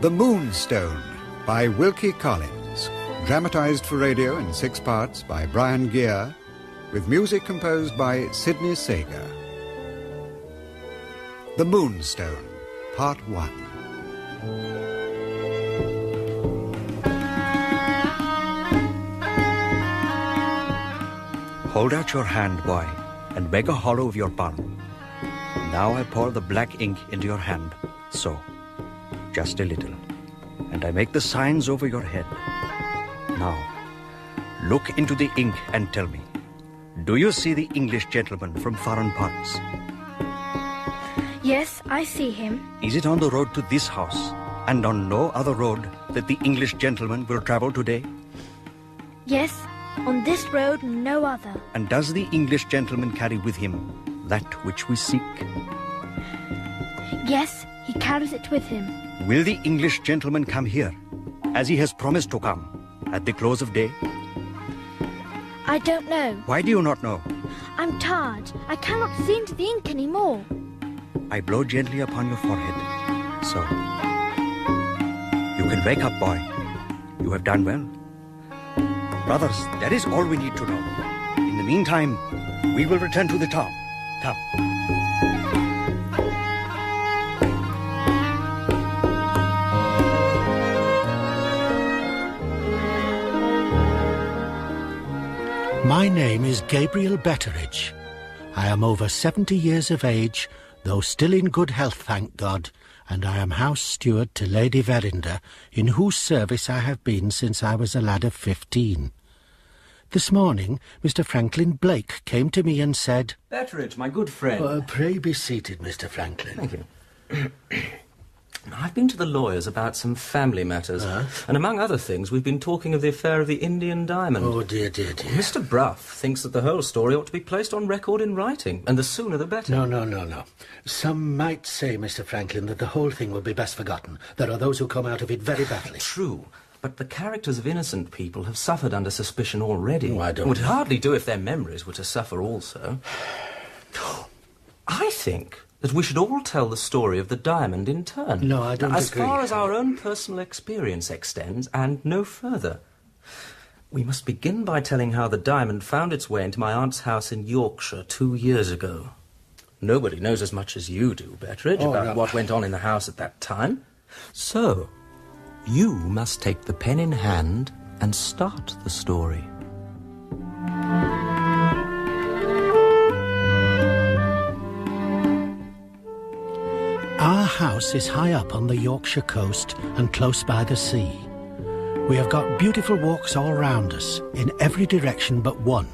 The Moonstone by Wilkie Collins, dramatised for radio in 6 parts by Brian Gear, with music composed by Sidney Sager. The Moonstone, Part 1. Hold out your hand, boy, and make a hollow of your palm. Now I pour the black ink into your hand, so. Just a little. And I make the signs over your head. Now, look into the ink and tell me, do you see the English gentleman from foreign parts? Yes, I see him. Is it on the road to this house, and on no other road that the English gentleman will travel today? Yes, on this road, no other. And does the English gentleman carry with him that which we seek? Yes, he carries it with him. Will the English gentleman come here, as he has promised to come, at the close of day? I don't know. Why do you not know? I'm tired. I cannot see into the ink anymore. I blow gently upon your forehead, so. You can wake up, boy. You have done well. Brothers, that is all we need to know. In the meantime, we will return to the town. Come. My name is Gabriel Betteredge. I am over 70 years of age, though still in good health, thank God, and I am house steward to Lady Verinder, in whose service I have been since I was a lad of 15. This morning, Mr. Franklin Blake came to me and said... Betteredge, my good friend. Pray be seated, Mr. Franklin. Thank you. I've been to the lawyers about some family matters, and among other things, we've been talking of the affair of the Indian diamond. Oh, dear, dear, dear. Mr. Brough thinks that the whole story ought to be placed on record in writing, and the sooner the better. No. Some might say, Mr. Franklin, that the whole thing will be best forgotten. There are those who come out of it very badly. True, but the characters of innocent people have suffered under suspicion already. Oh, I don't It would know. hardly do if their memories were to suffer also. I think that we should all tell the story of the diamond in turn. No, I don't As agree. far as our own personal experience extends, and no further. We must begin by telling how the diamond found its way into my aunt's house in Yorkshire 2 years ago. Nobody knows as much as you do, Betteredge, about what went on in the house at that time. So, you must take the pen in hand and start the story. Our house is high up on the Yorkshire coast and close by the sea. We have got beautiful walks all round us, in every direction but one.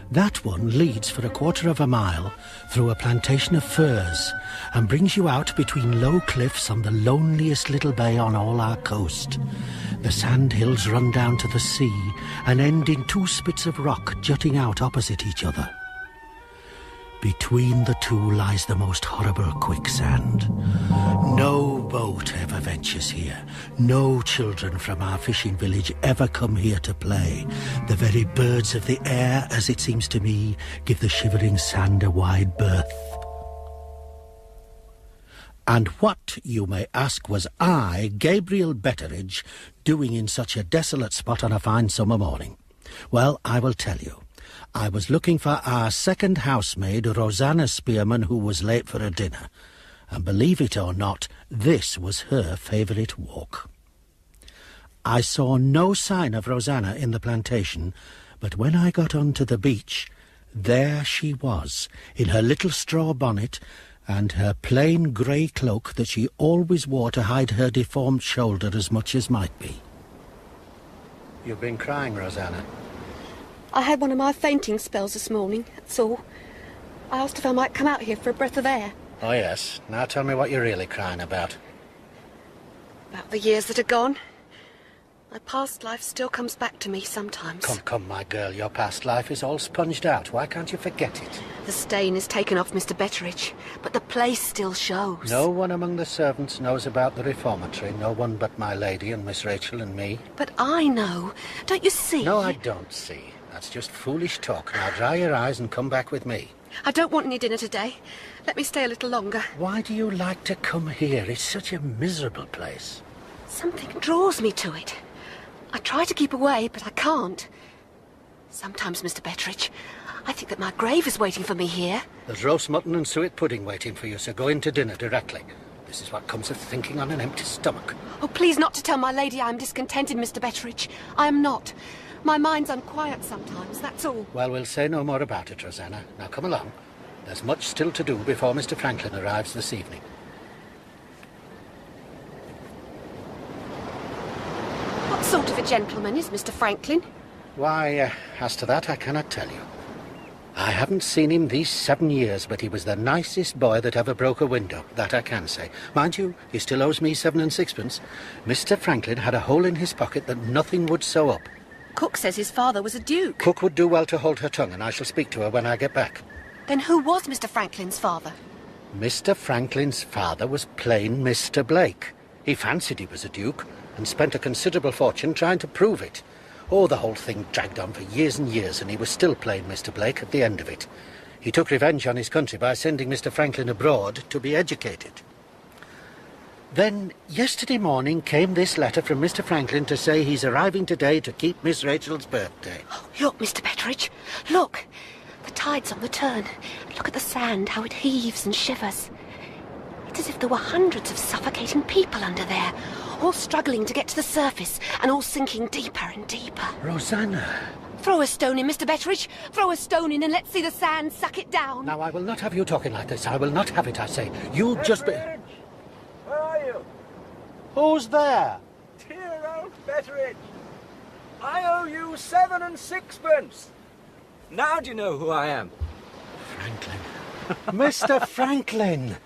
That one leads for 1/4 of a mile through a plantation of firs and brings you out between low cliffs on the loneliest little bay on all our coast. The sand hills run down to the sea and end in 2 spits of rock jutting out opposite each other. Between the two lies the most horrible quicksand. No boat ever ventures here. No children from our fishing village ever come here to play. The very birds of the air, as it seems to me, give the shivering sand a wide berth. And what, you may ask, was I, Gabriel Betteredge, doing in such a desolate spot on a fine summer morning? Well, I will tell you. I was looking for our second housemaid, Rosanna Spearman, who was late for her dinner. And believe it or not, this was her favourite walk. I saw no sign of Rosanna in the plantation, but when I got onto the beach, there she was, in her little straw bonnet and her plain grey cloak that she always wore to hide her deformed shoulder as much as might be. You've been crying, Rosanna. I had one of my fainting spells this morning, that's all. I asked if I might come out here for a breath of air. Oh, yes. Now tell me what you're really crying about. About the years that are gone. My past life still comes back to me sometimes. Come, my girl. Your past life is all sponged out. Why can't you forget it? The stain is taken off Mr. Betteredge, but the place still shows. No one among the servants knows about the reformatory. No one but my lady and Miss Rachel and me. But I know. Don't you see? No, I don't see. That's just foolish talk. Now dry your eyes and come back with me. I don't want any dinner today. Let me stay a little longer. Why do you like to come here? It's such a miserable place. Something draws me to it. I try to keep away, but I can't. Sometimes, Mr. Betteredge, I think that my grave is waiting for me here. There's roast mutton and suet pudding waiting for you, so go in to dinner directly. This is what comes of thinking on an empty stomach. Oh, please not to tell my lady I am discontented, Mr. Betteredge. I am not. My mind's unquiet sometimes, that's all. Well, we'll say no more about it, Rosanna. Now come along. There's much still to do before Mr. Franklin arrives this evening. What sort of a gentleman is Mr. Franklin? Why, as to that, I cannot tell you. I haven't seen him these 7 years, but he was the nicest boy that ever broke a window. That I can say. Mind you, he still owes me 7 and 6pence. Mr. Franklin had a hole in his pocket that nothing would sew up. Cook says his father was a duke. Cook would do well to hold her tongue, and I shall speak to her when I get back. Then who was Mr. Franklin's father? Mr. Franklin's father was plain Mr. Blake. He fancied he was a duke, and spent a considerable fortune trying to prove it. Oh, the whole thing dragged on for years and years, and he was still plain Mr. Blake at the end of it. He took revenge on his country by sending Mr. Franklin abroad to be educated. Then, yesterday morning, came this letter from Mr. Franklin to say he's arriving today to keep Miss Rachel's birthday. Oh, look, Mr. Betteredge, look. The tide's on the turn. Look at the sand, how it heaves and shivers. It's as if there were hundreds of suffocating people under there, all struggling to get to the surface and all sinking deeper and deeper. Rosanna! Throw a stone in, Mr. Betteredge. Throw a stone in and let's see the sand suck it down. Now, I will not have you talking like this. I will not have it, I say. You just be... Where are you? Who's there? Dear old Betteredge. I owe you 7 and 6pence. Now do you know who I am? Franklin. Mr. Franklin!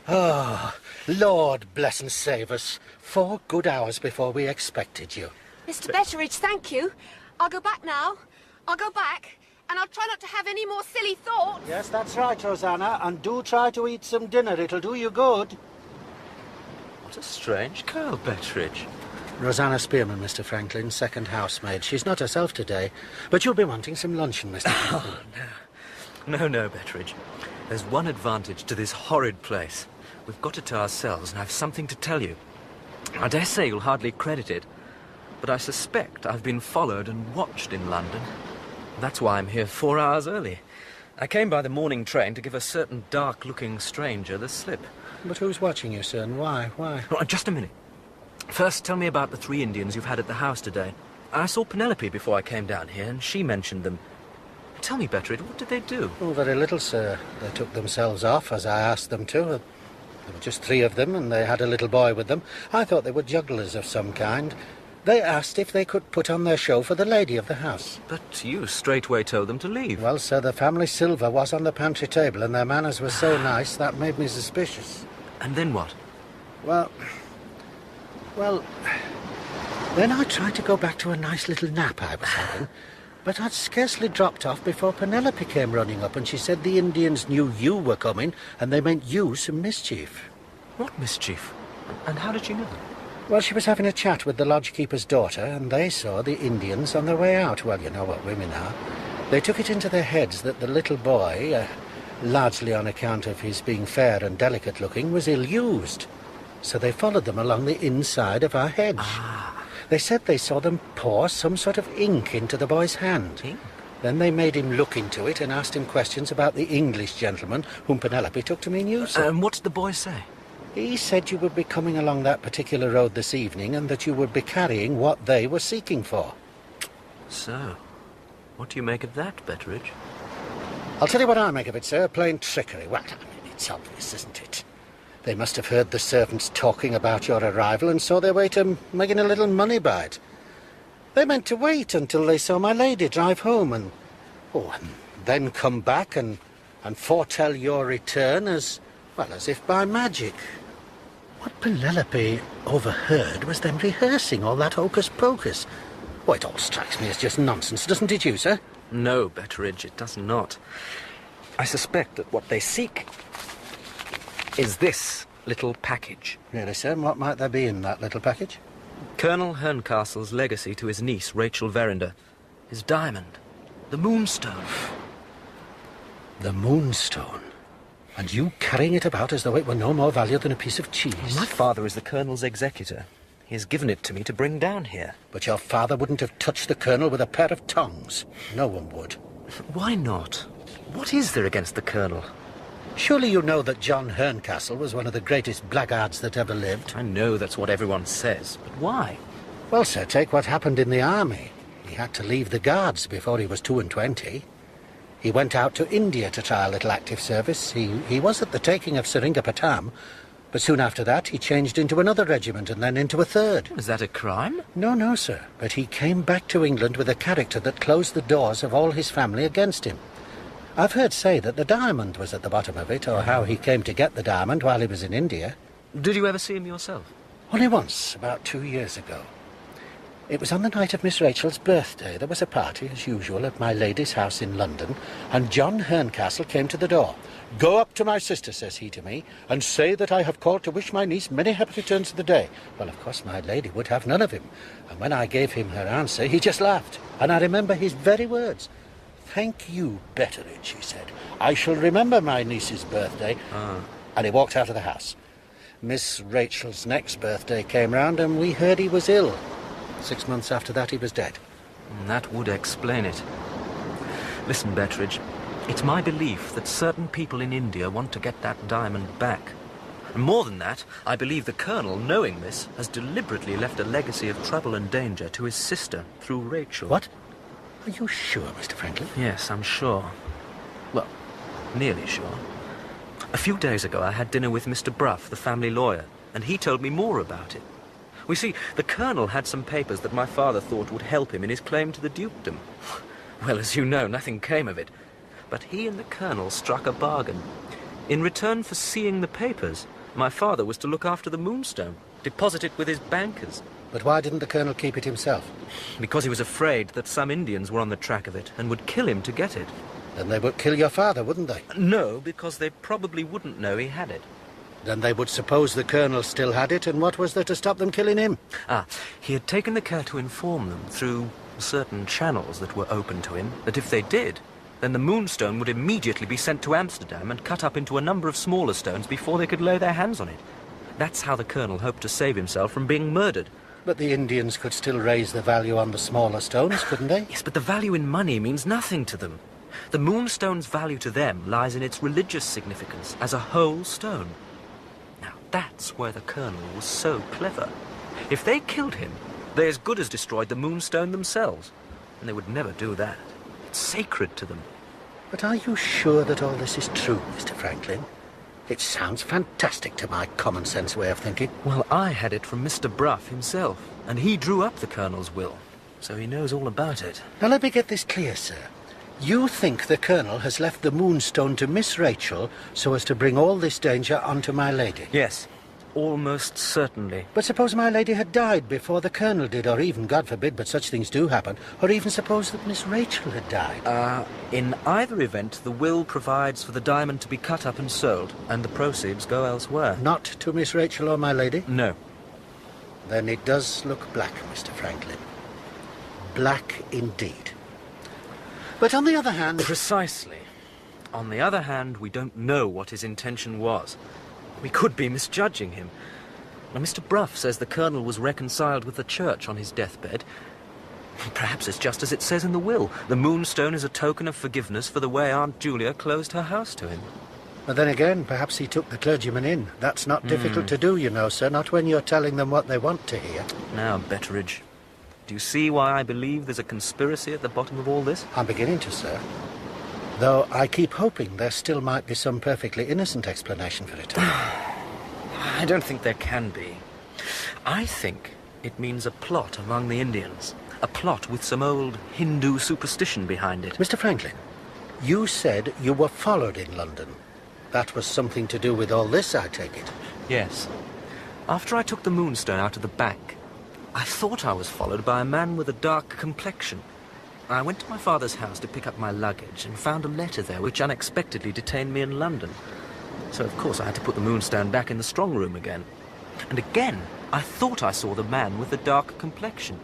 Oh, Lord bless and save us. 4 good hours before we expected you. Mr. Betteredge, thank you. I'll go back now. I'll go back, and I'll try not to have any more silly thoughts. Yes, that's right, Rosanna. And do try to eat some dinner. It'll do you good. What a strange girl, Betteredge. Rosanna Spearman, Mr. Franklin, second housemaid. She's not herself today, but you'll be wanting some luncheon, Mr. Franklin. No, Betteredge. There's one advantage to this horrid place. We've got it to ourselves, and I've something to tell you. I dare say you'll hardly credit it, but I suspect I've been followed and watched in London. That's why I'm here 4 hours early. I came by the morning train to give a certain dark-looking stranger the slip. But who's watching you, sir, and why? Oh, just a minute. First, tell me about the 3 Indians you've had at the house today. I saw Penelope before I came down here, and she mentioned them. Tell me, Betteredge, what did they do? Oh, very little, sir. They took themselves off, as I asked them to. There were just 3 of them, and they had a little boy with them. I thought they were jugglers of some kind. They asked if they could put on their show for the lady of the house. But you straightway told them to leave. Well, sir, the family silver was on the pantry table, and their manners were so nice that made me suspicious. And then what? Well, then I tried to go back to a nice little nap I was having, but I'd scarcely dropped off before Penelope came running up, and she said the Indians knew you were coming, and they meant you some mischief. What mischief? And how did you know? Well, she was having a chat with the lodge-keeper's daughter, and they saw the Indians on their way out. Well, you know what women are. They took it into their heads that the little boy, largely on account of his being fair and delicate-looking, was ill-used. So they followed them along the inside of our hedge. They said they saw them pour some sort of ink into the boy's hand. Ink? Then they made him look into it and asked him questions about the English gentleman whom Penelope took to mean you, sir. And what did the boy say? He said you would be coming along that particular road this evening and that you would be carrying what they were seeking for. So, what do you make of that, Betteredge? I'll tell you what I make of it, sir. Plain trickery. Well, I mean, it's obvious, isn't it? They must have heard the servants talking about your arrival and saw their way to making a little money by it. They meant to wait until they saw my lady drive home and then come back and foretell your return as if by magic. What Penelope overheard was them rehearsing all that hocus-pocus. Well, it all strikes me as just nonsense, doesn't it you, sir? No, Betteredge, it does not. I suspect that what they seek is this little package. Really, sir? And what might there be in that little package? Colonel Herncastle's legacy to his niece, Rachel Verinder. His diamond. The Moonstone. The Moonstone. And you carrying it about as though it were no more value than a piece of cheese. My father is the Colonel's executor. He has given it to me to bring down here. But your father wouldn't have touched the Colonel with a pair of tongs. No one would. Why not? What is there against the Colonel? Surely you know that John Herncastle was one of the greatest blackguards that ever lived. I know that's what everyone says, but why? Well, sir, take what happened in the army. He had to leave the Guards before he was 22. He went out to India to try a little active service. He was at the taking of Seringapatam, but soon after that he changed into another regiment and then into a third. Is that a crime? No, sir. But he came back to England with a character that closed the doors of all his family against him. I've heard say that the diamond was at the bottom of it, or how he came to get the diamond while he was in India. Did you ever see him yourself? Only once, about 2 years ago. It was on the night of Miss Rachel's birthday. There was a party, as usual, at my lady's house in London, and John Herncastle came to the door. "Go up to my sister," says he to me, "and say that I have called to wish my niece many happy returns of the day." Well, of course, my lady would have none of him, and when I gave him her answer, he just laughed, and I remember his very words. "Thank you, Betteredge," he said. "I shall remember my niece's birthday." And he walked out of the house. Miss Rachel's next birthday came round, and we heard he was ill. 6 months after that, he was dead. That would explain it. Listen, Betteredge, it's my belief that certain people in India want to get that diamond back. And more than that, I believe the Colonel, knowing this, has deliberately left a legacy of trouble and danger to his sister through Rachel. What? Are you sure, Mr. Franklin? Yes, I'm sure. Well, nearly sure. A few days ago, I had dinner with Mr. Bruff, the family lawyer, and he told me more about it. We see, the Colonel had some papers that my father thought would help him in his claim to the dukedom. Well, as you know, nothing came of it. But he and the Colonel struck a bargain. In return for seeing the papers, my father was to look after the Moonstone, deposit it with his bankers. But why didn't the Colonel keep it himself? Because he was afraid that some Indians were on the track of it and would kill him to get it. Then they would kill your father, wouldn't they? No, because they probably wouldn't know he had it. Then they would suppose the Colonel still had it, and what was there to stop them killing him? He had taken the care to inform them through certain channels that were open to him, that if they did, then the Moonstone would immediately be sent to Amsterdam and cut up into a number of smaller stones before they could lay their hands on it. That's how the Colonel hoped to save himself from being murdered. But the Indians could still raise the value on the smaller stones, couldn't they? Yes, but the value in money means nothing to them. The Moonstone's value to them lies in its religious significance as a whole stone. That's where the Colonel was so clever. If they killed him, they as good as destroyed the Moonstone themselves. And they would never do that. It's sacred to them. But are you sure that all this is true, Mr. Franklin? It sounds fantastic to my common-sense way of thinking. Well, I had it from Mr. Bruff himself, and he drew up the Colonel's will, so he knows all about it. Now, let me get this clear, sir. You think the Colonel has left the Moonstone to Miss Rachel so as to bring all this danger onto my lady? Yes, almost certainly. But suppose my lady had died before the Colonel did, or even, God forbid, but such things do happen, or even suppose that Miss Rachel had died. In either event, the will provides for the diamond to be cut up and sold, and the proceeds go elsewhere. Not to Miss Rachel or my lady? No. Then it does look black, Mr. Franklin. Black indeed. But on the other hand... Precisely. On the other hand, we don't know what his intention was. We could be misjudging him. Now, Mr. Bruff says the Colonel was reconciled with the Church on his deathbed. Perhaps it's just as it says in the will. The Moonstone is a token of forgiveness for the way Aunt Julia closed her house to him. But then again, perhaps he took the clergyman in. That's not difficult to do, you know, sir, not when you're telling them what they want to hear. Now, Betteredge, do you see why I believe there's a conspiracy at the bottom of all this? I'm beginning to, sir. Though I keep hoping there still might be some perfectly innocent explanation for it. I don't think there can be. I think it means a plot among the Indians. A plot with some old Hindu superstition behind it. Mr. Franklin, you said you were followed in London. That was something to do with all this, I take it. Yes. After I took the Moonstone out of the bank, I thought I was followed by a man with a dark complexion. I went to my father's house to pick up my luggage and found a letter there which unexpectedly detained me in London. So, of course, I had to put the Moonstone back in the strong room again. And again, I thought I saw the man with the dark complexion.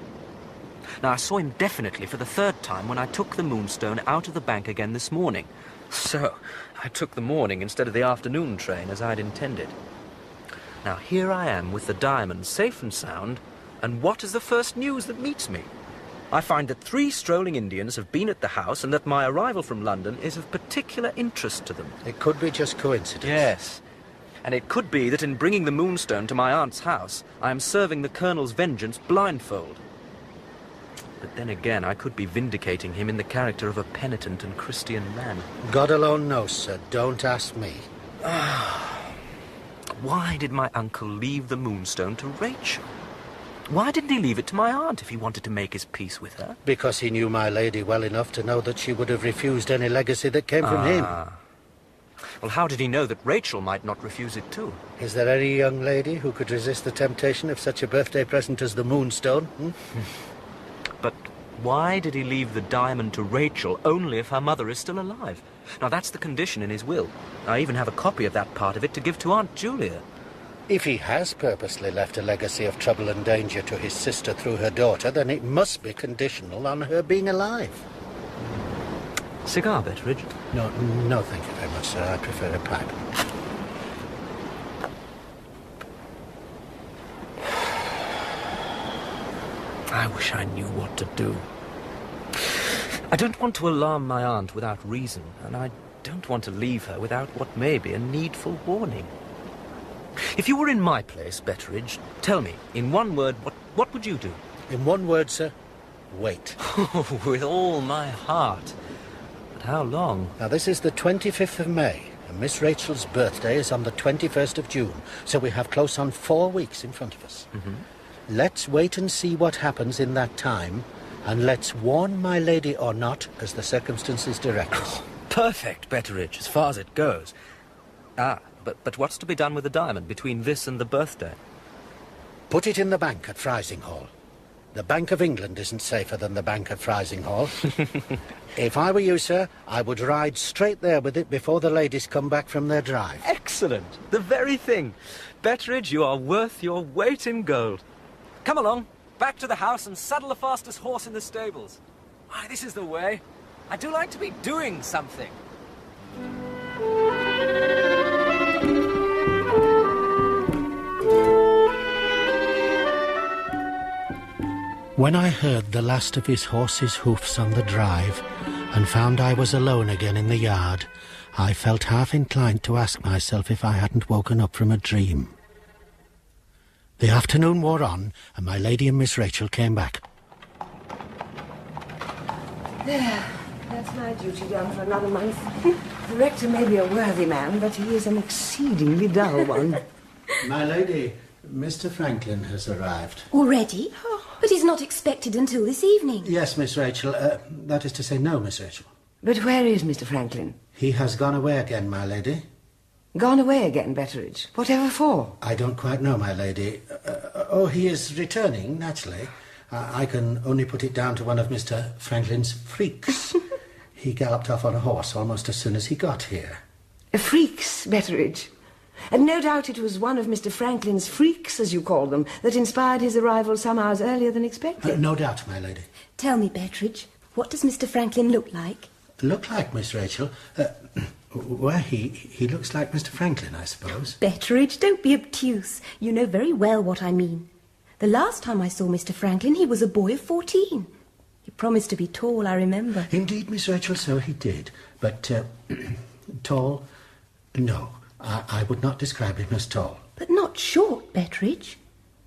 Now, I saw him definitely for the third time when I took the Moonstone out of the bank again this morning. So, I took the morning instead of the afternoon train, as I'd intended. Now, here I am with the diamond safe and sound, and what is the first news that meets me? I find that 3 strolling Indians have been at the house and that my arrival from London is of particular interest to them. It could be just coincidence. Yes. And it could be that in bringing the Moonstone to my aunt's house, I am serving the Colonel's vengeance blindfold. But then again, I could be vindicating him in the character of a penitent and Christian man. God alone knows, sir. Don't ask me. Why did my uncle leave the Moonstone to Rachel? Why didn't he leave it to my aunt if he wanted to make his peace with her? Because he knew my lady well enough to know that she would have refused any legacy that came from him. Well, how did he know that Rachel might not refuse it too? Is there any young lady who could resist the temptation of such a birthday present as the Moonstone? But why did he leave the diamond to Rachel only if her mother is still alive? Now, that's the condition in his will. I even have a copy of that part of it to give to Aunt Julia. If he has purposely left a legacy of trouble and danger to his sister through her daughter, then it must be conditional on her being alive. Cigar, Betteredge? No, thank you very much, sir. I prefer a pipe. I wish I knew what to do. I don't want to alarm my aunt without reason, and I don't want to leave her without what may be a needful warning. If you were in my place, Betteredge, tell me, in one word, what would you do? In one word, sir, wait. With all my heart. But how long? Now, this is the 25th of May, and Miss Rachel's birthday is on the 21st of June, so we have close on 4 weeks in front of us. Let's wait and see what happens in that time, and let's warn my lady or not, as the circumstances direct us. Perfect, Betteredge, as far as it goes. But what's to be done with the diamond between this and the birthday? Put it in the bank at Frizinghall. The Bank of England isn't safer than the Bank at Frizinghall. If I were you, sir, I would ride straight there with it before the ladies come back from their drive. Excellent. The very thing. Betteredge, you are worth your weight in gold. Come along, back to the house and saddle the fastest horse in the stables. Why, this is the way. I do like to be doing something. When I heard the last of his horse's hoofs on the drive and found I was alone again in the yard, I felt half inclined to ask myself if I hadn't woken up from a dream. The afternoon wore on, and my lady and Miss Rachel came back. There, that's my duty done for another month. The rector may be a worthy man, but he is an exceedingly dull one. My lady, Mr. Franklin has arrived. Already? But he's not expected until this evening. Yes, Miss Rachel. That is to say, no, Miss Rachel. But where is Mr. Franklin? He has gone away again, my lady. Gone away again, Betteredge? Whatever for? I don't quite know, my lady. He is returning, naturally. I can only put it down to one of Mr. Franklin's freaks. He galloped off on a horse almost as soon as he got here. Freaks, Betteredge? And no doubt it was one of Mr. Franklin's freaks, as you call them, that inspired his arrival some hours earlier than expected. No doubt, my lady. Tell me, Betteredge, what does Mr. Franklin look like? Look like, Miss Rachel? Well, he looks like Mr. Franklin, I suppose. Betteredge, don't be obtuse. You know very well what I mean. The last time I saw Mr. Franklin, he was a boy of 14. He promised to be tall, I remember. Indeed, Miss Rachel, so he did. But, tall? No. I would not describe him as tall. But not short, Betteredge.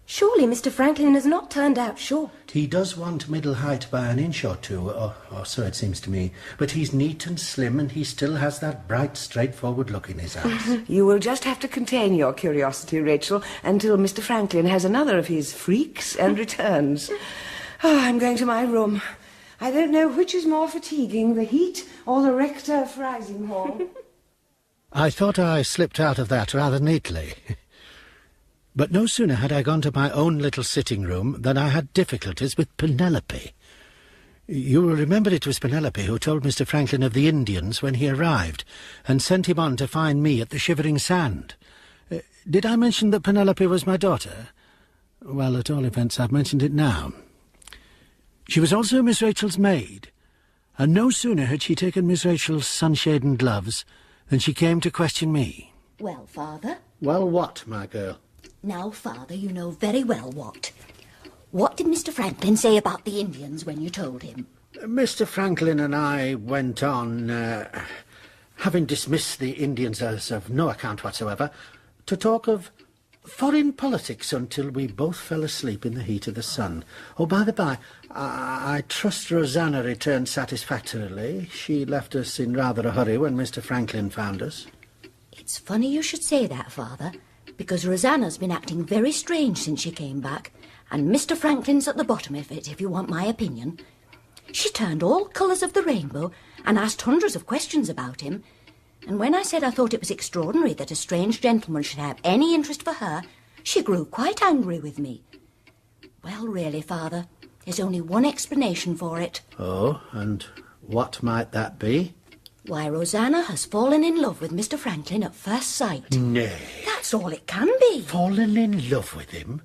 Surely Mr. Franklin has not turned out short. He does want middle height by an inch or two, or so it seems to me. But he's neat and slim, and he still has that bright, straightforward look in his eyes. You will just have to contain your curiosity, Rachel, until Mr. Franklin has another of his freaks and returns. I'm going to my room. I don't know which is more fatiguing, the heat or the rector of Frizinghall. I thought I slipped out of that rather neatly. But no sooner had I gone to my own little sitting room than I had difficulties with Penelope. You will remember it was Penelope who told Mr. Franklin of the Indians when he arrived, and sent him on to find me at the Shivering Sand. Did I mention that Penelope was my daughter? Well, at all events, I've mentioned it now. She was also Miss Rachel's maid, and no sooner had she taken Miss Rachel's sunshade and gloves than she came to question me. Well, Father? Well, what, my girl? Now, Father, you know very well what. What did Mr. Franklin say about the Indians when you told him? Mr. Franklin and I went on, having dismissed the Indians as of no account whatsoever, to talk of foreign politics until we both fell asleep in the heat of the sun. Oh, by the by, I trust Rosanna returned satisfactorily. She left us in rather a hurry when Mr. Franklin found us. It's funny you should say that, Father, because Rosanna's been acting very strange since she came back, and Mr. Franklin's at the bottom of it, if you want my opinion. She turned all colours of the rainbow and asked hundreds of questions about him, and when I said I thought it was extraordinary that a strange gentleman should have any interest for her, she grew quite angry with me. Well, really, Father, there's only one explanation for it. Oh, and what might that be? Why, Rosanna has fallen in love with Mr. Franklin at first sight. Nay. That's all it can be. Fallen in love with him?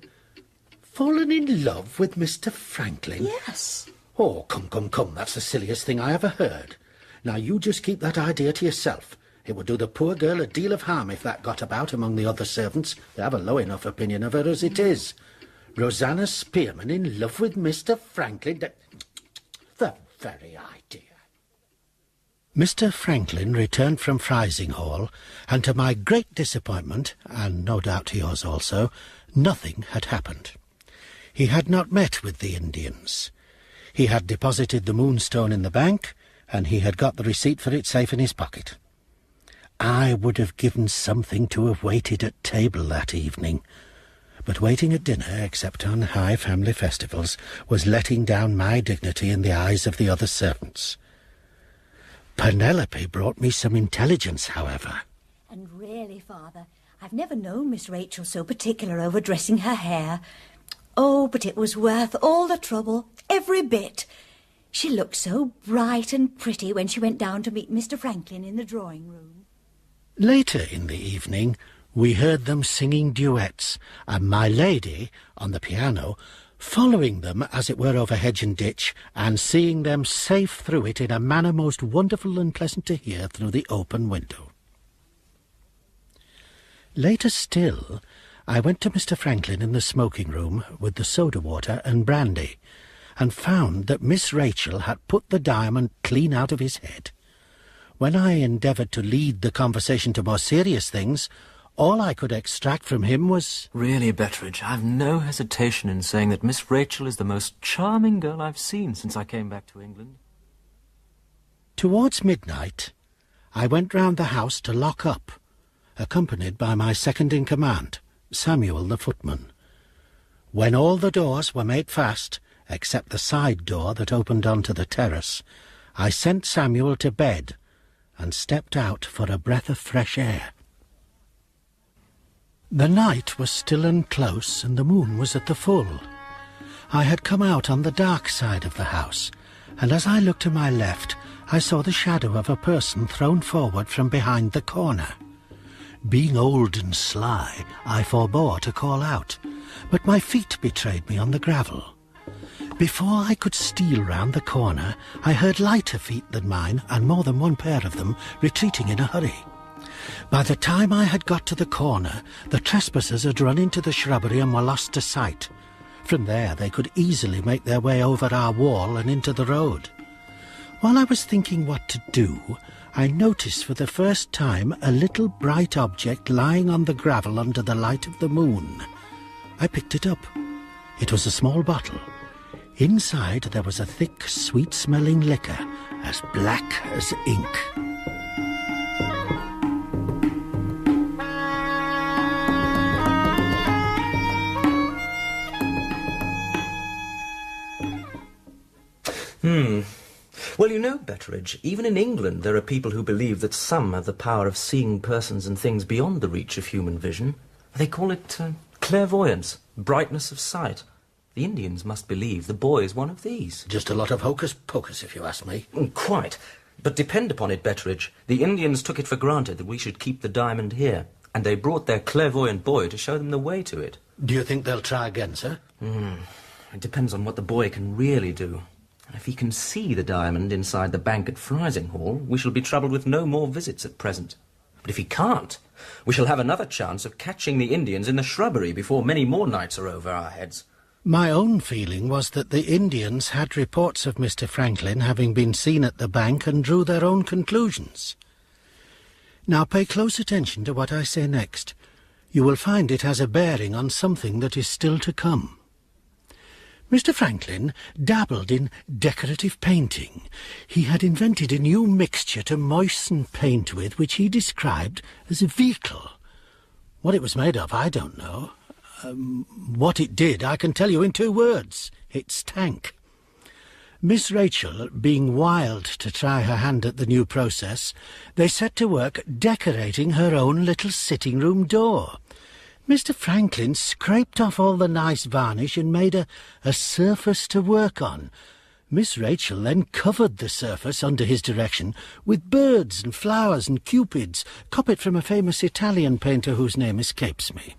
Fallen in love with Mr. Franklin? Yes. Oh, come, that's the silliest thing I ever heard. Now, you just keep that idea to yourself. It would do the poor girl a deal of harm if that got about among the other servants. They have a low enough opinion of her as it is. Rosanna Spearman in love with Mr. Franklin. The very idea. Mr. Franklin returned from Frizinghall, and to my great disappointment, and no doubt to yours also, nothing had happened. He had not met with the Indians. He had deposited the Moonstone in the bank, and he had got the receipt for it safe in his pocket. I would have given something to have waited at table that evening, but waiting at dinner, except on high family festivals, was letting down my dignity in the eyes of the other servants. Penelope brought me some intelligence, however. And really, Father, I've never known Miss Rachel so particular over dressing her hair. Oh, but it was worth all the trouble, every bit. She looked so bright and pretty when she went down to meet Mr. Franklin in the drawing-room. Later in the evening, we heard them singing duets, and my lady, on the piano, following them, as it were, over hedge and ditch, and seeing them safe through it in a manner most wonderful and pleasant to hear through the open window. Later still, I went to Mr. Franklin in the smoking-room with the soda-water and brandy, and found that Miss Rachel had put the diamond clean out of his head. When I endeavoured to lead the conversation to more serious things, all I could extract from him was... Really, Betteredge, I've no hesitation in saying that Miss Rachel is the most charming girl I've seen since I came back to England. Towards midnight, I went round the house to lock up, accompanied by my second-in-command, Samuel the footman. When all the doors were made fast, except the side door that opened onto the terrace, I sent Samuel to bed and stepped out for a breath of fresh air. The night was still and close, and the moon was at the full. I had come out on the dark side of the house, and as I looked to my left, I saw the shadow of a person thrown forward from behind the corner. Being old and sly, I forbore to call out, but my feet betrayed me on the gravel. Before I could steal round the corner, I heard lighter feet than mine, and more than one pair of them, retreating in a hurry. By the time I had got to the corner, the trespassers had run into the shrubbery and were lost to sight. From there they could easily make their way over our wall and into the road. While I was thinking what to do, I noticed for the first time a little bright object lying on the gravel under the light of the moon. I picked it up. It was a small bottle. Inside there was a thick, sweet-smelling liquor, as black as ink. Well, you know, Betteredge, even in England there are people who believe that some have the power of seeing persons and things beyond the reach of human vision. They call it clairvoyance, brightness of sight. The Indians must believe the boy is one of these. Just a lot of hocus-pocus, if you ask me. Quite. But depend upon it, Betteredge, the Indians took it for granted that we should keep the diamond here, and they brought their clairvoyant boy to show them the way to it. Do you think they'll try again, sir? It depends on what the boy can really do. If he can see the diamond inside the bank at Frizinghall, we shall be troubled with no more visits at present. But if he can't, we shall have another chance of catching the Indians in the shrubbery before many more nights are over our heads. My own feeling was that the Indians had reports of Mr. Franklin having been seen at the bank and drew their own conclusions. Now pay close attention to what I say next. You will find it has a bearing on something that is still to come. Mr. Franklin dabbled in decorative painting. He had invented a new mixture to moisten paint with, which he described as a vehicle. What it was made of, I don't know. What it did, I can tell you in 2 words. It stank. Miss Rachel, being wild to try her hand at the new process, they set to work decorating her own little sitting-room door. Mr. Franklin scraped off all the nice varnish and made a surface to work on. Miss Rachel then covered the surface, under his direction, with birds and flowers and cupids, copied from a famous Italian painter whose name escapes me.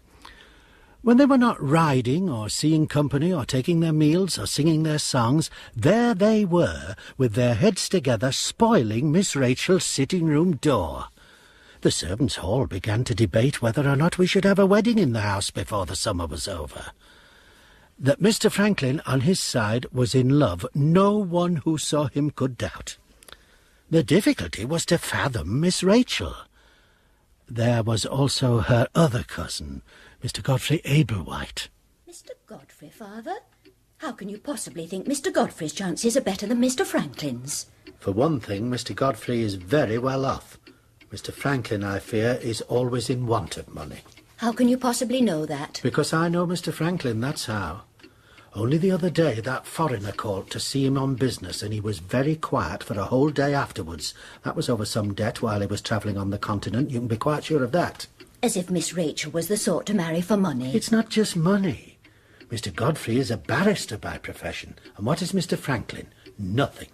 When they were not riding or seeing company or taking their meals or singing their songs, there they were, with their heads together, spoiling Miss Rachel's sitting-room door. The servants' hall began to debate whether or not we should have a wedding in the house before the summer was over. That Mr. Franklin, on his side, was in love, no one who saw him could doubt. The difficulty was to fathom Miss Rachel. There was also her other cousin, Mr. Godfrey Ablewhite. Mr. Godfrey, Father? How can you possibly think Mr. Godfrey's chances are better than Mr. Franklin's? For one thing, Mr. Godfrey is very well off. Mr. Franklin, I fear, is always in want of money. How can you possibly know that? Because I know Mr. Franklin, that's how. Only the other day that foreigner called to see him on business, and he was very quiet for a whole day afterwards. That was over some debt while he was travelling on the continent, you can be quite sure of that. As if Miss Rachel was the sort to marry for money. It's not just money. Mr. Godfrey is a barrister by profession, and what is Mr. Franklin? Nothing.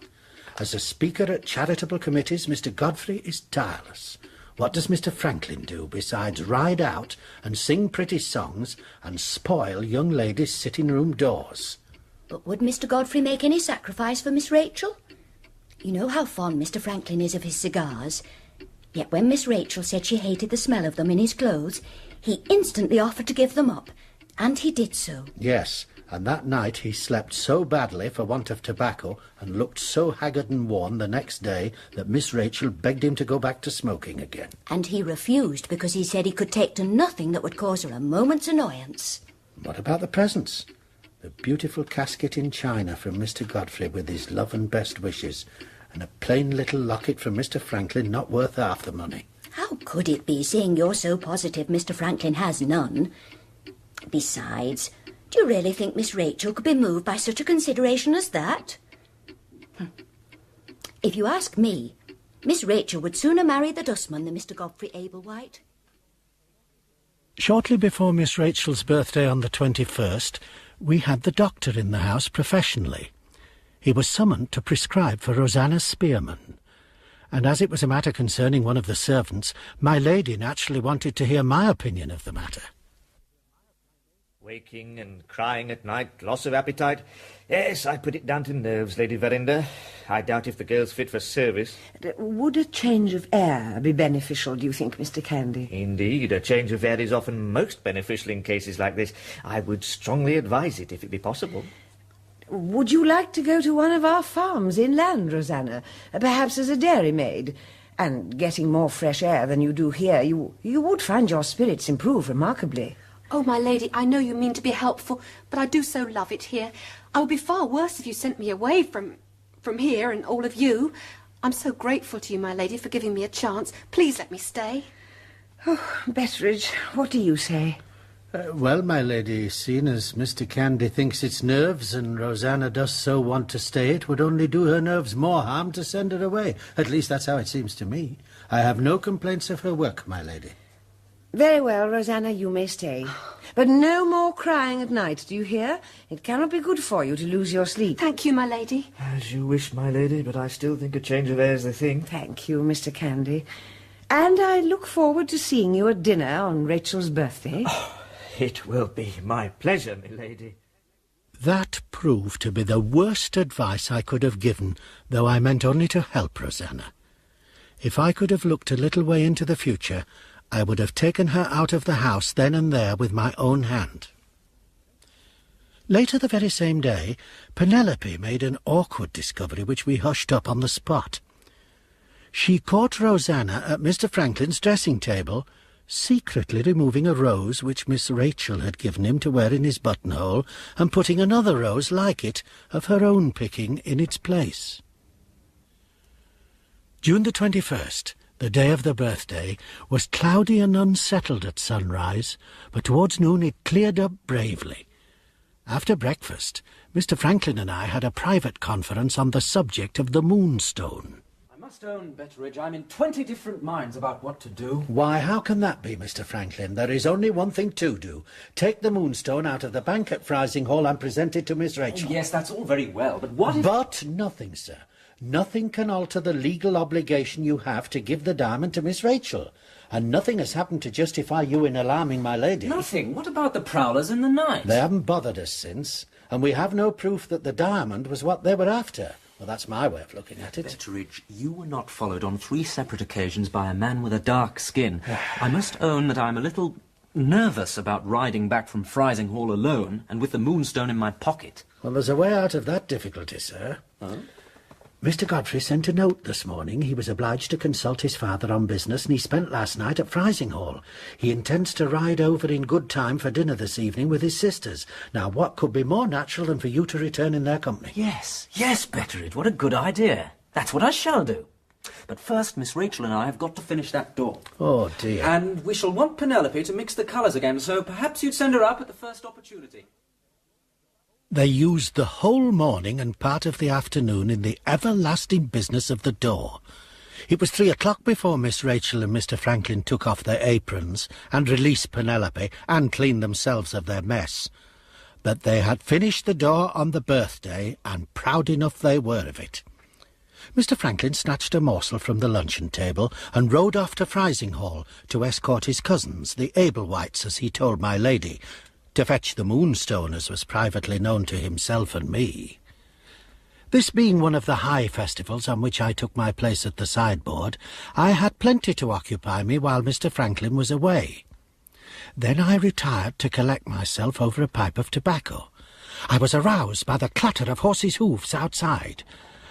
As a speaker at charitable committees, Mr. Godfrey is tireless. What does Mr. Franklin do besides ride out and sing pretty songs and spoil young ladies' sitting-room doors? But would Mr. Godfrey make any sacrifice for Miss Rachel? You know how fond Mr. Franklin is of his cigars. Yet when Miss Rachel said she hated the smell of them in his clothes, he instantly offered to give them up. And he did so. Yes, and that night he slept so badly for want of tobacco and looked so haggard and worn the next day that Miss Rachel begged him to go back to smoking again. And he refused because he said he could take to nothing that would cause her a moment's annoyance. What about the presents? The beautiful casket in china from Mr. Godfrey with his love and best wishes, and a plain little locket from Mr. Franklin not worth half the money. How could it be, seeing you're so positive Mr. Franklin has none? Besides, do you really think Miss Rachel could be moved by such a consideration as that? If you ask me, Miss Rachel would sooner marry the dustman than Mr. Godfrey Ablewhite. Shortly before Miss Rachel's birthday on the 21st, we had the doctor in the house professionally. He was summoned to prescribe for Rosanna Spearman. And as it was a matter concerning one of the servants, my lady naturally wanted to hear my opinion of the matter. Waking and crying at night, loss of appetite. Yes, I put it down to nerves, Lady Verinder. I doubt if the girl's fit for service. Would a change of air be beneficial, do you think, Mr. Candy? Indeed, a change of air is often most beneficial in cases like this. I would strongly advise it, if it be possible. Would you like to go to one of our farms inland, Rosanna? Perhaps as a dairymaid? And getting more fresh air than you do here, you would find your spirits improve remarkably. Oh, my lady, I know you mean to be helpful, but I do so love it here. I would be far worse if you sent me away from here and all of you. I'm so grateful to you, my lady, for giving me a chance. Please let me stay. Oh, Betteredge, what do you say? Well, my lady, seeing as Mr. Candy thinks it's nerves and Rosanna does so want to stay, it would only do her nerves more harm to send her away. At least that's how it seems to me. I have no complaints of her work, my lady. Very well, Rosanna, you may stay. But no more crying at night, do you hear? It cannot be good for you to lose your sleep. Thank you, my lady. As you wish, my lady, but I still think a change of air's the thing. Thank you, Mr. Candy. And I look forward to seeing you at dinner on Rachel's birthday. Oh, it will be my pleasure, my lady. That proved to be the worst advice I could have given, though I meant only to help Rosanna. If I could have looked a little way into the future, I would have taken her out of the house then and there with my own hand. Later the very same day, Penelope made an awkward discovery which we hushed up on the spot. She caught Rosanna at Mr. Franklin's dressing-table, secretly removing a rose which Miss Rachel had given him to wear in his buttonhole, and putting another rose like it, of her own picking, in its place. June the 21st, the day of the birthday, was cloudy and unsettled at sunrise, but towards noon it cleared up bravely. After breakfast, Mr. Franklin and I had a private conference on the subject of the Moonstone. I must own, Betteredge, I'm in 20 different minds about what to do. Why, how can that be, Mr. Franklin? There is only one thing to do. Take the Moonstone out of the bank at Frising Hall and present it to Miss Rachel. Oh, yes, that's all very well, but what if... But nothing, sir. Nothing can alter the legal obligation you have to give the diamond to Miss Rachel. And nothing has happened to justify you in alarming my lady. Nothing? What about the prowlers in the night? They haven't bothered us since, and we have no proof that the diamond was what they were after. Well, that's my way of looking at it. Betteredge, you were not followed on 3 separate occasions by a man with a dark skin. I must own that I'm a little nervous about riding back from Frising Hall alone and with the Moonstone in my pocket. Well, there's a way out of that difficulty, sir. Huh? Mr. Godfrey sent a note this morning. He was obliged to consult his father on business, and he spent last night at Frising Hall. He intends to ride over in good time for dinner this evening with his sisters. Now, what could be more natural than for you to return in their company? Yes, Betteredge, what a good idea. That's what I shall do. But first, Miss Rachel and I have got to finish that door. Oh, dear. And we shall want Penelope to mix the colours again, so perhaps you'd send her up at the first opportunity. They used the whole morning and part of the afternoon in the everlasting business of the door. It was 3 o'clock before Miss Rachel and Mr. Franklin took off their aprons and released Penelope and cleaned themselves of their mess. But they had finished the door on the birthday, and proud enough they were of it. Mr. Franklin snatched a morsel from the luncheon table and rode off to Frising Hall to escort his cousins, the Ablewhites, as he told my lady, to fetch the Moonstone, as was privately known to himself and me. This being one of the high festivals on which I took my place at the sideboard, I had plenty to occupy me while Mr. Franklin was away. Then I retired to collect myself over a pipe of tobacco. I was aroused by the clatter of horses' hoofs outside,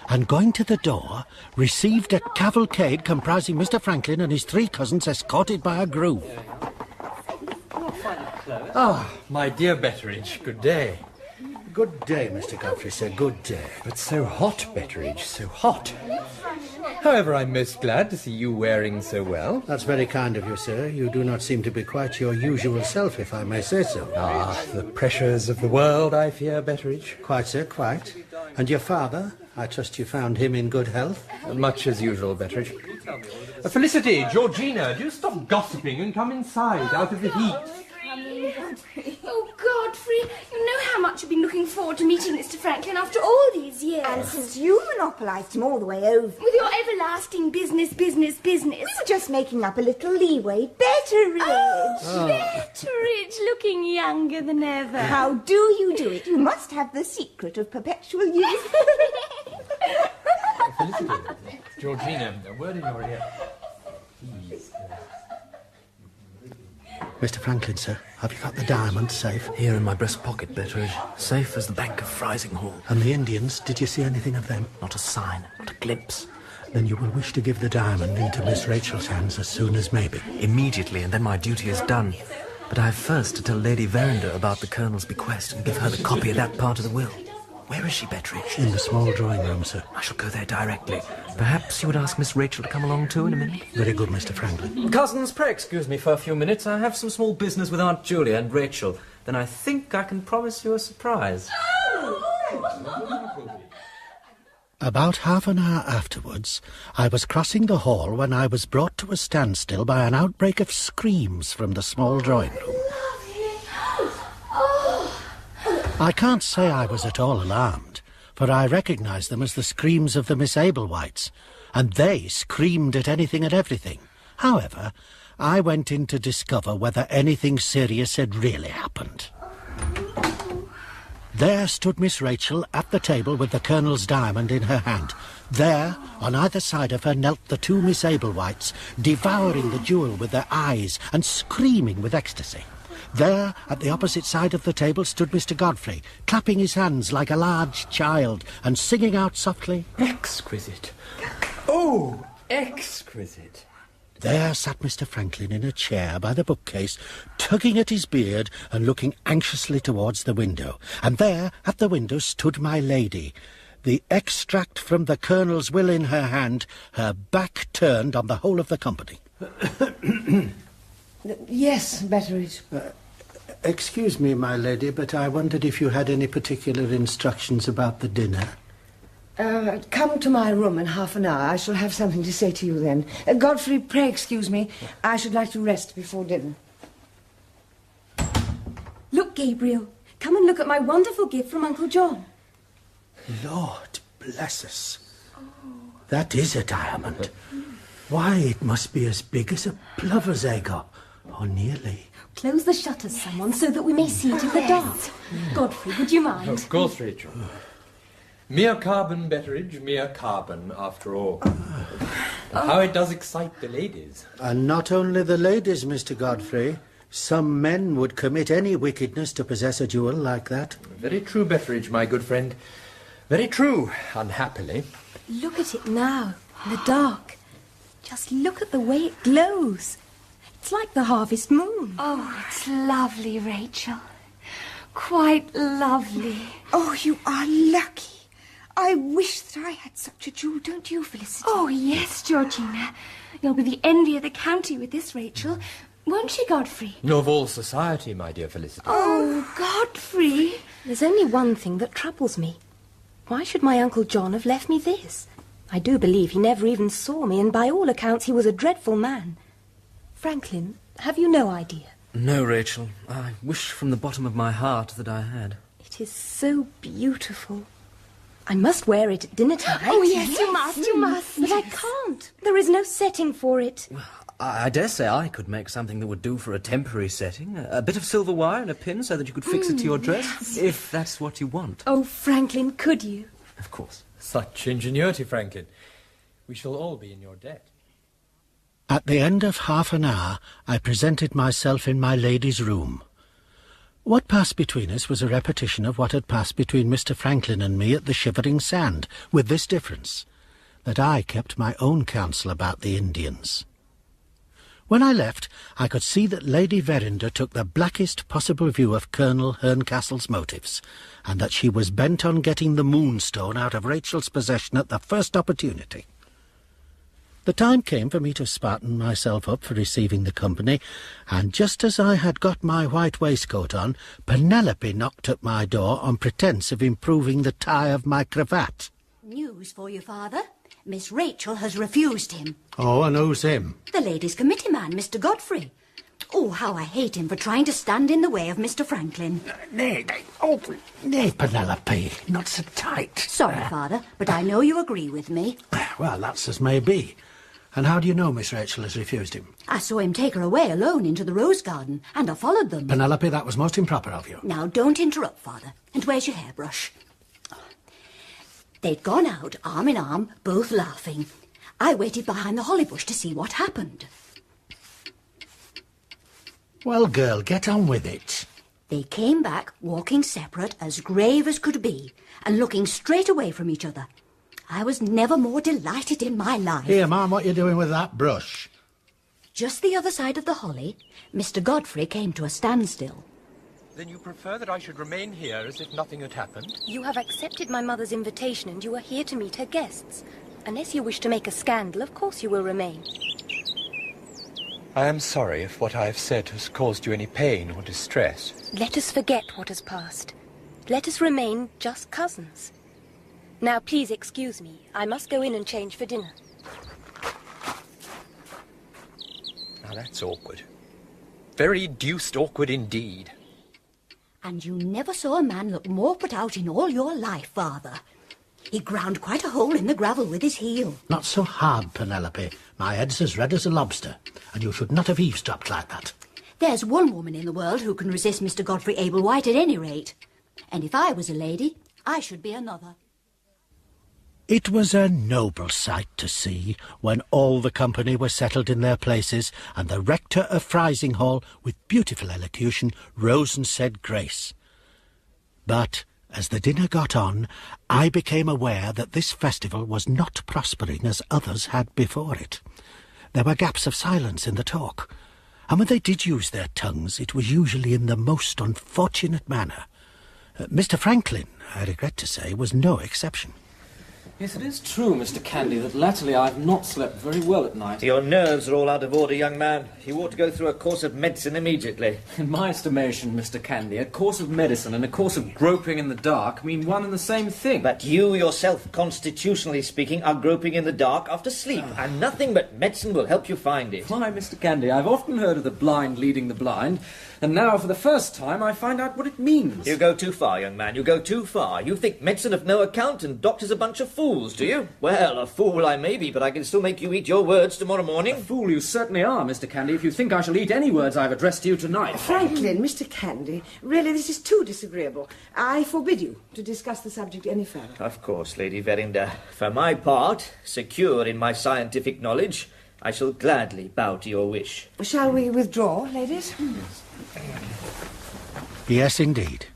and going to the door, received a cavalcade comprising Mr. Franklin and his 3 cousins escorted by a groom. Ah, my dear Betteredge, good day. Good day, Mr. Godfrey, sir, good day. But so hot, Betteredge, so hot. However, I'm most glad to see you wearing so well. That's very kind of you, sir. You do not seem to be quite your usual self, if I may say so. Ah, the pressures of the world, I fear, Betteredge. Quite, sir, quite. And your father? I trust you found him in good health? Much as usual, Betteredge. Felicity, Georgina, do stop gossiping and come inside, out of the heat. Oh, Godfrey, you know how much I've been looking forward to meeting Mr. Franklin after all these years. And since you monopolised him all the way over. With your everlasting business. We were just making up a little leeway. Betteredge! Oh, Betteredge, looking younger than ever. How do you do it? You must have the secret of perpetual youth. Felicity, Georgina, a word in your ear. Please. Mr. Franklin, sir, have you got the diamond safe? Here in my breast pocket, Betteredge. Safe as the bank of Frising Hall. And the Indians, did you see anything of them? Not a sign, not a glimpse. Then you will wish to give the diamond into Miss Rachel's hands as soon as maybe. Immediately, and then my duty is done. But I have first to tell Lady Verinder about the Colonel's bequest and give her the copy of that part of the will. Where is she, Betteredge? In the small drawing room, sir. I shall go there directly. Perhaps you would ask Miss Rachel to come along too in a minute? Very good, Mr. Franklin. Cousins, pray excuse me for a few minutes. I have some small business with Aunt Julia and Rachel. Then I think I can promise you a surprise. About half an hour afterwards, I was crossing the hall when I was brought to a standstill by an outbreak of screams from the small drawing room. I can't say I was at all alarmed, for I recognised them as the screams of the Miss Ablewhites, and they screamed at anything and everything. However, I went in to discover whether anything serious had really happened. There stood Miss Rachel at the table with the Colonel's diamond in her hand. There, on either side of her, knelt the two Miss Ablewhites, devouring the jewel with their eyes and screaming with ecstasy. There, at the opposite side of the table, stood Mr. Godfrey, clapping his hands like a large child and singing out softly, Exquisite. Oh, exquisite. There sat Mr. Franklin in a chair by the bookcase, tugging at his beard and looking anxiously towards the window. And there, at the window, stood my lady, the extract from the Colonel's will in her hand, her back turned on the whole of the company. Yes, Betteredge. Excuse me, my lady, but I wondered if you had any particular instructions about the dinner. Come to my room in half an hour. I shall have something to say to you then. Godfrey, pray excuse me. I should like to rest before dinner. Look, Gabriel. Come and look at my wonderful gift from Uncle John. Lord bless us. That is a diamond. Why, it must be as big as a plover's egg, or nearly. Close the shutters, someone, so that we may see it in the dark. Godfrey, would you mind? Of course, Rachel. Mere carbon, Betteredge, mere carbon, after all. How it does excite the ladies. And not only the ladies, Mr. Godfrey. Some men would commit any wickedness to possess a jewel like that. Very true, Betteredge, my good friend. Very true, unhappily. Look at it now, in the dark. Just look at the way it glows. It's like the harvest moon. Oh, it's lovely, Rachel. Quite lovely. Oh, you are lucky. I wish that I had such a jewel, don't you, Felicity? Oh, yes, Georgina. You'll be the envy of the county with this, Rachel. Won't you, Godfrey? Of all society, my dear Felicity. Oh, Godfrey. There's only one thing that troubles me. Why should my Uncle John have left me this? I do believe he never even saw me, and by all accounts he was a dreadful man. Franklin, have you no idea? No, Rachel. I wish from the bottom of my heart that I had. It is so beautiful. I must wear it at dinner tonight. Oh, yes, you must, you must. But I can't. There is no setting for it. I dare say I could make something that would do for a temporary setting. A bit of silver wire and a pin so that you could fix it to your dress, yes. If that's what you want. Oh, Franklin, could you? Of course. Such ingenuity, Franklin. We shall all be in your debt. At the end of half an hour, I presented myself in my lady's room. What passed between us was a repetition of what had passed between Mr. Franklin and me at the Shivering Sand, with this difference, that I kept my own counsel about the Indians. When I left, I could see that Lady Verinder took the blackest possible view of Colonel Herncastle's motives, and that she was bent on getting the Moonstone out of Rachel's possession at the first opportunity. The time came for me to smarten myself up for receiving the company, and just as I had got my white waistcoat on, Penelope knocked at my door on pretence of improving the tie of my cravat. News for you, Father. Miss Rachel has refused him. Oh, and who's him? The ladies' committee man, Mr. Godfrey. Oh, how I hate him for trying to stand in the way of Mr. Franklin. Nay, Penelope, not so tight. Sorry, Father, but I know you agree with me. Well, that's as may be. And how do you know Miss Rachel has refused him? I saw him take her away alone into the rose garden, and I followed them. Penelope, that was most improper of you. Now, don't interrupt, Father. And where's your hairbrush? They'd gone out, arm in arm, both laughing. I waited behind the holly bush to see what happened. Well, girl, get on with it. They came back, walking separate, as grave as could be, and looking straight away from each other. I was never more delighted in my life. Here, Ma'am, what are you doing with that brush? Just the other side of the holly, Mr. Godfrey came to a standstill. Then you prefer that I should remain here as if nothing had happened? You have accepted my mother's invitation, and you are here to meet her guests. Unless you wish to make a scandal, of course you will remain. I am sorry if what I have said has caused you any pain or distress. Let us forget what has passed. Let us remain just cousins. Now, please excuse me. I must go in and change for dinner. Now, that's awkward. Very deuced awkward indeed. And you never saw a man look more put out in all your life, Father. He ground quite a hole in the gravel with his heel. Not so hard, Penelope. My head's as red as a lobster, and you should not have eavesdropped like that. There's one woman in the world who can resist Mr. Godfrey Ablewhite at any rate. And if I was a lady, I should be another. It was a noble sight to see when all the company were settled in their places and the rector of Frisinghall, with beautiful elocution, rose and said grace. But as the dinner got on, I became aware that this festival was not prospering as others had before it. There were gaps of silence in the talk, and when they did use their tongues, it was usually in the most unfortunate manner. Mr. Franklin, I regret to say, was no exception. Yes, it is true, Mr. Candy, that latterly I have not slept very well at night. Your nerves are all out of order, young man. You ought to go through a course of medicine immediately. In my estimation, Mr. Candy, a course of medicine and a course of groping in the dark mean one and the same thing. But you yourself, constitutionally speaking, are groping in the dark after sleep, and nothing but medicine will help you find it. Why, Mr. Candy, I've often heard of the blind leading the blind, and now for the first time I find out what it means. You go too far, young man, you go too far. You think medicine of no account and doctors a bunch of fools, do you? Well, a fool I may be, but I can still make you eat your words tomorrow morning. A fool you certainly are, Mr. Candy, if you think I shall eat any words I've addressed to you tonight. Franklin, Mr. Candy, really this is too disagreeable. I forbid you to discuss the subject any further. Of course, Lady Verinder. For my part, secure in my scientific knowledge, I shall gladly bow to your wish. Shall we withdraw, ladies? Yes, indeed.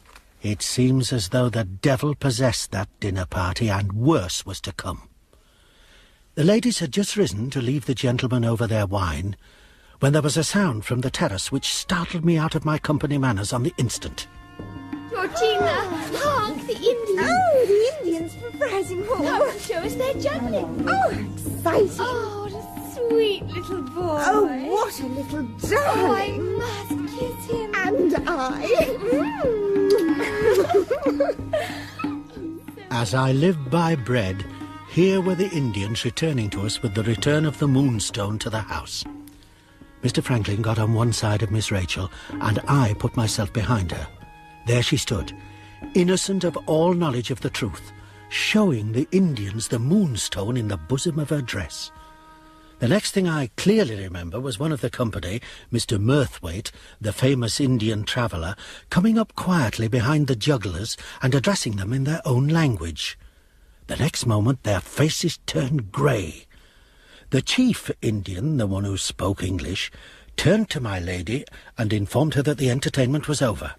It seems as though the devil possessed that dinner party, and worse was to come. The ladies had just risen to leave the gentlemen over their wine, when there was a sound from the terrace which startled me out of my company manners on the instant. Georgina, hark, the Indians. Oh, the Indians from Frisinghall. Come and show us their juggling. Oh, exciting. Oh, what a sweet little boy. Oh, what a little darling. Oh, I must kiss him. And I. As I lived by bread, here were the Indians returning to us with the return of the Moonstone to the house. Mr. Franklin got on one side of Miss Rachel, and I put myself behind her. There she stood, innocent of all knowledge of the truth, showing the Indians the Moonstone in the bosom of her dress. The next thing I clearly remember was one of the company, Mr. Mirthwaite, the famous Indian traveller, coming up quietly behind the jugglers and addressing them in their own language. The next moment their faces turned grey. The chief Indian, the one who spoke English, turned to my lady and informed her that the entertainment was over.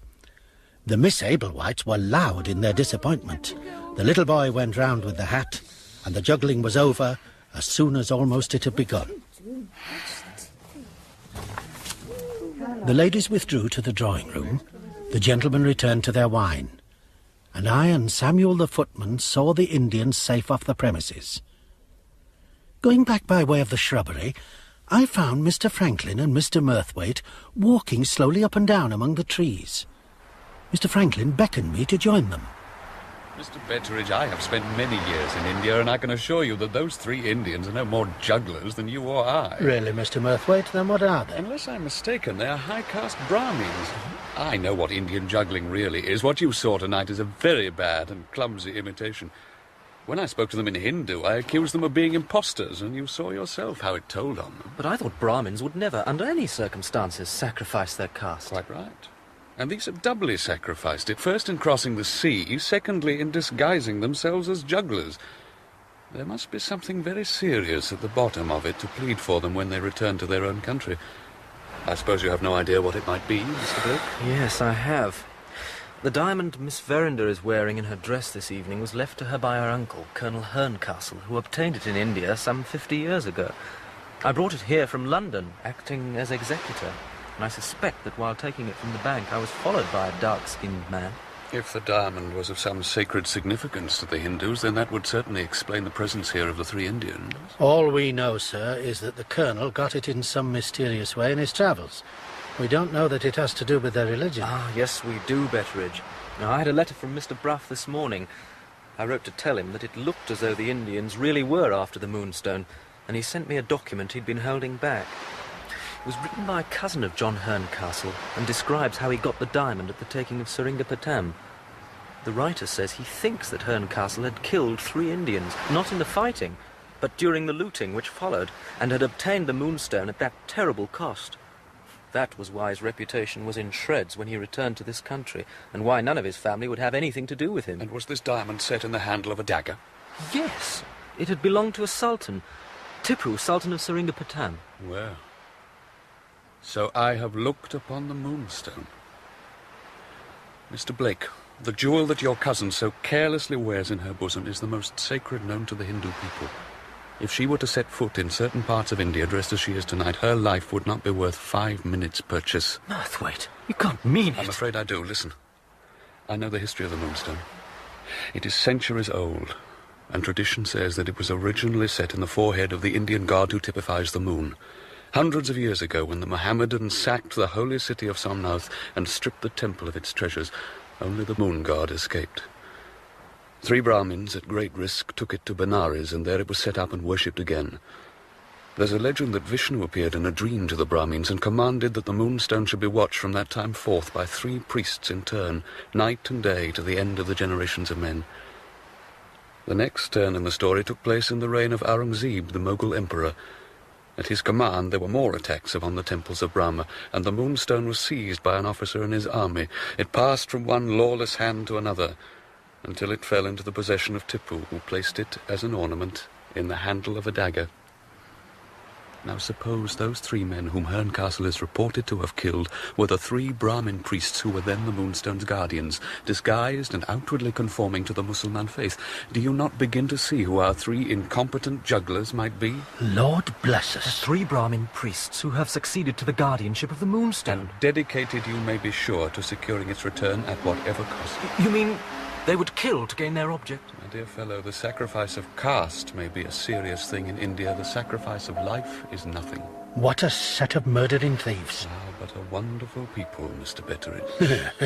The Miss Ablewhites were loud in their disappointment. The little boy went round with the hat, and the juggling was over as soon as almost it had begun. The ladies withdrew to the drawing-room, the gentlemen returned to their wine, and I and Samuel the footman saw the Indians safe off the premises. Going back by way of the shrubbery, I found Mr. Franklin and Mr. Mirthwaite walking slowly up and down among the trees. Mr. Franklin beckoned me to join them. Mr. Betteredge, I have spent many years in India, and I can assure you that those three Indians are no more jugglers than you or I. Really, Mr. Mirthwaite? Then what are they? Unless I'm mistaken, they are high-caste Brahmins. I know what Indian juggling really is. What you saw tonight is a very bad and clumsy imitation. When I spoke to them in Hindu, I accused them of being impostors, and you saw yourself how it told on them. But I thought Brahmins would never, under any circumstances, sacrifice their caste. Quite right. And these have doubly sacrificed it, first in crossing the sea, secondly in disguising themselves as jugglers. There must be something very serious at the bottom of it to plead for them when they return to their own country. I suppose you have no idea what it might be, Mr. Blake? Yes, I have. The diamond Miss Verinder is wearing in her dress this evening was left to her by her uncle, Colonel Herncastle, who obtained it in India some 50 years ago. I brought it here from London, acting as executor. And I suspect that while taking it from the bank, I was followed by a dark-skinned man. If the diamond was of some sacred significance to the Hindus, then that would certainly explain the presence here of the three Indians. All we know, sir, is that the Colonel got it in some mysterious way in his travels. We don't know that it has to do with their religion. Ah, yes, we do, Betteredge. Now, I had a letter from Mr. Bruff this morning. I wrote to tell him that it looked as though the Indians really were after the Moonstone, and he sent me a document he'd been holding back. It was written by a cousin of John Herncastle and describes how he got the diamond at the taking of Seringapatam. The writer says he thinks that Herncastle had killed 3 Indians, not in the fighting, but during the looting which followed, and had obtained the Moonstone at that terrible cost. That was why his reputation was in shreds when he returned to this country, and why none of his family would have anything to do with him. And was this diamond set in the handle of a dagger? Yes. It had belonged to a sultan. Tipu, Sultan of Seringapatam. Well, so I have looked upon the Moonstone. Mr. Blake, the jewel that your cousin so carelessly wears in her bosom is the most sacred known to the Hindu people. If she were to set foot in certain parts of India dressed as she is tonight, her life would not be worth 5 minutes' purchase. Murthwaite, you can't mean it. I'm afraid I do. Listen. I know the history of the Moonstone. It is centuries old, and tradition says that it was originally set in the forehead of the Indian god who typifies the moon. Hundreds of years ago, when the Mohammedans sacked the holy city of Somnath and stripped the temple of its treasures, only the moon god escaped. 3 Brahmins, at great risk, took it to Benares, and there it was set up and worshipped again. There's a legend that Vishnu appeared in a dream to the Brahmins and commanded that the Moonstone should be watched from that time forth by 3 priests in turn, night and day, to the end of the generations of men. The next turn in the story took place in the reign of Aurangzeb, the Mughal emperor. At his command there were more attacks upon the temples of Brahma, and the Moonstone was seized by an officer and his army. It passed from one lawless hand to another, until it fell into the possession of Tipu, who placed it as an ornament in the handle of a dagger. Now suppose those 3 men whom Herncastle is reported to have killed were the 3 Brahmin priests who were then the Moonstone's guardians, disguised and outwardly conforming to the Mussulman faith. Do you not begin to see who our 3 incompetent jugglers might be? Lord bless us. The 3 Brahmin priests who have succeeded to the guardianship of the Moonstone. And dedicated, you may be sure, to securing its return at whatever cost. You mean they would kill to gain their object? My dear fellow, the sacrifice of caste may be a serious thing in India. The sacrifice of life is nothing. What a set of murdering thieves. Ah, but a wonderful people, Mr. Betteredge.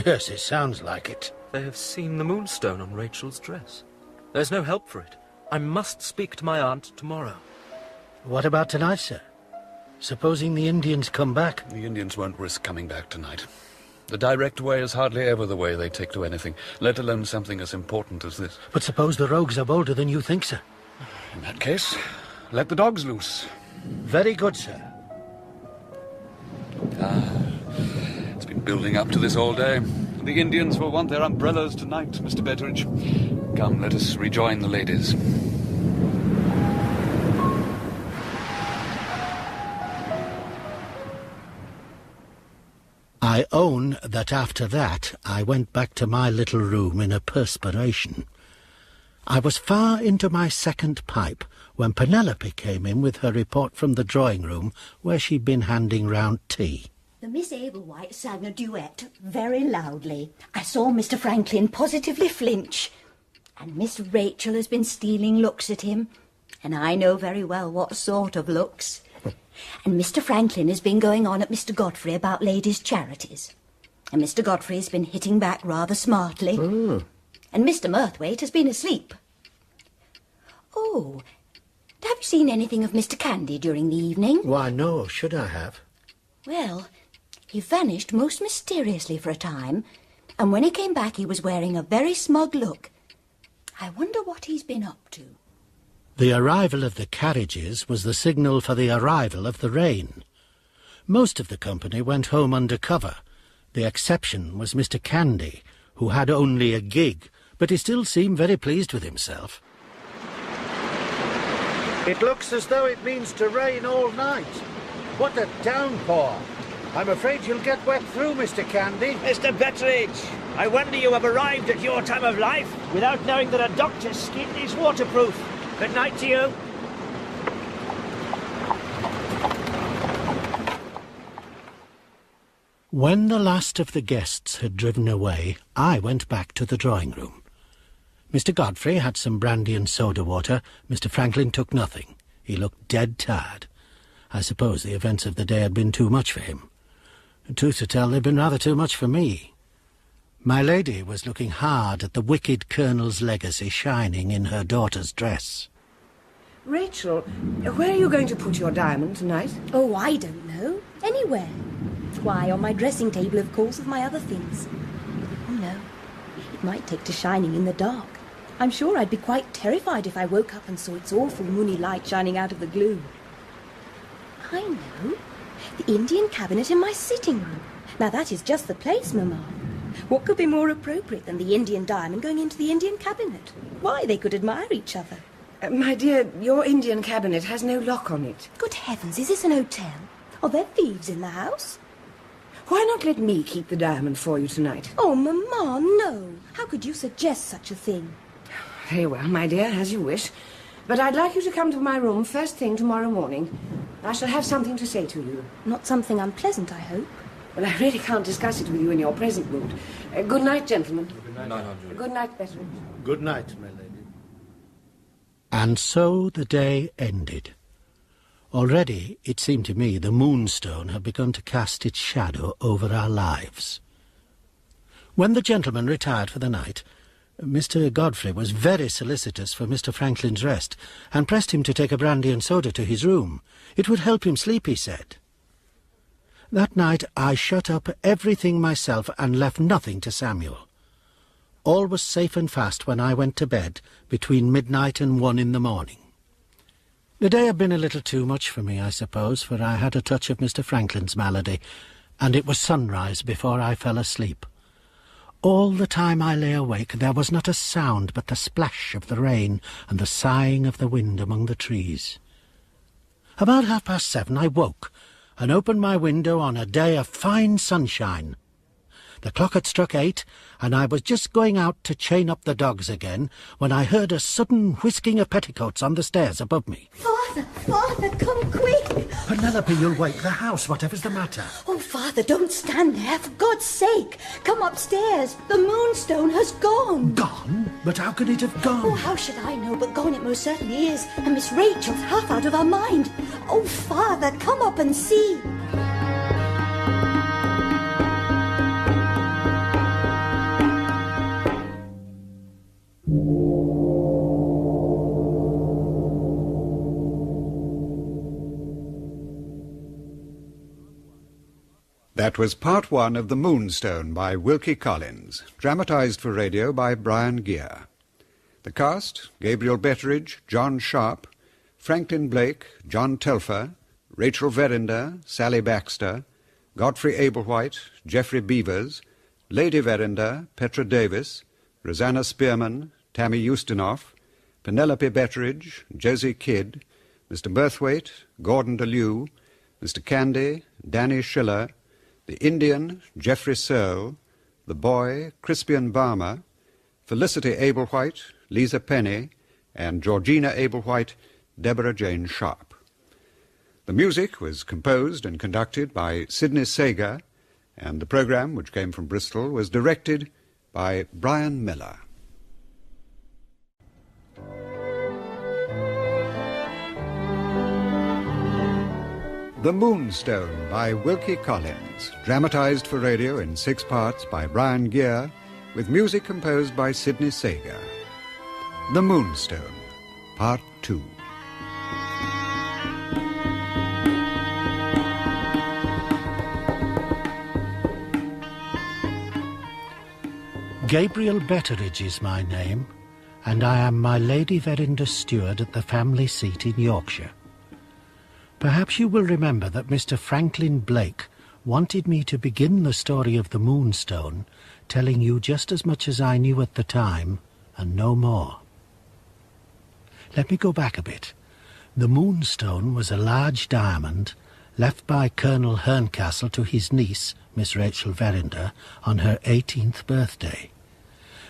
Yes, it sounds like it. They have seen the Moonstone on Rachel's dress. There's no help for it. I must speak to my aunt tomorrow. What about tonight, sir? Supposing the Indians come back? The Indians won't risk coming back tonight. The direct way is hardly ever the way they take to anything, let alone something as important as this. But suppose the rogues are bolder than you think, sir? In that case, let the dogs loose. Very good, sir. It's been building up to this all day. The Indians will want their umbrellas tonight, Mr. Betteredge. Come, let us rejoin the ladies. I own that after that I went back to my little room in a perspiration. I was far into my second pipe when Penelope came in with her report from the drawing-room where she'd been handing round tea. The Miss Ablewhite sang a duet very loudly. I saw Mr. Franklin positively flinch. And Miss Rachel has been stealing looks at him, and I know very well what sort of looks. And Mr. Franklin has been going on at Mr. Godfrey about ladies' charities. And Mr. Godfrey has been hitting back rather smartly. And Mr. Murthwaite has been asleep. Oh, have you seen anything of Mr. Candy during the evening? Why, no, should I have? Well, he vanished most mysteriously for a time, and when he came back he was wearing a very smug look. I wonder what he's been up to. The arrival of the carriages was the signal for the arrival of the rain. Most of the company went home under cover. The exception was Mr. Candy, who had only a gig, but he still seemed very pleased with himself. It looks as though it means to rain all night. What a downpour! I'm afraid you'll get wet through, Mr. Candy. Mr. Betteredge, I wonder you have arrived at your time of life without knowing that a doctor's skin is waterproof. Good night to you. When the last of the guests had driven away, I went back to the drawing-room. Mr. Godfrey had some brandy and soda water. Mr. Franklin took nothing. He looked dead tired. I suppose the events of the day had been too much for him. Truth to tell, they'd been rather too much for me. My lady was looking hard at the wicked Colonel's legacy shining in her daughter's dress. Rachel, where are you going to put your diamond tonight? Oh, I don't know. Anywhere. Why, on my dressing table, of course, with my other things. Oh, no. It might take to shining in the dark. I'm sure I'd be quite terrified if I woke up and saw its awful moony light shining out of the gloom. I know. The Indian cabinet in my sitting room. Now that is just the place, Mamma. What could be more appropriate than the Indian diamond going into the Indian cabinet? Why, they could admire each other. My dear, your Indian cabinet has no lock on it. Good heavens, is this an hotel? Are there thieves in the house? Why not let me keep the diamond for you tonight? Oh, Mamma, no. How could you suggest such a thing? Very well, my dear, as you wish. But I'd like you to come to my room first thing tomorrow morning. I shall have something to say to you. Not something unpleasant, I hope. Well, I really can't discuss it with you in your present mood. Good night, gentlemen. Good night. Good night, Betteredge. Good night, my lady. And so the day ended. Already, it seemed to me, the Moonstone had begun to cast its shadow over our lives. When the gentleman retired for the night, Mr. Godfrey was very solicitous for Mr. Franklin's rest, and pressed him to take a brandy and soda to his room. It would help him sleep, he said. That night I shut up everything myself and left nothing to Samuel. All was safe and fast when I went to bed between midnight and 1 in the morning. The day had been a little too much for me, I suppose, for I had a touch of Mr. Franklin's malady, and it was sunrise before I fell asleep. All the time I lay awake there was not a sound but the splash of the rain and the sighing of the wind among the trees. About 7:30 I woke, and opened my window on a day of fine sunshine. The clock had struck 8, and I was just going out to chain up the dogs again, when I heard a sudden whisking of petticoats on the stairs above me. Father, come quick! Penelope, you'll wake the house, whatever's the matter. Oh, Father, don't stand there, for God's sake. Come upstairs. The Moonstone has gone. Gone? But how could it have gone? Oh, how should I know? But gone it most certainly is. And Miss Rachel's half out of her mind. Oh, Father, come up and see. That was part 1 of The Moonstone by Wilkie Collins, dramatised for radio by Brian Gear. The cast: Gabriel Betteredge, John Sharp, Franklin Blake, John Telfer, Rachel Verinder, Sally Baxter, Godfrey Ablewhite, Geoffrey Beavers, Lady Verinder, Petra Davis, Rosanna Spearman, Tammy Ustinoff, Penelope Betteredge, Josie Kidd, Mr. Berthwaite, Gordon DeLew, Mr. Candy, Danny Schiller, the Indian, Geoffrey Searle, the boy, Crispian Barmer, Felicity Ablewhite, Lisa Penny, and Georgina Ablewhite, Deborah Jane Sharp. The music was composed and conducted by Sidney Sager, and the programme, which came from Bristol, was directed by Brian Miller. The Moonstone by Wilkie Collins, dramatised for radio in 6 parts by Brian Gear, with music composed by Sidney Sager. The Moonstone, Part 2. Gabriel Betteredge is my name, and I am my Lady Verinder's steward at the family seat in Yorkshire. Perhaps you will remember that Mr. Franklin Blake wanted me to begin the story of the Moonstone, telling you just as much as I knew at the time, and no more. Let me go back a bit. The Moonstone was a large diamond left by Colonel Herncastle to his niece, Miss Rachel Verinder, on her 18th birthday.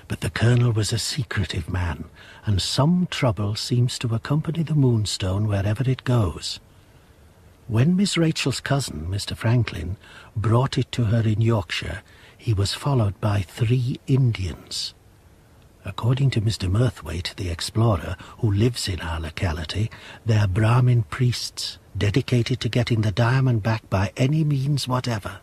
But the Colonel was a secretive man, and some trouble seems to accompany the Moonstone wherever it goes. When Miss Rachel's cousin, Mr. Franklin, brought it to her in Yorkshire, he was followed by 3 Indians. According to Mr. Murthwaite, the explorer, who lives in our locality, they are Brahmin priests, dedicated to getting the diamond back by any means whatever.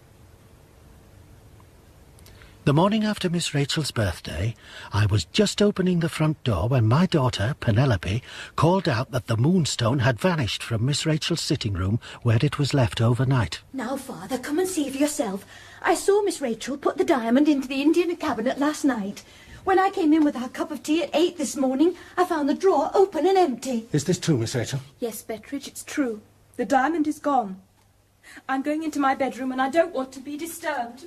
The morning after Miss Rachel's birthday, I was just opening the front door when my daughter, Penelope, called out that the Moonstone had vanished from Miss Rachel's sitting room where it was left overnight. Now, Father, come and see for yourself. I saw Miss Rachel put the diamond into the Indian cabinet last night. When I came in with our cup of tea at 8 this morning, I found the drawer open and empty. Is this true, Miss Rachel? Yes, Betteredge, it's true. The diamond is gone. I'm going into my bedroom and I don't want to be disturbed.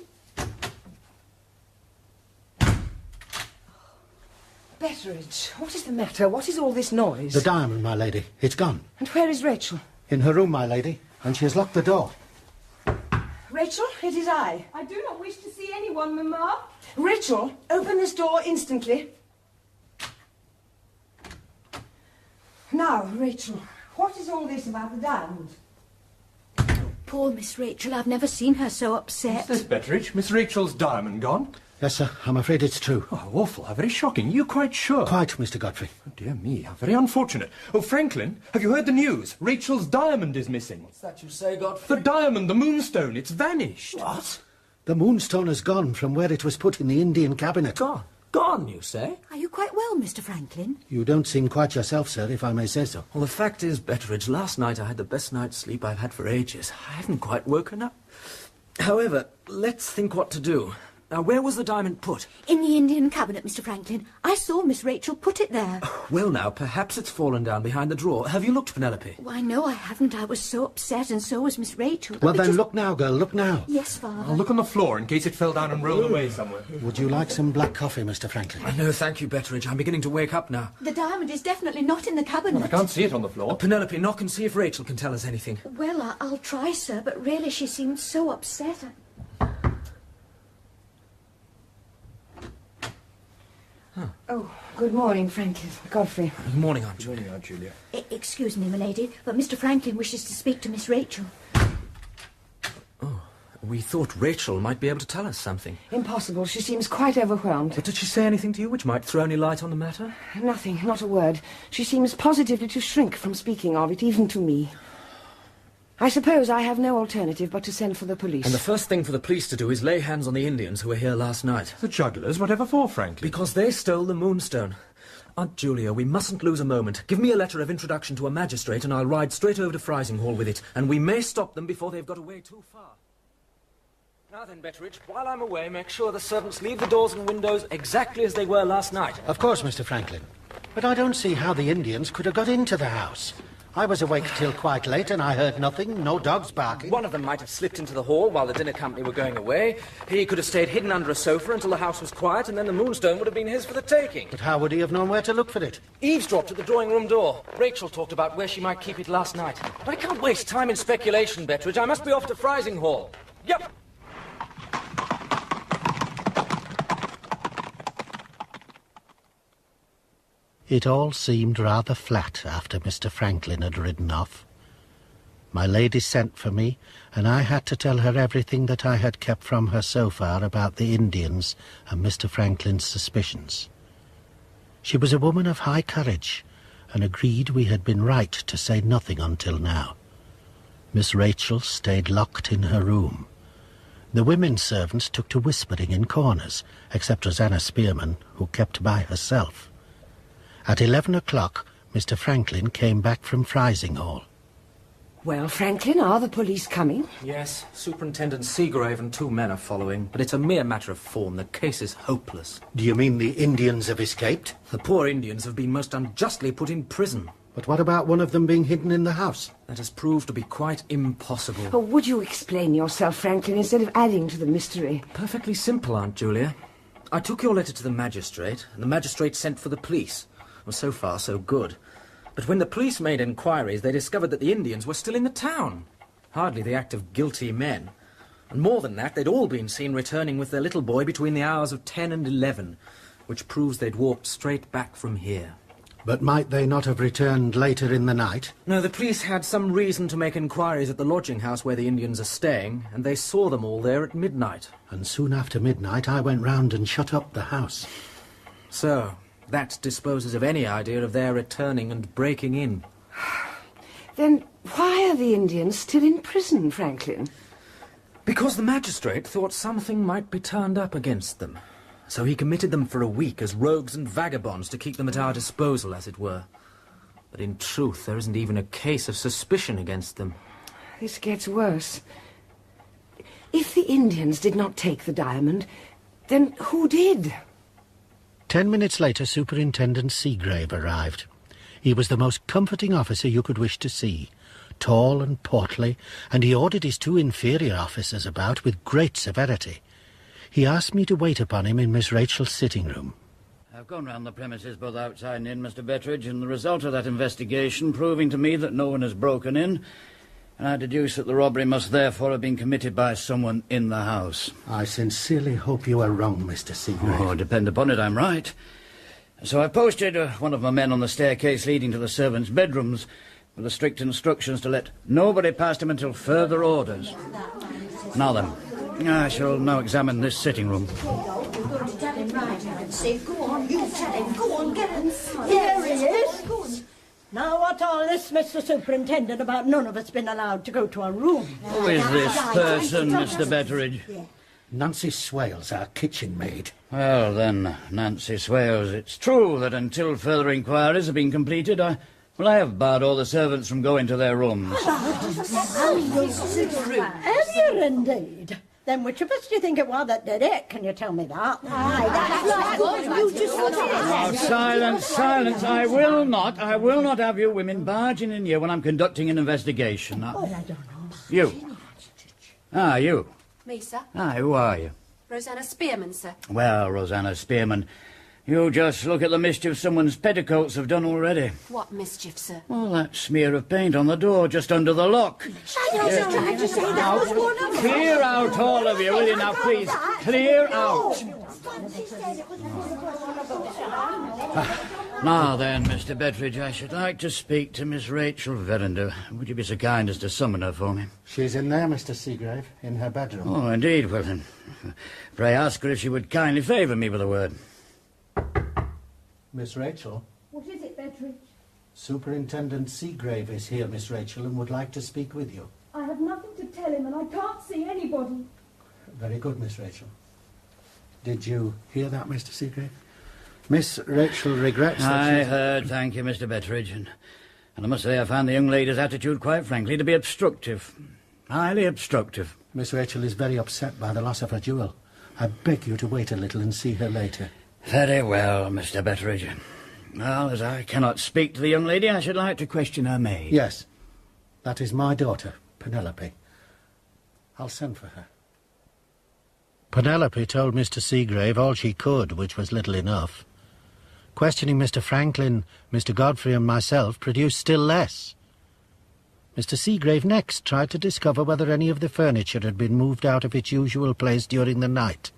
Betteredge, what is the matter? What is all this noise? The diamond, my lady. It's gone. And where is Rachel? In her room, my lady, and she has locked the door. Rachel, it is I. I do not wish to see anyone, Mamma. Rachel, open this door instantly. Now, Rachel, what is all this about the diamond? Poor Miss Rachel, I've never seen her so upset. Is this Betteredge? Miss Rachel's diamond gone? Yes, sir. I'm afraid it's true. Oh, how awful. How very shocking. You're quite sure? Quite, Mr. Godfrey. Oh, dear me. How very unfortunate. Oh, Franklin, have you heard the news? Rachel's diamond is missing. What's that you say, Godfrey? The diamond, the Moonstone. It's vanished. What? The Moonstone has gone from where it was put in the Indian cabinet. Gone? Gone, you say? Are you quite well, Mr. Franklin? You don't seem quite yourself, sir, if I may say so. Well, the fact is, Betteredge, last night I had the best night's sleep I've had for ages. I haven't quite woken up. However, let's think what to do. Now, where was the diamond put? In the Indian cabinet, Mr. Franklin. I saw Miss Rachel put it there. Well, now, perhaps it's fallen down behind the drawer. Have you looked, Penelope? Why, no, I haven't. I was so upset, and so was Miss Rachel. Well, then, look now, girl, look now. Yes, Father. I'll look on the floor in case it fell down and rolled away somewhere. Would you like some black coffee, Mr. Franklin? No, thank you, Betteredge. I'm beginning to wake up now. The diamond is definitely not in the cabinet. I can't see it on the floor. Penelope, knock and see if Rachel can tell us anything. Well, I'll try, sir, but really she seemed so upset. Oh, good morning, Franklin. Godfrey. Good morning, Aunt Julia. Good morning, Aunt Julia. Excuse me, my lady, but Mr. Franklin wishes to speak to Miss Rachel. Oh, we thought Rachel might be able to tell us something. Impossible. She seems quite overwhelmed. But did she say anything to you which might throw any light on the matter? Nothing, not a word. She seems positively to shrink from speaking of it, even to me. I suppose I have no alternative but to send for the police. And the first thing for the police to do is lay hands on the Indians who were here last night. The jugglers? Whatever for, Franklin? Because they stole the Moonstone. Aunt Julia, we mustn't lose a moment. Give me a letter of introduction to a magistrate and I'll ride straight over to Frizinghall with it. And we may stop them before they've got away too far. Now then, Betteredge, while I'm away, make sure the servants leave the doors and windows exactly as they were last night. Of course, Mr. Franklin. But I don't see how the Indians could have got into the house. I was awake till quite late and I heard nothing, no dogs barking. One of them might have slipped into the hall while the dinner company were going away. He could have stayed hidden under a sofa until the house was quiet, and then the Moonstone would have been his for the taking. But how would he have known where to look for it? Eavesdropped at the drawing-room door. Rachel talked about where she might keep it last night. But I can't waste time in speculation, Betteredge. I must be off to Frizinghall. Yep. It all seemed rather flat after Mr. Franklin had ridden off. My lady sent for me, and I had to tell her everything that I had kept from her so far about the Indians and Mr. Franklin's suspicions. She was a woman of high courage, and agreed we had been right to say nothing until now. Miss Rachel stayed locked in her room. The women servants took to whispering in corners, except Rosanna Spearman, who kept by herself. At 11 o'clock, Mr. Franklin came back from Frizinghall. Well, Franklin, are the police coming? Yes, Superintendent Seagrave and 2 men are following, but it's a mere matter of form. The case is hopeless. Do you mean the Indians have escaped? The poor Indians have been most unjustly put in prison. But what about one of them being hidden in the house? That has proved to be quite impossible. Oh, would you explain yourself, Franklin, instead of adding to the mystery? Perfectly simple, Aunt Julia. I took your letter to the magistrate, and the magistrate sent for the police. Well, so far, so good. But when the police made inquiries, they discovered that the Indians were still in the town. Hardly the act of guilty men. And more than that, they'd all been seen returning with their little boy between the hours of 10 and 11, which proves they'd walked straight back from here. But might they not have returned later in the night? No, the police had some reason to make inquiries at the lodging house where the Indians are staying, and they saw them all there at midnight. And soon after midnight, I went round and shut up the house. So, that disposes of any idea of their returning and breaking in. Then why are the Indians still in prison, Franklin? Because the magistrate thought something might be turned up against them. So he committed them for a week as rogues and vagabonds to keep them at our disposal, as it were. But in truth, there isn't even a case of suspicion against them. This gets worse. If the Indians did not take the diamond, then who did? 10 minutes later, Superintendent Seagrave arrived. He was the most comforting officer you could wish to see. tall and portly, and he ordered his 2 inferior officers about with great severity. He asked me to wait upon him in Miss Rachel's sitting room. I've gone round the premises both outside and in, Mr. Betteredge, and the result of that investigation proving to me that no one has broken in, and I deduce that the robbery must therefore have been committed by someone in the house. I sincerely hope you are wrong, Mr. Seagrave. Oh, depend upon it, I'm right. So I posted one of my men on the staircase leading to the servants' bedrooms with the strict instructions to let nobody past him until further orders. Now then, I shall now examine this sitting room. Go on, you tell him. Go on, get him. Here he is. Now, what's all this, Mr. Superintendent, about none of us being allowed to go to our room? Who is this person, Mr. Betteredge? Nancy Swales, our kitchen maid. Well, then, Nancy Swales, it's true that until further inquiries have been completed, I have barred all the servants from going to their rooms. Have you indeed? Then which of us do you think it was that did it? Can you tell me that? Now, silence. I will not have you women barging in here when I'm conducting an investigation. Now, I don't know. You. You. Me, sir. Who are you? Rosanna Spearman, sir. Well, Rosanna Spearman, you just look at the mischief someone's petticoats have done already. What mischief, sir? Well, that smear of paint on the door just under the lock. Now, clear out, all of you, will you now, please? Clear out. Now then, Mr. Betteredge, I should like to speak to Miss Rachel Verinder. Would you be so kind as to summon her for me? She's in there, Mr. Seagrave, in her bedroom. Oh, indeed. Well, then, pray ask her if she would kindly favour me with a word. Miss Rachel? What is it, Betteredge? Superintendent Seagrave is here, Miss Rachel, and would like to speak with you. I have nothing to tell him, and I can't see anybody. Very good, Miss Rachel. Did you hear that, Mr. Seagrave? Miss Rachel regrets that I heard, thank you, Mr. Betteredge, and I must say I found the young lady's attitude, quite frankly, to be obstructive. Highly obstructive. Miss Rachel is very upset by the loss of her jewel. I beg you to wait a little and see her later. Very well, Mr. Betteredge. Well, as I cannot speak to the young lady, I should like to question her maid. Yes. That is my daughter, Penelope. I'll send for her. Penelope told Mr. Seagrave all she could, which was little enough. Questioning Mr. Franklin, Mr. Godfrey and myself produced still less. Mr. Seagrave next tried to discover whether any of the furniture had been moved out of its usual place during the night.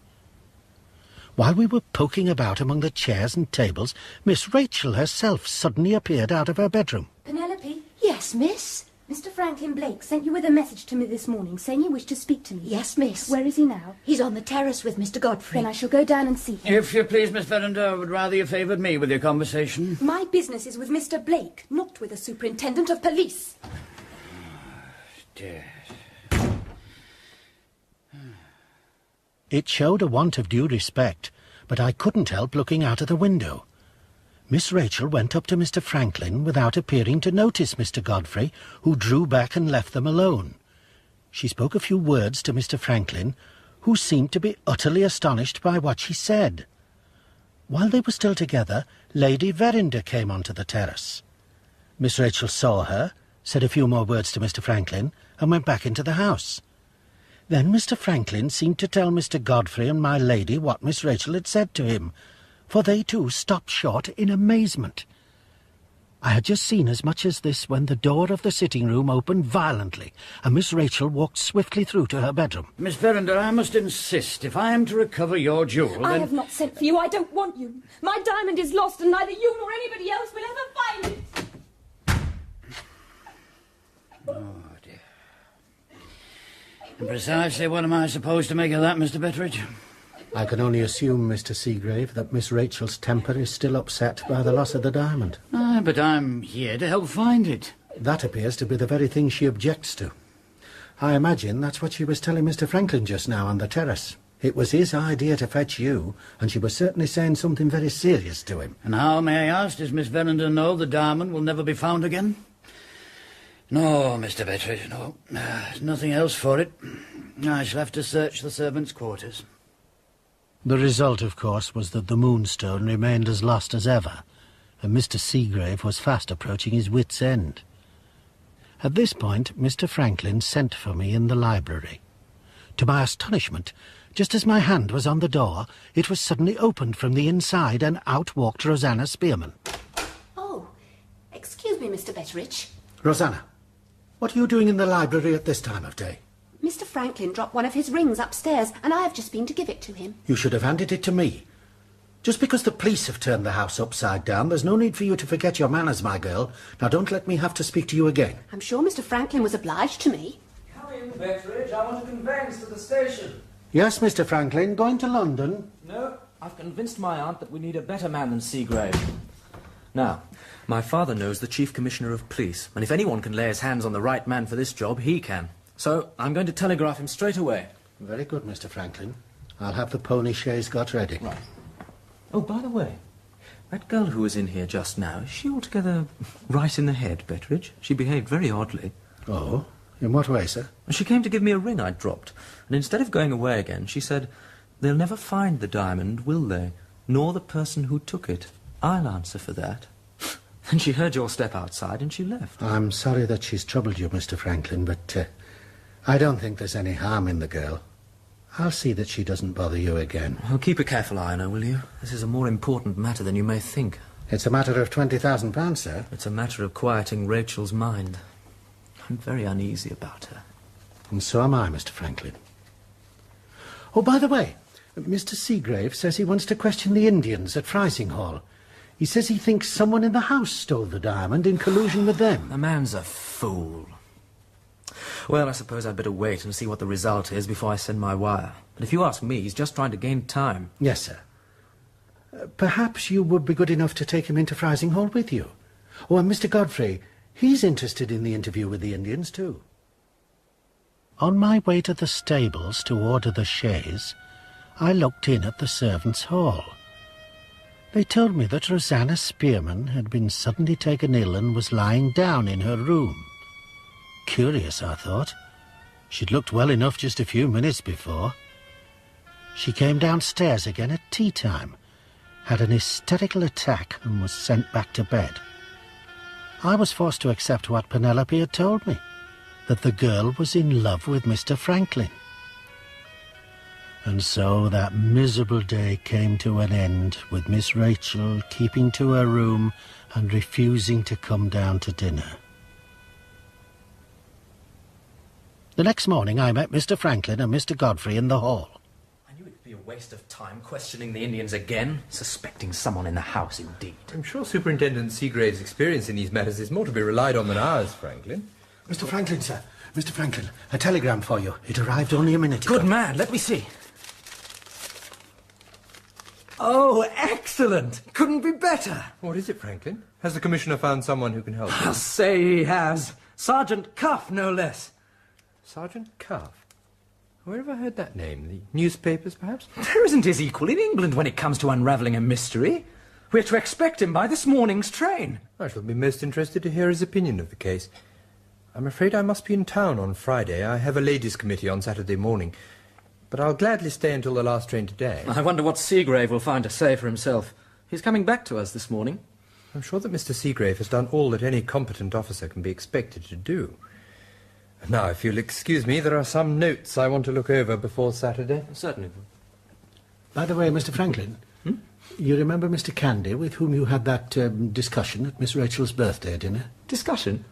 While we were poking about among the chairs and tables, Miss Rachel herself suddenly appeared out of her bedroom. Penelope? Yes, miss? Mr. Franklin Blake sent you with a message to me this morning, saying you wished to speak to me. Yes, miss. Where is he now? He's on the terrace with Mr. Godfrey. Then I shall go down and see him. If you please, Miss Verinder, I would rather you favoured me with your conversation. My business is with Mr. Blake, not with the Superintendent of Police. Dear. It showed a want of due respect, but I couldn't help looking out of the window. Miss Rachel went up to Mr. Franklin without appearing to notice Mr. Godfrey, who drew back and left them alone. She spoke a few words to Mr. Franklin, who seemed to be utterly astonished by what she said. While they were still together, Lady Verinder came onto the terrace. Miss Rachel saw her, said a few more words to Mr. Franklin, and went back into the house. Then Mr. Franklin seemed to tell Mr. Godfrey and my lady what Miss Rachel had said to him, for they too stopped short in amazement. I had just seen as much as this when the door of the sitting-room opened violently, and Miss Rachel walked swiftly through to her bedroom. Miss Verinder, I must insist, if I am to recover your jewel, I then... have not sent for you. I don't want you. My diamond is lost, and neither you nor anybody else will ever find it. Oh, dear. And precisely what am I supposed to make of that, Mr. Betteredge? I can only assume, Mr. Seagrave, that Miss Rachel's temper is still upset by the loss of the diamond. But I'm here to help find it. That appears to be the very thing she objects to. I imagine that's what she was telling Mr. Franklin just now on the terrace. It was his idea to fetch you, and she was certainly saying something very serious to him. And how, may I ask, does Miss Verinder know the diamond will never be found again? No, Mr. Betteredge, no. There's nothing else for it. I shall have to search the servants' quarters. The result, of course, was that the Moonstone remained as lost as ever, and Mr. Seagrave was fast approaching his wits' end. At this point, Mr. Franklin sent for me in the library. To my astonishment, just as my hand was on the door, it was suddenly opened from the inside and out walked Rosanna Spearman. Oh, excuse me, Mr. Betteredge. Rosanna, what are you doing in the library at this time of day? Mr. Franklin dropped one of his rings upstairs, and I have just been to give it to him. You should have handed it to me. Just because the police have turned the house upside down, there's no need for you to forget your manners, my girl. Now, don't let me have to speak to you again. I'm sure Mr. Franklin was obliged to me. Come in, Betteredge. I want a conveyance to the station. Yes, Mr. Franklin, going to London? No, I've convinced my aunt that we need a better man than Seagrave. Now, my father knows the Chief Commissioner of Police, and if anyone can lay his hands on the right man for this job, he can. So I'm going to telegraph him straight away. Very good, Mr. Franklin. I'll have the pony chaise got ready. Right. Oh, by the way, that girl who was in here just now, is she altogether right in the head, Betteredge? She behaved very oddly. Oh? In what way, sir? She came to give me a ring I'd dropped, and instead of going away again, she said, "They'll never find the diamond, will they? Nor the person who took it. I'll answer for that." And she heard your step outside, and she left. I'm sorry that she's troubled you, Mr. Franklin, but I don't think there's any harm in the girl. I'll see that she doesn't bother you again. Well, keep a careful eye on her, will you? This is a more important matter than you may think. It's a matter of £20,000, sir. It's a matter of quieting Rachel's mind. I'm very uneasy about her. And so am I, Mr. Franklin. Oh, by the way, Mr. Seagrave says he wants to question the Indians at Frizinghall. He says he thinks someone in the house stole the diamond in collusion with them. The man's a fool. Well, I suppose I'd better wait and see what the result is before I send my wire. But if you ask me, he's just trying to gain time. Yes, sir. Perhaps you would be good enough to take him into Frizinghall with you. Oh, and Mr. Godfrey, he's interested in the interview with the Indians, too. On my way to the stables to order the chaise, I looked in at the servants' hall. They told me that Rosanna Spearman had been suddenly taken ill and was lying down in her room. Curious, I thought. She'd looked well enough just a few minutes before. She came downstairs again at tea time, had an hysterical attack and was sent back to bed. I was forced to accept what Penelope had told me, that the girl was in love with Mr. Franklin. And so that miserable day came to an end, with Miss Rachel keeping to her room and refusing to come down to dinner. The next morning I met Mr. Franklin and Mr. Godfrey in the hall. I knew it'd be a waste of time questioning the Indians again, suspecting someone in the house indeed. I'm sure Superintendent Seagrave's experience in these matters is more to be relied on than ours, Franklin. Mr. Franklin, sir. Mr. Franklin, a telegram for you. It arrived only a minute ago. Good man, let me see. Oh, excellent! Couldn't be better. What is it, Franklin? Has the Commissioner found someone who can help I'll us? say he has. Sergeant Cuff, no less. Sergeant Cuff? Where have I heard that name? The newspapers, perhaps? There isn't his equal in England when it comes to unravelling a mystery. We're to expect him by this morning's train. I shall be most interested to hear his opinion of the case. I'm afraid I must be in town on Friday. I have a ladies' committee on Saturday morning. But I'll gladly stay until the last train today. I wonder what Seagrave will find to say for himself. He's coming back to us this morning. I'm sure that Mr. Seagrave has done all that any competent officer can be expected to do. Now, if you'll excuse me, there are some notes I want to look over before Saturday. Certainly. By the way, Mr. Franklin, you remember Mr. Candy, with whom you had that discussion at Miss Rachel's birthday dinner? Discussion?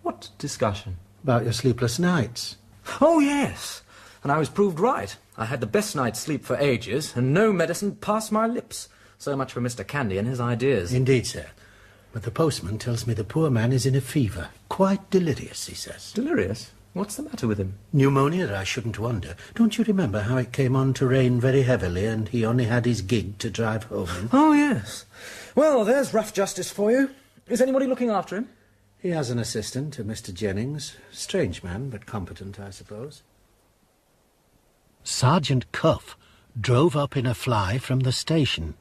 What discussion? About your sleepless nights. Oh, yes. And I was proved right. I had the best night's sleep for ages, and no medicine passed my lips. So much for Mr. Candy and his ideas. Indeed, sir. But the postman tells me the poor man is in a fever. Quite delirious, he says. Delirious? What's the matter with him? Pneumonia, I shouldn't wonder. Don't you remember how it came on to rain very heavily and he only had his gig to drive home in? Oh, yes. Well, there's rough justice for you. Is anybody looking after him? He has an assistant, a Mr. Jennings. Strange man, but competent, I suppose. Sergeant Cuff drove up in a fly from the station.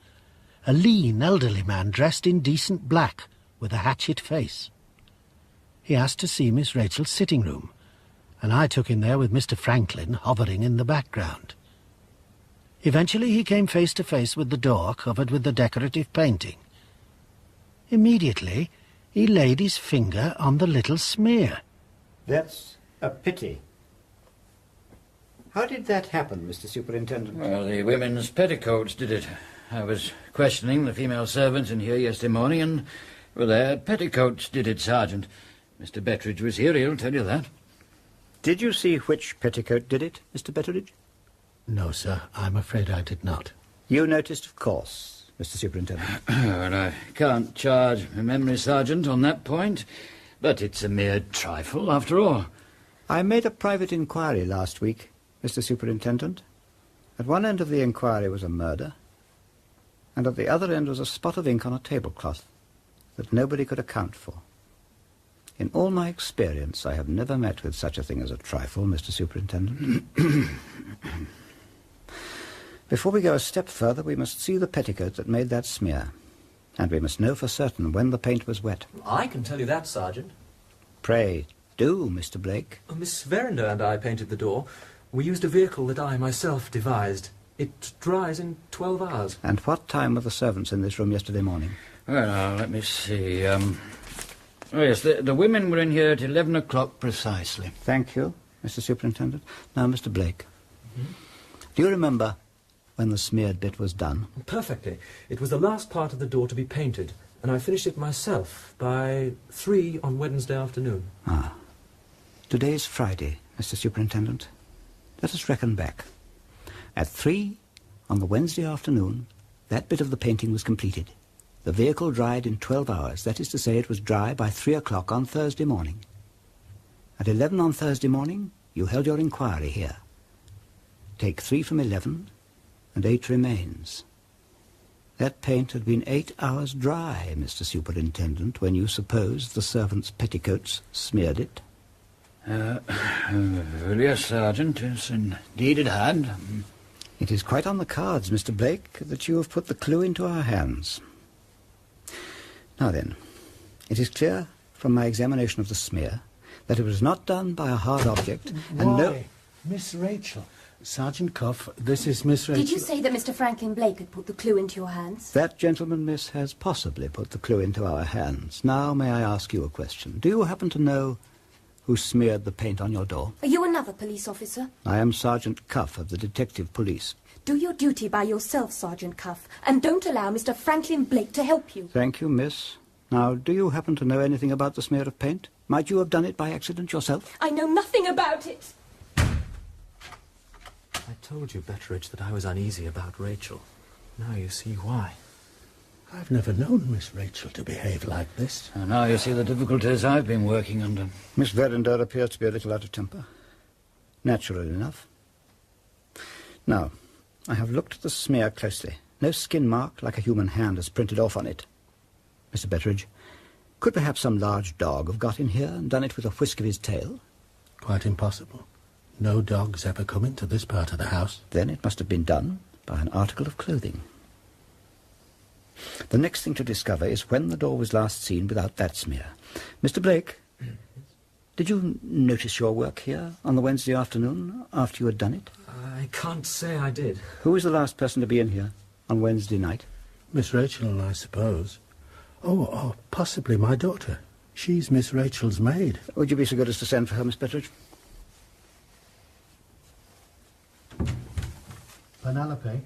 A lean, elderly man dressed in decent black, with a hatchet face. He asked to see Miss Rachel's sitting room, and I took him there with Mr. Franklin hovering in the background. Eventually he came face to face with the door covered with the decorative painting. Immediately He laid his finger on the little smear. That's a pity. How did that happen, Mr. Superintendent? Well, the women's petticoats did it. I was questioning the female servants in here yesterday morning, and, well, their petticoats did it, Sergeant. Mr. Betteredge was here, he'll tell you that. Did you see which petticoat did it, Mr. Betteredge? No, sir, I'm afraid I did not. You noticed, of course, Mr. Superintendent. Well, I can't charge my memory, Sergeant, on that point, but it's a mere trifle, after all. I made a private inquiry last week, Mr. Superintendent. At one end of the inquiry was a murder, and at the other end was a spot of ink on a tablecloth that nobody could account for. In all my experience, I have never met with such a thing as a trifle, Mr. Superintendent. Before we go a step further, we must see the petticoat that made that smear, and we must know for certain when the paint was wet. I can tell you that, Sergeant. Pray do, Mr. Blake. Miss Verinder and I painted the door. We used a vehicle that I myself devised. It dries in 12 hours. And what time were the servants in this room yesterday morning? Well, now, let me see. Oh, yes, the women were in here at 11 o'clock precisely. Thank you, Mr. Superintendent. Now, Mr. Blake, do you remember when the smeared bit was done? Perfectly. It was the last part of the door to be painted, and I finished it myself by 3 on Wednesday afternoon. Ah. Today's Friday, Mr. Superintendent. Let us reckon back. At 3 on the Wednesday afternoon, that bit of the painting was completed. The vehicle dried in 12 hours. That is to say, it was dry by 3 o'clock on Thursday morning. At 11 on Thursday morning, you held your inquiry here. Take 3 from 11, and 8 remains. That paint had been 8 hours dry, Mr. Superintendent, when you supposed the servants' petticoats smeared it. Well, yes, Sergeant, yes, indeed it had. It is quite on the cards, Mr. Blake, that you have put the clue into our hands. Now then, it is clear from my examination of the smear that it was not done by a hard object, and no... Miss Rachel. Sergeant Cuff, this is Miss Rachel. Did you say that Mr. Franklin Blake had put the clue into your hands? That gentleman, miss, has possibly put the clue into our hands. Now, may I ask you a question? Do you happen to know who smeared the paint on your door? Are you another police officer? I am Sergeant Cuff of the Detective Police. Do your duty by yourself, Sergeant Cuff, and don't allow Mr. Franklin Blake to help you. Thank you, miss. Now, do you happen to know anything about the smear of paint? Might you have done it by accident yourself? I know nothing about it. I told you, Betteredge, that I was uneasy about Rachel. Now you see why. I've never known Miss Rachel to behave like this. And now you see the difficulties I've been working under. Miss Verinder appears to be a little out of temper. Natural enough. Now, I have looked at the smear closely. No skin mark like a human hand is printed off on it. Mr. Betteredge, could perhaps some large dog have got in here and done it with a whisk of his tail? Quite impossible. No dogs ever come into this part of the house. Then it must have been done by an article of clothing. The next thing to discover is when the door was last seen without that smear. Mr. Blake, did you notice your work here on the Wednesday afternoon after you had done it? I can't say I did. Who was the last person to be in here on Wednesday night? Miss Rachel, I suppose. Oh, possibly my daughter. She's Miss Rachel's maid. Would you be so good as to send for her, Miss Betteredge? Penelope,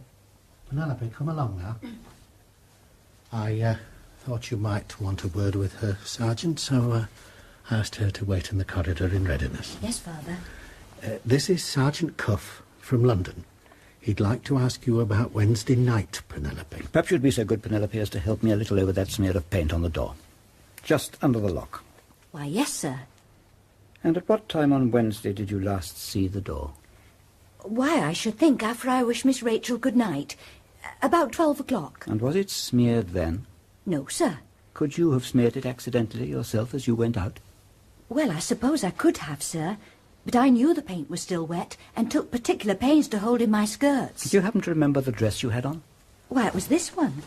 come along now. I thought you might want a word with her, Sergeant, so I asked her to wait in the corridor in readiness. Yes, Father. This is Sergeant Cuff from London. He'd like to ask you about Wednesday night, Penelope. Perhaps you'd be so good, Penelope, as to help me a little over that smear of paint on the door. Just under the lock. Why, yes, sir. And at what time on Wednesday did you last see the door? Why, I should think after I wished Miss Rachel good night. About 12 o'clock. And was it smeared then? No, sir. Could you have smeared it accidentally yourself as you went out? Well, I suppose I could have, sir. But I knew the paint was still wet and took particular pains to hold in my skirts. Do you happen to remember the dress you had on? Why, it was this one.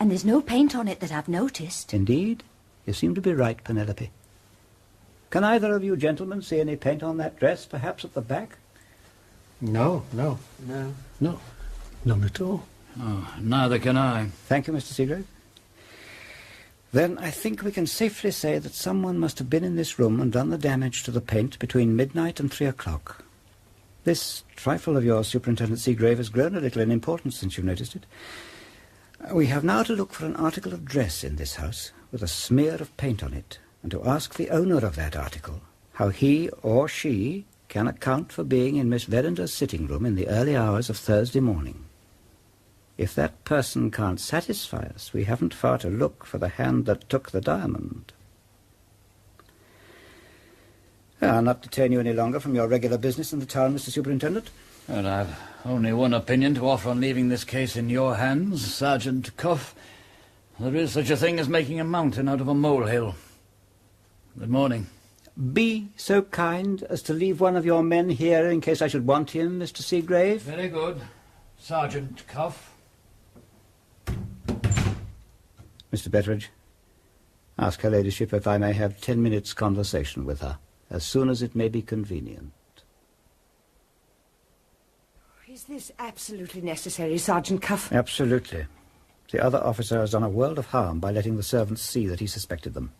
And there's no paint on it that I've noticed. Indeed? You seem to be right, Penelope. Can either of you gentlemen see any paint on that dress, perhaps at the back? No. None at all. Oh, neither can I. Thank you, Mr. Seagrave. Then I think we can safely say that someone must have been in this room and done the damage to the paint between midnight and 3 o'clock. This trifle of yours, Superintendent Seagrave, has grown a little in importance since you've noticed it. We have now to look for an article of dress in this house with a smear of paint on it, and to ask the owner of that article how he or she can account for being in Miss Veranda's sitting room in the early hours of Thursday morning. If that person can't satisfy us, we haven't far to look for the hand that took the diamond. I'll not detain you any longer from your regular business in the town, Mr. Superintendent. And I've only one opinion to offer on leaving this case in your hands, Sergeant Cuff. There is such a thing as making a mountain out of a molehill. Good morning. Be so kind as to leave one of your men here in case I should want him, Mr. Seagrave. Very good. Sergeant Cuff. Mr. Betteredge, ask her ladyship if I may have 10 minutes' conversation with her, as soon as it may be convenient. Is this absolutely necessary, Sergeant Cuff? Absolutely. The other officer has done a world of harm by letting the servants see that he suspected them.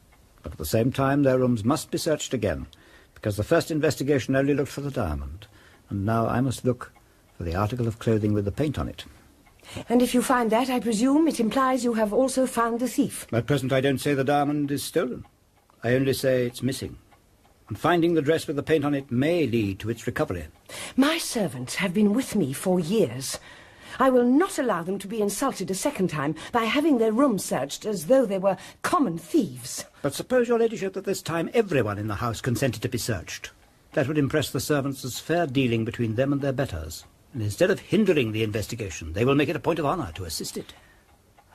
But at the same time, their rooms must be searched again, because the first investigation only looked for the diamond, and now I must look for the article of clothing with the paint on it. And if you find that, I presume it implies you have also found the thief. At present, I don't say the diamond is stolen. I only say it's missing. And finding the dress with the paint on it may lead to its recovery. My servants have been with me for years. I will not allow them to be insulted a second time by having their rooms searched as though they were common thieves. But suppose, your ladyship, that this time everyone in the house consented to be searched. That would impress the servants as fair dealing between them and their betters. And instead of hindering the investigation, they will make it a point of honour to assist it.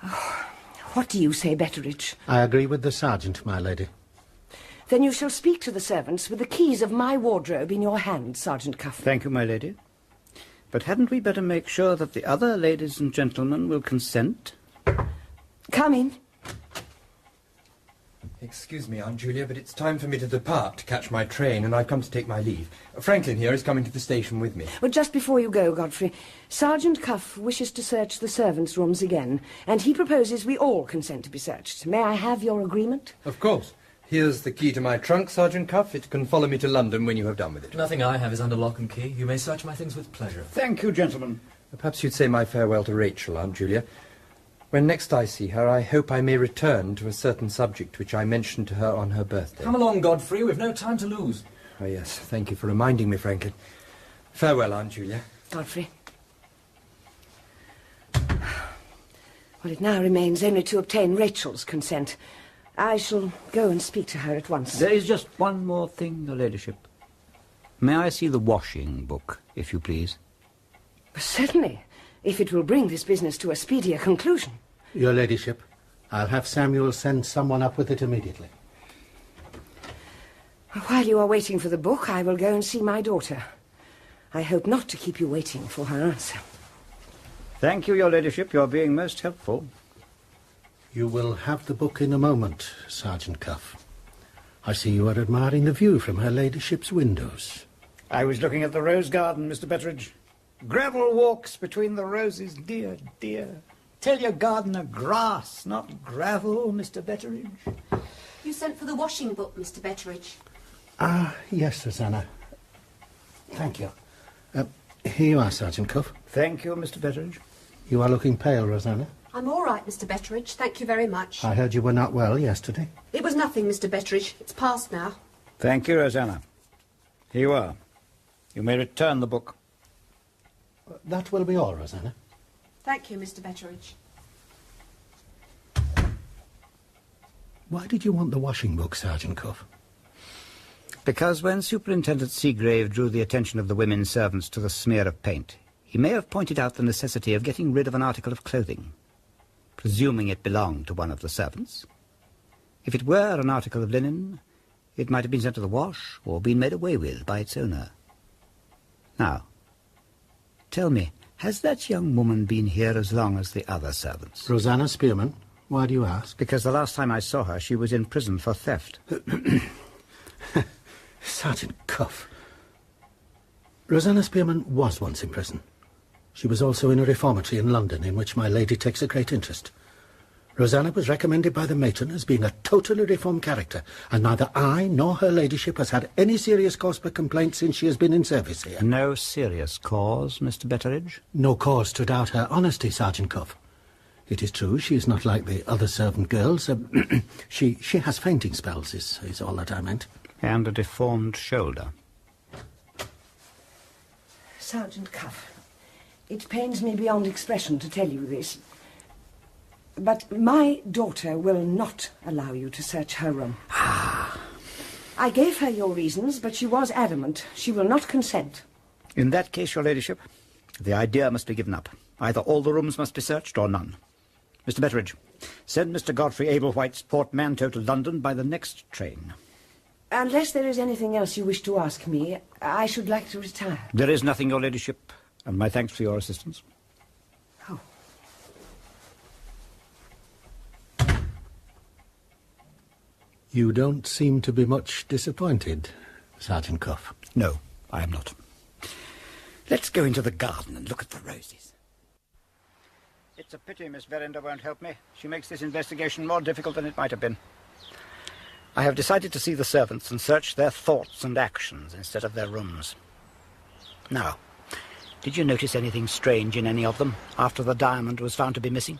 Oh, what do you say, Betteredge? I agree with the sergeant, my lady. Then you shall speak to the servants with the keys of my wardrobe in your hand, Sergeant Cuff. Thank you, my lady. But hadn't we better make sure that the other ladies and gentlemen will consent? Come in. Excuse me, Aunt Julia, but it's time for me to depart to catch my train, and I've come to take my leave. Franklin here is coming to the station with me. Well, just before you go, Godfrey, Sergeant Cuff wishes to search the servants' rooms again, and he proposes we all consent to be searched. May I have your agreement? Of course. Here's the key to my trunk, Sergeant Cuff. It can follow me to London when you have done with it. Nothing I have is under lock and key. You may search my things with pleasure. Thank you, gentlemen. Perhaps you'd say my farewell to Rachel, Aunt Julia. When next I see her, I hope I may return to a certain subject which I mentioned to her on her birthday. Come along, Godfrey. We've no time to lose. Oh, yes. Thank you for reminding me, Franklin. Farewell, Aunt Julia. Godfrey. Well, it now remains only to obtain Rachel's consent. I shall go and speak to her at once. There is just one more thing, your ladyship. May I see the washing book, if you please? Certainly, if it will bring this business to a speedier conclusion. Your ladyship, I'll have Samuel send someone up with it immediately. While you are waiting for the book, I will go and see my daughter. I hope not to keep you waiting for her answer. Thank you, your ladyship. You're being most helpful. You will have the book in a moment, Sergeant Cuff. I see you are admiring the view from her ladyship's windows. I was looking at the rose garden, Mr. Betteredge. Gravel walks between the roses, dear, dear. Tell your gardener grass, not gravel, Mr. Betteredge. You sent for the washing book, Mr. Betteredge. Ah, yes, Rosanna. Thank you. Here you are, Sergeant Cuff. Thank you, Mr. Betteredge. You are looking pale, Rosanna. I'm all right, Mr. Betteredge. Thank you very much. I heard you were not well yesterday. It was nothing, Mr. Betteredge. It's past now. Thank you, Rosanna. Here you are. You may return the book. That will be all, Rosanna. Thank you, Mr. Betteredge. Why did you want the washing book, Sergeant Cuff? Because when Superintendent Seagrave drew the attention of the women servants to the smear of paint, he may have pointed out the necessity of getting rid of an article of clothing, presuming it belonged to one of the servants. If it were an article of linen, it might have been sent to the wash or been made away with by its owner. Now, tell me, has that young woman been here as long as the other servants? Rosanna Spearman. Why do you ask? Because the last time I saw her, she was in prison for theft. Sergeant Cuff. Rosanna Spearman was once in prison. She was also in a reformatory in London, in which my lady takes a great interest. Rosanna was recommended by the matron as being a totally reformed character, and neither I nor her ladyship has had any serious cause for complaint since she has been in service here. No serious cause, Mr. Betteredge? No cause to doubt her honesty, Sergeant Cuff. It is true she is not like the other servant girls. She has fainting spells, is all that I meant. And a deformed shoulder. Sergeant Cuff, it pains me beyond expression to tell you this, but my daughter will not allow you to search her room. I gave her your reasons, but she was adamant. She will not consent. In that case, your ladyship, the idea must be given up. Either all the rooms must be searched or none. Mr. Betteredge, send Mr. Godfrey Ablewhite's portmanteau to London by the next train. Unless there is anything else you wish to ask me, I should like to retire. There is nothing, your ladyship, and my thanks for your assistance. Oh. You don't seem to be much disappointed, Sergeant Cuff. No, I am not. Let's go into the garden and look at the roses. It's a pity Miss Verinder won't help me. She makes this investigation more difficult than it might have been. I have decided to see the servants and search their thoughts and actions instead of their rooms. Now, did you notice anything strange in any of them after the diamond was found to be missing?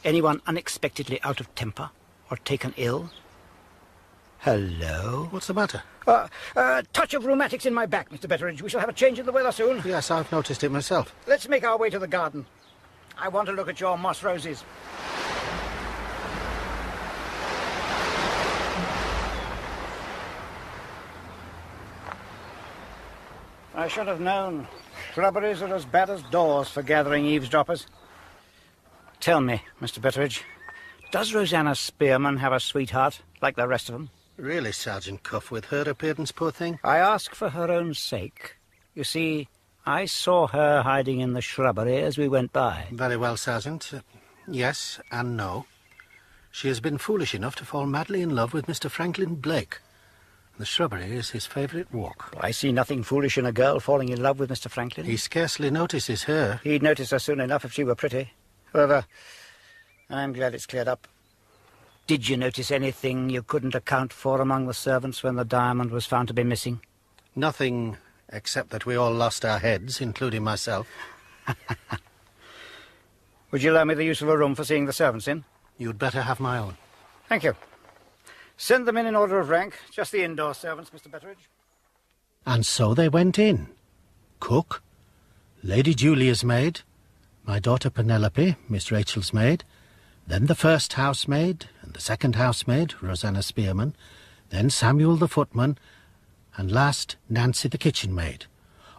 Anyone unexpectedly out of temper or taken ill? Hello? What's the matter? A touch of rheumatics in my back, Mr. Betteredge. We shall have a change in the weather soon. Yes, I've noticed it myself. Let's make our way to the garden. I want to look at your moss roses. I should have known. Shrubberies are as bad as doors for gathering eavesdroppers. Tell me, Mr. Betteredge, does Rosanna Spearman have a sweetheart like the rest of them? Really, Sergeant Cuff, with her appearance, poor thing? I ask for her own sake. You see, I saw her hiding in the shrubbery as we went by. Very well, Sergeant. Yes and no. She has been foolish enough to fall madly in love with Mr. Franklin Blake. The shrubbery is his favourite walk. I see nothing foolish in a girl falling in love with Mr. Franklin. He scarcely notices her. He'd notice her soon enough if she were pretty. However, I'm glad it's cleared up. Did you notice anything you couldn't account for among the servants when the diamond was found to be missing? Nothing, except that we all lost our heads, including myself. Would you allow me the use of a room for seeing the servants in? You'd better have my own. Thank you. Send them in order of rank. Just the indoor servants, Mr. Betteredge. And so they went in. Cook, Lady Julia's maid, my daughter Penelope, Miss Rachel's maid, then the first housemaid and the second housemaid, Rosanna Spearman, then Samuel the footman, and last Nancy the kitchen maid,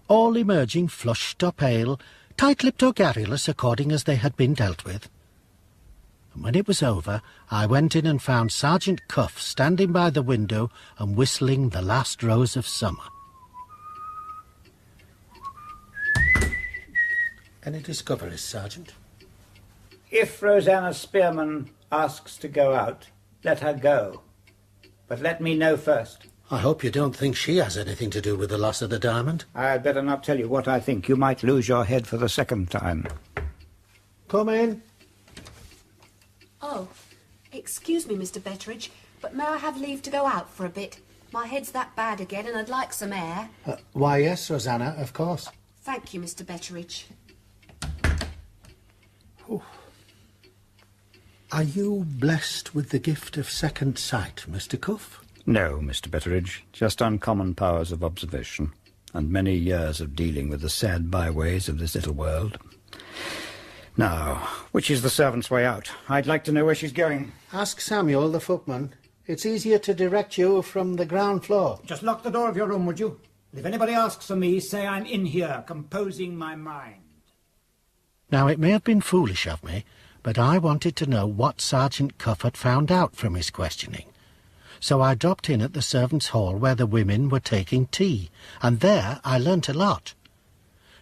all emerging flushed or pale, tight-lipped or garrulous according as they had been dealt with. And when it was over, I went in and found Sergeant Cuff standing by the window and whistling The Last Rose of Summer. Any discoveries, Sergeant? If Rosanna Spearman asks to go out, let her go. But let me know first. I hope you don't think she has anything to do with the loss of the diamond. I'd better not tell you what I think. You might lose your head for the second time. Come in. Oh, excuse me, Mr. Betteredge, but may I have leave to go out for a bit? My head's that bad again and I'd like some air. Why, yes, Rosanna, of course. Thank you, Mr. Betteredge. Are you blessed with the gift of second sight, Mr. Cuff? No, Mr. Betteredge. Just uncommon powers of observation, and many years of dealing with the sad byways of this little world. Now, which is the servant's way out? I'd like to know where she's going. Ask Samuel, the footman. It's easier to direct you from the ground floor. Just lock the door of your room, would you? If anybody asks for me, say I'm in here, composing my mind. Now, it may have been foolish of me, but I wanted to know what Sergeant Cuff had found out from his questioning. So I dropped in at the servants' hall where the women were taking tea, and there I learnt a lot.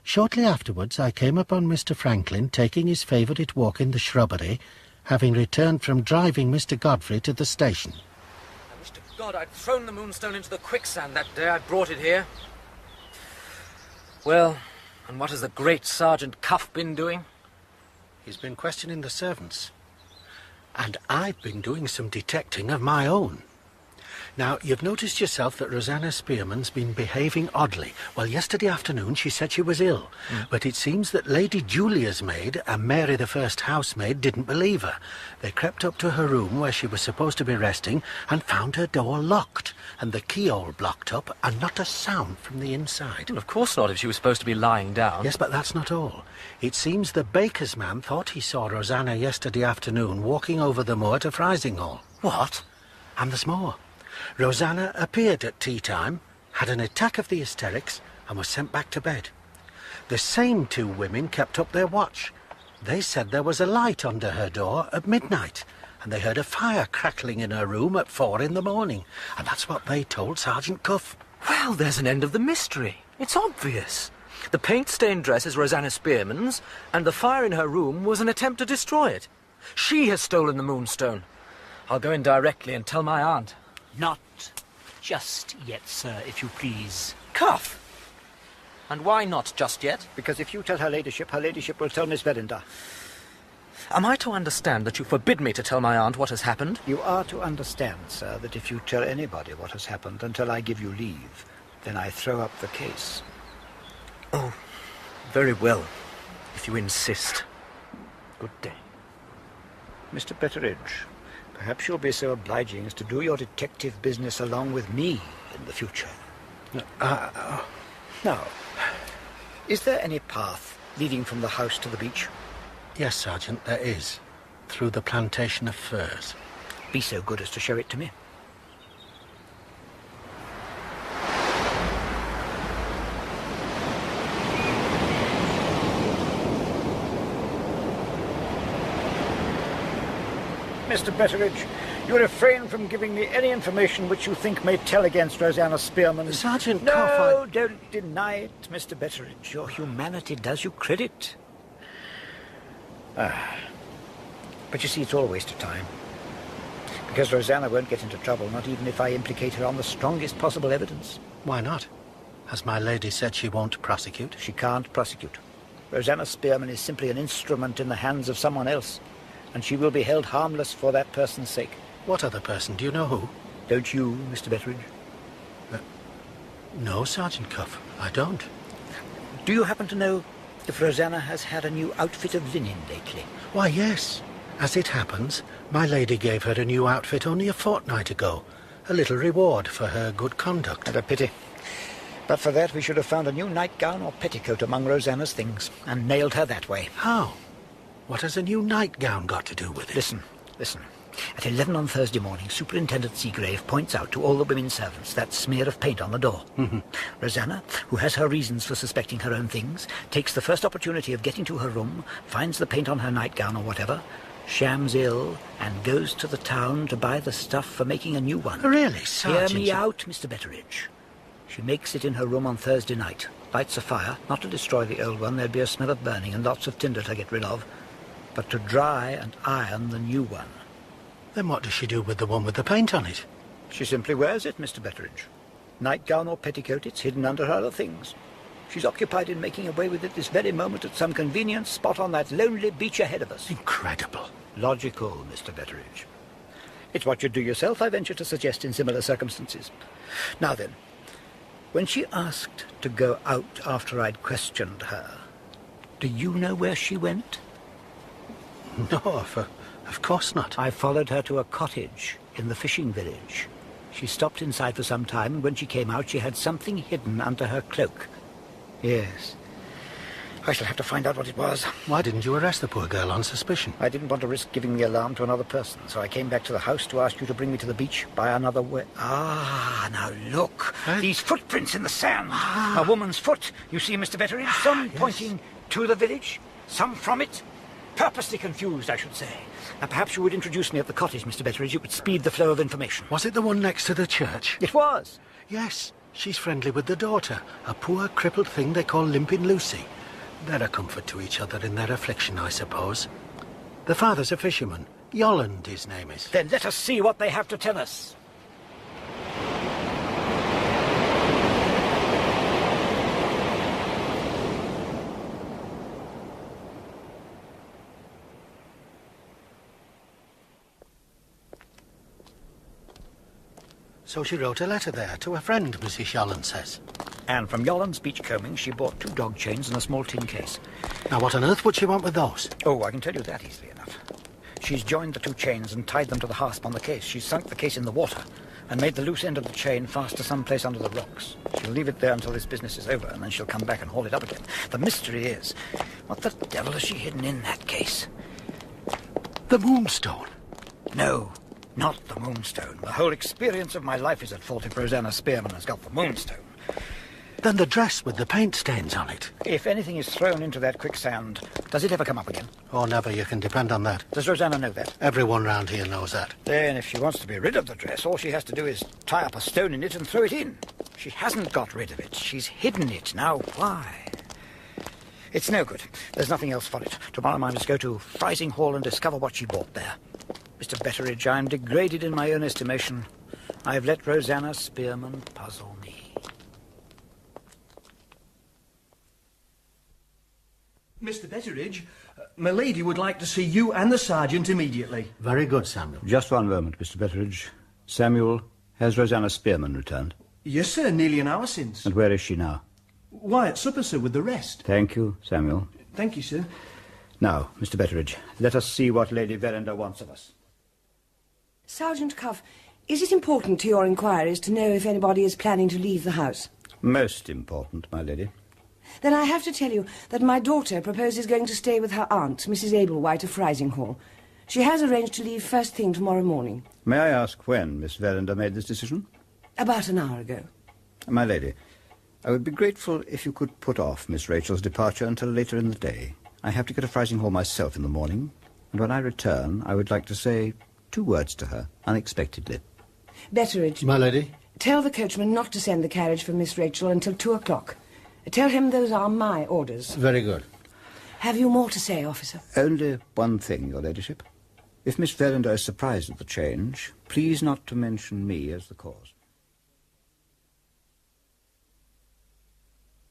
Shortly afterwards I came upon Mr. Franklin taking his favourite walk in the shrubbery, having returned from driving Mr. Godfrey to the station. I wish to God I'd thrown the Moonstone into the quicksand that day I brought it here. Well, and what has the great Sergeant Cuff been doing? He's been questioning the servants. And I've been doing some detecting of my own. Now, you've noticed yourself that Rosanna Spearman's been behaving oddly. Well, yesterday afternoon she said she was ill, but it seems that Lady Julia's maid and Mary the first housemaid didn't believe her. They crept up to her room where she was supposed to be resting and found her door locked and the keyhole blocked up and not a sound from the inside. Well, of course not, if she was supposed to be lying down. Yes, but that's not all. It seems the baker's man thought he saw Rosanna yesterday afternoon walking over the moor to Frizinghall. What? And there's more. Rosanna appeared at tea time, had an attack of the hysterics, and was sent back to bed. The same two women kept up their watch. They said there was a light under her door at midnight, and they heard a fire crackling in her room at 4 in the morning, and that's what they told Sergeant Cuff. Well, there's an end of the mystery. It's obvious. The paint-stained dress is Rosanna Spearman's, and the fire in her room was an attempt to destroy it. She has stolen the Moonstone. I'll go in directly and tell my aunt. Not just yet, sir, if you please. Cuff! And why not just yet? Because if you tell her ladyship will tell Miss Verinder. Am I to understand that you forbid me to tell my aunt what has happened? You are to understand, sir, that if you tell anybody what has happened until I give you leave, then I throw up the case. Oh, very well, if you insist. Good day. Mr. Betteredge, perhaps you'll be so obliging as to do your detective business along with me in the future. Now, is there any path leading from the house to the beach? Yes, Sergeant, there is. Through the plantation of firs. Be so good as to show it to me. Mr. Betteredge, you refrain from giving me any information which you think may tell against Rosanna Spearman. Sergeant No, Cuff, don't deny it, Mr. Betteredge. Your humanity does you credit. But you see, it's all a waste of time. Because Rosanna won't get into trouble, not even if I implicate her on the strongest possible evidence. Why not? Has my lady said she won't prosecute? She can't prosecute. Rosanna Spearman is simply an instrument in the hands of someone else, and she will be held harmless for that person's sake. What other person? Do you know who? Don't you, Mr. Betteredge? No, Sergeant Cuff, I don't. Do you happen to know if Rosanna has had a new outfit of linen lately? Why, yes. As it happens, my lady gave her a new outfit only a fortnight ago. A little reward for her good conduct. And a pity. But for that, we should have found a new nightgown or petticoat among Rosanna's things, and nailed her that way. How? What has a new nightgown got to do with it? Listen. At 11 on Thursday morning, Superintendent Seagrave points out to all the women servants that smear of paint on the door. Rosanna, who has her reasons for suspecting her own things, takes the first opportunity of getting to her room, finds the paint on her nightgown or whatever, shams ill, and goes to the town to buy the stuff for making a new one. Really, Sergeant? Hear me out, Mr. Betteredge. She makes it in her room on Thursday night, lights a fire, not to destroy the old one, there'd be a smell of burning and lots of tinder to get rid of, but to dry and iron the new one. Then what does she do with the one with the paint on it? She simply wears it, Mr. Betteredge. Nightgown or petticoat, it's hidden under her other things. She's occupied in making away with it this very moment at some convenient spot on that lonely beach ahead of us. Incredible. Logical, Mr. Betteredge. It's what you'd do yourself, I venture to suggest, in similar circumstances. Now then, when she asked to go out after I'd questioned her, do you know where she went? No, of course not. I followed her to a cottage in the fishing village. She stopped inside for some time, and when she came out, she had something hidden under her cloak. Yes. I shall have to find out what it was. Why didn't you arrest the poor girl on suspicion? I didn't want to risk giving the alarm to another person, so I came back to the house to ask you to bring me to the beach by another way. Ah, now look. These footprints in the sand. A woman's foot. You see, Mr. Betteredge, some pointing to the village, some from it. Purposely confused, I should say. Now, perhaps you would introduce me at the cottage, Mr. Betteredge. It would speed the flow of information. Was it the one next to the church? It was. Yes. She's friendly with the daughter, a poor crippled thing they call Limping Lucy. They're a comfort to each other in their affliction, I suppose. The father's a fisherman. Yolland, his name is. Then let us see what they have to tell us. So she wrote a letter there to a friend, Mrs. Yolland says. And from Yolland's beachcombing, she bought 2 dog chains and a small tin case. Now, what on earth would she want with those? Oh, I can tell you that easily enough. She's joined the 2 chains and tied them to the hasp on the case. She's sunk the case in the water and made the loose end of the chain fast to some place under the rocks. She'll leave it there until this business is over, and then she'll come back and haul it up again. The mystery is, what the devil has she hidden in that case? The Moonstone? No, not the Moonstone. The whole experience of my life is at fault if Rosanna Spearman has got the Moonstone. Then the dress with the paint stains on it. If anything is thrown into that quicksand, does it ever come up again? Oh, never. You can depend on that. Does Rosanna know that? Everyone round here knows that. Then if she wants to be rid of the dress, all she has to do is tie up a stone in it and throw it in. She hasn't got rid of it. She's hidden it. Now, why? It's no good. There's nothing else for it. Tomorrow I must go to Frising Hall and discover what she bought there. Mr. Betteredge, I'm degraded in my own estimation. I've let Rosanna Spearman puzzle me. Mr. Betteredge, my lady would like to see you and the sergeant immediately. Very good, Samuel. Just one moment, Mr. Betteredge. Samuel, has Rosanna Spearman returned? Yes, sir, nearly an hour since. And where is she now? Why, at supper, sir, with the rest. Thank you, Samuel. Thank you, sir. Now, Mr. Betteredge, let us see what Lady Verinder wants of us. Sergeant Cuff, is it important to your inquiries to know if anybody is planning to leave the house? Most important, my lady. Then I have to tell you that my daughter proposes going to stay with her aunt, Mrs. Ablewhite of Frising Hall. She has arranged to leave first thing tomorrow morning. May I ask when Miss Verinder made this decision? About an hour ago. My lady, I would be grateful if you could put off Miss Rachel's departure until later in the day. I have to go to Frising Hall myself in the morning, and when I return, I would like to say 2 words to her, unexpectedly. Betteredge. My lady? Tell the coachman not to send the carriage for Miss Rachel until 2 o'clock. Tell him those are my orders. Very good. Have you more to say, officer? Only one thing, your ladyship. If Miss Verinder is surprised at the change, please not to mention me as the cause.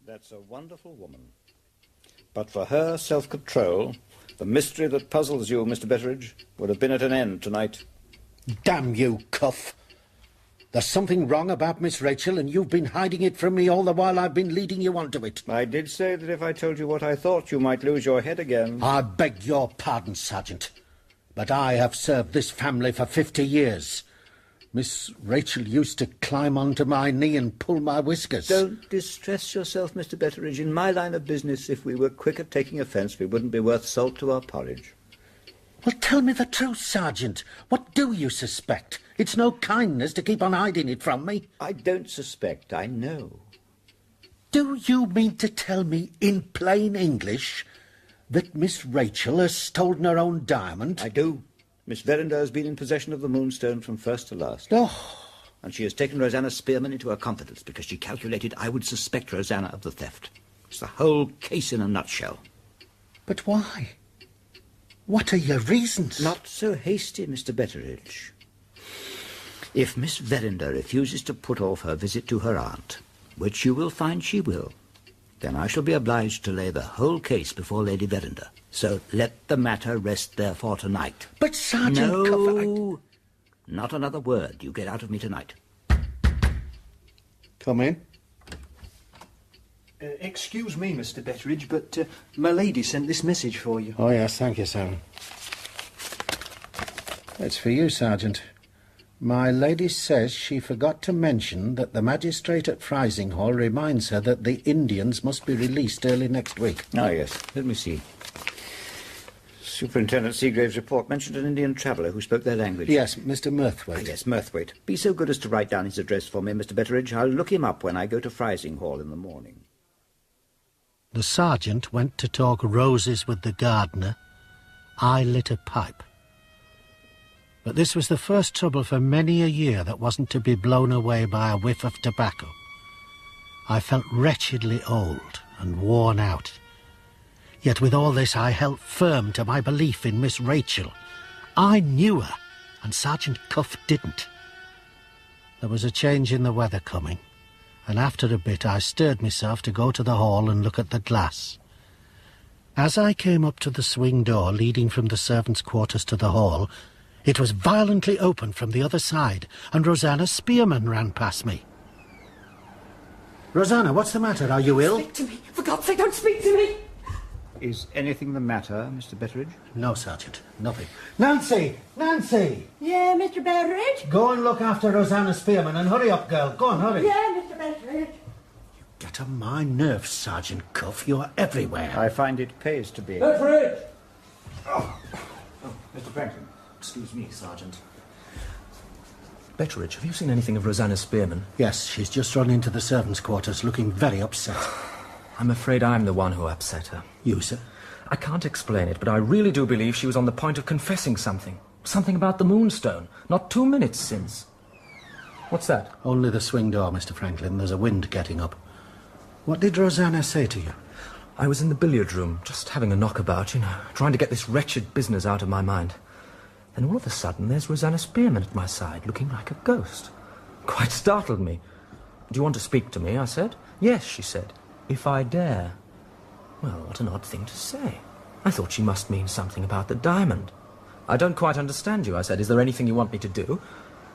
That's a wonderful woman. But for her self-control, the mystery that puzzles you, Mr. Betteredge, would have been at an end tonight. Damn you, Cuff. There's something wrong about Miss Rachel, and you've been hiding it from me all the while I've been leading you on to it. I did say that if I told you what I thought, you might lose your head again. I beg your pardon, Sergeant, but I have served this family for 50 years. Miss Rachel used to climb onto my knee and pull my whiskers. Don't distress yourself, Mr. Betteredge. In my line of business, if we were quick at taking offence, we wouldn't be worth salt to our porridge. Well, tell me the truth, Sergeant. What do you suspect? It's no kindness to keep on hiding it from me. I don't suspect, I know. Do you mean to tell me in plain English that Miss Rachel has stolen her own diamond? I do. Miss Verinder has been in possession of the Moonstone from first to last. Oh. And she has taken Rosanna Spearman into her confidence because she calculated I would suspect Rosanna of the theft. It's the whole case in a nutshell. But why? What are your reasons? Not so hasty, Mr. Betteredge. If Miss Verinder refuses to put off her visit to her aunt, which you will find she will, then I shall be obliged to lay the whole case before Lady Verinder. So let the matter rest there for tonight. But, Sergeant... No, not another word you get out of me tonight. Come in. Excuse me, Mr. Betteredge, but my lady sent this message for you. Oh, yes, thank you, sir. It's for you, Sergeant. My lady says she forgot to mention that the magistrate at Frising Hall reminds her that the Indians must be released early next week. Ah, yes. Let me see. Superintendent Seagrave's report mentioned an Indian traveller who spoke their language. Yes, Mr. Murthwaite. Ah, yes, Murthwaite. Be so good as to write down his address for me, Mr. Betteredge. I'll look him up when I go to Frising Hall in the morning. The sergeant went to talk roses with the gardener. I lit a pipe. But this was the first trouble for many a year that wasn't to be blown away by a whiff of tobacco. I felt wretchedly old and worn out. Yet with all this I held firm to my belief in Miss Rachel. I knew her, and Sergeant Cuff didn't. There was a change in the weather coming, and after a bit I stirred myself to go to the hall and look at the glass. As I came up to the swing door leading from the servants' quarters to the hall, It was violently opened from the other side, and Rosanna Spearman ran past me. Rosanna, what's the matter? Are you ill? Speak to me. For God's sake, don't speak to me. Is anything the matter, Mr. Betteredge? No, Sergeant, nothing. Nancy! Nancy! Yeah, Mr. Betteredge? Go and look after Rosanna Spearman, and hurry up, girl. Go on, hurry. Yeah, Mr. Betteredge. Get on my nerves, Sergeant Cuff. You are everywhere. I find it pays to be. Betteredge! Oh, Mr. Franklin. Excuse me, Sergeant. Betteredge, have you seen anything of Rosanna Spearman? Yes, she's just run into the servants' quarters looking very upset. I'm afraid I'm the one who upset her. You, sir? I can't explain it, but I really do believe she was on the point of confessing something. Something about the Moonstone, not 2 minutes since. What's that? Only the swing door, Mr. Franklin. There's a wind getting up. What did Rosanna say to you? I was in the billiard room, just having a knockabout, trying to get this wretched business out of my mind. Then all of a sudden there's Rosanna Spearman at my side, looking like a ghost. Quite startled me. "Do you want to speak to me?" I said. "Yes," she said, "if I dare." Well, what an odd thing to say. I thought she must mean something about the diamond. "I don't quite understand you," I said. "Is there anything you want me to do?"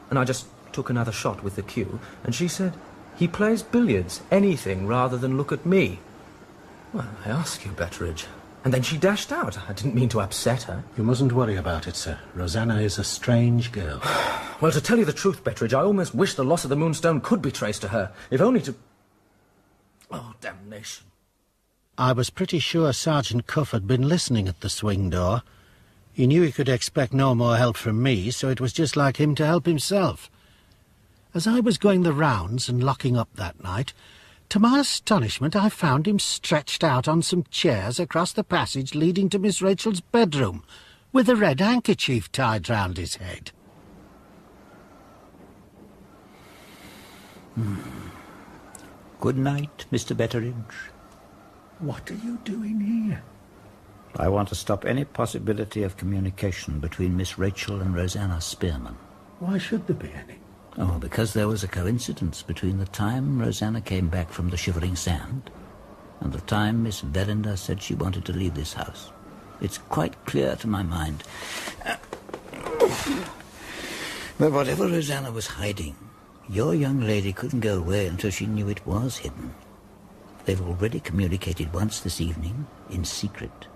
And I just took another shot with the cue, and she said, "He plays billiards, anything rather than look at me." Well, I ask you, Betteredge. And then she dashed out. I didn't mean to upset her. You mustn't worry about it, sir. Rosanna is a strange girl. Well, to tell you the truth, Betteredge, I almost wish the loss of the Moonstone could be traced to her, if only to... Oh, damnation. I was pretty sure Sergeant Cuff had been listening at the swing door. He knew he could expect no more help from me, so it was just like him to help himself. As I was going the rounds and locking up that night, to my astonishment I found him stretched out on some chairs across the passage leading to Miss Rachel's bedroom, with a red handkerchief tied round his head. Good night, Mr. Betteredge. What are you doing here? I want to stop any possibility of communication between Miss Rachel and Rosanna Spearman. Why should there be any? Oh, because there was a coincidence between the time Rosanna came back from the Shivering Sand and the time Miss Verinder said she wanted to leave this house. It's quite clear to my mind. But whatever Rosanna was hiding, your young lady couldn't go away until she knew it was hidden. They've already communicated once this evening, in secret.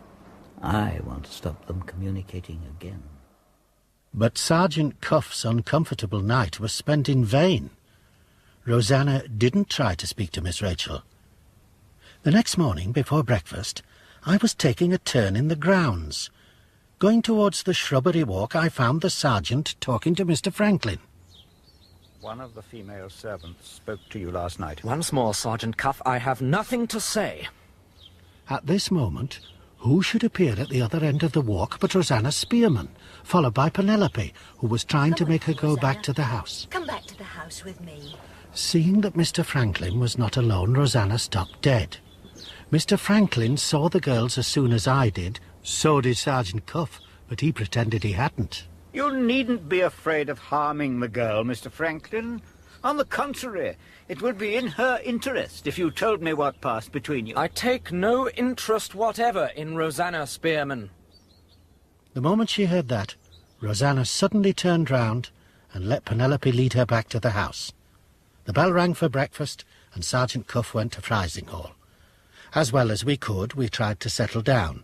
I want to stop them communicating again. But Sergeant Cuff's uncomfortable night was spent in vain. Rosanna didn't try to speak to Miss Rachel. The next morning, before breakfast, I was taking a turn in the grounds. Going towards the shrubbery walk, I found the sergeant talking to Mr. Franklin. One of the female servants spoke to you last night. Once more, Sergeant Cuff, I have nothing to say. At this moment, who should appear at the other end of the walk but Rosanna Spearman, followed by Penelope, who was trying to make her go back to the house. Come back to the house with me. Seeing that Mr. Franklin was not alone, Rosanna stopped dead. Mr. Franklin saw the girls as soon as I did. So did Sergeant Cuff, but he pretended he hadn't. You needn't be afraid of harming the girl, Mr. Franklin. On the contrary, it would be in her interest if you told me what passed between you. I take no interest whatever in Rosanna Spearman. The moment she heard that, Rosanna suddenly turned round and let Penelope lead her back to the house. The bell rang for breakfast, and Sergeant Cuff went to Freising-Hall. As well as we could, we tried to settle down.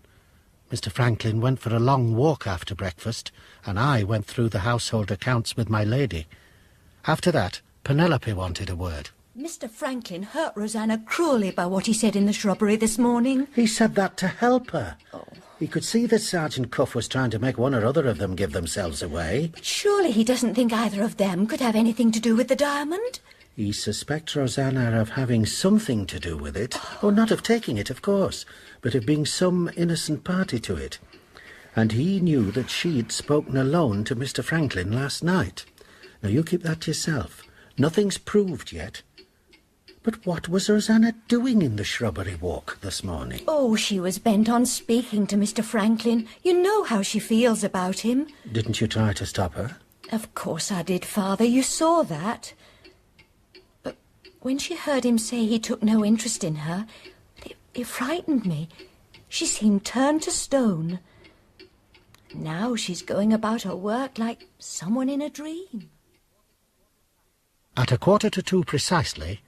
Mr. Franklin went for a long walk after breakfast, and I went through the household accounts with my lady. After that, Penelope wanted a word. Mr. Franklin hurt Rosanna cruelly by what he said in the shrubbery this morning. He said that to help her. He could see that Sergeant Cuff was trying to make one or other of them give themselves away. But surely he doesn't think either of them could have anything to do with the diamond? He suspects Rosanna of having something to do with it. Oh, not of taking it, of course, but of being some innocent party to it. And he knew that she'd spoken alone to Mr. Franklin last night. Now, you keep that to yourself. Nothing's proved yet. But what was Rosanna doing in the shrubbery walk this morning? Oh, she was bent on speaking to Mr. Franklin. You know how she feels about him. Didn't you try to stop her? Of course I did, Father. You saw that. But when she heard him say he took no interest in her, it frightened me. She seemed turned to stone. Now she's going about her work like someone in a dream. At 1:45 precisely,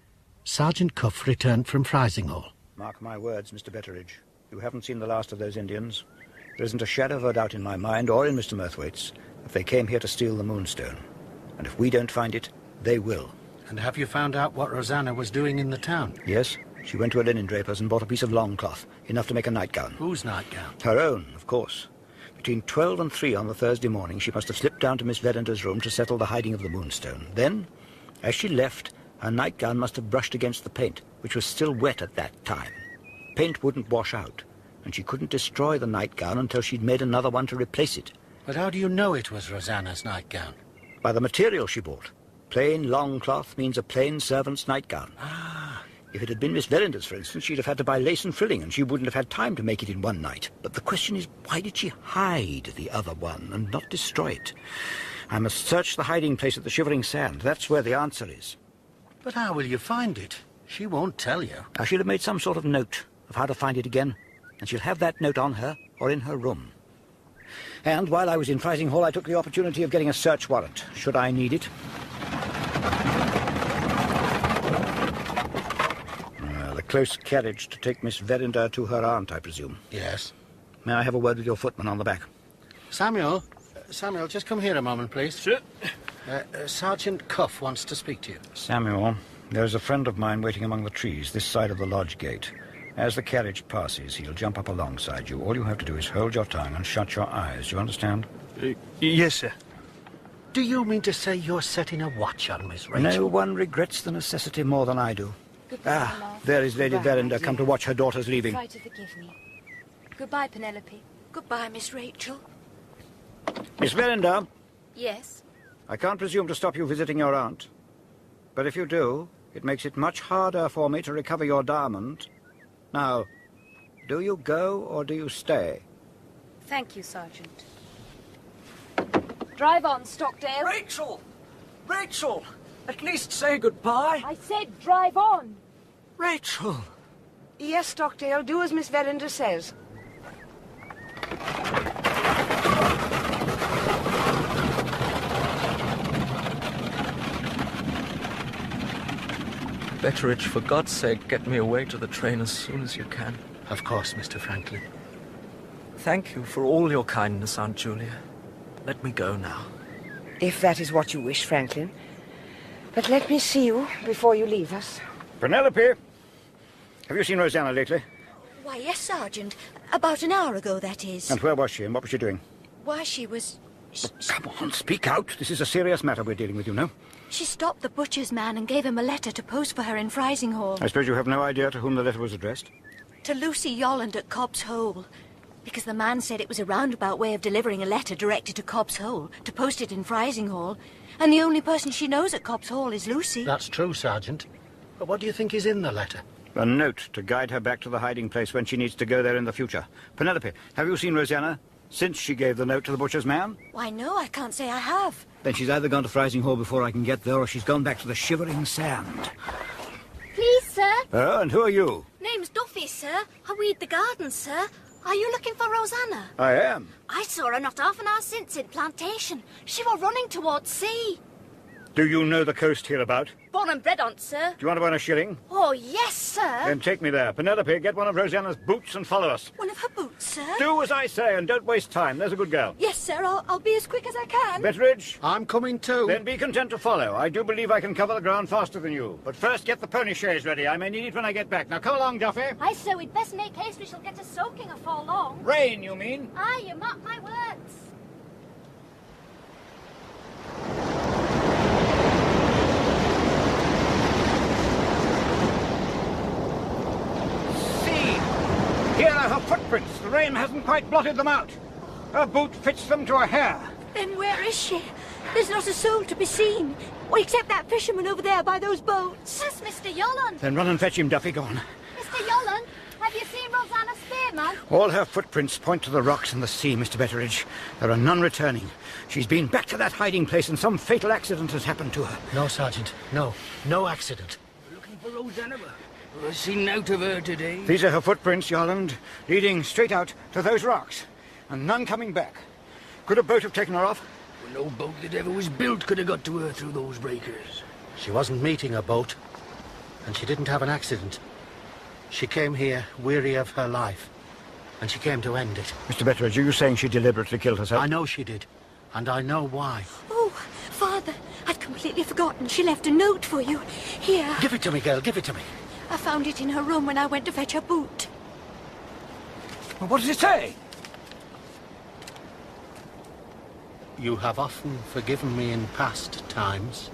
Sergeant Cuff returned from Frizinghall. Mark my words, Mr. Betteredge. You haven't seen the last of those Indians. There isn't a shadow of a doubt in my mind, or in Mr. Murthwaite's, if they came here to steal the Moonstone. And if we don't find it, they will. And have you found out what Rosanna was doing in the town? Yes. She went to a linen draper's and bought a piece of long cloth, enough to make a nightgown. Whose nightgown? Her own, of course. Between 12 and 3 on the Thursday morning, she must have slipped down to Miss Verender's room to settle the hiding of the Moonstone. Then, as she left, her nightgown must have brushed against the paint, which was still wet at that time. Paint wouldn't wash out, and she couldn't destroy the nightgown until she'd made another one to replace it. But how do you know it was Rosanna's nightgown? By the material she bought. Plain long cloth means a plain servant's nightgown. Ah. If it had been Miss Verender's, for instance, she'd have had to buy lace and frilling, and she wouldn't have had time to make it in one night. But the question is, why did she hide the other one and not destroy it? I must search the hiding place at the Shivering Sand. That's where the answer is. But how will you find it? She won't tell you. I should have made some sort of note of how to find it again, and she'll have that note on her or in her room. And while I was in Frizinghall, I took the opportunity of getting a search warrant, should I need it. The close carriage to take Miss Verender to her aunt, I presume. Yes. May I have a word with your footman on the back? Samuel, just come here a moment, please. Sir? Sergeant Cuff wants to speak to you. Samuel, there's a friend of mine waiting among the trees, this side of the lodge gate. As the carriage passes, he'll jump up alongside you. All you have to do is hold your tongue and shut your eyes. Do you understand? Yes, sir. Do you mean to say you're setting a watch on Miss Rachel? No one regrets the necessity more than I do. There is Lady Verender come to watch her daughter's leaving. Try to forgive me. Goodbye, Penelope. Goodbye, Miss Rachel. Miss Verender, Yes? I can't presume to stop you visiting your aunt. But if you do, it makes it much harder for me to recover your diamond. Now, do you go or do you stay? Thank you, Sergeant. Drive on, Stockdale. Rachel! Rachel! At least say goodbye. I said drive on. Rachel! Yes, Stockdale, do as Miss Verender says. Betteredge, for God's sake, get me away to the train as soon as you can. Of course, Mr. Franklin. Thank you for all your kindness, Aunt Julia. Let me go now. If that is what you wish, Franklin. But let me see you before you leave us. Penelope, have you seen Rosanna lately? Why, yes, Sergeant. About an hour ago, that is. And where was she and what was she doing? Why, she was... Come on, speak out. This is a serious matter we're dealing with, you know. She stopped the butcher's man and gave him a letter to post for her in Frizinghall. I suppose you have no idea to whom the letter was addressed? To Lucy Yolland at Cobb's Hole. Because the man said it was a roundabout way of delivering a letter directed to Cobb's Hole, to post it in Frizinghall. And the only person she knows at Cobb's Hole is Lucy. That's true, Sergeant. But what do you think is in the letter? A note to guide her back to the hiding place when she needs to go there in the future. Penelope, have you seen Rosanna since she gave the note to the butcher's man? Why, no, I can't say I have. Then she's either gone to Frizinghall before I can get there, or she's gone back to the Shivering Sand. Please, sir. And who are you? Name's Duffy, sir. I weed the garden, sir. Are you looking for Rosanna? I am. I saw her not half an hour since in Plantation. She were running towards sea. Do you know the coast hereabout? Born and bred on, sir. Do you want to earn a shilling? Oh, yes, sir. Then take me there. Penelope, get one of Rosanna's boots and follow us. One of her boots, sir? Do as I say and don't waste time. There's a good girl. Yes, sir. I'll be as quick as I can. Betteredge? I'm coming too. Then be content to follow. I do believe I can cover the ground faster than you. But first get the pony chaise ready. I may need it when I get back. Now come along, Duffy. Aye, sir, we'd best make haste. We shall get a soaking afore long. Rain, you mean? Aye, you mark my words. Here are her footprints. The rain hasn't quite blotted them out. Her boot fits them to a hair. Then where is she? There's not a soul to be seen. Well, except that fisherman over there by those boats. That's Mr. Yolland. Then run and fetch him, Duffy. Go on. Mr. Yolland, have you seen Rosanna Spearman? All her footprints point to the rocks and the sea, Mr. Betteredge. There are none returning. She's been back to that hiding place and some fatal accident has happened to her. No, Sergeant. No. No accident. Looking for Rosanna. I've seen note of her today. These are her footprints, Yolland, leading straight out to those rocks. And none coming back. Could a boat have taken her off? Well, no boat that ever was built could have got to her through those breakers. She wasn't meeting a boat, and she didn't have an accident. She came here weary of her life, and she came to end it. Mr. Betteredge, are you saying she deliberately killed herself? I know she did, and I know why. Oh, Father, I'd completely forgotten. She left a note for you. Here. Give it to me, girl, give it to me. I found it in her room when I went to fetch her boot. Well, what does it say? You have often forgiven me in past times.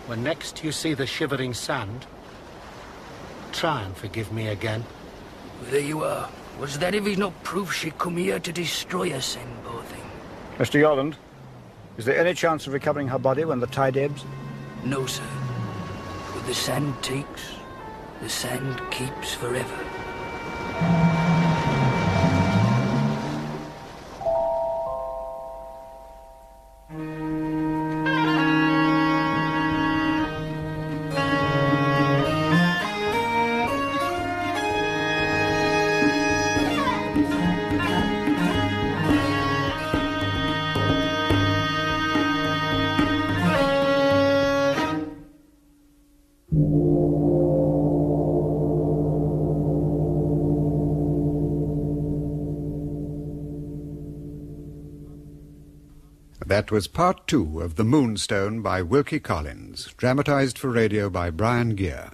When next you see the shivering sand, try and forgive me again. Well, there you are. Was that if he's not proof she come here to destroy us, then, poor thing? Mr. Yolland, is there any chance of recovering her body when the tide ebbs? No, sir. What the sand takes, the sand keeps forever. That was part 2 of The Moonstone by Wilkie Collins, dramatised for radio by Brian Gear.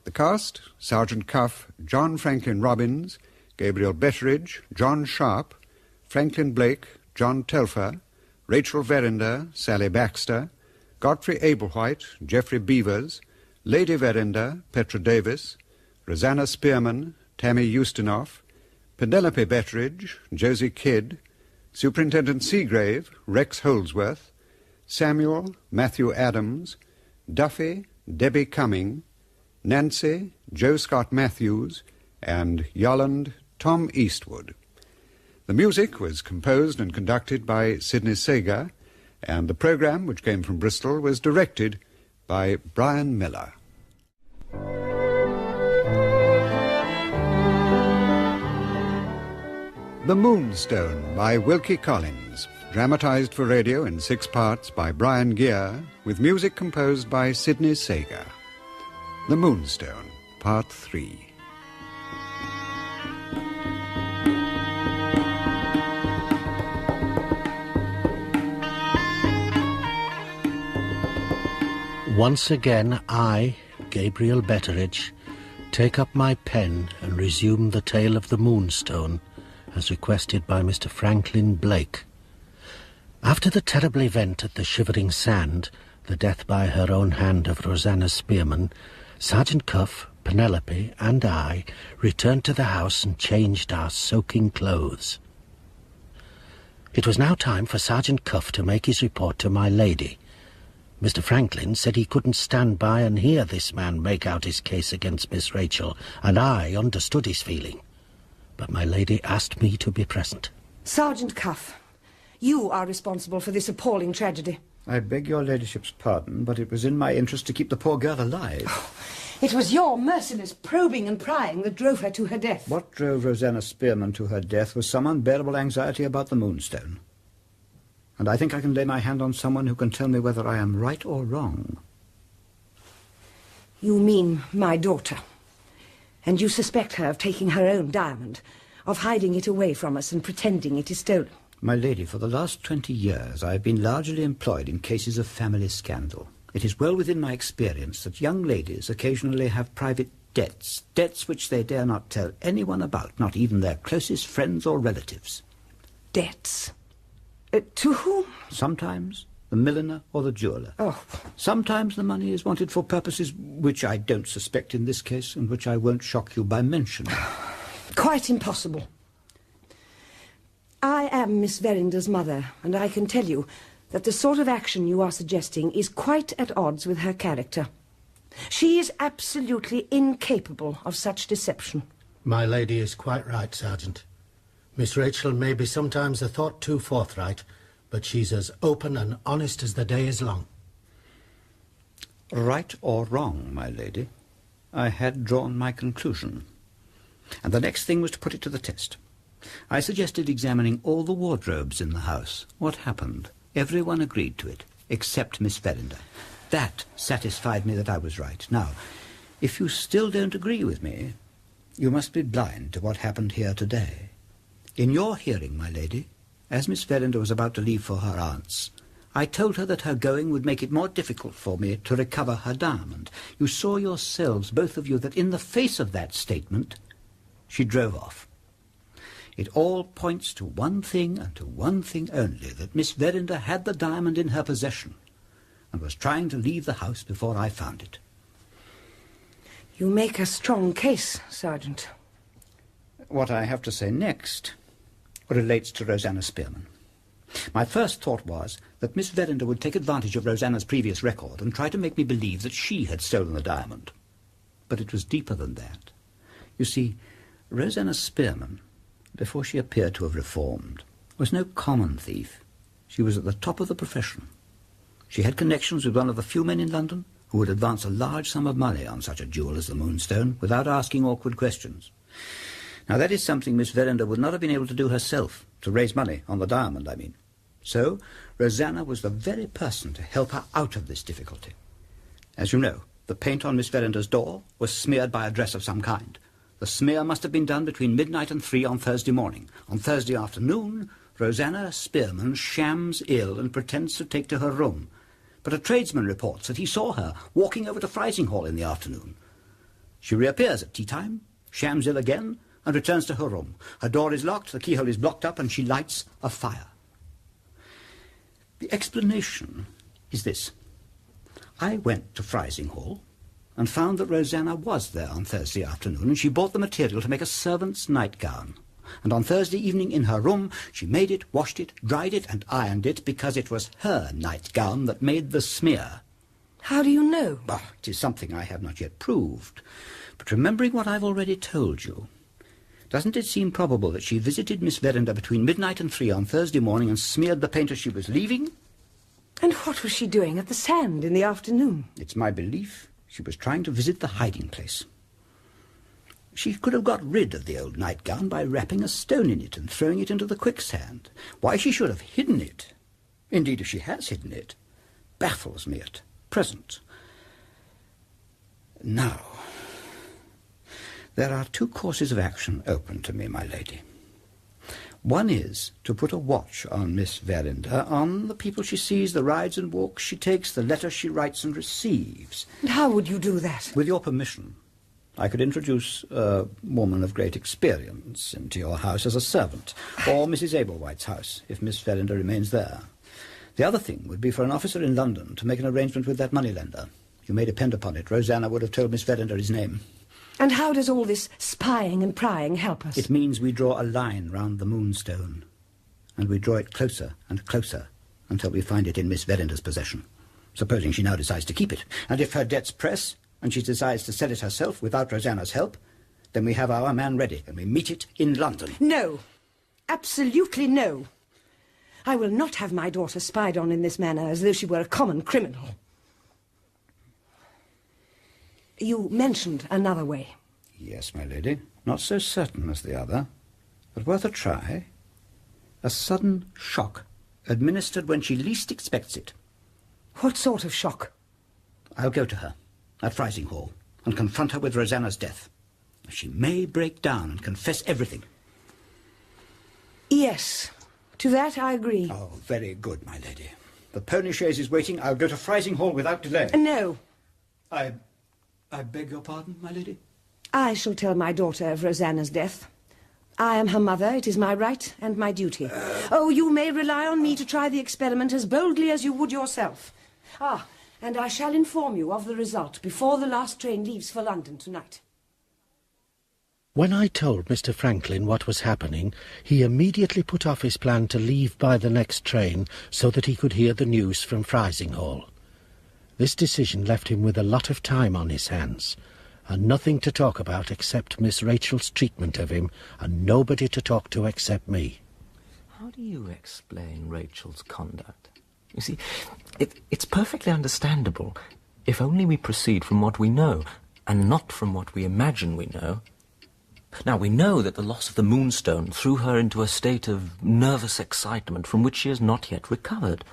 The cast: Sergeant Cuff, John Franklin Robbins, Gabriel Betteredge, John Sharp, Franklin Blake, John Telfer, Rachel Verinder, Sally Baxter, Godfrey Ablewhite, Geoffrey Beavers, Lady Verinder, Petra Davis, Rosanna Spearman, Tammy Ustinov, Penelope Betteredge, Josie Kidd, Superintendent Seagrave, Rex Holdsworth, Samuel, Matthew Adams, Duffy, Debbie Cumming, Nancy, Joe Scott Matthews, and Yolland, Tom Eastwood. The music was composed and conducted by Sidney Sager, and the programme, which came from Bristol, was directed by Brian Miller. The Moonstone by Wilkie Collins, dramatised for radio in 6 parts by Brian Gear, with music composed by Sidney Sager. The Moonstone, Part 3. Once again, I, Gabriel Betteredge, take up my pen and resume the tale of the Moonstone, as requested by Mr. Franklin Blake. After the terrible event at the Shivering Sand, the death by her own hand of Rosanna Spearman, Sergeant Cuff, Penelope, and I returned to the house and changed our soaking clothes. It was now time for Sergeant Cuff to make his report to my lady. Mr. Franklin said he couldn't stand by and hear this man make out his case against Miss Rachel, and I understood his feeling. But my lady asked me to be present. Sergeant Cuff, you are responsible for this appalling tragedy. I beg your ladyship's pardon, but it was in my interest to keep the poor girl alive. It was your merciless probing and prying that drove her to her death. What drove Rosanna Spearman to her death was some unbearable anxiety about the Moonstone. And I think I can lay my hand on someone who can tell me whether I am right or wrong. You mean my daughter. And you suspect her of taking her own diamond, of hiding it away from us and pretending it is stolen. My lady, for the last 20 years I have been largely employed in cases of family scandal. It is well within my experience that young ladies occasionally have private debts, debts which they dare not tell anyone about, not even their closest friends or relatives. Debts? To whom? Sometimes the milliner or the jeweller. Oh. Sometimes the money is wanted for purposes which I don't suspect in this case, and which I won't shock you by mentioning. Quite impossible. I am Miss Verinder's mother, and I can tell you that the sort of action you are suggesting is quite at odds with her character. She is absolutely incapable of such deception. My lady is quite right, Sergeant. Miss Rachel may be sometimes a thought too forthright, but she's as open and honest as the day is long. Right or wrong, my lady, I had drawn my conclusion. And the next thing was to put it to the test. I suggested examining all the wardrobes in the house. What happened? Everyone agreed to it, except Miss Verinder. That satisfied me that I was right. Now, if you still don't agree with me, you must be blind to what happened here today. In your hearing, my lady, as Miss Verinder was about to leave for her aunt's, I told her that her going would make it more difficult for me to recover her diamond. You saw yourselves, both of you, that in the face of that statement, she drove off. It all points to one thing and to one thing only, that Miss Verinder had the diamond in her possession and was trying to leave the house before I found it. You make a strong case, Sergeant. What I have to say next relates to Rosanna Spearman. My first thought was that Miss Verinder would take advantage of Rosanna's previous record and try to make me believe that she had stolen the diamond. But it was deeper than that. You see, Rosanna Spearman, before she appeared to have reformed, was no common thief. She was at the top of the profession. She had connections with one of the few men in London who would advance a large sum of money on such a jewel as the Moonstone without asking awkward questions. Now, that is something Miss Verinder would not have been able to do herself, to raise money on the diamond, I mean. So, Rosanna was the very person to help her out of this difficulty. As you know, the paint on Miss Verinder's door was smeared by a dress of some kind. The smear must have been done between midnight and 3 on Thursday morning. On Thursday afternoon, Rosanna Spearman shams ill and pretends to take to her room. But a tradesman reports that he saw her walking over to Frizinghall in the afternoon. She reappears at tea time, shams ill again, and returns to her room. Her door is locked, the keyhole is blocked up, and she lights a fire. The explanation is this. I went to Frizinghall and found that Rosanna was there on Thursday afternoon, and she bought the material to make a servant's nightgown. And on Thursday evening in her room, she made it, washed it, dried it, and ironed it, because it was her nightgown that made the smear. How do you know? Well, it is something I have not yet proved. But remembering what I've already told you, doesn't it seem probable that she visited Miss Verinder between midnight and 3 on Thursday morning and smeared the paint as she was leaving? And what was she doing at the sand in the afternoon? It's my belief she was trying to visit the hiding place. She could have got rid of the old nightgown by wrapping a stone in it and throwing it into the quicksand. Why she should have hidden it, indeed if she has hidden it, baffles me at present. Now, there are 2 courses of action open to me, my lady. One is to put a watch on Miss Verinder, on the people she sees, the rides and walks she takes, the letters she writes and receives. And how would you do that? With your permission, I could introduce a woman of great experience into your house as a servant, or Mrs. Ablewhite's house, if Miss Verinder remains there. The other thing would be for an officer in London to make an arrangement with that moneylender. You may depend upon it, Rosanna would have told Miss Verinder his name. And how does all this spying and prying help us? It means we draw a line round the Moonstone, and we draw it closer and closer until we find it in Miss Verinder's possession, supposing she now decides to keep it. And if her debts press, and she decides to sell it herself without Rosanna's help, then we have our man ready, and we meet it in London. No. Absolutely no. I will not have my daughter spied on in this manner, as though she were a common criminal. You mentioned another way. Yes, my lady. Not so certain as the other, but worth a try. A sudden shock, administered when she least expects it. What sort of shock? I'll go to her at Frizinghall and confront her with Rosanna's death. She may break down and confess everything. Yes, to that I agree. Oh, very good, my lady. The pony chaise is waiting. I'll go to Frizinghall without delay. No. I beg your pardon, my lady? I shall tell my daughter of Rosanna's death. I am her mother. It is my right and my duty. Oh, you may rely on me to try the experiment as boldly as you would yourself. And I shall inform you of the result before the last train leaves for London tonight. When I told Mr. Franklin what was happening, he immediately put off his plan to leave by the next train so that he could hear the news from Frizinghall. This decision left him with a lot of time on his hands, and nothing to talk about except Miss Rachel's treatment of him, and nobody to talk to except me. How do you explain Rachel's conduct? You see, it's perfectly understandable if only we proceed from what we know, and not from what we imagine we know. Now, we know that the loss of the Moonstone threw her into a state of nervous excitement from which she has not yet recovered.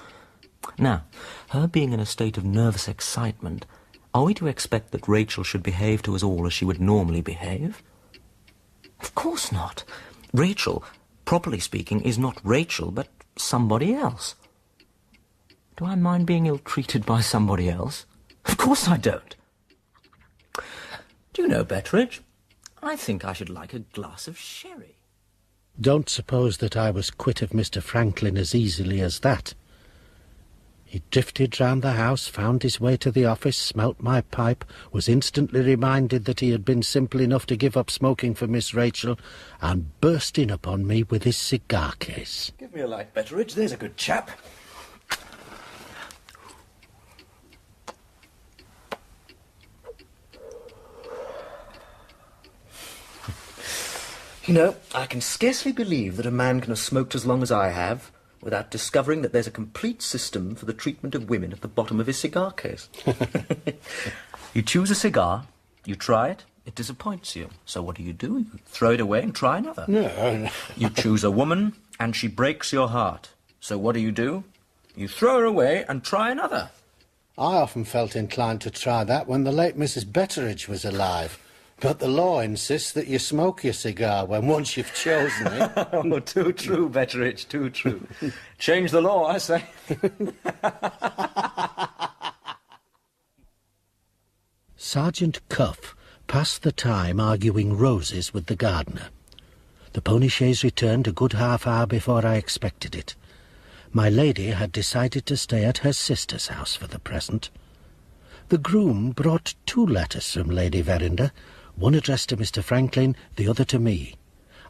Now, her being in a state of nervous excitement, are we to expect that Rachel should behave to us all as she would normally behave? Of course not. Rachel, properly speaking, is not Rachel, but somebody else. Do I mind being ill-treated by somebody else? Of course I don't. Do you know, Betteredge, I think I should like a glass of sherry. Don't suppose that I was quit of Mr. Franklin as easily as that. He drifted round the house, found his way to the office, smelt my pipe, was instantly reminded that he had been simple enough to give up smoking for Miss Rachel, and burst in upon me with his cigar case. Give me a light, Betteredge. There's a good chap. You know, I can scarcely believe that a man can have smoked as long as I have without discovering that there's a complete system for the treatment of women at the bottom of his cigar case. You choose a cigar, you try it, it disappoints you. So what do? You throw it away and try another. No. You choose a woman and she breaks your heart. So what do? You throw her away and try another. I often felt inclined to try that when the late Mrs. Betteredge was alive. But the law insists that you smoke your cigar when once you've chosen it. Oh, too true, Betteredge, too true. Change the law, I say. Sergeant Cuff passed the time arguing roses with the gardener. The pony chaise returned a good half-hour before I expected it. My lady had decided to stay at her sister's house for the present. The groom brought 2 letters from Lady Verinder, one addressed to Mr. Franklin, the other to me.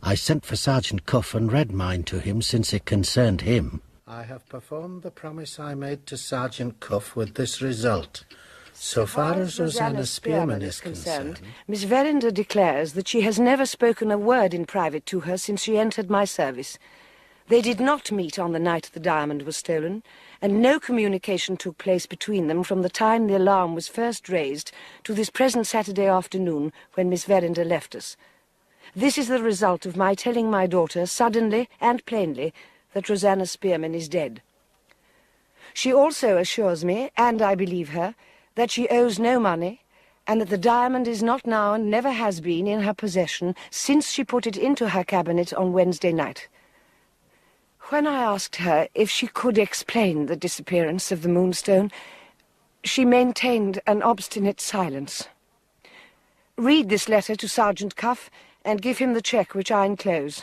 I sent for Sergeant Cuff and read mine to him, since it concerned him. I have performed the promise I made to Sergeant Cuff with this result. So far as Rosanna Spearman is concerned, Miss Verinder declares that she has never spoken a word in private to her since she entered my service. They did not meet on the night the diamond was stolen, and no communication took place between them from the time the alarm was first raised to this present Saturday afternoon when Miss Verinder left us. This is the result of my telling my daughter suddenly and plainly that Rosanna Spearman is dead. She also assures me, and I believe her, that she owes no money, and that the diamond is not now and never has been in her possession since she put it into her cabinet on Wednesday night. When I asked her if she could explain the disappearance of the Moonstone, she maintained an obstinate silence. Read this letter to Sergeant Cuff and give him the cheque which I enclose.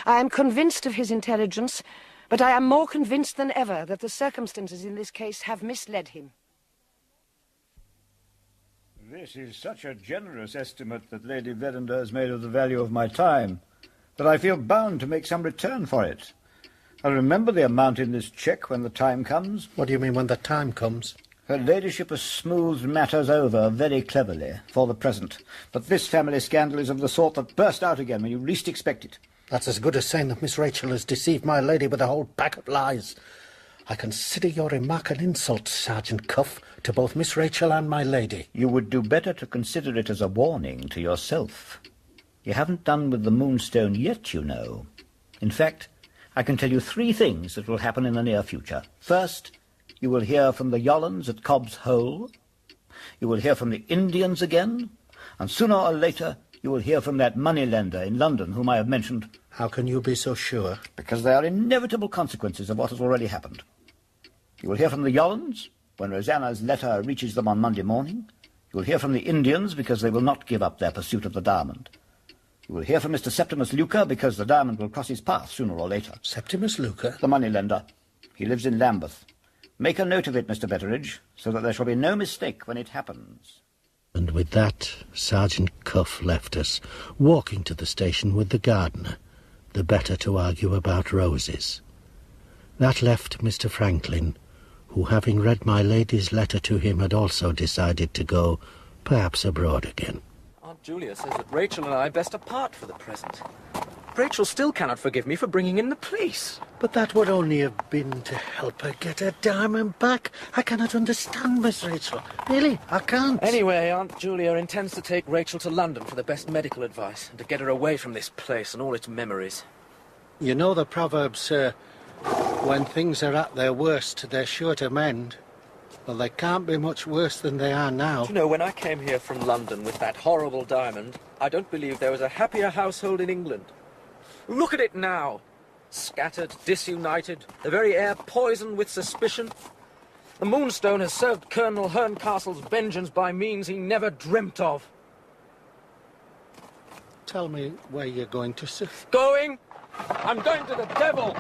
I am convinced of his intelligence, but I am more convinced than ever that the circumstances in this case have misled him. This is such a generous estimate that Lady Verinder has made of the value of my time, that I feel bound to make some return for it. I'll remember the amount in this cheque when the time comes. What do you mean, when the time comes? Her ladyship has smoothed matters over very cleverly for the present, but this family scandal is of the sort that burst out again when you least expect it. That's as good as saying that Miss Rachel has deceived my lady with a whole pack of lies. I consider your remark an insult, Sergeant Cuff, to both Miss Rachel and my lady. You would do better to consider it as a warning to yourself. You haven't done with the Moonstone yet, you know. In fact, I can tell you 3 things that will happen in the near future. First, you will hear from the Yollans at Cobb's Hole. You will hear from the Indians again. And sooner or later, you will hear from that moneylender in London whom I have mentioned. How can you be so sure? Because they are inevitable consequences of what has already happened. You will hear from the Yollans when Rosanna's letter reaches them on Monday morning. You will hear from the Indians because they will not give up their pursuit of the diamond. You will hear from Mr. Septimus Luca because the diamond will cross his path sooner or later. Septimus Luca? The moneylender. He lives in Lambeth. Make a note of it, Mr. Betteredge, so that there shall be no mistake when it happens. And with that, Sergeant Cuff left us, walking to the station with the gardener, the better to argue about roses. That left Mr. Franklin, who, having read my lady's letter to him, had also decided to go, perhaps abroad again. Aunt Julia says that Rachel and I best apart for the present. Rachel still cannot forgive me for bringing in the police. But that would only have been to help her get her diamond back. I cannot understand, Miss Rachel. Really, I can't. Anyway, Aunt Julia intends to take Rachel to London for the best medical advice and to get her away from this place and all its memories. You know the proverb, sir, when things are at their worst, they're sure to mend. Well, they can't be much worse than they are now. You know, when I came here from London with that horrible diamond, I don't believe there was a happier household in England. Look at it now. Scattered, disunited, the very air poisoned with suspicion. The Moonstone has served Colonel Herncastle's vengeance by means he never dreamt of. Tell me where you're going to, sir. Going? I'm going to the devil!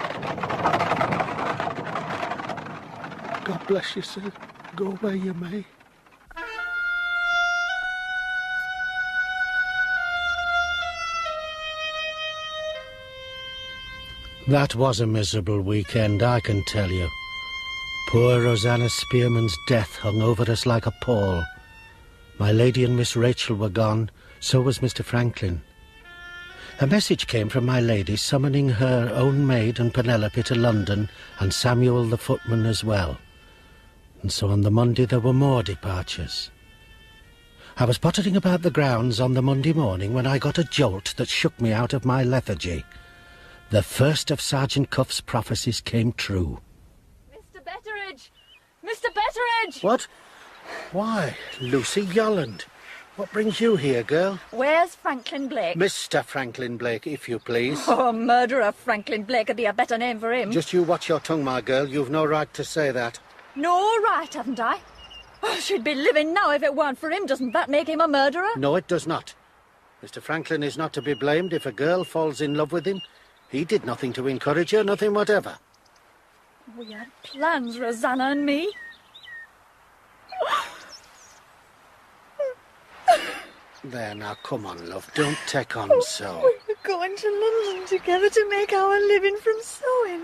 God bless you, sir. Go where you may. That was a miserable weekend, I can tell you. Poor Rosanna Spearman's death hung over us like a pall. My lady and Miss Rachel were gone, so was Mr. Franklin. A message came from my lady summoning her own maid and Penelope to London, and Samuel the footman as well. And so on the Monday there were more departures. I was pottering about the grounds on the Monday morning when I got a jolt that shook me out of my lethargy. The first of Sergeant Cuff's prophecies came true. Mr. Betteredge! Mr. Betteredge! What? Why, Lucy Yolland. What brings you here, girl? Where's Franklin Blake? Mr. Franklin Blake, if you please. Oh, murderer Franklin Blake would be a better name for him. Just you watch your tongue, my girl. You've no right to say that. No right, haven't I? Oh, she'd be living now if it weren't for him. Doesn't that make him a murderer? No, it does not. Mr. Franklin is not to be blamed if a girl falls in love with him. He did nothing to encourage her, nothing whatever. We had plans, Rosanna and me. There, now, come on, love. Don't take on so. We were going to London together to make our living from sewing.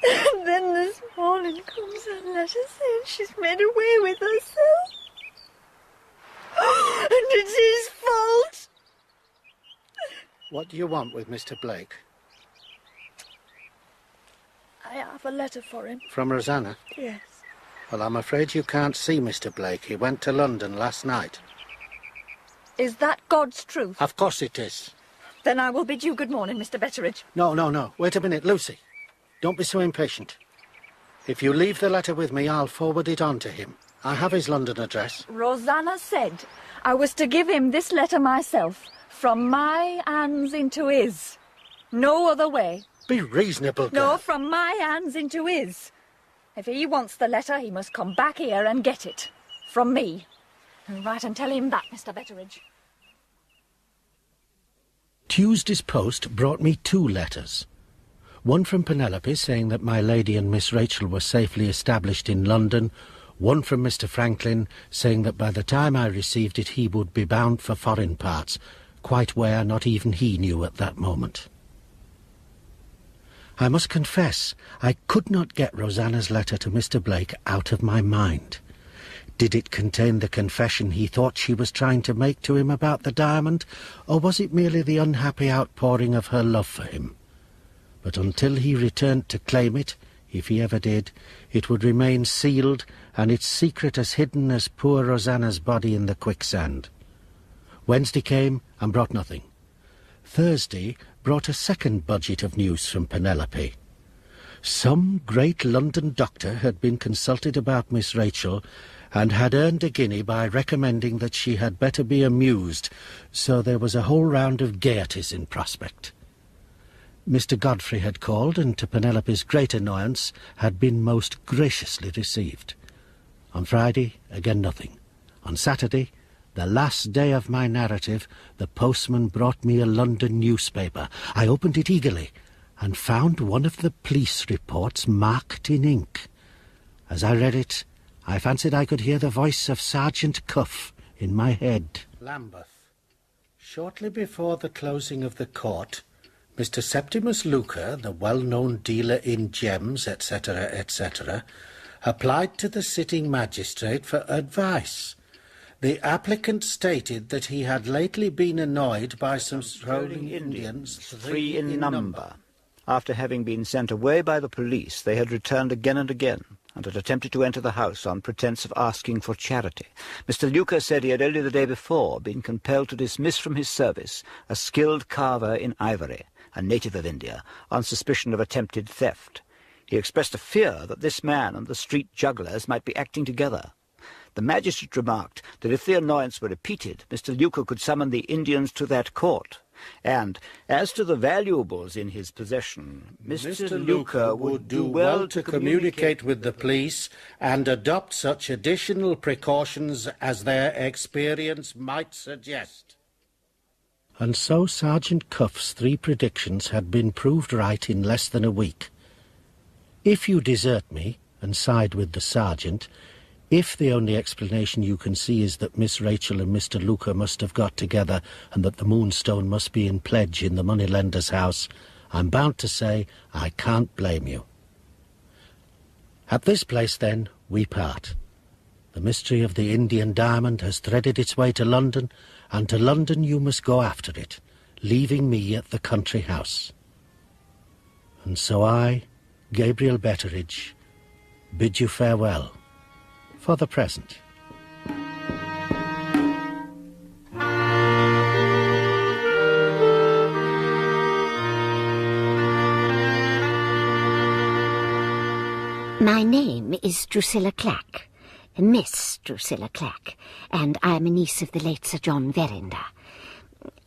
And then this morning comes a letter saying she's made away with herself. And it's his fault. What do you want with Mr. Blake? I have a letter for him. From Rosanna? Yes. Well, I'm afraid you can't see Mr. Blake. He went to London last night. Is that God's truth? Of course it is. Then I will bid you good morning, Mr. Betteredge. No. Wait a minute, Lucy. Don't be so impatient. If you leave the letter with me, I'll forward it on to him. I have his London address. Rosanna said I was to give him this letter myself, from my hands into his. No other way. Be reasonable, girl. No, from my hands into his. If he wants the letter, he must come back here and get it. From me. Write and tell him that, Mr. Betteredge. Tuesday's post brought me 2 letters. One from Penelope saying that my lady and Miss Rachel were safely established in London. One from Mr. Franklin saying that by the time I received it he would be bound for foreign parts, quite where not even he knew at that moment. I must confess I could not get Rosanna's letter to Mr. Blake out of my mind. Did it contain the confession he thought she was trying to make to him about the diamond, or was it merely the unhappy outpouring of her love for him? But until he returned to claim it, if he ever did, it would remain sealed and its secret as hidden as poor Rosanna's body in the quicksand. Wednesday came and brought nothing. Thursday brought a second budget of news from Penelope. Some great London doctor had been consulted about Miss Rachel and had earned a guinea by recommending that she had better be amused, so there was a whole round of gaieties in prospect. Mr. Godfrey had called, and to Penelope's great annoyance had been most graciously received. On Friday, again nothing. On Saturday, the last day of my narrative, the postman brought me a London newspaper. I opened it eagerly and found one of the police reports marked in ink. As I read it, I fancied I could hear the voice of Sergeant Cuff in my head. Lambeth. Shortly before the closing of the court, Mr. Septimus Luker, the well-known dealer in gems, etc., etc., applied to the sitting magistrate for advice. The applicant stated that he had lately been annoyed by some strolling Indians, 3 in number. After having been sent away by the police, they had returned again and again, and had attempted to enter the house on pretence of asking for charity. Mr. Luca said he had only the day before been compelled to dismiss from his service a skilled carver in ivory, a native of India, on suspicion of attempted theft. He expressed a fear that this man and the street jugglers might be acting together. The magistrate remarked that if the annoyance were repeated, Mr. Luca could summon the Indians to that court. And as to the valuables in his possession, Mr. Luca would do well to communicate with the police and adopt such additional precautions as their experience might suggest. And so Sergeant Cuff's 3 predictions had been proved right in less than a week. If you desert me and side with the sergeant, if the only explanation you can see is that Miss Rachel and Mr. Luca must have got together and that the Moonstone must be in pledge in the moneylender's house, I'm bound to say I can't blame you. At this place, then, we part. The mystery of the Indian diamond has threaded its way to London, and to London you must go after it, leaving me at the country house. And so I, Gabriel Betteredge, bid you farewell. For the present. My name is Drusilla Clack, Miss Drusilla Clack, and I am a niece of the late Sir John Verinder.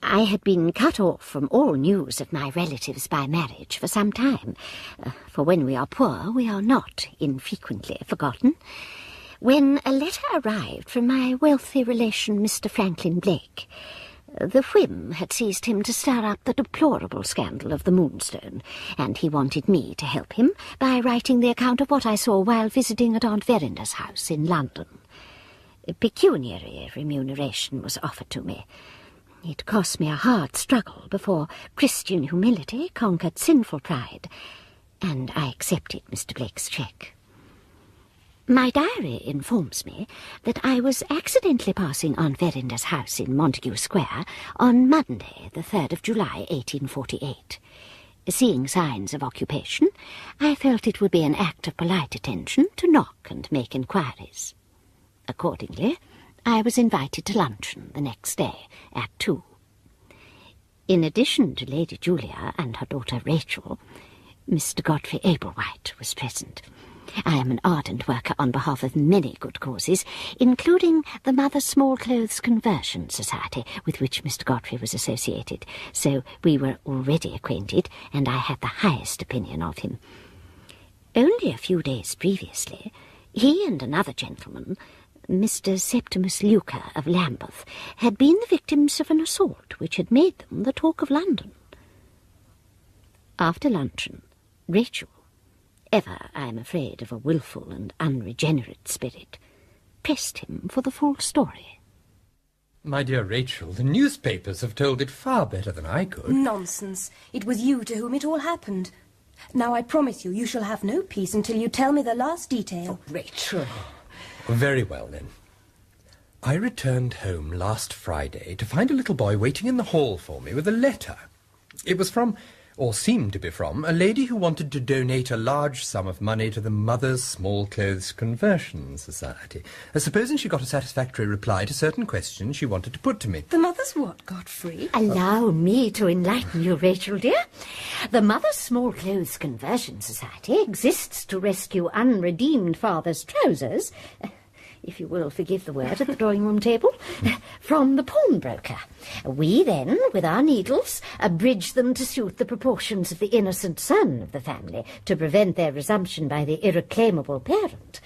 I had been cut off from all news of my relatives by marriage for some time, for when we are poor we are not infrequently forgotten. When a letter arrived from my wealthy relation Mr. Franklin Blake, the whim had seized him to stir up the deplorable scandal of the Moonstone, and he wanted me to help him by writing the account of what I saw while visiting at Aunt Verinder's house in London. Pecuniary remuneration was offered to me. It cost me a hard struggle before Christian humility conquered sinful pride, and I accepted Mr. Blake's cheque. My diary informs me that I was accidentally passing Aunt Verinder's house in Montague Square on Monday, the 3rd of July, 1848. Seeing signs of occupation, I felt it would be an act of polite attention to knock and make inquiries. Accordingly, I was invited to luncheon the next day at 2. In addition to Lady Julia and her daughter Rachel, Mr. Godfrey Ablewhite was present. I am an ardent worker on behalf of many good causes, including the Mother Small Clothes Conversion Society, with which Mr. Godfrey was associated, so we were already acquainted, and I had the highest opinion of him. Only a few days previously, he and another gentleman, Mr. Septimus Luca of Lambeth, had been the victims of an assault which had made them the talk of London. After luncheon, Rachel, ever, I am afraid, of a wilful and unregenerate spirit, pressed him for the full story. My dear Rachel, the newspapers have told it far better than I could. Nonsense. It was you to whom it all happened. Now I promise you shall have no peace until you tell me the last detail. Oh, Rachel. Very well, then. I returned home last Friday to find a little boy waiting in the hall for me with a letter. It was from, or seemed to be from, a lady who wanted to donate a large sum of money to the Mother's Small Clothes Conversion Society, supposing she got a satisfactory reply to certain questions she wanted to put to me. The Mother's what, Godfrey? Allow me to enlighten you, Rachel, dear. The Mother's Small Clothes Conversion Society exists to rescue unredeemed father's trousers, if you will forgive the word at the drawing-room table, from the pawnbroker. We then, with our needles, abridge them to suit the proportions of the innocent son of the family, to prevent their resumption by the irreclaimable parent.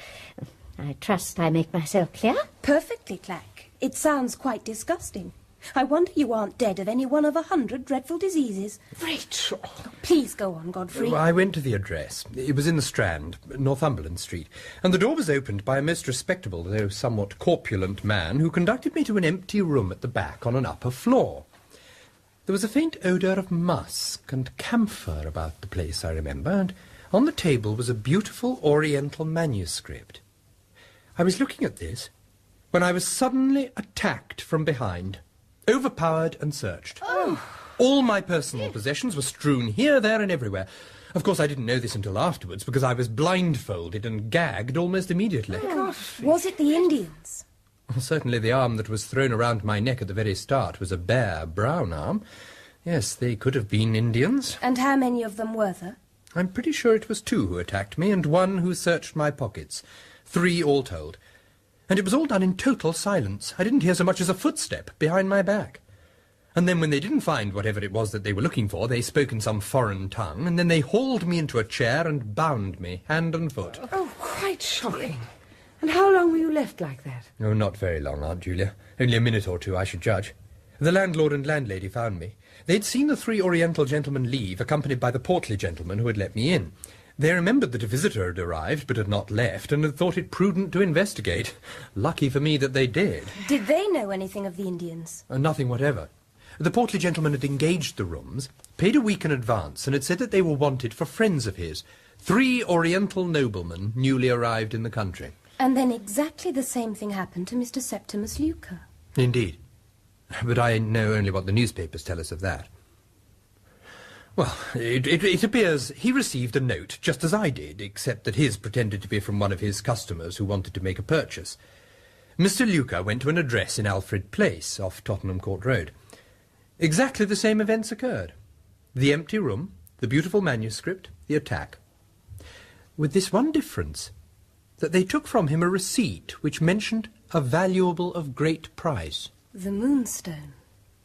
I trust I make myself clear? Perfectly, Clack. It sounds quite disgusting. I wonder you aren't dead of any one of 100 dreadful diseases. Rachel! Please go on, Godfrey. I went to the address. It was in the Strand, Northumberland Street, and the door was opened by a most respectable, though somewhat corpulent man who conducted me to an empty room at the back on an upper floor. There was a faint odour of musk and camphor about the place, I remember, and on the table was a beautiful Oriental manuscript. I was looking at this when I was suddenly attacked from behind, overpowered and searched. Oh. All my personal possessions were strewn here, there and everywhere. Of course, I didn't know this until afterwards, because I was blindfolded and gagged almost immediately. Oh. Was it the Indians? Well, certainly the arm that was thrown around my neck at the very start was a bare, brown arm. Yes, they could have been Indians. And how many of them were there? I'm pretty sure it was 2 who attacked me, and 1 who searched my pockets. 3 all told. And it was all done in total silence. I didn't hear so much as a footstep behind my back. And then when they didn't find whatever it was that they were looking for, they spoke in some foreign tongue, and then they hauled me into a chair and bound me, hand and foot. Oh, quite shocking. And how long were you left like that? Oh, not very long, Aunt Julia. Only a minute or 2, I should judge. The landlord and landlady found me. They'd seen the 3 Oriental gentlemen leave, accompanied by the portly gentleman who had let me in. They remembered that a visitor had arrived, but had not left, and had thought it prudent to investigate. Lucky for me that they did. Did they know anything of the Indians? Nothing whatever. The portly gentleman had engaged the rooms, paid a week in advance, and had said that they were wanted for friends of his. 3 Oriental noblemen newly arrived in the country. And then exactly the same thing happened to Mr. Septimus Luca. Indeed. But I know only what the newspapers tell us of that. Well, it appears he received a note just as I did, except that his pretended to be from one of his customers who wanted to make a purchase. Mr. Luca went to an address in Alfred Place, off Tottenham Court Road. Exactly the same events occurred. The empty room, the beautiful manuscript, the attack. With this one difference, that they took from him a receipt which mentioned a valuable of great price. The Moonstone.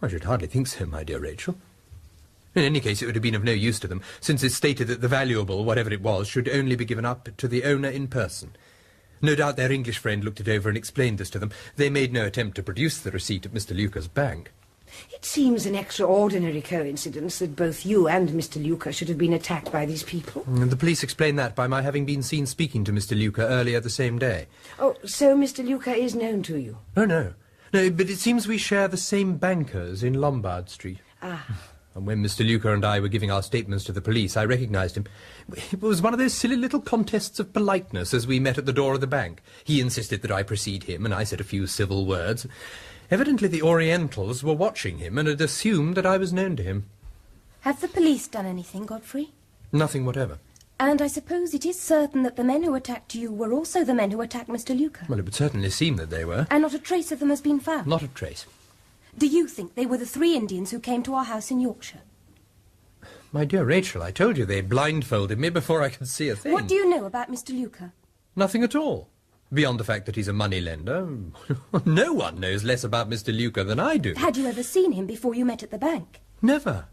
I should hardly think so, my dear Rachel. In any case, it would have been of no use to them, since it stated that the valuable, whatever it was, should only be given up to the owner in person. No doubt their English friend looked it over and explained this to them. They made no attempt to produce the receipt at Mr. Luca's bank. It seems an extraordinary coincidence that both you and Mr. Luca should have been attacked by these people. And the police explained that by my having been seen speaking to Mr. Luca earlier the same day. Oh, so Mr. Luca is known to you? Oh, no. No, but it seems we share the same bankers in Lombard Street. Ah. And when Mr. Luca and I were giving our statements to the police, I recognised him. It was one of those silly little contests of politeness as we met at the door of the bank. He insisted that I precede him, and I said a few civil words. Evidently the Orientals were watching him and had assumed that I was known to him. Have the police done anything, Godfrey? Nothing whatever. And I suppose it is certain that the men who attacked you were also the men who attacked Mr. Luca? Well, it would certainly seem that they were. And not a trace of them has been found? Not a trace. Do you think they were the 3 Indians who came to our house in Yorkshire? My dear Rachel, I told you they blindfolded me before I could see a thing. What do you know about Mr. Luca? Nothing at all. Beyond the fact that he's a moneylender. No one knows less about Mr. Luca than I do. Had you ever seen him before you met at the bank? Never.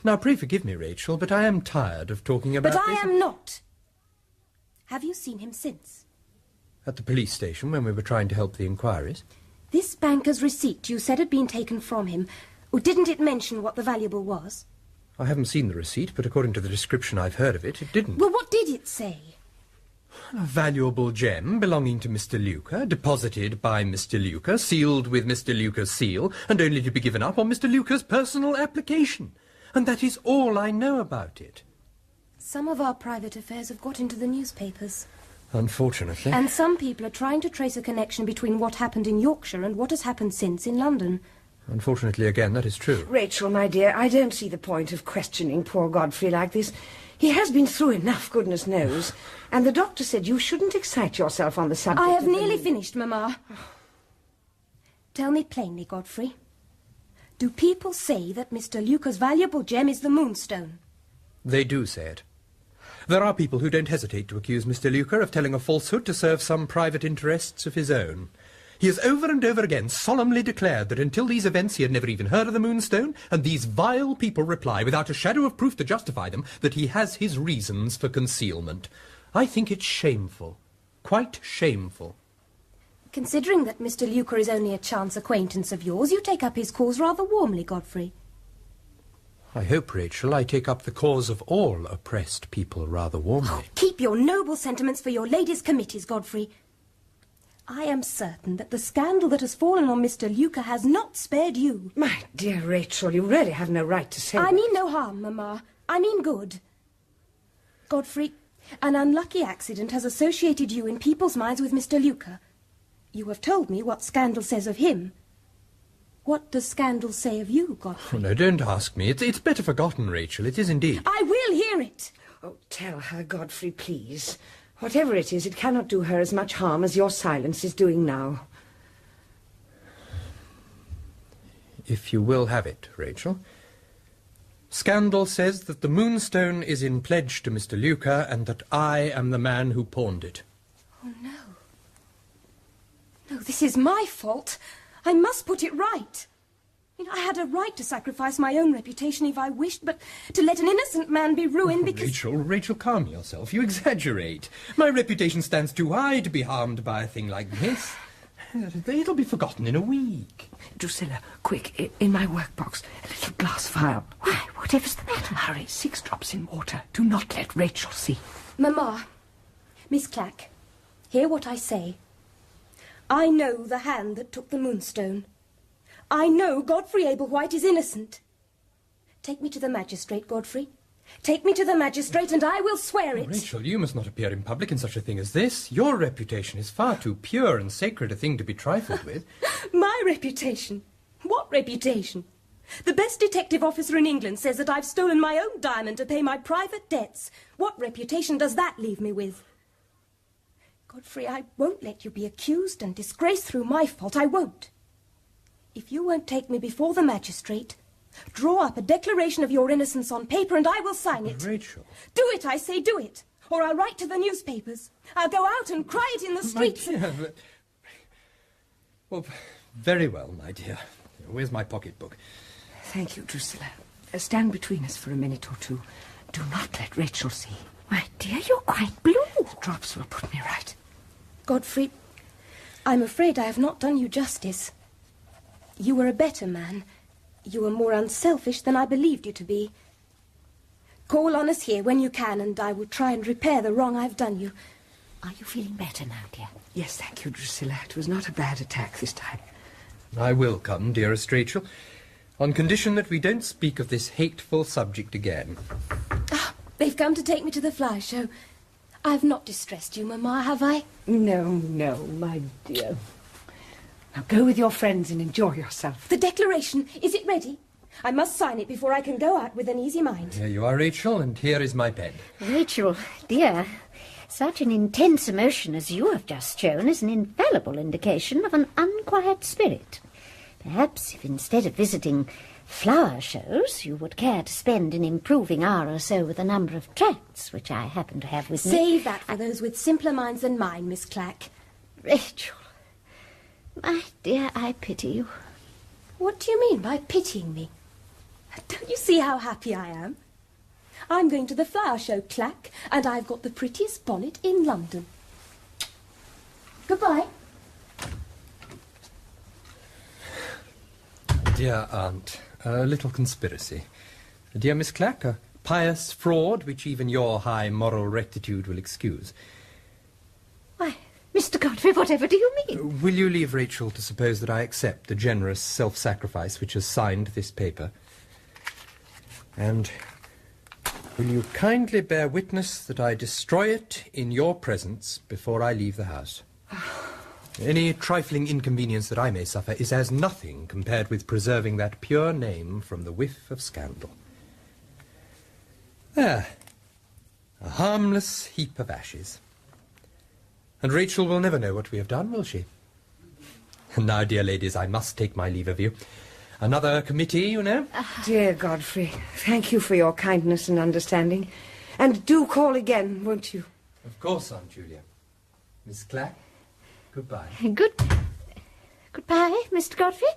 Now, pray forgive me, Rachel, but I am tired of talking about But this. I am not. Have you seen him since? At the police station, when we were trying to help the inquiries. This banker's receipt you said had been taken from him. Didn't it mention what the valuable was? I haven't seen the receipt, but according to the description I've heard of it, it didn't. Well, what did it say? A valuable gem belonging to Mr. Luca, deposited by Mr. Luca, sealed with Mr. Luca's seal, and only to be given up on Mr. Luca's personal application. And that is all I know about it. Some of our private affairs have got into the newspapers. Unfortunately. And some people are trying to trace a connection between what happened in Yorkshire and what has happened since in London. Unfortunately, again, that is true. Rachel, my dear, I don't see the point of questioning poor Godfrey like this. He has been through enough, goodness knows. And the doctor said you shouldn't excite yourself on the subject. I have nearly finished, Mamma. Tell me plainly, Godfrey. Do people say that Mr. Luca's valuable gem is the Moonstone? They do say it. There are people who don't hesitate to accuse Mr. Luca of telling a falsehood to serve some private interests of his own. He has over and over again solemnly declared that until these events he had never even heard of the Moonstone, and these vile people reply, without a shadow of proof to justify them, that he has his reasons for concealment. I think it's shameful. Quite shameful. Considering that Mr. Luca is only a chance acquaintance of yours, you take up his cause rather warmly, Godfrey. I hope, Rachel, I take up the cause of all oppressed people rather warmly. Keep your noble sentiments for your ladies' committees, Godfrey. I am certain that the scandal that has fallen on Mr. Luca has not spared you. My dear Rachel, you really have no right to say I that. mean no harm, Mamma. I mean good. Godfrey, an unlucky accident has associated you in people's minds with Mr. Luca. You have told me what scandal says of him. What does scandal say of you, Godfrey? Oh, no, don't ask me. It's better forgotten, Rachel. It is indeed. I will hear it. Oh, tell her, Godfrey, please. Whatever it is, it cannot do her as much harm as your silence is doing now. If you will have it, Rachel. Scandal says that the Moonstone is in pledge to Mr. Luca and that I am the man who pawned it. Oh, no. No, this is my fault. I must put it right. I had a right to sacrifice my own reputation if I wished, but to let an innocent man be ruined because... Rachel, calm yourself. You exaggerate. My reputation stands too high to be harmed by a thing like this. It'll be forgotten in a week. Drusilla, quick, in my workbox, a little glass vial. Why, whatever's the matter? Hurry, 6 drops in water. Do not let Rachel see. Mamma, Miss Clack, hear what I say. I know the hand that took the Moonstone. I know Godfrey Ablewhite is innocent. Take me to the magistrate, Godfrey. Take me to the magistrate and I will swear it. Rachel, you must not appear in public in such a thing as this. Your reputation is far too pure and sacred a thing to be trifled with. My reputation? What reputation? The best detective officer in England says that I've stolen my own diamond to pay my private debts. What reputation does that leave me with? Godfrey, I won't let you be accused and disgraced through my fault. I won't. If you won't take me before the magistrate, draw up a declaration of your innocence on paper and I will sign it. Rachel. Do it, I say, do it. Or I'll write to the newspapers. I'll go out and cry it in the streets. My dear, Well, very well, my dear. Where's my pocketbook? Thank you, Drusilla. Stand between us for a minute or two. Do not let Rachel see. My dear, you're quite blue. The drops will put me right. Godfrey, I'm afraid I have not done you justice. You were a better man. You were more unselfish than I believed you to be. Call on us here when you can, and I will try and repair the wrong I've done you. Are you feeling better now, dear? Yes, thank you, Drusilla. It was not a bad attack this time. I will come, dearest Rachel, on condition that we don't speak of this hateful subject again. They've come to take me to the flower show. I have not distressed you, Mamma, have I? No, my dear. Now go with your friends and enjoy yourself. The declaration, is it ready? I must sign it before I can go out with an easy mind. Here you are, Rachel, and here is my pen. Rachel, dear, such an intense emotion as you have just shown is an infallible indication of an unquiet spirit. Perhaps if instead of visiting flower shows, you would care to spend an improving hour or so with a number of tracts, which I happen to have with me. Save that for those with simpler minds than mine, Miss Clack. Rachel, my dear, I pity you. What do you mean by pitying me? Don't you see how happy I am? I'm going to the flower show, Clack, and I've got the prettiest bonnet in London. Goodbye. Dear Aunt, a little conspiracy. Dear Miss Clack, a pious fraud which even your high moral rectitude will excuse. Why, Mr. Godfrey, whatever do you mean? Will you leave Rachel to suppose that I accept the generous self-sacrifice which has signed this paper? And will you kindly bear witness that I destroy it in your presence before I leave the house? Any trifling inconvenience that I may suffer is as nothing compared with preserving that pure name from the whiff of scandal. There, a harmless heap of ashes. And Rachel will never know what we have done, will she? And now, dear ladies, I must take my leave of you. Another committee, you know. Dear Godfrey, thank you for your kindness and understanding. And do call again, won't you? Of course, Aunt Julia. Miss Clack, goodbye. Goodbye, Mr. Godfrey.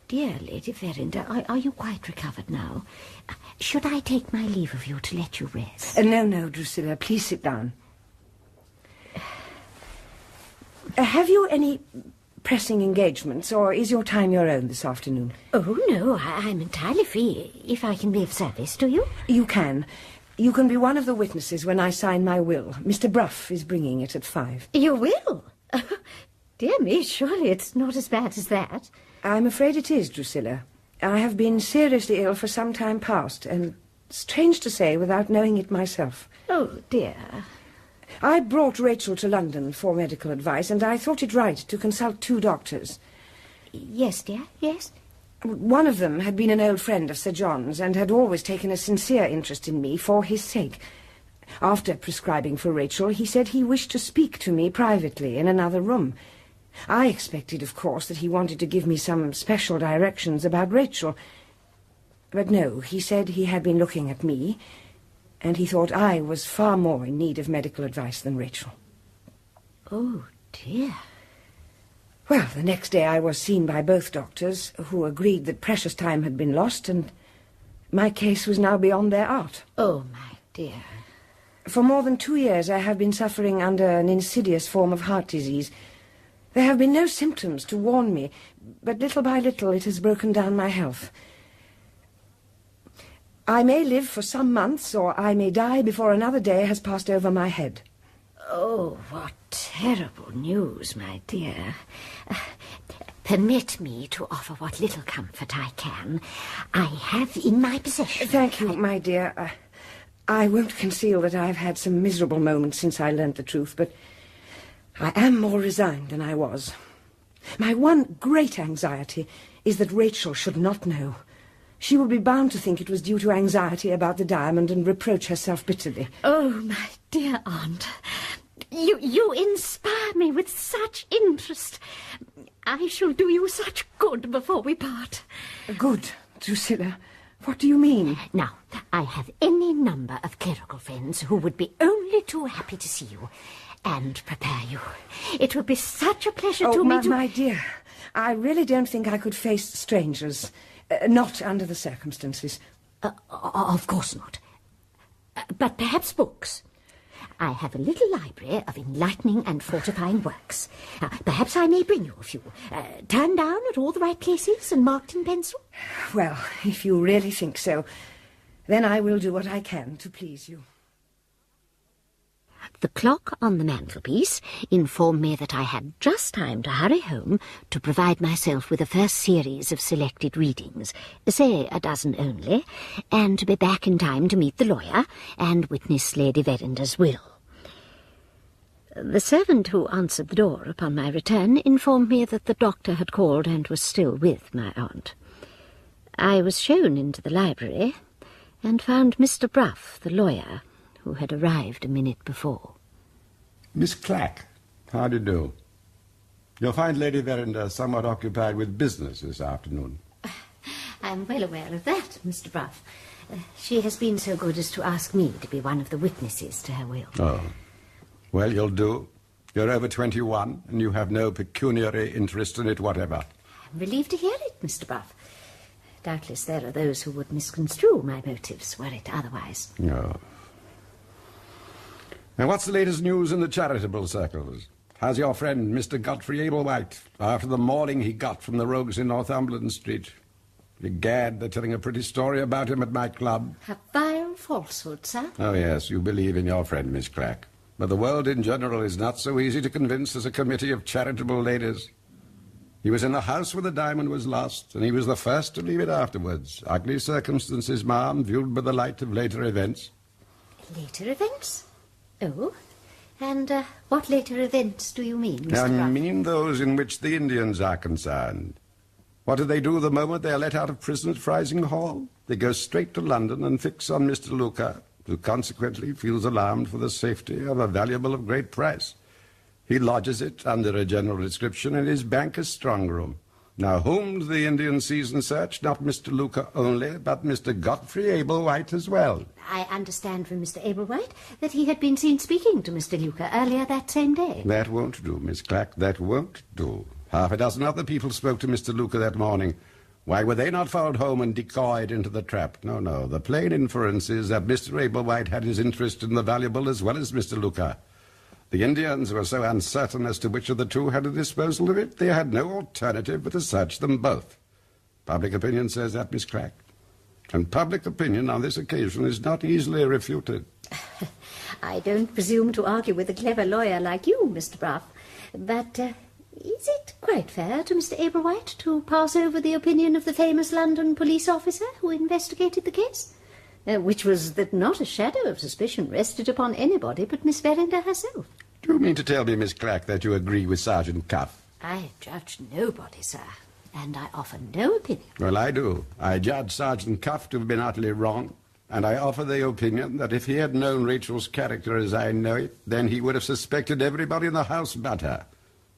Dear Lady Verinder, are you quite recovered now? Should I take my leave of you to let you rest? No, Drusilla, please sit down. Have you any pressing engagements, or is your time your own this afternoon? Oh, no, I'm entirely free, if I can be of service to you. You can. You can be one of the witnesses when I sign my will. Mr. Bruff is bringing it at 5. Your will? Dear me, surely it's not as bad as that. I'm afraid it is, Drusilla. I have been seriously ill for some time past, and strange to say, without knowing it myself. Oh, dear. I brought Rachel to London for medical advice, and I thought it right to consult 2 doctors. Yes, dear, yes. One of them had been an old friend of Sir John's and had always taken a sincere interest in me for his sake. After prescribing for Rachel, he said he wished to speak to me privately in another room. I expected, of course, that he wanted to give me some special directions about Rachel. But no, he said he had been looking at me, and he thought I was far more in need of medical advice than Rachel. Oh, dear. Well, the next day I was seen by both doctors, who agreed that precious time had been lost, and my case was now beyond their art. Oh, my dear. For more than 2 years I have been suffering under an insidious form of heart disease. There have been no symptoms to warn me, but little by little it has broken down my health. I may live for some months, or I may die before another day has passed over my head. Oh, what terrible news, my dear. Permit me to offer what little comfort I can. I have in my possession... Thank you, my dear. I won't conceal that I've had some miserable moments since I learnt the truth, but I am more resigned than I was. My one great anxiety is that Rachel should not know. She will be bound to think it was due to anxiety about the diamond and reproach herself bitterly. Oh, my dear aunt, you inspire me with such interest. I shall do you such good before we part. Good, Drusilla? What do you mean? Now, I have any number of clerical friends who would be only too happy to see you and prepare you. It would be such a pleasure to me to... My dear, I really don't think I could face strangers. Not under the circumstances. Of course not. But perhaps books. I have a little library of enlightening and fortifying works. Perhaps I may bring you a few. Turned down at all the right places and marked in pencil? Well, if you really think so, then I will do what I can to please you. The clock on the mantelpiece informed me that I had just time to hurry home to provide myself with a first series of selected readings, say a dozen only, and to be back in time to meet the lawyer and witness Lady Verinder's will. The servant who answered the door upon my return informed me that the doctor had called and was still with my aunt. I was shown into the library and found Mr. Bruff, the lawyer, who had arrived a minute before. Miss Clack, how do you do? You'll find Lady Verinder somewhat occupied with business this afternoon. I'm well aware of that, Mr. Bruff. She has been so good as to ask me to be one of the witnesses to her will. Oh. Well, you'll do. You're over 21, and you have no pecuniary interest in it whatever. I'm relieved to hear it, Mr. Bruff. Doubtless there are those who would misconstrue my motives were it otherwise. No. Now, what's the latest news in the charitable circles? How's your friend, Mr. Godfrey Ablewhite, after the mauling he got from the rogues in Northumberland Street? Egad, they're telling a pretty story about him at my club. A vile falsehood, sir. Oh, yes, you believe in your friend, Miss Clack. But the world in general is not so easy to convince as a committee of charitable ladies. He was in the house where the diamond was lost, and he was the first to leave it afterwards. Ugly circumstances, ma'am, viewed by the light of later events. Later events? Oh, and what later events do you mean, Mr. Bruff? I mean those in which the Indians are concerned. What do they do the moment they are let out of prison at Frising Hall? They go straight to London and fix on Mr. Luca, who consequently feels alarmed for the safety of a valuable of great price. He lodges it under a general description in his banker's strong room. Now, whom do the Indians seize and search? Not Mr. Luca only, but Mr. Godfrey Ablewhite as well. I understand from Mr. Ablewhite that he had been seen speaking to Mr. Luca earlier that same day. That won't do, Miss Clack, that won't do. Half a dozen other people spoke to Mr. Luca that morning. Why were they not followed home and decoyed into the trap? No, the plain inference is that Mr. Ablewhite had his interest in the valuable as well as Mr. Luca. The Indians were so uncertain as to which of the two had the disposal of it, they had no alternative but to search them both. Public opinion says that, Miss Clack. And public opinion on this occasion is not easily refuted. I don't presume to argue with a clever lawyer like you, Mr. Bruff, but is it quite fair to Mr. Ablewhite to pass over the opinion of the famous London police officer who investigated the case? which was that not a shadow of suspicion rested upon anybody but Miss Verinder herself. Do you mean to tell me, Miss Clack, that you agree with Sergeant Cuff? I judge nobody, sir, and I offer no opinion. Well, I do. I judge Sergeant Cuff to have been utterly wrong, and I offer the opinion that if he had known Rachel's character as I know it, then he would have suspected everybody in the house but her.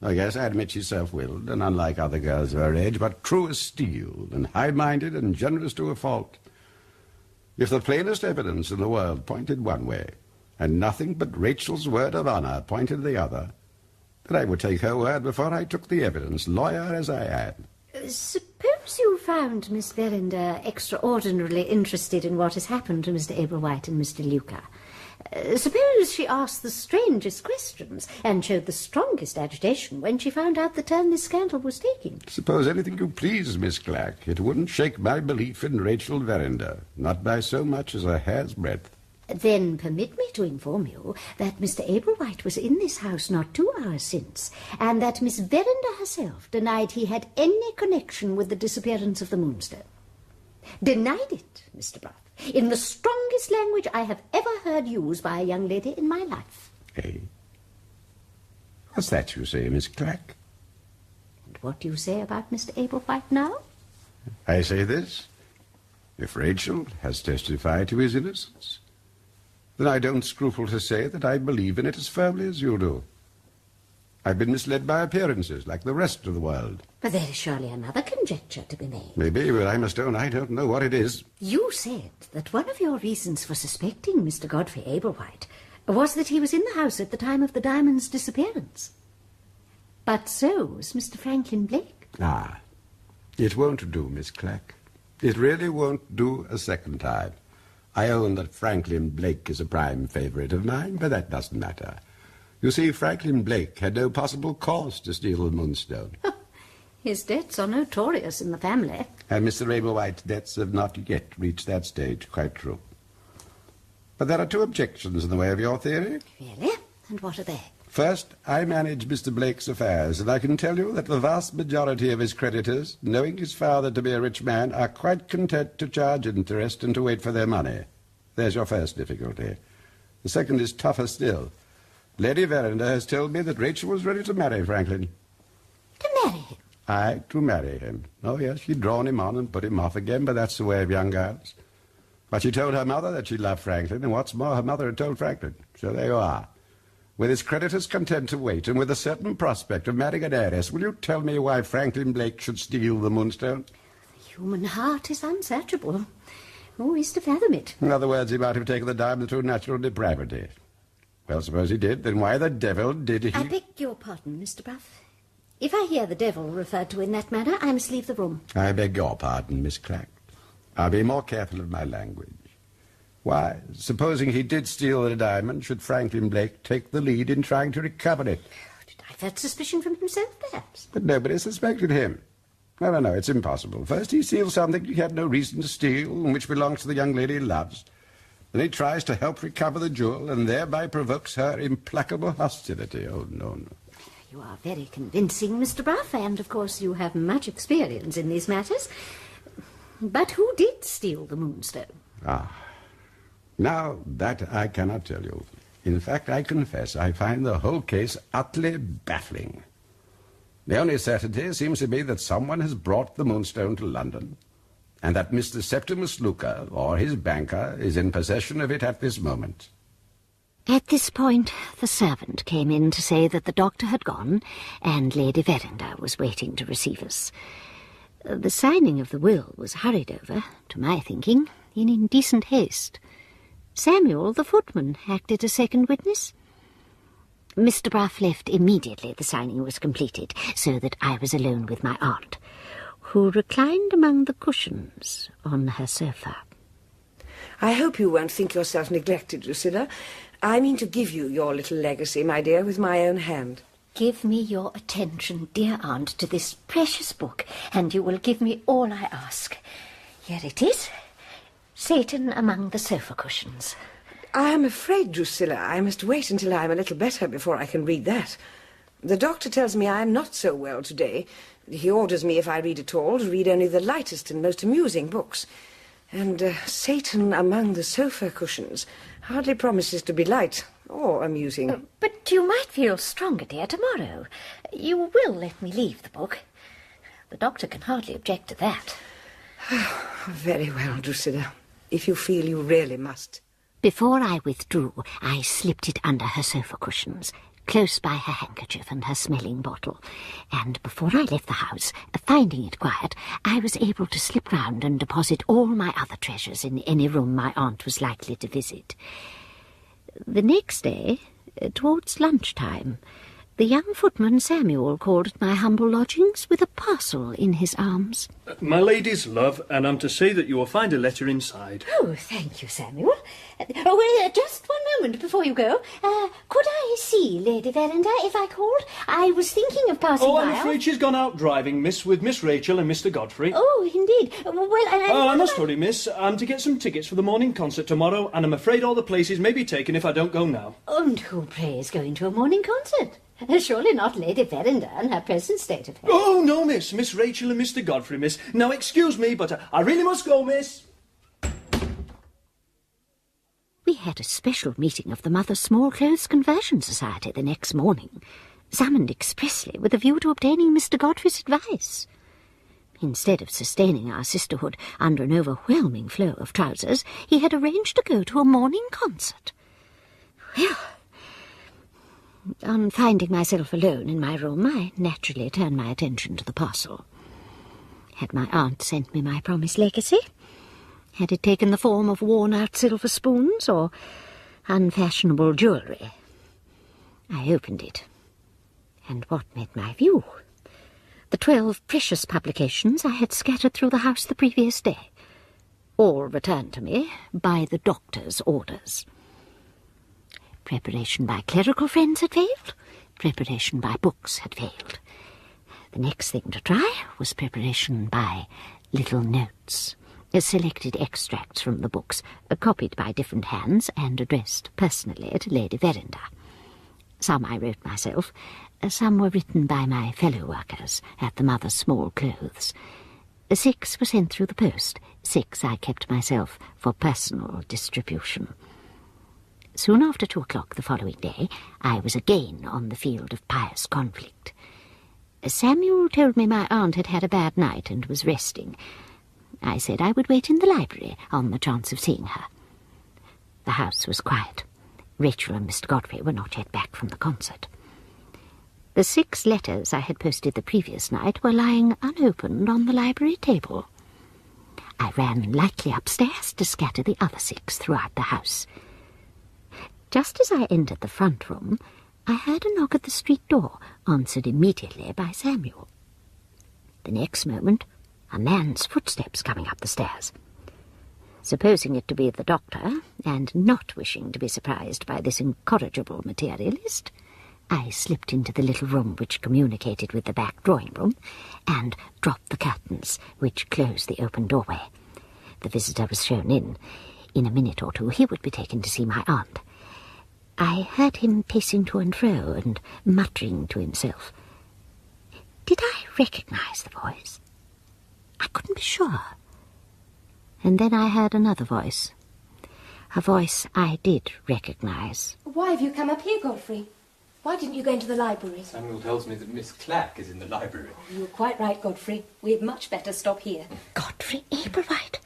Oh, yes, I admit she's self-willed, and unlike other girls of her age, but true as steel, and high-minded and generous to a fault. If the plainest evidence in the world pointed one way, and nothing but Rachel's word of honour pointed the other, then I would take her word before I took the evidence, lawyer as I am. Suppose you found Miss Verinder extraordinarily interested in what has happened to Mr. Ablewhite and Mr. Luca. Suppose she asked the strangest questions and showed the strongest agitation when she found out the turn this scandal was taking. Suppose anything you please, Miss Clack. It wouldn't shake my belief in Rachel Verinder, not by so much as a hair's breadth. Then permit me to inform you that Mr. Ablewhite was in this house not 2 hours since, and that Miss Verinder herself denied he had any connection with the disappearance of the Moonstone. Denied it, Mr. Bruff, in the strongest language I have ever heard used by a young lady in my life. Eh? What's that you say, Miss Clack? And what do you say about Mr. Ablewhite now? I say this. If Rachel has testified to his innocence, then I don't scruple to say that I believe in it as firmly as you do. I've been misled by appearances, like the rest of the world. But there is surely another conjecture to be made. Maybe, but I must own I don't know what it is. You said that one of your reasons for suspecting Mr. Godfrey Ablewhite was that he was in the house at the time of the diamond's disappearance. But so was Mr. Franklin Blake. Ah, it won't do, Miss Clack. It really won't do a second time. I own that Franklin Blake is a prime favourite of mine, but that doesn't matter. You see, Franklin Blake had no possible cause to steal the Moonstone. His debts are notorious in the family. And Mr. Ablewhite's debts have not yet reached that stage, quite true. But there are 2 objections in the way of your theory. Really? And what are they? First, I manage Mr. Blake's affairs, and I can tell you that the vast majority of his creditors, knowing his father to be a rich man, are quite content to charge interest and to wait for their money. There's your first difficulty. The second is tougher still. Lady Verinder has told me that Rachel was ready to marry Franklin. To marry him? Aye, to marry him. Oh, yes, she'd drawn him on and put him off again, but that's the way of young girls. But she told her mother that she loved Franklin, and what's more, her mother had told Franklin. So there you are. With his creditors content to wait, and with a certain prospect of marrying an heiress, will you tell me why Franklin Blake should steal the Moonstone? The human heart is unsearchable. Who is to fathom it? In other words, he might have taken the diamond through natural depravity. Well, suppose he did, then why the devil did he... I beg your pardon, Mr. Bruff. If I hear the devil referred to in that manner, I must leave the room. I beg your pardon, Miss Clack. I'll be more careful of my language. Why, supposing he did steal the diamond, should Franklin Blake take the lead in trying to recover it? Did I have suspicion from himself, perhaps? But nobody suspected him. No, it's impossible. First he steals something he had no reason to steal, and which belongs to the young lady he loves. Then he tries to help recover the jewel, and thereby provokes her implacable hostility. Oh, no. You are very convincing, Mr. Bruff, and of course you have much experience in these matters. But who did steal the Moonstone? Now, that I cannot tell you. In fact, I confess I find the whole case utterly baffling. The only certainty seems to be that someone has brought the Moonstone to London, and that Mr. Septimus Luca, or his banker, is in possession of it at this moment. At this point, the servant came in to say that the doctor had gone, and Lady Verinder was waiting to receive us. The signing of the will was hurried over, to my thinking, in indecent haste. Samuel, the footman, acted as second witness. Mr. Bruff left immediately the signing was completed, so that I was alone with my aunt, who reclined among the cushions on her sofa. I hope you won't think yourself neglected, Drusilla. I mean to give you your little legacy, my dear, with my own hand. Give me your attention, dear aunt, to this precious book, and you will give me all I ask. Here it is. Satan among the sofa cushions. I am afraid, Drusilla, I must wait until I am a little better before I can read that. The doctor tells me I am not so well today. He orders me, if I read at all, to read only the lightest and most amusing books. And Satan among the sofa cushions hardly promises to be light or amusing. But you might feel stronger, dear, tomorrow. You will let me leave the book. The doctor can hardly object to that. Very well, Drusilla, if you feel you really must. Before I withdrew, I slipped it under her sofa cushions, close by her handkerchief and her smelling bottle. And before I left the house, finding it quiet, I was able to slip round and deposit all my other treasures in any room my aunt was likely to visit. The next day, towards lunchtime, the young footman Samuel called at my humble lodgings with a parcel in his arms. My lady's love, and I'm to say that you will find a letter inside. Oh, thank you, Samuel. Just one moment before you go. Could I see Lady Verinder if I called? I was thinking of passing by. I'm afraid she's gone out driving, miss, with Miss Rachel and Mr. Godfrey. Oh, indeed. I must hurry, miss. I'm to get some tickets for the morning concert tomorrow, and I'm afraid all the places may be taken if I don't go now. And who, pray, is going to a morning concert? Surely not Lady Verinder in her present state of health. Oh, no, miss. Miss Rachel and Mr. Godfrey, miss. Now, excuse me, but I really must go, miss. We had a special meeting of the Mother's Small Clothes Conversion Society the next morning, summoned expressly with a view to obtaining Mr. Godfrey's advice. Instead of sustaining our sisterhood under an overwhelming flow of trousers, he had arranged to go to a morning concert. Well, on finding myself alone in my room, I naturally turned my attention to the parcel. Had my aunt sent me my promised legacy? Had it taken the form of worn-out silver spoons or unfashionable jewellery? I opened it, and what met my view? The 12 precious publications I had scattered through the house the previous day, all returned to me by the doctor's orders. Preparation by clerical friends had failed. Preparation by books had failed. The next thing to try was preparation by little notes, selected extracts from the books, copied by different hands and addressed personally to Lady Verinder. Some I wrote myself, some were written by my fellow workers at the Mother's Small Clothes. 6 were sent through the post, 6 I kept myself for personal distribution. Soon after 2 o'clock the following day, I was again on the field of pious conflict. Samuel told me my aunt had had a bad night and was resting. I said I would wait in the library on the chance of seeing her. The house was quiet. Rachel and Mr. Godfrey were not yet back from the concert. The 6 letters I had posted the previous night were lying unopened on the library table. I ran lightly upstairs to scatter the other 6 throughout the house. Just as I entered the front room, I heard a knock at the street door, answered immediately by Samuel. The next moment, a man's footsteps coming up the stairs. Supposing it to be the doctor, and not wishing to be surprised by this incorrigible materialist, I slipped into the little room which communicated with the back drawing-room, and dropped the curtains which closed the open doorway. The visitor was shown in. In a minute or 2 he would be taken to see my aunt. I heard him pacing to and fro and muttering to himself. Did I recognise the voice? I couldn't be sure. And then I heard another voice. A voice I did recognise. Why have you come up here, Godfrey? Why didn't you go into the library? Samuel tells me that Miss Clack is in the library. You were quite right, Godfrey. We had much better stop here. Godfrey Ablewhite.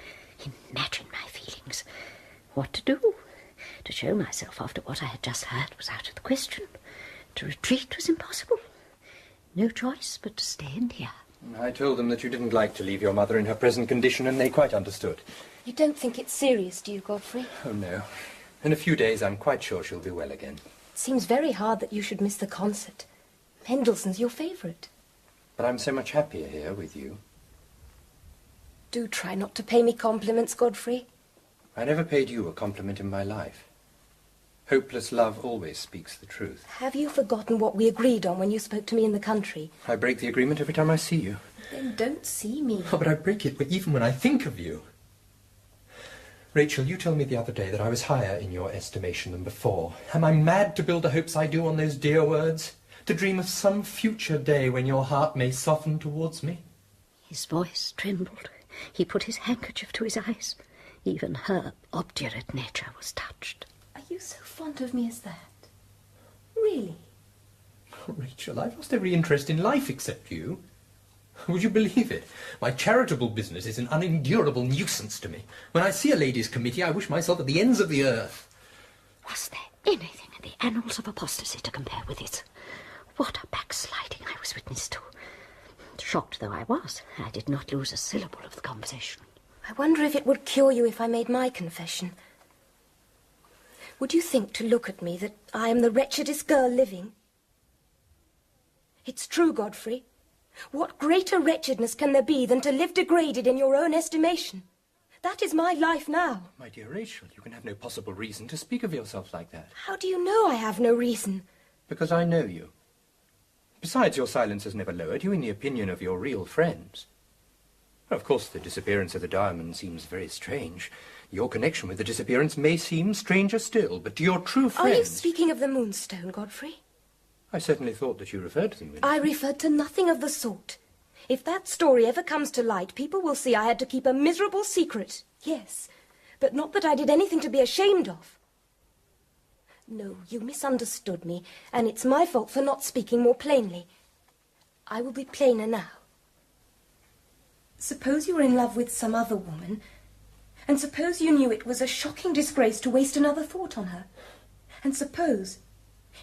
Imagine my feelings. What to do? To show myself after what I had just heard was out of the question. To retreat was impossible. No choice but to stay in here. I told them that you didn't like to leave your mother in her present condition, and they quite understood. You don't think it's serious, do you, Godfrey? Oh, no. In a few days, I'm quite sure she'll be well again. It seems very hard that you should miss the concert. Mendelssohn's your favourite. But I'm so much happier here with you. Do try not to pay me compliments, Godfrey. I never paid you a compliment in my life. Hopeless love always speaks the truth. Have you forgotten what we agreed on when you spoke to me in the country? I break the agreement every time I see you. Then don't see me. Oh, but I break it even when I think of you. Rachel, you told me the other day that I was higher in your estimation than before. Am I mad to build the hopes I do on those dear words? To dream of some future day when your heart may soften towards me? His voice trembled. He put his handkerchief to his eyes. Even her obdurate nature was touched. Are you so fond of me as that? Really? Oh, Rachel, I've lost every interest in life except you. Would you believe it? My charitable business is an unendurable nuisance to me. When I see a ladies' committee, I wish myself at the ends of the earth. Was there anything in the annals of apostasy to compare with it? What a backsliding I was witness to. Shocked though I was, I did not lose a syllable of the conversation. I wonder if it would cure you if I made my confession. Would you think to look at me that I am the wretchedest girl living? It's true, Godfrey. What greater wretchedness can there be than to live degraded in your own estimation? That is my life now. My dear Rachel, you can have no possible reason to speak of yourself like that. How do you know I have no reason? Because I know you. Besides, your silence has never lowered you in the opinion of your real friends. Of course, the disappearance of the diamond seems very strange. Your connection with the disappearance may seem stranger still, but to your true friends... Are you speaking of the Moonstone, Godfrey? I certainly thought that you referred to them. I referred to nothing of the sort. If that story ever comes to light, people will see I had to keep a miserable secret. Yes, but not that I did anything to be ashamed of. No, you misunderstood me, and it's my fault for not speaking more plainly. I will be plainer now. Suppose you were in love with some other woman, and suppose you knew it was a shocking disgrace to waste another thought on her, and suppose,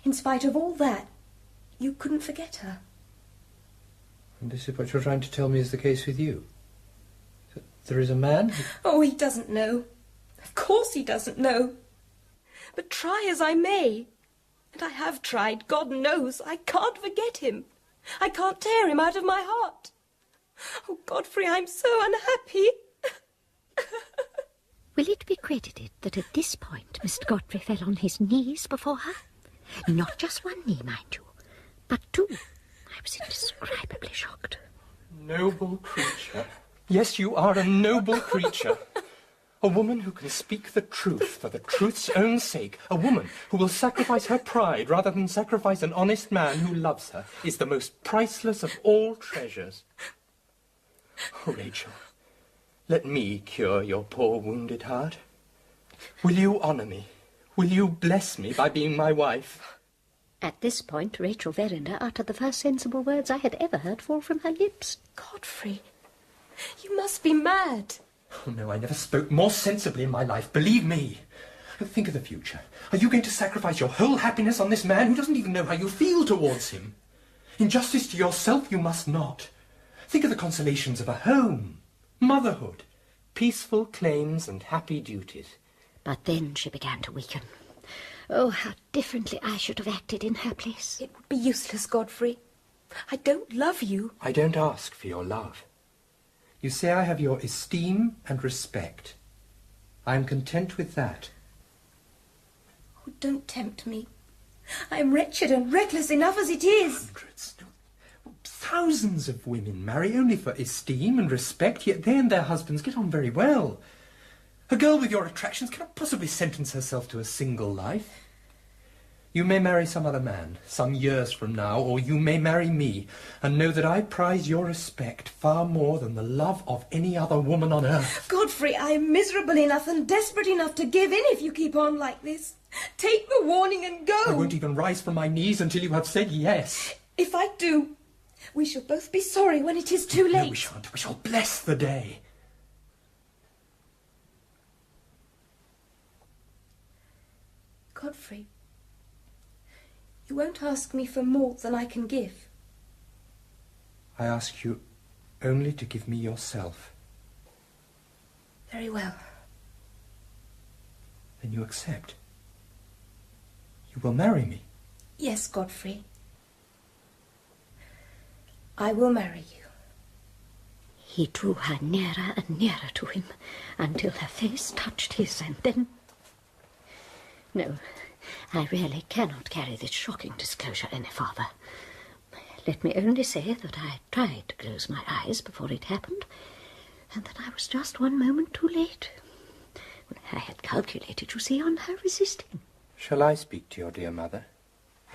in spite of all that, you couldn't forget her. And this is what you're trying to tell me is the case with you? That there is a man who... Oh, he doesn't know. Of course he doesn't know. But try as I may, and I have tried, God knows, I can't forget him. I can't tear him out of my heart. Oh, Godfrey, I'm so unhappy. Will it be credited that at this point Mr. Godfrey fell on his knees before her? Not just one knee, mind you, but two. I was indescribably shocked. Noble creature. Yes, you are a noble creature. A woman who can speak the truth for the truth's own sake, a woman who will sacrifice her pride rather than sacrifice an honest man who loves her, is the most priceless of all treasures. Oh, Rachel, let me cure your poor wounded heart. Will you honour me? Will you bless me by being my wife? At this point, Rachel Verinder uttered the first sensible words I had ever heard fall from her lips. Godfrey, you must be mad. Oh, no, I never spoke more sensibly in my life, believe me. Oh, think of the future. Are you going to sacrifice your whole happiness on this man who doesn't even know how you feel towards him? In justice to yourself, you must not. Think of the consolations of a home, motherhood, peaceful claims and happy duties. But then she began to weaken. Oh, how differently I should have acted in her place. It would be useless, Godfrey. I don't love you. I don't ask for your love. You say I have your esteem and respect. I am content with that. Oh, don't tempt me. I am wretched and reckless enough as it is. Hundreds, no, thousands of women marry only for esteem and respect, yet they and their husbands get on very well. A girl with your attractions cannot possibly sentence herself to a single life. You may marry some other man, some years from now, or you may marry me, and know that I prize your respect far more than the love of any other woman on earth. Godfrey, I am miserable enough and desperate enough to give in if you keep on like this. Take the warning and go. I won't even rise from my knees until you have said yes. If I do, we shall both be sorry when it is too late. No, we shan't. We shall bless the day. Godfrey, you won't ask me for more than I can give. I ask you only to give me yourself. Very well. Then you accept. You will marry me. Yes, Godfrey. I will marry you. He drew her nearer and nearer to him until her face touched his, and then... No, I really cannot carry this shocking disclosure any farther. Let me only say that I tried to close my eyes before it happened, and that I was just one moment too late. I had calculated, you see, on her resisting. Shall I speak to your dear mother,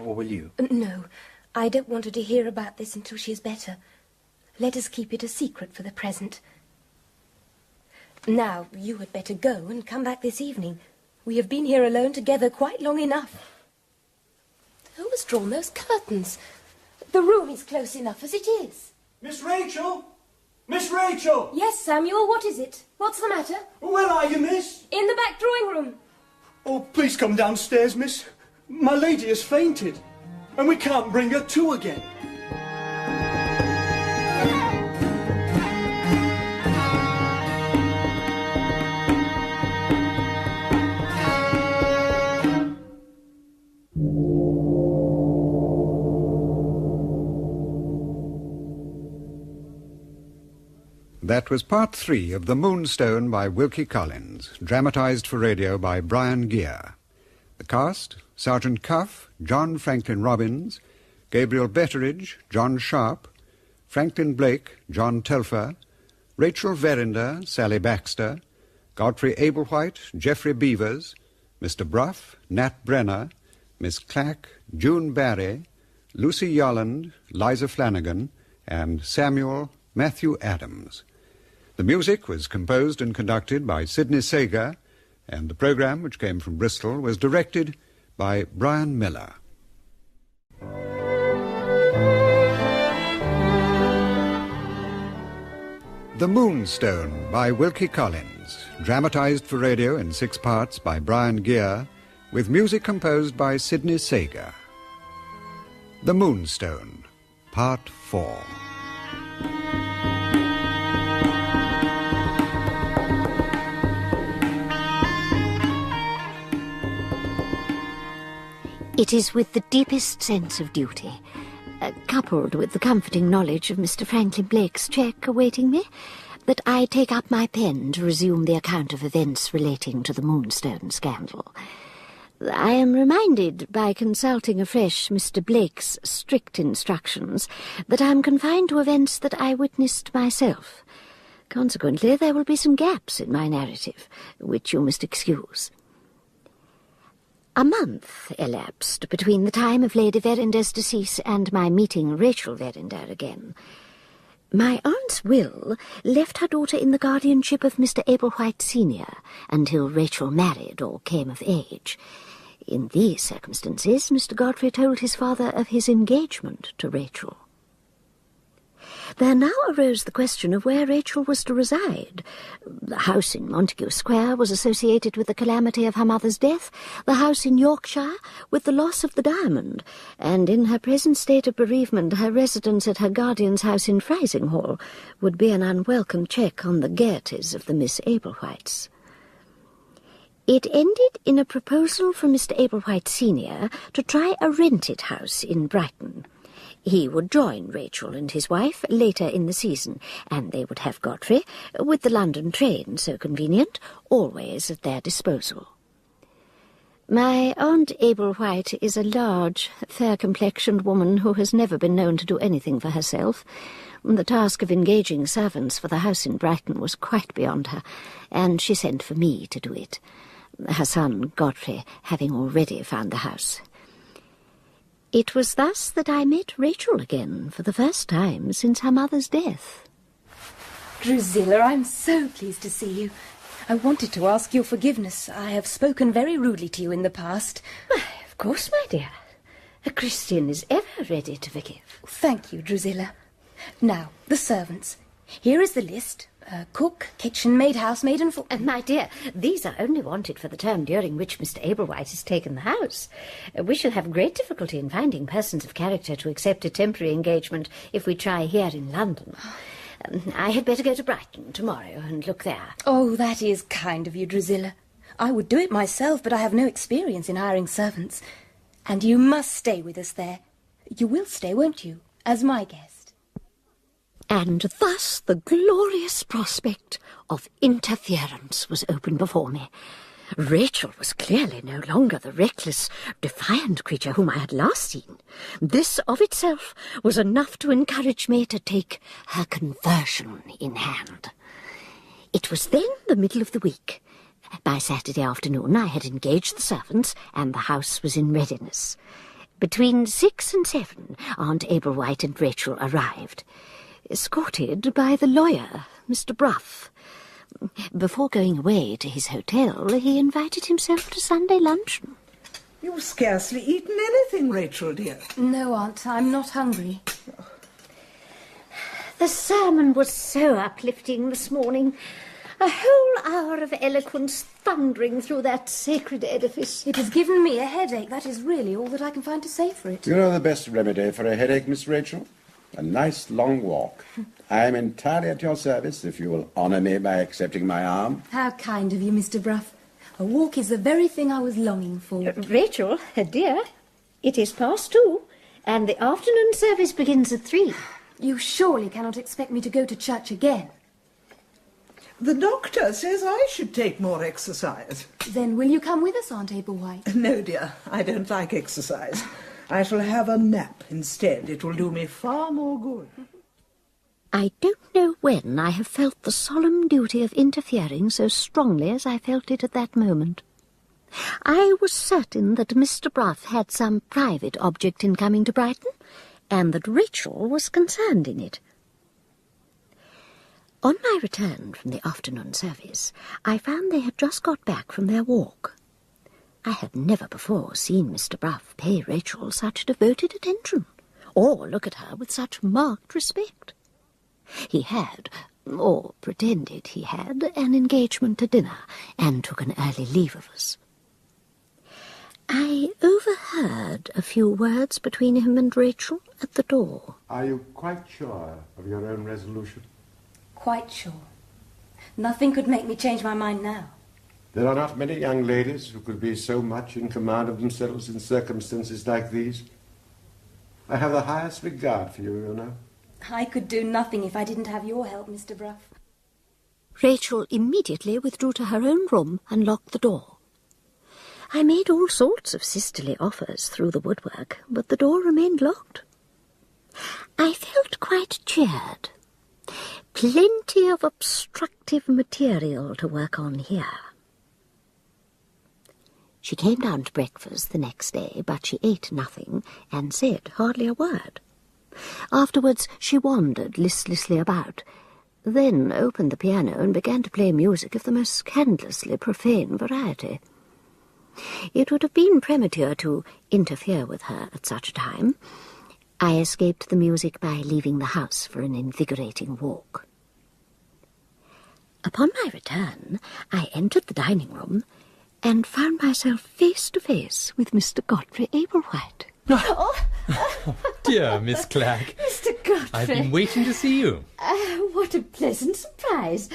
or will you? No, I don't want her to hear about this until she is better. Let us keep it a secret for the present. Now, you had better go and come back this evening. We have been here alone together quite long enough. Who has drawn those curtains? The room is close enough as it is. Miss Rachel! Miss Rachel! Yes, Samuel, what is it? What's the matter? Where are you, miss? In the back drawing room. Oh, please come downstairs, miss. My lady has fainted, and we can't bring her to again. That was part 3 of The Moonstone by Wilkie Collins, dramatised for radio by Brian Gear. The cast: Sergeant Cuff, John Franklin Robbins, Gabriel Betteredge, John Sharp, Franklin Blake, John Telfer, Rachel Verinder, Sally Baxter, Godfrey Ablewhite, Geoffrey Beavers, Mr. Bruff, Nat Brenner, Miss Clack, June Barry, Lucy Yolland, Liza Flanagan, and Samuel Matthew Adams. The music was composed and conducted by Sidney Sager, and the programme, which came from Bristol, was directed by Brian Miller. The Moonstone by Wilkie Collins, dramatised for radio in 6 parts by Brian Gear, with music composed by Sidney Sager. The Moonstone, Part 4. It is with the deepest sense of duty, coupled with the comforting knowledge of Mr. Franklin Blake's cheque awaiting me, that I take up my pen to resume the account of events relating to the Moonstone scandal. I am reminded by consulting afresh Mr. Blake's strict instructions that I am confined to events that I witnessed myself. Consequently, there will be some gaps in my narrative, which you must excuse. A month elapsed between the time of Lady Verinder's decease and my meeting Rachel Verinder again. My aunt's will left her daughter in the guardianship of Mr. Ablewhite Senior until Rachel married or came of age. In these circumstances, Mr. Godfrey told his father of his engagement to Rachel. There now arose the question of where Rachel was to reside. The house in Montague Square was associated with the calamity of her mother's death, the house in Yorkshire with the loss of the diamond, and in her present state of bereavement her residence at her guardian's house in Frizinghall would be an unwelcome check on the gaieties of the Miss Ablewhites. It ended in a proposal from Mr. Ablewhite Senior to try a rented house in Brighton. He would join Rachel and his wife later in the season, and they would have Godfrey, with the London train so convenient, always at their disposal. My Aunt Ablewhite is a large, fair-complexioned woman who has never been known to do anything for herself. The task of engaging servants for the house in Brighton was quite beyond her, and she sent for me to do it, her son Godfrey having already found the house. It was thus that I met Rachel again for the first time since her mother's death. Drusilla, I'm so pleased to see you. I wanted to ask your forgiveness. I have spoken very rudely to you in the past. Why, of course, my dear. A Christian is ever ready to forgive. Thank you, Drusilla. Now, the servants. Here is the list. Cook, kitchen maid, housemaid, and my dear, these are only wanted for the term during which Mr. Ablewhite has taken the house. We shall have great difficulty in finding persons of character to accept a temporary engagement if we try here in London. I had better go to Brighton tomorrow and look there. Oh, that is kind of you, Drusilla. I would do it myself, but I have no experience in hiring servants. And you must stay with us there. You will stay, won't you, as my guest? And thus the glorious prospect of interference was open before me. Rachel was clearly no longer the reckless, defiant creature whom I had last seen. This of itself was enough to encourage me to take her conversion in hand. It was then the middle of the week. By Saturday afternoon I had engaged the servants, and the house was in readiness. Between 6 and 7, Aunt Ablewhite and Rachel arrived, escorted by the lawyer, Mr. Bruff. before going away to his hotel, he invited himself to Sunday luncheon. You've scarcely eaten anything, Rachel, dear. No, Aunt, I'm not hungry. The sermon was so uplifting this morning. A whole hour of eloquence thundering through that sacred edifice. It has given me a headache. That is really all that I can find to say for it. You know the best remedy for a headache, Miss Rachel? A nice long walk. I am entirely at your service if you will honour me by accepting my arm. How kind of you, Mr. Bruff. A walk is the very thing I was longing for. Rachel, dear, it is past 2, and the afternoon service begins at 3. You surely cannot expect me to go to church again. The doctor says I should take more exercise. Then will you come with us, Aunt Ablewhite? No, dear, I don't like exercise. I shall have a nap instead. It will do me far more good. I don't know when I have felt the solemn duty of interfering so strongly as I felt it at that moment. I was certain that Mr. Bruff had some private object in coming to Brighton, and that Rachel was concerned in it. On my return from the afternoon service, I found they had just got back from their walk. I had never before seen Mr. Bruff pay Rachel such devoted attention, or look at her with such marked respect. He had, or pretended he had, an engagement to dinner, and took an early leave of us. I overheard a few words between him and Rachel at the door. Are you quite sure of your own resolution? Quite sure. Nothing could make me change my mind now. There are not many young ladies who could be so much in command of themselves in circumstances like these. I have the highest regard for you, you know. I could do nothing if I didn't have your help, Mr. Bruff. Rachel immediately withdrew to her own room and locked the door. I made all sorts of sisterly offers through the woodwork, but the door remained locked. I felt quite cheered. Plenty of obstructive material to work on here. She came down to breakfast the next day, but she ate nothing and said hardly a word. Afterwards she wandered listlessly about, then opened the piano and began to play music of the most scandalously profane variety. It would have been premature to interfere with her at such a time. I escaped the music by leaving the house for an invigorating walk. Upon my return, I entered the dining-room and found myself face to face with Mr. Godfrey Ablewhite. Oh, dear Miss Clack. Mr. Godfrey. I've been waiting to see you. What a pleasant surprise.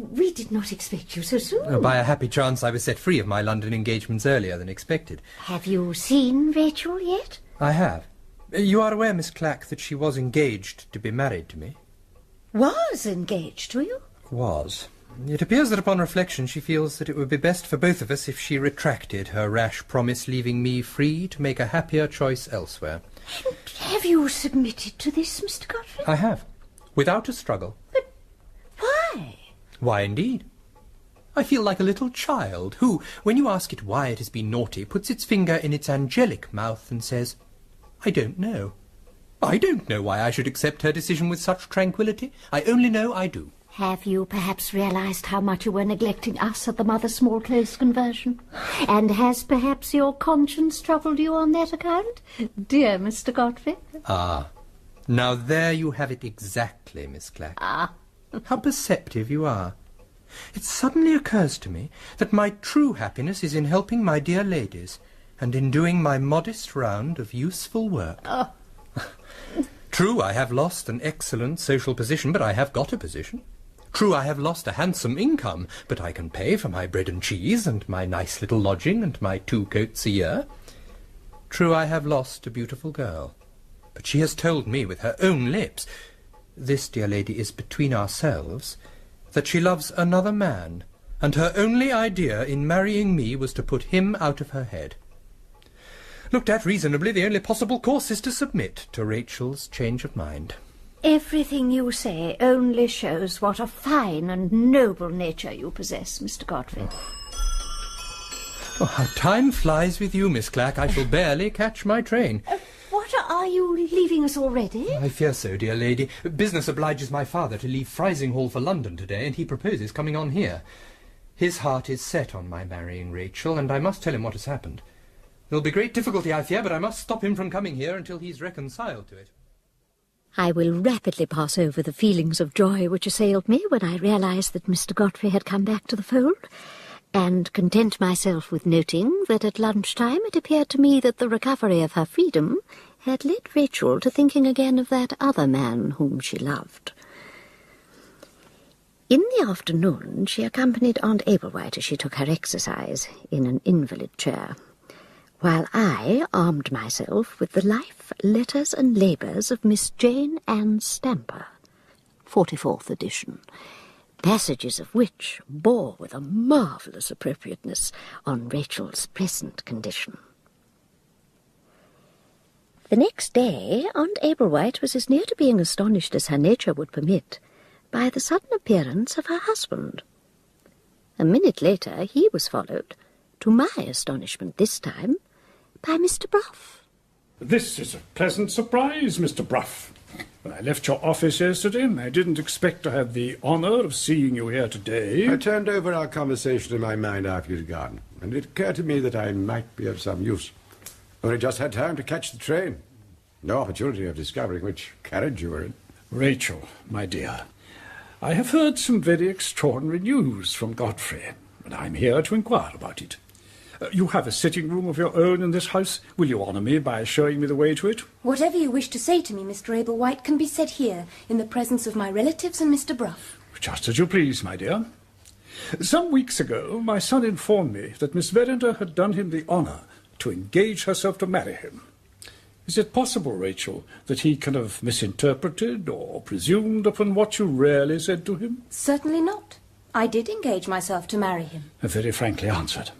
We did not expect you so soon. By a happy chance, I was set free of my London engagements earlier than expected. Have you seen Rachel yet? I have. You are aware, Miss Clack, that she was engaged to be married to me? Was engaged to you? Was. It appears that upon reflection she feels that it would be best for both of us if she retracted her rash promise, leaving me free to make a happier choice elsewhere. And have you submitted to this, Mr. Godfrey? I have. Without a struggle. But why? Why, indeed? I feel like a little child who, when you ask it why it has been naughty, puts its finger in its angelic mouth and says, I don't know. I don't know why I should accept her decision with such tranquillity. I only know I do. Have you perhaps realised how much you were neglecting us at the Mother Small-Clothes conversion? And has perhaps your conscience troubled you on that account, dear Mr. Godfrey? Ah, now there you have it exactly, Miss Clack. Ah. How perceptive you are. It suddenly occurs to me that my true happiness is in helping my dear ladies, and in doing my modest round of useful work. Oh. True, I have lost an excellent social position, but I have got a position. True, I have lost a handsome income, but I can pay for my bread and cheese, and my nice little lodging, and my 2 coats a year. True, I have lost a beautiful girl, but she has told me with her own lips, this, dear lady, is between ourselves, that she loves another man, and her only idea in marrying me was to put him out of her head. Looked at reasonably, the only possible course is to submit to Rachel's change of mind. Everything you say only shows what a fine and noble nature you possess, Mr. Godfrey. Oh, how time flies with you, Miss Clack. I shall barely catch my train. Why What, are you leaving us already? I fear so, dear lady. Business obliges my father to leave Frizinghall for London today, and he proposes coming on here. His heart is set on my marrying Rachel, and I must tell him what has happened. There'll be great difficulty, I fear, but I must stop him from coming here until he's reconciled to it. I will rapidly pass over the feelings of joy which assailed me when I realised that Mr. Godfrey had come back to the fold, and content myself with noting that at lunchtime it appeared to me that the recovery of her freedom had led Rachel to thinking again of that other man whom she loved. In the afternoon she accompanied Aunt Ablewhite as she took her exercise in an invalid chair, while I armed myself with the life, letters and labours of Miss Jane Ann Stamper, 44th edition, passages of which bore with a marvellous appropriateness on Rachel's present condition. The next day Aunt Ablewhite was as near to being astonished as her nature would permit by the sudden appearance of her husband. A minute later he was followed, to my astonishment this time, by Mr. Bruff. This is a pleasant surprise, Mr. Bruff. When I left your office yesterday, I didn't expect to have the honour of seeing you here today. I turned over our conversation in my mind after you'd gone, and it occurred to me that I might be of some use. Only just had time to catch the train. No opportunity of discovering which carriage you were in. Rachel, my dear, I have heard some very extraordinary news from Godfrey, and I'm here to inquire about it. You have a sitting room of your own in this house. Will you honour me by showing me the way to it? Whatever you wish to say to me, Mr. Ablewhite, can be said here, in the presence of my relatives and Mr. Bruff. Just as you please, my dear. Some weeks ago, my son informed me that Miss Verinder had done him the honour to engage herself to marry him. Is it possible, Rachel, that he can have misinterpreted or presumed upon what you really said to him? Certainly not. I did engage myself to marry him. Very frankly answered.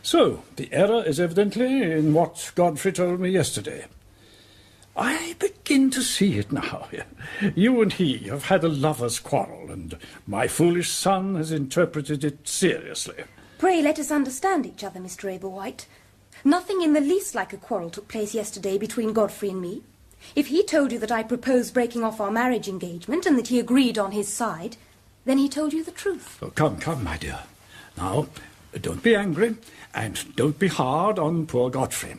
So, the error is evidently in what Godfrey told me yesterday. I begin to see it now. You and he have had a lover's quarrel, and my foolish son has interpreted it seriously. Pray let us understand each other, Mr. Ablewhite. Nothing in the least like a quarrel took place yesterday between Godfrey and me. If he told you that I proposed breaking off our marriage engagement and that he agreed on his side, then he told you the truth. Oh, come, my dear. Now, don't be angry, and don't be hard on poor Godfrey.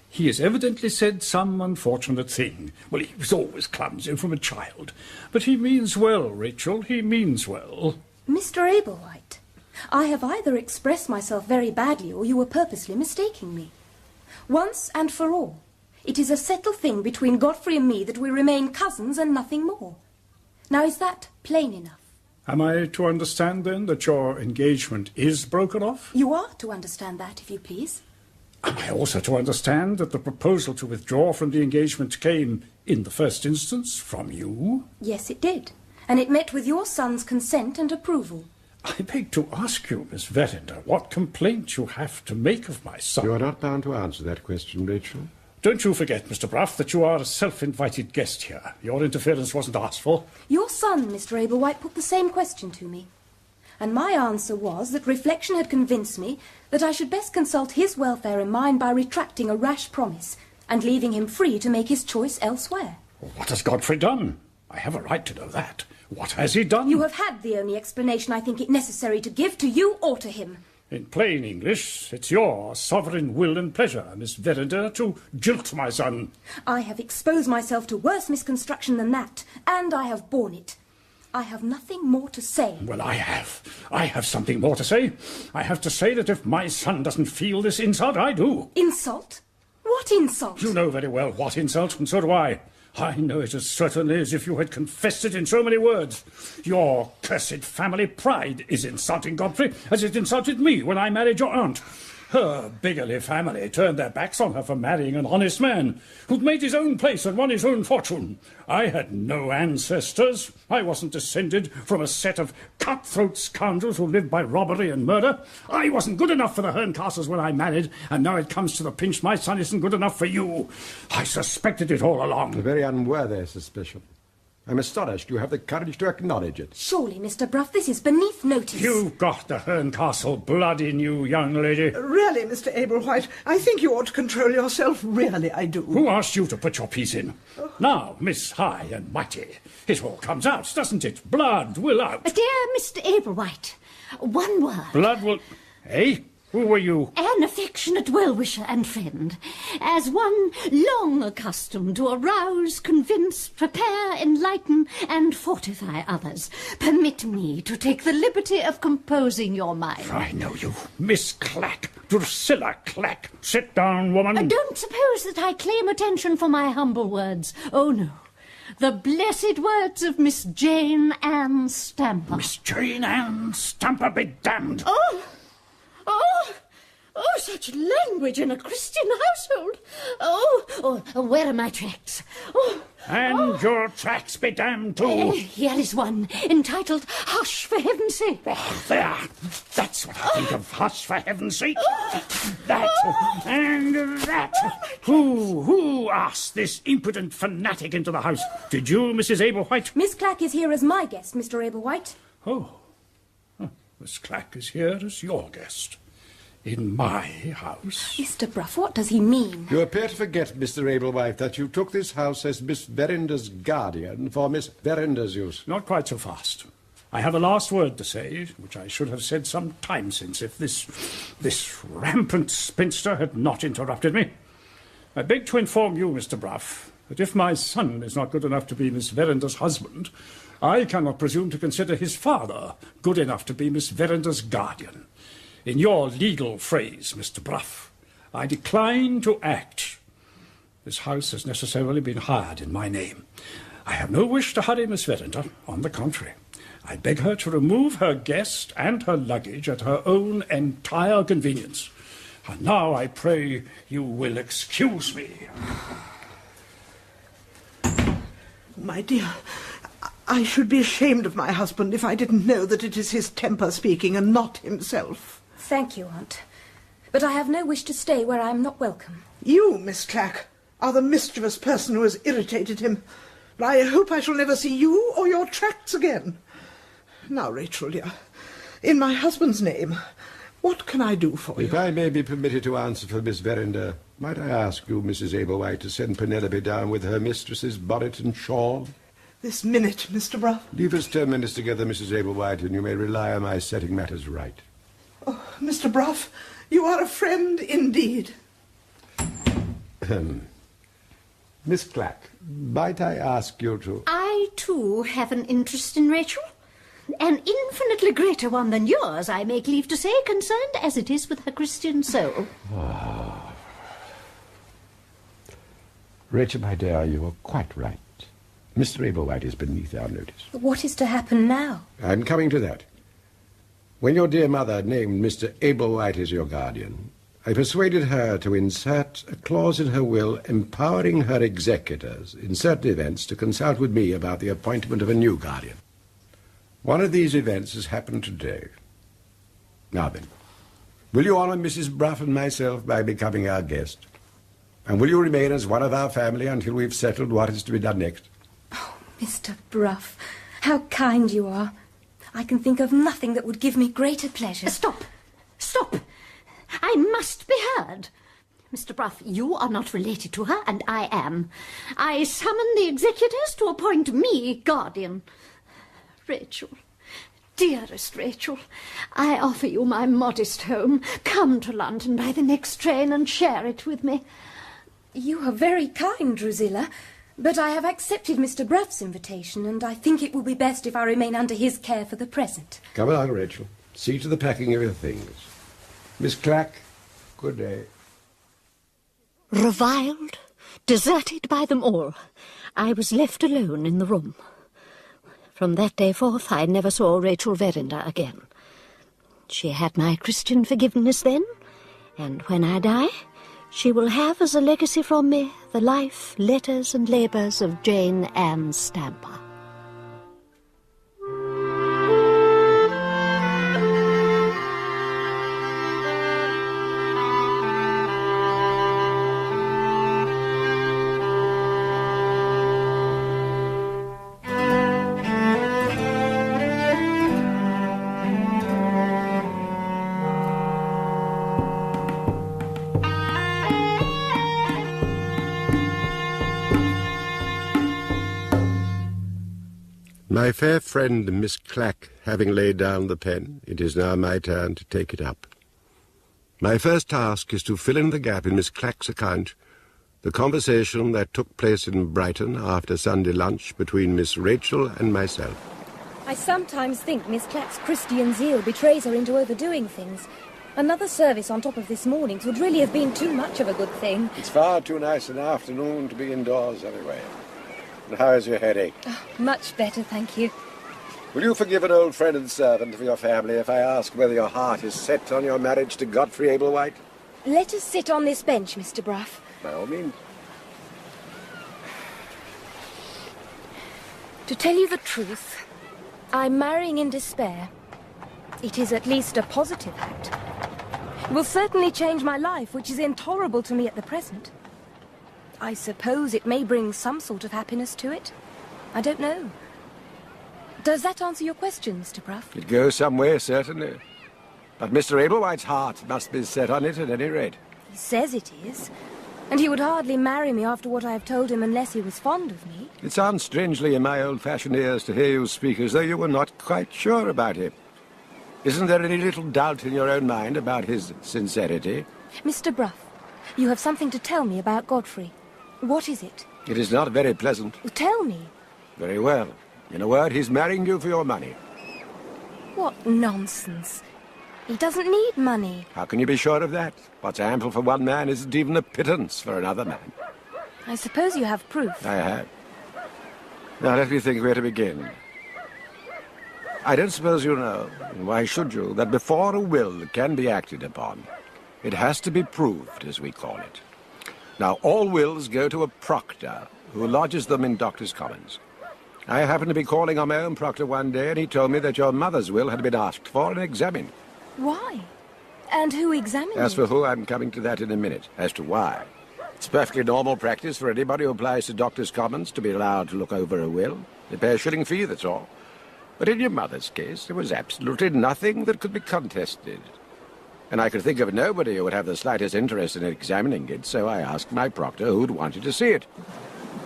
He has evidently said some unfortunate thing. Well, he was always clumsy from a child. But he means well, Rachel, he means well. Mr. Ablewhite, I have either expressed myself very badly or you were purposely mistaking me. Once and for all, it is a settled thing between Godfrey and me that we remain cousins and nothing more. Now, is that plain enough? Am I to understand, then, that your engagement is broken off? You are to understand that, if you please. Am I also to understand that the proposal to withdraw from the engagement came, in the first instance, from you? Yes, it did. And it met with your son's consent and approval. I beg to ask you, Miss Verinder, what complaint you have to make of my son. You are not bound to answer that question, Rachel. Don't you forget, Mr. Bruff, that you are a self-invited guest here. Your interference wasn't asked for. Your son, Mr. Ablewhite, put the same question to me. And my answer was that reflection had convinced me that I should best consult his welfare in mind by retracting a rash promise and leaving him free to make his choice elsewhere. What has Godfrey done? I have a right to know that. What has he done? You have had the only explanation I think it necessary to give to you or to him. In plain English, it's your sovereign will and pleasure, Miss Verinder, to jilt my son. I have exposed myself to worse misconstruction than that, and I have borne it. I have nothing more to say. Well, I have. I have something more to say. I have to say that if my son doesn't feel this insult, I do. Insult? What insult? You know very well what insult, and so do I. I know it as certainly as if you had confessed it in so many words. Your cursed family pride is insulting Godfrey, as it insulted me when I married your aunt. Her beggarly family turned their backs on her for marrying an honest man who'd made his own place and won his own fortune. I had no ancestors. I wasn't descended from a set of cutthroat scoundrels who lived by robbery and murder. I wasn't good enough for the Herncastles when I married, and now it comes to the pinch my son isn't good enough for you. I suspected it all along. A very unworthy suspicion. I'm astonished you have the courage to acknowledge it. Surely, Mr. Bruff, this is beneath notice. You've got the Herncastle blood in you, young lady. Really, Mr. Ablewhite, I think you ought to control yourself. Really, I do. Who asked you to put your piece in? Now, Miss High and Mighty, it all comes out, doesn't it? Blood will out. Dear Mr. Ablewhite, one word. Blood will... Eh? Who were you? An affectionate well-wisher and friend. As one long accustomed to arouse, convince, prepare, enlighten, and fortify others, permit me to take the liberty of composing your mind. I know you. Miss Clack. Drusilla Clack. Sit down, woman. Don't suppose that I claim attention for my humble words. Oh, no. The blessed words of Miss Jane Ann Stamper. Miss Jane Ann Stamper be damned. Oh, such language in a Christian household. Where are my tracts? Your tracts be damned too. Here is one, entitled Hush, for heaven's sake. There. That's what I think of. Hush, for heaven's sake. That and that. Who asked this impudent fanatic into the house? Did you, Mrs. Ablewhite? Miss Clack is here as my guest, Mr. Ablewhite. Oh. Miss Clack is here as your guest. In my house. Mr. Bruff, what does he mean? You appear to forget, Mr. Ablewhite, that you took this house as Miss Verinder's guardian for Miss Verinder's use. Not quite so fast. I have a last word to say, which I should have said some time since if this rampant spinster had not interrupted me. I beg to inform you, Mr. Bruff, that if my son is not good enough to be Miss Verinder's husband, I cannot presume to consider his father good enough to be Miss Verinder's guardian. In your legal phrase, Mr. Bruff, I decline to act. This house has necessarily been hired in my name. I have no wish to hurry Miss Verinder. On the contrary, I beg her to remove her guest and her luggage at her own entire convenience. And now I pray you will excuse me. My dear, I should be ashamed of my husband if I didn't know that it is his temper speaking and not himself. Thank you, Aunt. But I have no wish to stay where I am not welcome. You, Miss Clack, are the mischievous person who has irritated him. I hope I shall never see you or your tracts again. Now, Rachel, dear, in my husband's name, what can I do for you? If I may be permitted to answer for Miss Verinder, might I ask you, Mrs. Ablewhite, to send Penelope down with her mistress's bonnet and shawl? This minute, Mr. Bruff. Leave us 10 minutes together, Mrs. Ablewhite, and you may rely on my setting matters right. Oh, Mr. Bruff, you are a friend indeed. Miss Clack, might I ask you to... I, too, have an interest in Rachel. An infinitely greater one than yours, I make leave to say, concerned as it is with her Christian soul. Rachel, my dear, you are quite right. Mr. Ablewhite is beneath our notice. What is to happen now? I'm coming to that. When your dear mother named Mr. Ablewhite as your guardian, I persuaded her to insert a clause in her will empowering her executors in certain events to consult with me about the appointment of a new guardian. One of these events has happened today. Now then, will you honour Mrs. Bruff and myself by becoming our guest? And will you remain as one of our family until we've settled what is to be done next? Oh, Mr. Bruff, how kind you are. I can think of nothing that would give me greater pleasure. Stop! Stop! I must be heard. Mr. Bruff, you are not related to her, and I am. I summon the executors to appoint me guardian. Rachel, dearest Rachel, I offer you my modest home. Come to London by the next train and share it with me. You are very kind, Drusilla, but I have accepted Mr. Bruff's invitation, and I think it will be best if I remain under his care for the present. Come along, Rachel. See to the packing of your things. Miss Clack, good day. Reviled, deserted by them all, I was left alone in the room. From that day forth, I never saw Rachel Verinder again. She had my Christian forgiveness then, and when I die, she will have as a legacy from me the life, letters, and labours of Jane Ann Stamper. My fair friend Miss Clack having laid down the pen, it is now my turn to take it up. My first task is to fill in the gap in Miss Clack's account, the conversation that took place in Brighton after Sunday lunch between Miss Rachel and myself. I sometimes think Miss Clack's Christian zeal betrays her into overdoing things. Another service on top of this morning's would really have been too much of a good thing. It's far too nice an afternoon to be indoors anyway. And how is your headache? Oh, much better, thank you. Will you forgive an old friend and servant of your family if I ask whether your heart is set on your marriage to Godfrey Ablewhite? Let us sit on this bench, Mr. Bruff. By all means. To tell you the truth, I'm marrying in despair. It is at least a positive act. It will certainly change my life, which is intolerable to me at the present. I suppose it may bring some sort of happiness to it. I don't know. Does that answer your question, Mr. Bruff? It goes some way, certainly. But Mr. Ablewhite's heart must be set on it at any rate. He says it is. And he would hardly marry me after what I have told him unless he was fond of me. It sounds strangely in my old-fashioned ears to hear you speak as though you were not quite sure about him. Isn't there any little doubt in your own mind about his sincerity? Mr. Bruff, you have something to tell me about Godfrey. What is it? It is not very pleasant. Tell me. Very well. In a word, he's marrying you for your money. What nonsense. He doesn't need money. How can you be sure of that? What's ample for one man isn't even a pittance for another man. I suppose you have proof. I have. Now let me think where to begin. I don't suppose you know, and why should you, that before a will can be acted upon, it has to be proved, as we call it. Now, all wills go to a proctor, who lodges them in Doctors' Commons. I happened to be calling on my own proctor one day, and he told me that your mother's will had been asked for and examined. Why? And who examined As it? for who, I'm coming to that in a minute. As to why, it's perfectly normal practice for anybody who applies to Doctors' Commons to be allowed to look over a will. They pay a shilling fee, that's all. But in your mother's case, there was absolutely nothing that could be contested. And I could think of nobody who would have the slightest interest in examining it, so I asked my proctor who'd wanted to see it.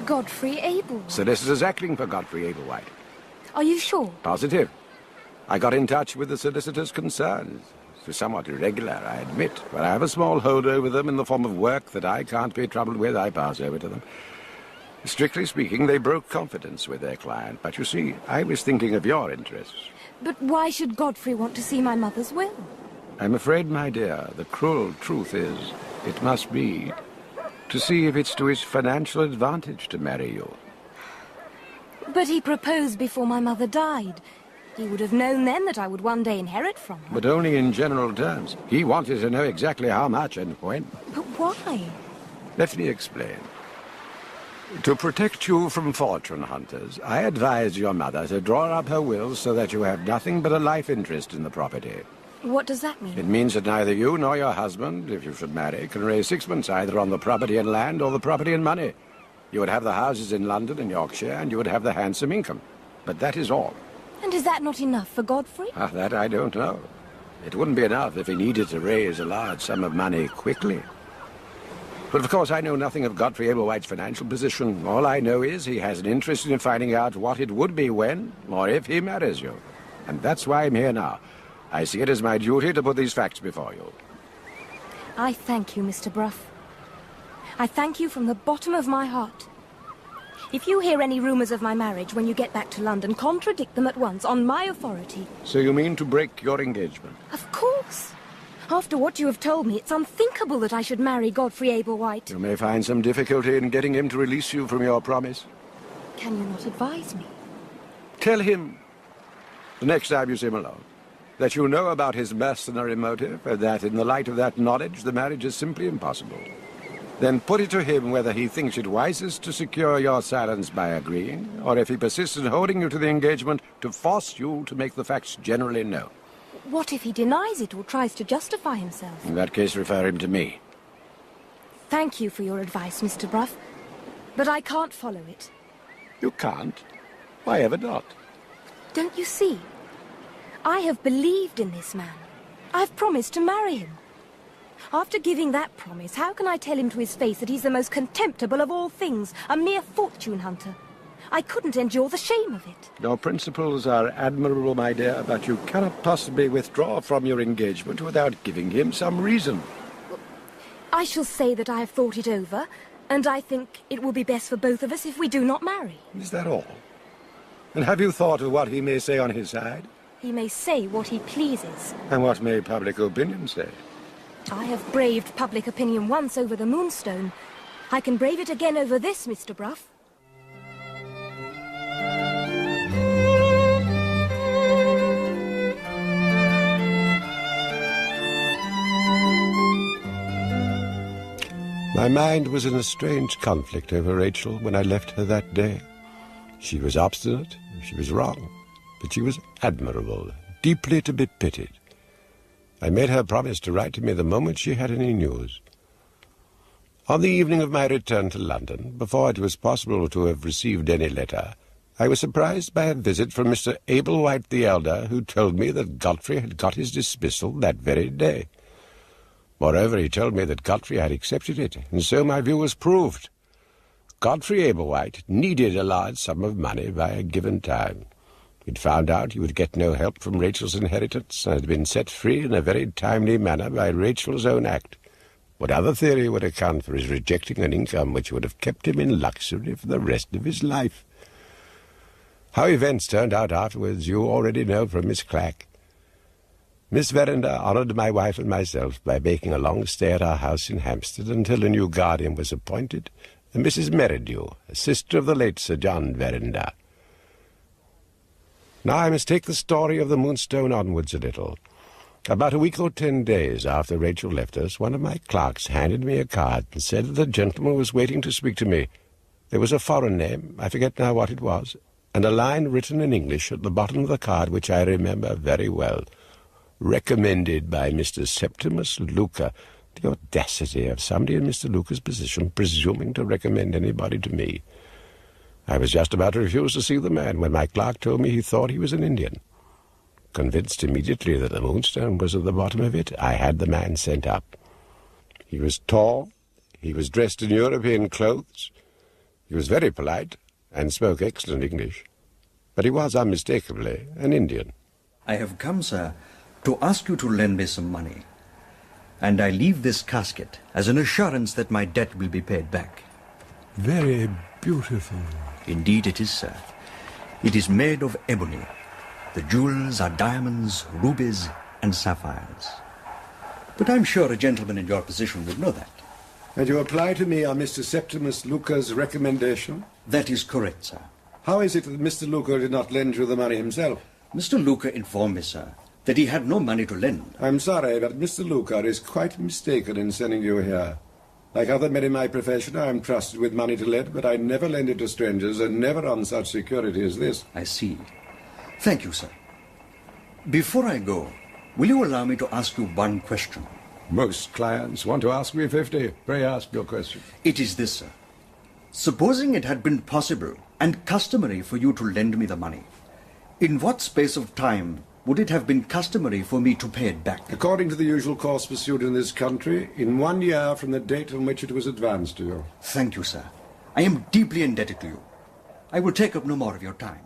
Godfrey Ablewhite. Solicitors acting for Godfrey Ablewhite. Are you sure? Positive. I got in touch with the solicitors concerned. It was somewhat irregular, I admit, but I have a small hold over them in the form of work that I can't be troubled with. I pass over to them. Strictly speaking, they broke confidence with their client, but you see, I was thinking of your interests. But why should Godfrey want to see my mother's will? I'm afraid, my dear, the cruel truth is, it must be to see if it's to his financial advantage to marry you. But he proposed before my mother died. He would have known then that I would one day inherit from her. But only in general terms. He wanted to know exactly how much and when. But why? Let me explain. To protect you from fortune hunters, I advise your mother to draw up her will so that you have nothing but a life interest in the property. What does that mean? It means that neither you nor your husband, if you should marry, can raise sixpence either on the property and land or the property and money. You would have the houses in London and Yorkshire, and you would have the handsome income. But that is all. And is that not enough for Godfrey? That I don't know. It wouldn't be enough if he needed to raise a large sum of money quickly. But of course I know nothing of Godfrey Ablewhite's financial position. All I know is he has an interest in finding out what it would be when, or if he marries you. And that's why I'm here now. I see it as my duty to put these facts before you. I thank you, Mr. Bruff. I thank you from the bottom of my heart. If you hear any rumours of my marriage when you get back to London, contradict them at once, on my authority. So you mean to break your engagement? Of course. After what you have told me, it's unthinkable that I should marry Godfrey Ablewhite. You may find some difficulty in getting him to release you from your promise. Can you not advise me? Tell him, the next time you see him alone, that you know about his mercenary motive, and that in the light of that knowledge, the marriage is simply impossible. Then put it to him whether he thinks it wisest to secure your silence by agreeing, or if he persists in holding you to the engagement, to force you to make the facts generally known. What if he denies it or tries to justify himself? In that case, refer him to me. Thank you for your advice, Mr. Bruff, but I can't follow it. You can't? Why ever not? Don't you see? I have believed in this man. I've promised to marry him. After giving that promise, how can I tell him to his face that he's the most contemptible of all things, a mere fortune hunter? I couldn't endure the shame of it. Your principles are admirable, my dear, but you cannot possibly withdraw from your engagement without giving him some reason. I shall say that I have thought it over, and I think it will be best for both of us if we do not marry. Is that all? And have you thought of what he may say on his side? He may say what he pleases. And what may public opinion say? I have braved public opinion once over the Moonstone. I can brave it again over this, Mr. Bruff. My mind was in a strange conflict over Rachel when I left her that day. She was obstinate, she was wrong, but she was admirable, deeply to be pitied. I made her promise to write to me the moment she had any news. On the evening of my return to London, before it was possible to have received any letter, I was surprised by a visit from Mr. Ablewhite the elder, who told me that Godfrey had got his dismissal that very day. Moreover, he told me that Godfrey had accepted it, and so my view was proved. Godfrey Ablewhite needed a large sum of money by a given time. He'd found out he would get no help from Rachel's inheritance, and had been set free in a very timely manner by Rachel's own act. What other theory would account for his rejecting an income which would have kept him in luxury for the rest of his life? How events turned out afterwards you already know from Miss Clack. Miss Verinder honoured my wife and myself by making a long stay at our house in Hampstead until a new guardian was appointed, a Mrs. Merridew, a sister of the late Sir John Verinder. Now I must take the story of the Moonstone onwards a little. About a week or 10 days after Rachel left us, one of my clerks handed me a card and said that a gentleman was waiting to speak to me. There was a foreign name, I forget now what it was, and a line written in English at the bottom of the card which I remember very well. Recommended by Mr. Septimus Luca. The audacity of somebody in Mr. Luca's position presuming to recommend anybody to me. I was just about to refuse to see the man when my clerk told me he thought he was an Indian. Convinced immediately that the Moonstone was at the bottom of it, I had the man sent up. He was tall, he was dressed in European clothes, he was very polite, and spoke excellent English, but he was unmistakably an Indian. I have come, sir, to ask you to lend me some money, and I leave this casket as an assurance that my debt will be paid back. Very beautiful. Indeed it is, sir. It is made of ebony. The jewels are diamonds, rubies, and sapphires. But I'm sure a gentleman in your position would know that. And you apply to me on Mr. Septimus Luca's recommendation? That is correct, sir. How is it that Mr. Luca did not lend you the money himself? Mr. Luca informed me, sir, that he had no money to lend. I'm sorry, but Mr. Luca is quite mistaken in sending you here. Like other men in my profession, I am trusted with money to lend, but I never lend it to strangers, and never on such security as this. I see. Thank you, sir. Before I go, will you allow me to ask you one question? Most clients want to ask me 50. Pray ask your question. It is this, sir. Supposing it had been possible and customary for you to lend me the money, in what space of time would it have been customary for me to pay it back? According to the usual course pursued in this country, in 1 year from the date on which it was advanced to you. Thank you, sir. I am deeply indebted to you. I will take up no more of your time.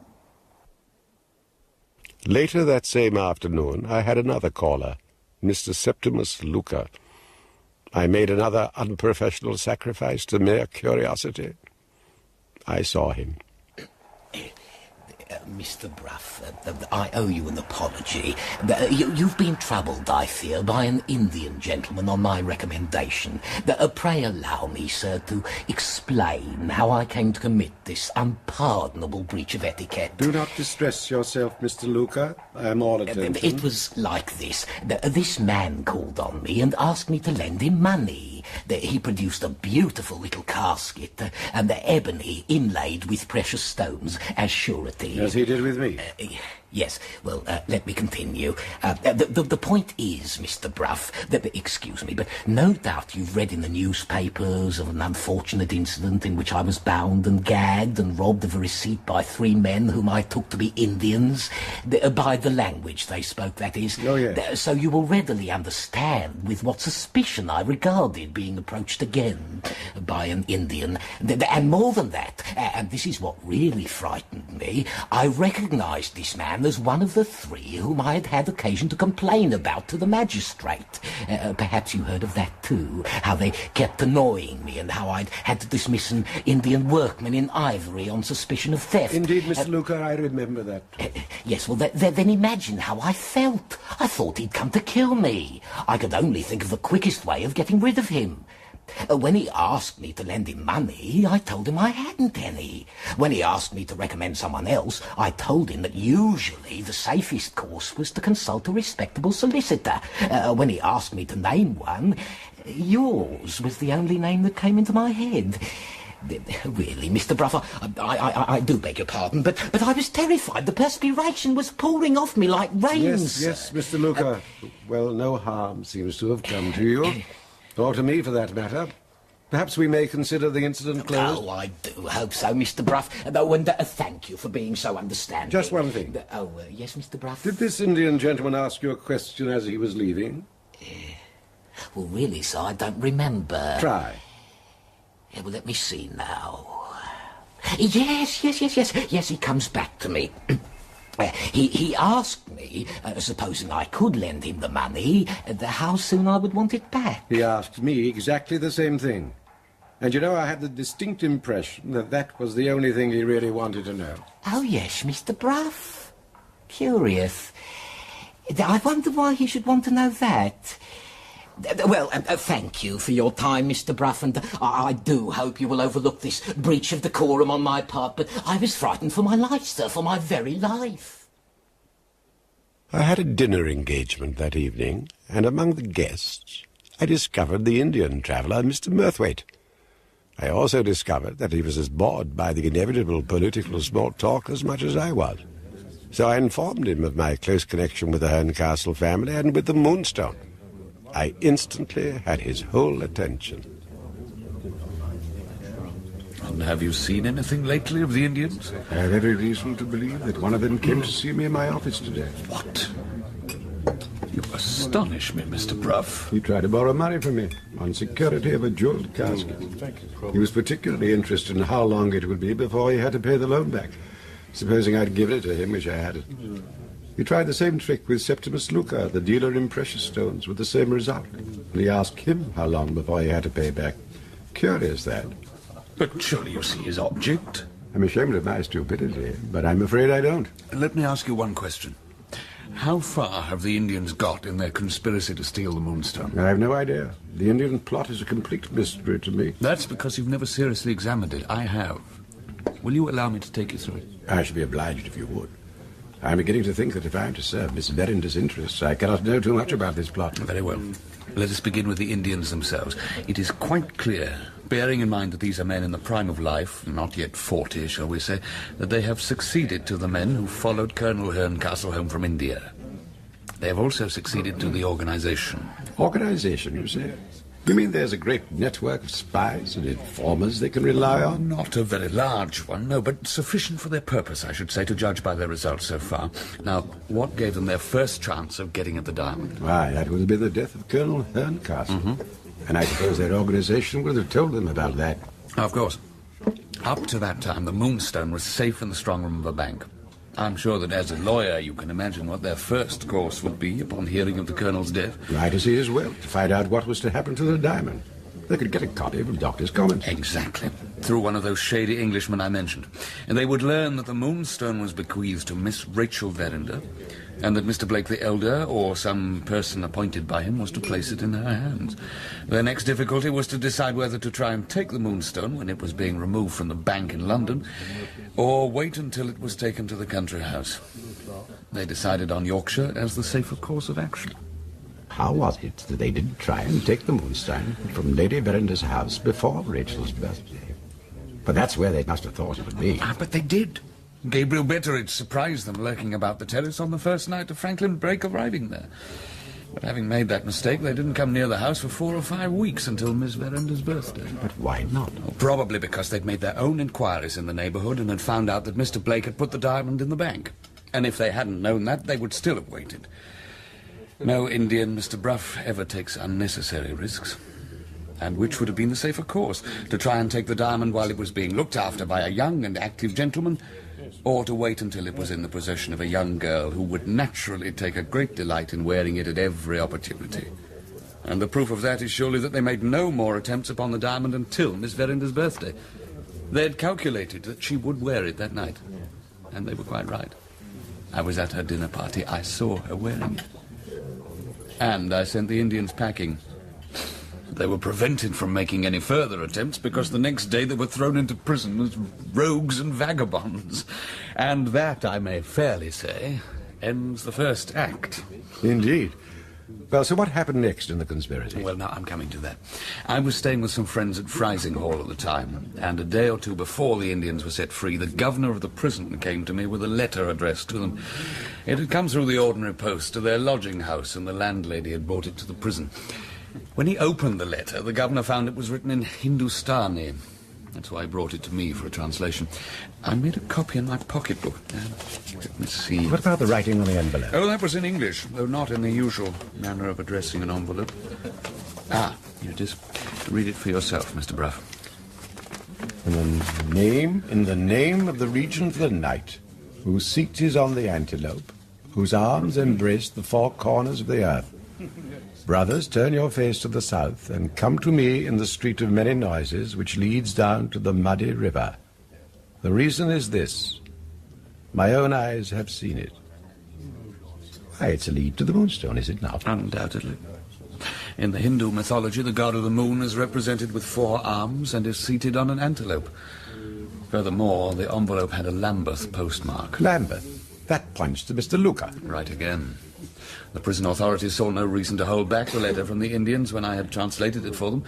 Later that same afternoon, I had another caller, Mr. Septimus Luca. I made another unprofessional sacrifice to mere curiosity. I saw him. Mr. Bruff, I owe you an apology. You've been troubled, I fear, by an Indian gentleman on my recommendation. Pray allow me, sir, to explain how I came to commit this unpardonable breach of etiquette. Do not distress yourself, Mr. Luca. I am all attention. It was like this. This man called on me and asked me to lend him money. He produced a beautiful little casket, and the ebony inlaid with precious stones as surety. As he did with me. Yes, well, let me continue. The point is, Mr. Bruff, excuse me, but no doubt you've read in the newspapers of an unfortunate incident in which I was bound and gagged and robbed of a receipt by 3 men whom I took to be Indians, by the language they spoke, that is. Oh, yes. So you will readily understand with what suspicion I regarded being approached again by an Indian. And more than that, and this is what really frightened me, I recognised this man as one of the 3 whom I had had occasion to complain about to the magistrate. Perhaps you heard of that too, how they kept annoying me and how I'd had to dismiss an Indian workman in ivory on suspicion of theft. Indeed, Mr. Luca, I remember that. Yes, well, then imagine how I felt. I thought he'd come to kill me. I could only think of the quickest way of getting rid of him. When he asked me to lend him money, I told him I hadn't any. When he asked me to recommend someone else, I told him that usually the safest course was to consult a respectable solicitor. When he asked me to name one, yours was the only name that came into my head. Really, Mr. Bruffer, I do beg your pardon, but I was terrified. The perspiration was pouring off me like rain. Yes, Mr. Luca. Well, no harm seems to have come to you. Or to me, for that matter. Perhaps we may consider the incident closed. Oh, I do hope so, Mr. Bruff. And thank you for being so understanding. Just one thing. Yes, Mr. Bruff? Did this Indian gentleman ask you a question as he was leaving? Well, really, sir, I don't remember. Try. Yeah, well, let me see now. Yes, he comes back to me. He asked me, supposing I could lend him the money, how soon I would want it back. He asked me exactly the same thing. And you know, I had the distinct impression that that was the only thing he really wanted to know. Oh, yes, Mr. Bruff. Curious. I wonder why he should want to know that. Well, thank you for your time, Mr. Bruff, and I do hope you will overlook this breach of decorum on my part, but I was frightened for my life, sir, for my very life. I had a dinner engagement that evening, and among the guests I discovered the Indian traveller, Mr. Murthwaite. I also discovered that he was as bored by the inevitable political small talk as much as I was. So I informed him of my close connection with the Herncastle family and with the Moonstone. I instantly had his whole attention. And have you seen anything lately of the Indians? I have every reason to believe that one of them came to see me in my office today. What? You astonish me, Mr. Bruff. He tried to borrow money from me on security of a jeweled casket. He was particularly interested in how long it would be before he had to pay the loan back, supposing I'd given it to him, which I hadn't. He tried the same trick with Septimus Luca, the dealer in precious stones, with the same result. And he asked him how long before he had to pay back. Curious, that. But surely you see his object? I'm ashamed of my stupidity, but I'm afraid I don't. Let me ask you one question. How far have the Indians got in their conspiracy to steal the Moonstone? I have no idea. The Indian plot is a complete mystery to me. That's because you've never seriously examined it. I have. Will you allow me to take you through it? I should be obliged if you would. I'm beginning to think that if I am to serve Miss Verinder's interests, I cannot know too much about this plot. Very well. Let us begin with the Indians themselves. It is quite clear, bearing in mind that these are men in the prime of life, not yet 40, shall we say, that they have succeeded to the men who followed Colonel Herncastle home from India. They have also succeeded to the organization. Organization, you say? You mean there's a great network of spies and informers they can rely on? Not a very large one, no, but sufficient for their purpose, I should say, to judge by their results so far. Now, what gave them their first chance of getting at the diamond? Why, that would have been the death of Colonel Herncastle. And I suppose their organization would have told them about that. Of course. Up to that time, the Moonstone was safe in the strong room of a bank. I'm sure that as a lawyer you can imagine what their first course would be upon hearing of the Colonel's death. Right as he is will, to find out what was to happen to the diamond. They could get a copy from Doctor's Commons. Exactly. Through one of those shady Englishmen I mentioned. And they would learn that the Moonstone was bequeathed to Miss Rachel Verinder, and that Mr. Blake the Elder, or some person appointed by him, was to place it in her hands. Their next difficulty was to decide whether to try and take the Moonstone when it was being removed from the bank in London, or wait until it was taken to the country house. They decided on Yorkshire as the safer course of action. How was it that they didn't try and take the Moonstone from Lady Verinder's house before Rachel's birthday? But that's where they must have thought it would be. But they did. Gabriel Betteredge surprised them lurking about the terrace on the first night of Franklin Blake arriving there. But having made that mistake, they didn't come near the house for 4 or 5 weeks until Miss Verenda's birthday. But why not? Well, probably because they'd made their own inquiries in the neighbourhood and had found out that Mr. Blake had put the diamond in the bank. And if they hadn't known that, they would still have waited. No Indian, Mr. Bruff, ever takes unnecessary risks. And which would have been the safer course? To try and take the diamond while it was being looked after by a young and active gentleman, or to wait until it was in the possession of a young girl who would naturally take a great delight in wearing it at every opportunity. And the proof of that is surely that they made no more attempts upon the diamond until Miss Verenda's birthday. They had calculated that she would wear it that night, and they were quite right. I was at her dinner party. I saw her wearing it. And I sent the Indians packing. They were prevented from making any further attempts because the next day they were thrown into prison as rogues and vagabonds. And that, I may fairly say, ends the first act. Indeed. Well, so what happened next in the conspiracy? Well, now, I'm coming to that. I was staying with some friends at Freising Hall at the time, and a day or two before the Indians were set free, the governor of the prison came to me with a letter addressed to them. It had come through the ordinary post to their lodging house, and the landlady had brought it to the prison. When he opened the letter, the governor found it was written in Hindustani. That's why he brought it to me for a translation. I made a copy in my pocketbook. Let me see. What about the writing on the envelope? Oh, that was in English, though not in the usual manner of addressing an envelope. Ah, here it is. Read it for yourself, Mr. Bruff. In the name of the regent of the night, whose seat is on the antelope, whose arms embrace the 4 corners of the earth. Brothers, turn your face to the south, and come to me in the street of many noises, which leads down to the muddy river. The reason is this. My own eyes have seen it. Why, it's a lead to the Moonstone, is it not? Undoubtedly. In the Hindu mythology, the god of the moon is represented with 4 arms and is seated on an antelope. Furthermore, the envelope had a Lambeth postmark. Lambeth? That points to Mr. Luca. Right again. The prison authorities saw no reason to hold back the letter from the Indians when I had translated it for them.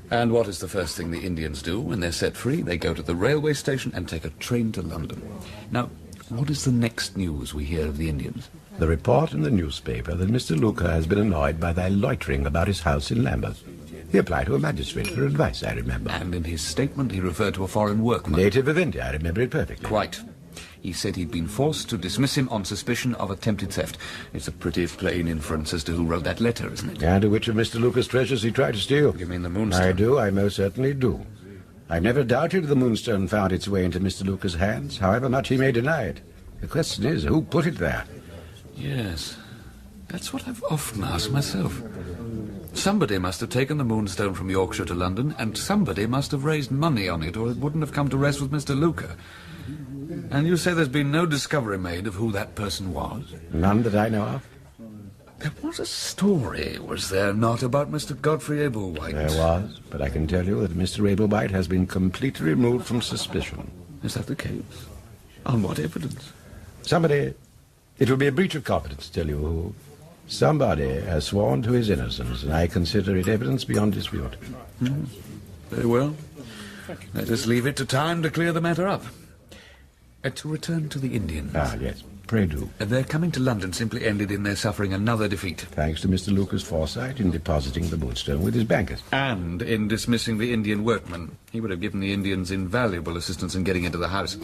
And what is the first thing the Indians do when they're set free? They go to the railway station and take a train to London. Now, what is the next news we hear of the Indians? The report in the newspaper that Mr. Luca has been annoyed by their loitering about his house in Lambeth. He applied to a magistrate for advice, I remember. And in his statement he referred to a foreign workman. Native of India, I remember it perfectly. Quite. He said he'd been forced to dismiss him on suspicion of attempted theft. It's a pretty plain inference as to who wrote that letter, isn't it? And to which of Mr. Luca's treasures he tried to steal. You mean the Moonstone? I do, I most certainly do. I've never doubted the Moonstone found its way into Mr. Luca's hands, however much he may deny it. The question is, who put it there? Yes, that's what I've often asked myself. Somebody must have taken the Moonstone from Yorkshire to London, and somebody must have raised money on it, or it wouldn't have come to rest with Mr. Luca. And you say there's been no discovery made of who that person was? None that I know of. There was a story, was there not, about Mr. Godfrey Ablewhite? There was, but I can tell you that Mr. Ablewhite has been completely removed from suspicion. Is that the case? On what evidence? Somebody... It will be a breach of confidence to tell you who. Somebody has sworn to his innocence, and I consider it evidence beyond dispute. Very well. Let us leave it to time to clear the matter up. To return to the Indians. Ah, yes. Pray do. Their coming to London simply ended in their suffering another defeat. Thanks to Mr. Luca's foresight in depositing the Moonstone with his bankers. And in dismissing the Indian workman. He would have given the Indians invaluable assistance in getting into the house.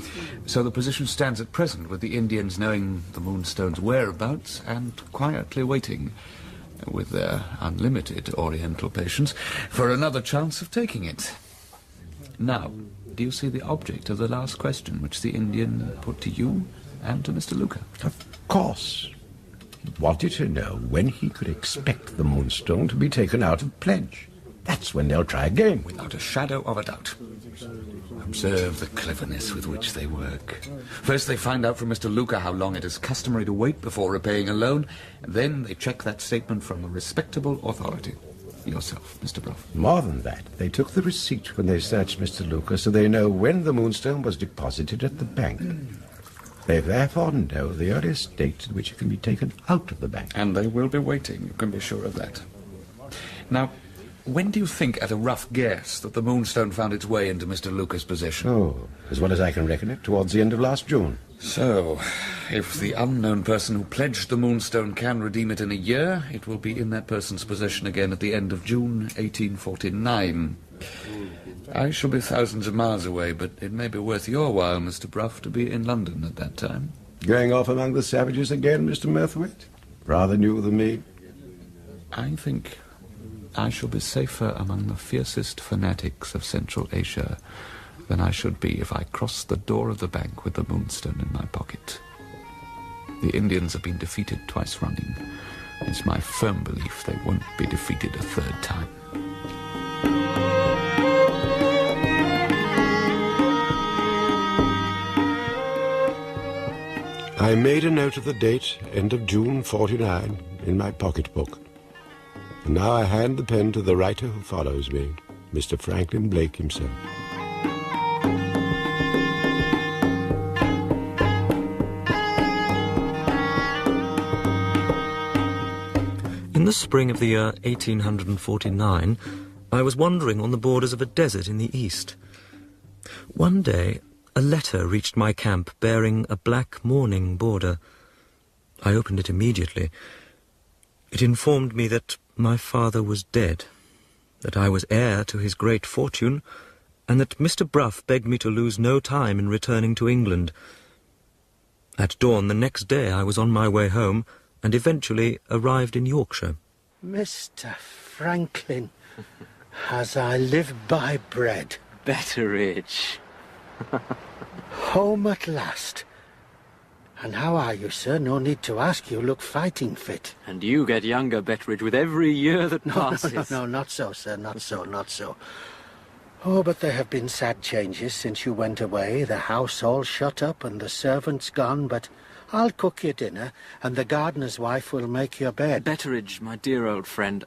So the position stands at present, with the Indians knowing the Moonstone's whereabouts and quietly waiting, with their unlimited Oriental patience, for another chance of taking it. Now, do you see the object of the last question which the Indian put to you and to Mr. Luca? Of course. He wanted to know when he could expect the Moonstone to be taken out of pledge. That's when they'll try again. Without a shadow of a doubt. Observe the cleverness with which they work. First they find out from Mr. Luca how long it is customary to wait before repaying a loan, and then they check that statement from a respectable authority. Yourself, Mr. Bruff. More than that, they took the receipt when they searched Mr. Luca, so they know when the Moonstone was deposited at the bank. They therefore know the earliest date at which it can be taken out of the bank. And they will be waiting, you can be sure of that. Now, When do you think, at a rough guess, that the Moonstone found its way into Mr. Lucas' possession? Oh, as well as I can reckon it, towards the end of last June. So, if the unknown person who pledged the Moonstone can redeem it in a year, it will be in that person's possession again at the end of June 1849. I shall be thousands of miles away, but it may be worth your while, Mr. Bruff, to be in London at that time. Going off among the savages again, Mr. Murthwaite? Rather new than me. I think I shall be safer among the fiercest fanatics of Central Asia than I should be if I crossed the door of the bank with the Moonstone in my pocket. The Indians have been defeated twice running. It's my firm belief they won't be defeated a third time. I made a note of the date, end of June 49, in my pocketbook. And now I hand the pen to the writer who follows me, Mr. Franklin Blake himself. In the spring of the year 1849, I was wandering on the borders of a desert in the east. One day, a letter reached my camp bearing a black mourning border. I opened it immediately. It informed me that my father was dead, that I was heir to his great fortune, and that Mr. Bruff begged me to lose no time in returning to England. At dawn the next day I was on my way home, and eventually arrived in Yorkshire. Mr. Franklin, as I live by bread. Betteredge. Home at last. And how are you, sir? No need to ask. You look fighting fit. And you get younger, Betteredge, with every year that passes. No, not so, sir. Not so. Oh, but there have been sad changes since you went away. The house all shut up and the servants gone, but I'll cook your dinner, and the gardener's wife will make your bed. Betteredge, my dear old friend,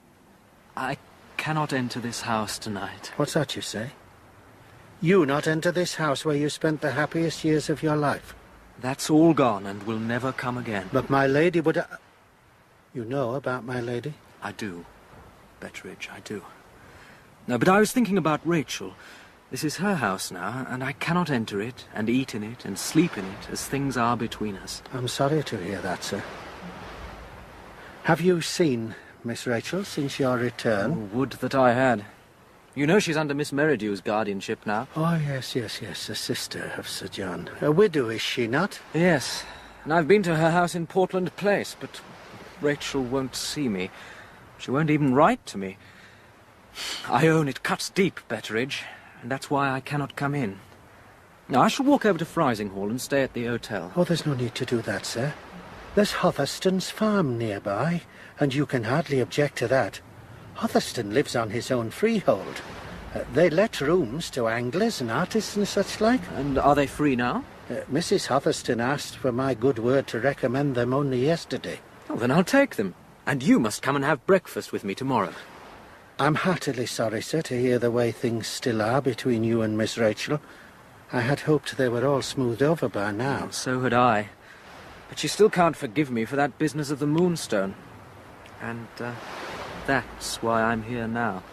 I cannot enter this house tonight. What's that you say? You not enter this house where you spent the happiest years of your life? That's all gone and will never come again. But my lady would... You know about my lady? I do, Betteredge, I do. No, but I was thinking about Rachel. This is her house now, and I cannot enter it, and eat in it, and sleep in it, as things are between us. I'm sorry to hear that, sir. Have you seen Miss Rachel since your return? Oh, would that I had. You know she's under Miss Merridew's guardianship now. Oh, yes, a sister of Sir John. A widow, is she not? Yes, and I've been to her house in Portland Place, but Rachel won't see me. She won't even write to me. I own it cuts deep, Betteredge, and that's why I cannot come in. Now, I shall walk over to Frizinghall and stay at the hotel. Oh, there's no need to do that, sir. There's Hotherston's farm nearby, and you can hardly object to that. Hotherston lives on his own freehold. They let rooms to anglers and artists and such like. And are they free now? Mrs. Hotherston asked for my good word to recommend them only yesterday. Oh, then I'll take them. And you must come and have breakfast with me tomorrow. I'm heartily sorry, sir, to hear the way things still are between you and Miss Rachel. I had hoped they were all smoothed over by now. And so had I. But you still can't forgive me for that business of the Moonstone. And, that's why I'm here now.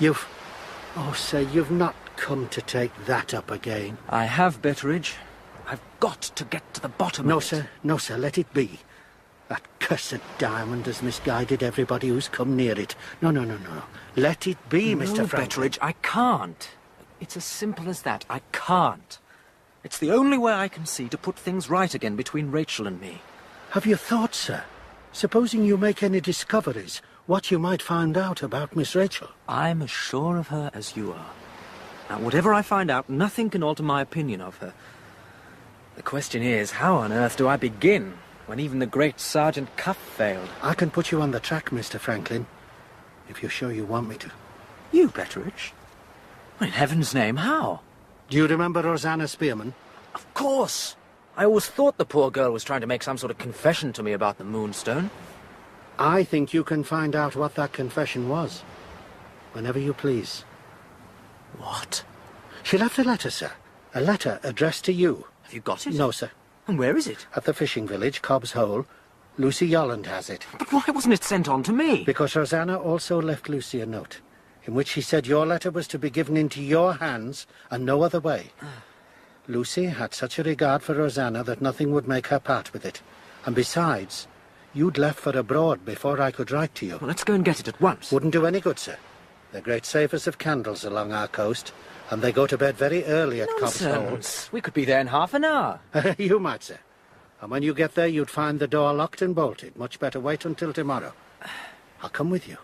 Oh, sir, you've not come to take that up again. I have, Betteredge. I've got to get to the bottom of it. No, sir, let it be. That cursed diamond has misguided everybody who's come near it. No. Let it be, Mr. Franklin. Betteredge, I can't. It's as simple as that. I can't. It's the only way I can see to put things right again between Rachel and me. Have you thought, sir? Supposing you make any discoveries, what you might find out about Miss Rachel? I'm as sure of her as you are. Now, whatever I find out, nothing can alter my opinion of her. The question is, how on earth do I begin when even the great Sergeant Cuff failed? I can put you on the track, Mr. Franklin, if you're sure you want me to. You, Betteredge? In heaven's name, how? Do you remember Rosanna Spearman? Of course. I always thought the poor girl was trying to make some sort of confession to me about the Moonstone. I think you can find out what that confession was, whenever you please. What? She left a letter, sir. A letter addressed to you. Have you got it? No, sir. And where is it? At the fishing village, Cobb's Hole. Lucy Yolland has it. But why wasn't it sent on to me? Because Rosanna also left Lucy a note. in which he said your letter was to be given into your hands and no other way. Lucy had such a regard for Rosanna that nothing would make her part with it. And besides, you'd left for abroad before I could write to you. Well, let's go and get it at once. Wouldn't do any good, sir. They're great savers of candles along our coast, and they go to bed very early at Cobb's Hole. Nonsense. We could be there in half an hour. You might, sir. And when you get there, you'd find the door locked and bolted. Much better wait until tomorrow. I'll come with you.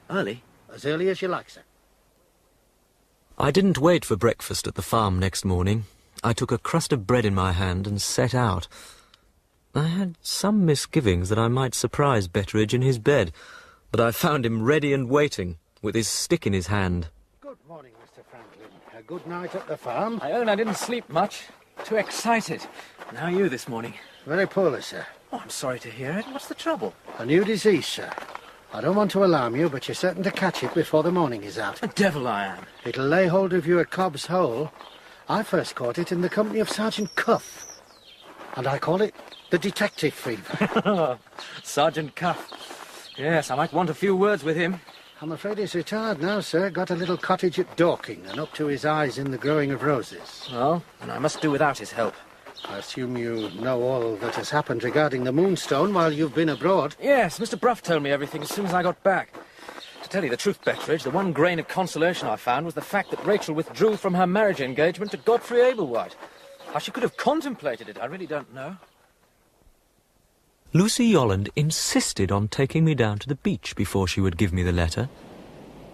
Early? As early as you like, sir. I didn't wait for breakfast at the farm next morning. I took a crust of bread in my hand and set out. I had some misgivings that I might surprise Betteredge in his bed, but I found him ready and waiting, with his stick in his hand. Good morning, Mr. Franklin. A good night at the farm. I own I didn't sleep much. Too excited. And how are you this morning? Very poorly, sir. Oh, I'm sorry to hear it. What's the trouble? A new disease, sir. I don't want to alarm you, but you're certain to catch it before the morning is out. The devil I am. It'll lay hold of you at Cobb's Hole. I first caught it in the company of Sergeant Cuff, and I call it the detective fever. Sergeant Cuff. Yes, I might want a few words with him. I'm afraid he's retired now, sir. Got a little cottage at Dorking and up to his eyes in the growing of roses. Well, and I must do without his help. I assume you know all that has happened regarding the Moonstone while you've been abroad. Yes, Mr. Bruff told me everything as soon as I got back. To tell you the truth, Betteredge, the one grain of consolation I found was the fact that Rachel withdrew from her marriage engagement to Godfrey Ablewhite. How she could have contemplated it, I really don't know. Lucy Yolland insisted on taking me down to the beach before she would give me the letter.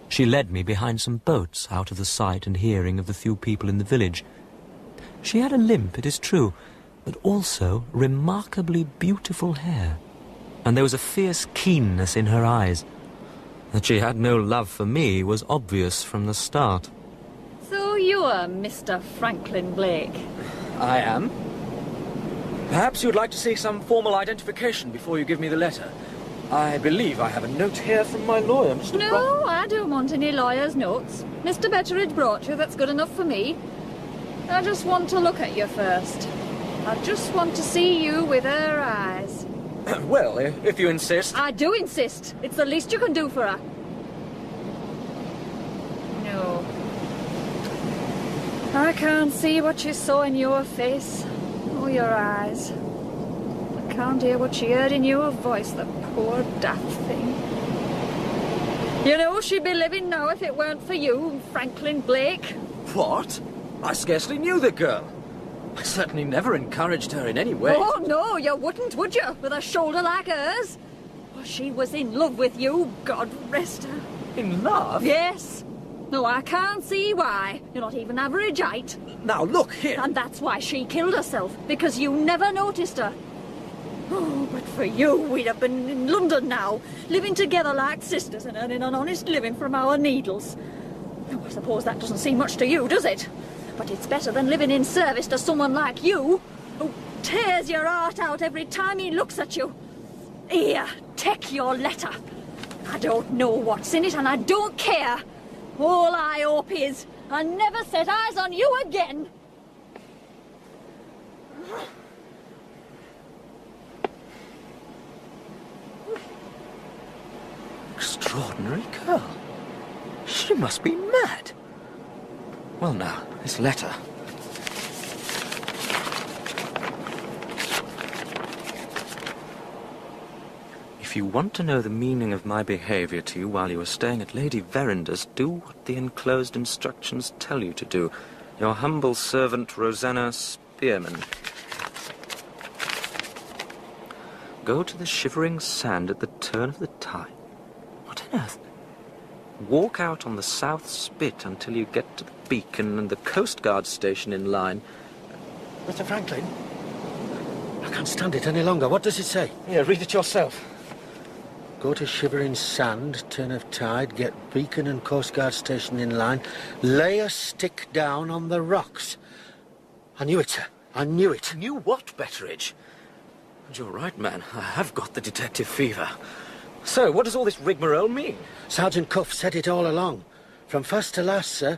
She led me behind some boats out of the sight and hearing of the few people in the village. She had a limp, it is true, but also remarkably beautiful hair, and there was a fierce keenness in her eyes. That she had no love for me was obvious from the start. So you are Mr. Franklin Blake? I am. Perhaps you'd like to see some formal identification before you give me the letter. I believe I have a note here from my lawyer, Mr. No, I don't want any lawyer's notes. Mr. Betteredge brought you, that's good enough for me. I just want to look at you first. I just want to see you with her eyes. Well, if you insist. I do insist. It's the least you can do for her. No. I can't see what she saw in your face, or your eyes. I can't hear what she heard in your voice, the poor daft thing. You know, she'd be living now if it weren't for you, Franklin Blake. What? I scarcely knew the girl. I certainly never encouraged her in any way. Oh, no, you wouldn't, would you, with a shoulder like hers? Oh, she was in love with you, God rest her. In love? Yes. No, I can't see why. You're not even average height. Now, look here. And that's why she killed herself, because you never noticed her. Oh, but for you, we'd have been in London now, living together like sisters and earning an honest living from our needles. Oh, I suppose that doesn't seem much to you, does it? But it's better than living in service to someone like you, who tears your heart out every time he looks at you. Here, take your letter. I don't know what's in it, and I don't care. All I hope is I never set eyes on you again. Extraordinary girl. She must be mad. Well, now, this letter. If you want to know the meaning of my behaviour to you while you were staying at Lady Verinder's, do what the enclosed instructions tell you to do. Your humble servant, Rosanna Spearman. Go to the shivering sand at the turn of the tide. What on earth? Walk out on the South Spit until you get to the beacon and the Coast Guard station in line. Mr. Franklin, I can't stand it any longer. What does it say? Yeah, read it yourself. Go to shivering sand, turn of tide, get beacon and Coast Guard station in line, lay a stick down on the rocks. I knew it, sir. I knew it. Knew what, Betteredge? And you're right, man. I have got the detective fever. So, what does all this rigmarole mean? Sergeant Cuff said it all along. From first to last, sir.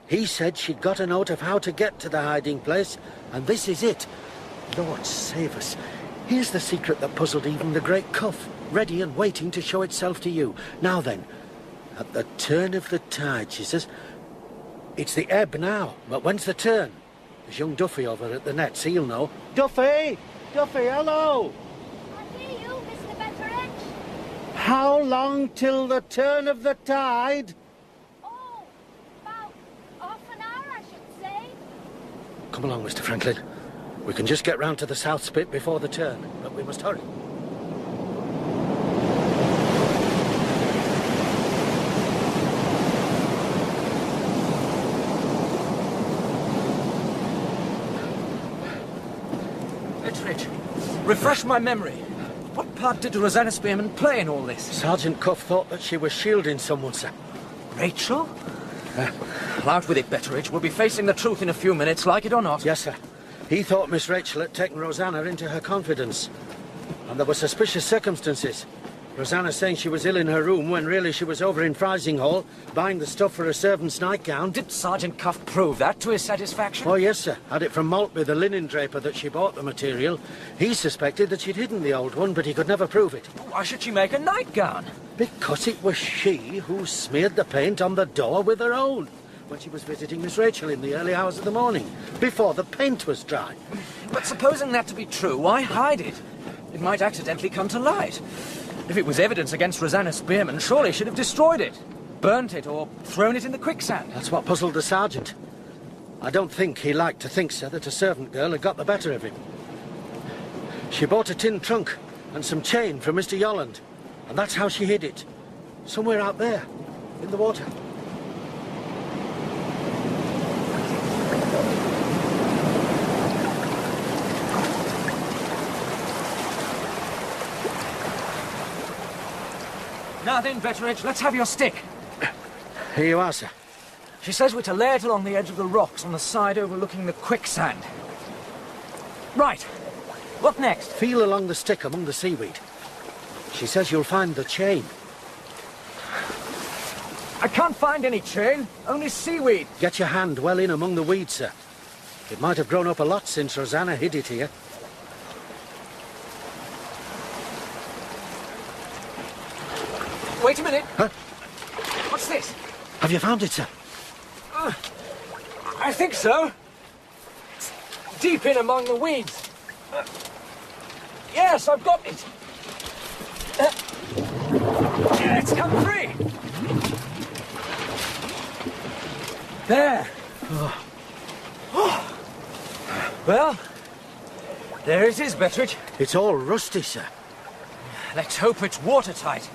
He said she'd got a note of how to get to the hiding place, and this is it. Lord save us. Here's the secret that puzzled even the great Cuff, ready and waiting to show itself to you. Now then, At the turn of the tide, she says. It's the ebb now, but when's the turn? There's young Duffy over at the nets, he'll know. Duffy! Duffy, hello! I hear you, Mr. Betteredge. How long till the turn of the tide? Oh, about half an hour, I should say. Come along, Mr. Franklin. We can just get round to the south spit before the turn, but we must hurry. Betteredge, refresh my memory. What part did Rosanna Spearman play in all this? Sergeant Cuff thought that she was shielding someone, sir. Rachel? Well, out with it, Betteredge. We'll be facing the truth in a few minutes, like it or not. Yes, sir. He thought Miss Rachel had taken Rosanna into her confidence. And there were suspicious circumstances. Rosanna saying she was ill in her room when really she was over in Frising Hall buying the stuff for a servant's nightgown. Did Sergeant Cuff prove that to his satisfaction? Oh, yes, sir. Had it from Maltby, the linen draper that she bought the material. He suspected that she'd hidden the old one, but he could never prove it. Why should she make a nightgown? Because it was she who smeared the paint on the door with her own when she was visiting Miss Rachel in the early hours of the morning, before the paint was dry. But supposing that to be true, why hide it? It might accidentally come to light. If it was evidence against Rosanna Spearman, surely she'd have destroyed it, burnt it, or thrown it in the quicksand. That's what puzzled the sergeant. I don't think he liked to think, sir, that a servant girl had got the better of him. She bought a tin trunk and some chain from Mr. Yolland, and that's how she hid it. Somewhere out there, in the water. Now then, Betteredge, let's have your stick. Here you are, sir. She says we're to lay it along the edge of the rocks on the side overlooking the quicksand. Right. What next? Feel along the stick among the seaweed. She says you'll find the chain. I can't find any chain, only seaweed. Get your hand well in among the weeds, sir. It might have grown up a lot since Rosanna hid it here. Wait a minute. Huh? What's this? Have you found it, sir? I think so. It's deep in among the weeds. Yes, I've got it. It's come free. There. Well, there it is, Betteredge. It's all rusty, sir. Let's hope it's watertight.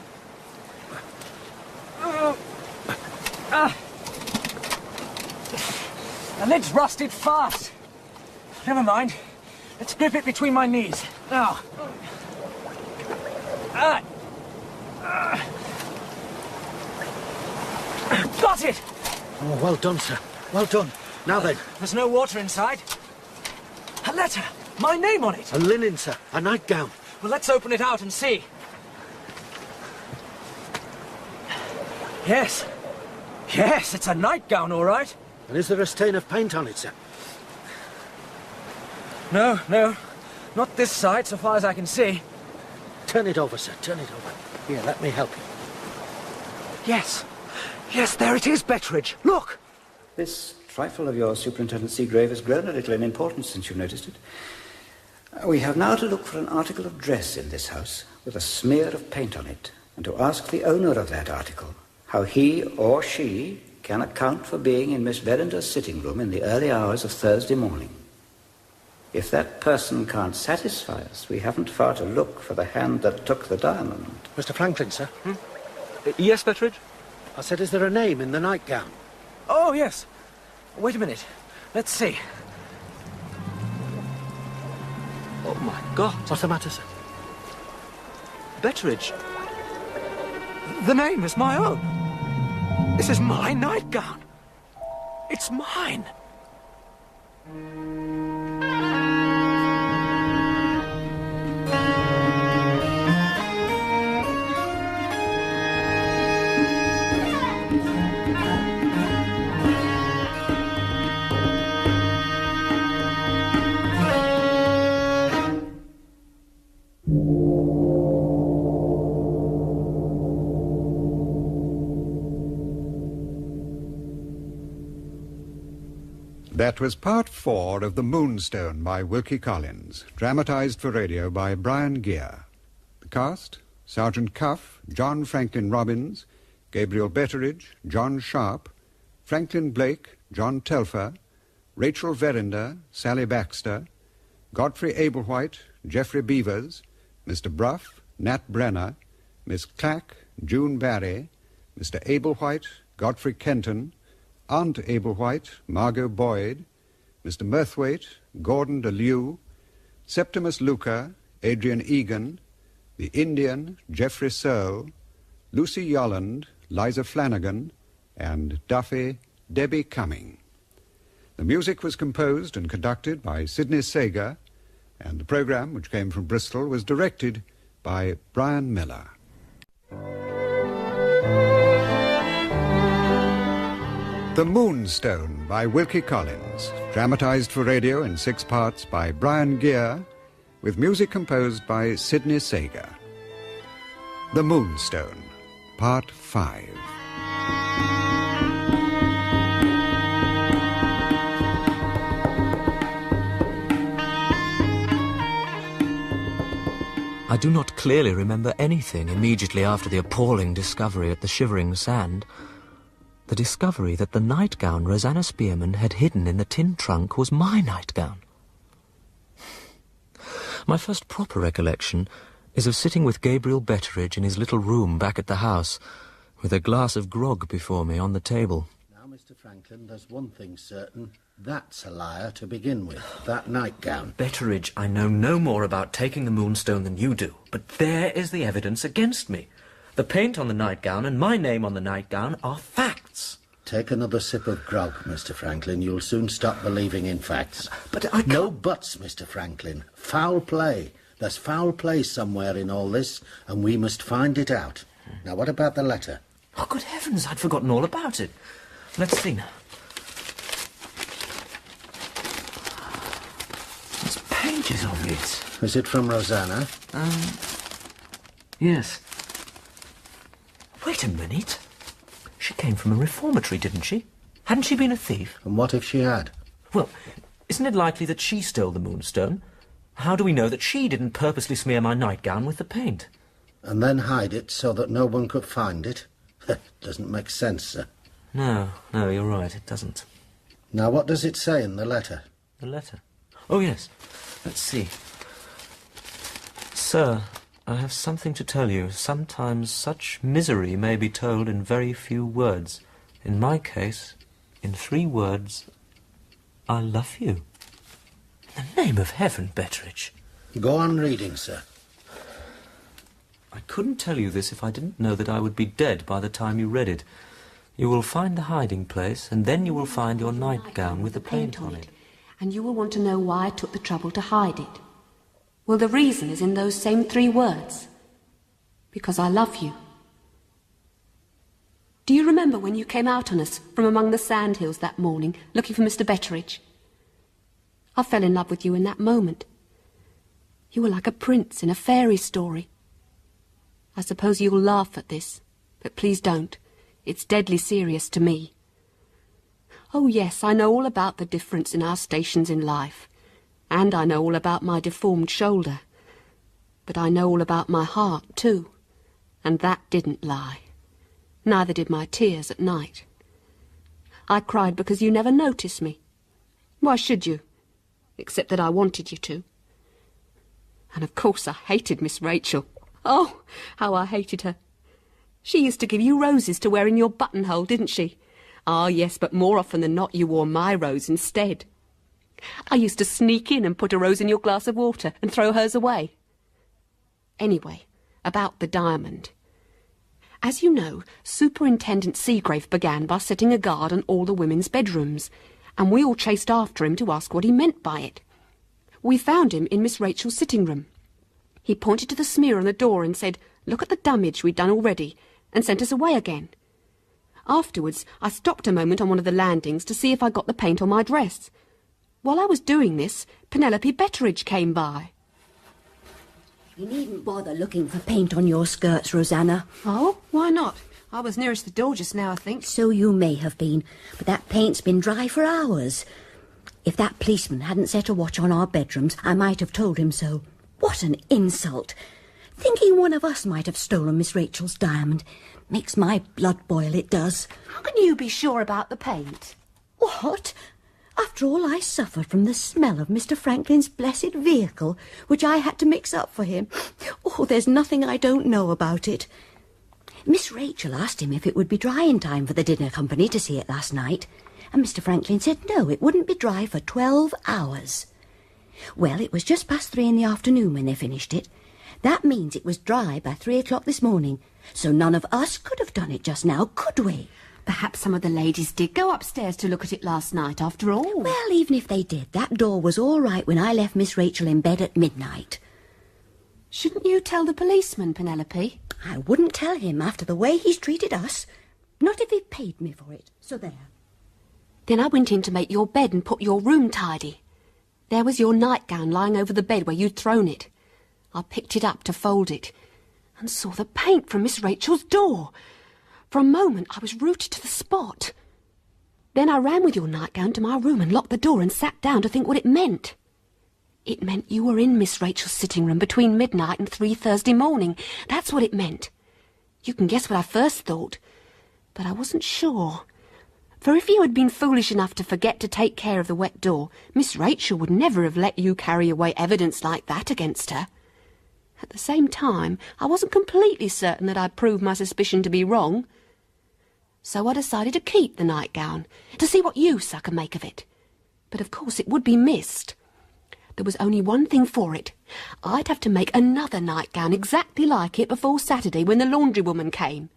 The lid's rusted fast. Never mind. Let's grip it between my knees. Now. Got it! Oh, well done, sir. Well done. Now then. There's no water inside. A letter. My name on it. A linen, sir. A nightgown. Well, let's open it out and see. Yes. Yes, it's a nightgown, all right. And is there a stain of paint on it, sir? No, no. Not this side, so far as I can see. Turn it over, sir. Turn it over. Here, let me help you. Yes. Yes, there it is, Betteredge. Look! This trifle of your Superintendent Seagrave has grown a little in importance since you've noticed it. We have now to look for an article of dress in this house with a smear of paint on it, and to ask the owner of that article how he or she can account for being in Miss Verender's sitting room in the early hours of Thursday morning. If that person can't satisfy us, we haven't far to look for the hand that took the diamond. Mr. Franklin, sir? Yes, Betteredge? I said, is there a name in the nightgown? Oh, yes. Wait a minute. Let's see. Oh, my God. What's the matter, sir? Betteredge. The name is my own. This is my nightgown. It's mine. That was part 4 of The Moonstone by Wilkie Collins, dramatised for radio by Brian Gear. The cast: Sergeant Cuff, John Franklin Robbins, Gabriel Betteredge, John Sharp, Franklin Blake, John Telfer, Rachel Verinder, Sally Baxter, Godfrey Ablewhite, Geoffrey Beavers, Mr. Bruff, Nat Brenner, Miss Clack, June Barry, Mr. Ablewhite, Godfrey Kenton, Aunt Ablewhite, Margot Boyd, Mr. Mirthwaite, Gordon DeLew, Septimus Luca, Adrian Egan, the Indian, Geoffrey Searle, Lucy Yolland, Liza Flanagan, and Duffy, Debbie Cumming. The music was composed and conducted by Sidney Sager, and the programme, which came from Bristol, was directed by Brian Miller. The Moonstone by Wilkie Collins, dramatised for radio in 6 parts by Brian Gear, with music composed by Sidney Sager. The Moonstone, Part 5. I do not clearly remember anything immediately after the appalling discovery at the Shivering Sand. The discovery that the nightgown Rosanna Spearman had hidden in the tin trunk was my nightgown. My first proper recollection is of sitting with Gabriel Betteredge in his little room back at the house, with a glass of grog before me on the table. Now, Mr. Franklin, there's one thing certain. That's a liar to begin with, that nightgown. Betteredge, I know no more about taking the Moonstone than you do, but there is the evidence against me. The paint on the nightgown and my name on the nightgown are facts. Take another sip of grog, Mr. Franklin. You'll soon stop believing in facts. But I can't... No buts, Mr. Franklin. Foul play. There's foul play somewhere in all this, and we must find it out. Now, what about the letter? Oh, good heavens, I'd forgotten all about it. Let's see now. There's pages of it. Is it from Rosanna? Yes. Wait a minute. She came from a reformatory, didn't she? Hadn't she been a thief? And what if she had? Well, isn't it likely that she stole the Moonstone? How do we know that she didn't purposely smear my nightgown with the paint? And then hide it so that no one could find it? Doesn't make sense, sir. No, you're right, it doesn't. Now, what does it say in the letter? The letter? Oh, yes. Let's see. Sir, I have something to tell you. Sometimes such misery may be told in very few words. In my case, in 3 words, I love you. In the name of heaven, Betteredge. Go on reading, sir. I couldn't tell you this if I didn't know that I would be dead by the time you read it. You will find the hiding place, and then you will find your nightgown with the paint on it. And you will want to know why I took the trouble to hide it. Well, the reason is in those same 3 words. Because I love you. Do you remember when you came out on us from among the sandhills that morning, looking for Mr. Betteredge? I fell in love with you in that moment. You were like a prince in a fairy story. I suppose you'll laugh at this, but please don't. It's deadly serious to me. Oh yes, I know all about the difference in our stations in life. And I know all about my deformed shoulder. But I know all about my heart, too. And that didn't lie. Neither did my tears at night. I cried because you never noticed me. Why should you? Except that I wanted you to. And of course I hated Miss Rachel. Oh, how I hated her. She used to give you roses to wear in your buttonhole, didn't she? Ah, yes, but more often than not you wore my rose instead. I used to sneak in and put a rose in your glass of water and throw hers away. Anyway, about the diamond. As you know, Superintendent Seagrave began by setting a guard on all the women's bedrooms, and we all chased after him to ask what he meant by it. We found him in Miss Rachel's sitting room. He pointed to the smear on the door and said, "Look at the damage we'd done already," and sent us away again. Afterwards, I stopped a moment on one of the landings to see if I got the paint on my dress. While I was doing this, Penelope Betteredge came by. You needn't bother looking for paint on your skirts, Rosanna. Oh, why not? I was nearest the door just now, I think. So you may have been, but that paint's been dry for hours. If that policeman hadn't set a watch on our bedrooms, I might have told him so. What an insult! Thinking one of us might have stolen Miss Rachel's diamond. Makes my blood boil, it does. How can you be sure about the paint? What? After all I suffered from the smell of Mr. Franklin's blessed vehicle, which I had to mix up for him. Oh, there's nothing I don't know about it. Miss Rachel asked him if it would be dry in time for the dinner company to see it last night, and Mr. Franklin said no, it wouldn't be dry for 12 hours. Well, it was just past 3 in the afternoon when they finished it. That means it was dry by 3 o'clock this morning, so none of us could have done it just now, could we? Perhaps some of the ladies did go upstairs to look at it last night, after all. Well, even if they did, that door was all right when I left Miss Rachel in bed at midnight. Shouldn't you tell the policeman, Penelope? I wouldn't tell him after the way he's treated us. Not if he paid me for it. So there. Then I went in to make your bed and put your room tidy. There was your nightgown lying over the bed where you'd thrown it. I picked it up to fold it and saw the paint from Miss Rachel's door. For a moment I was rooted to the spot. Then I ran with your nightgown to my room and locked the door and sat down to think what it meant. It meant you were in Miss Rachel's sitting room between midnight and 3 Thursday morning. That's what it meant. You can guess what I first thought, but I wasn't sure. For if you had been foolish enough to forget to take care of the wet door, Miss Rachel would never have let you carry away evidence like that against her. At the same time, I wasn't completely certain that I'd proved my suspicion to be wrong. So I decided to keep the nightgown, to see what use I could make of it. But of course it would be missed. There was only one thing for it. I'd have to make another nightgown exactly like it before Saturday when the laundry woman came.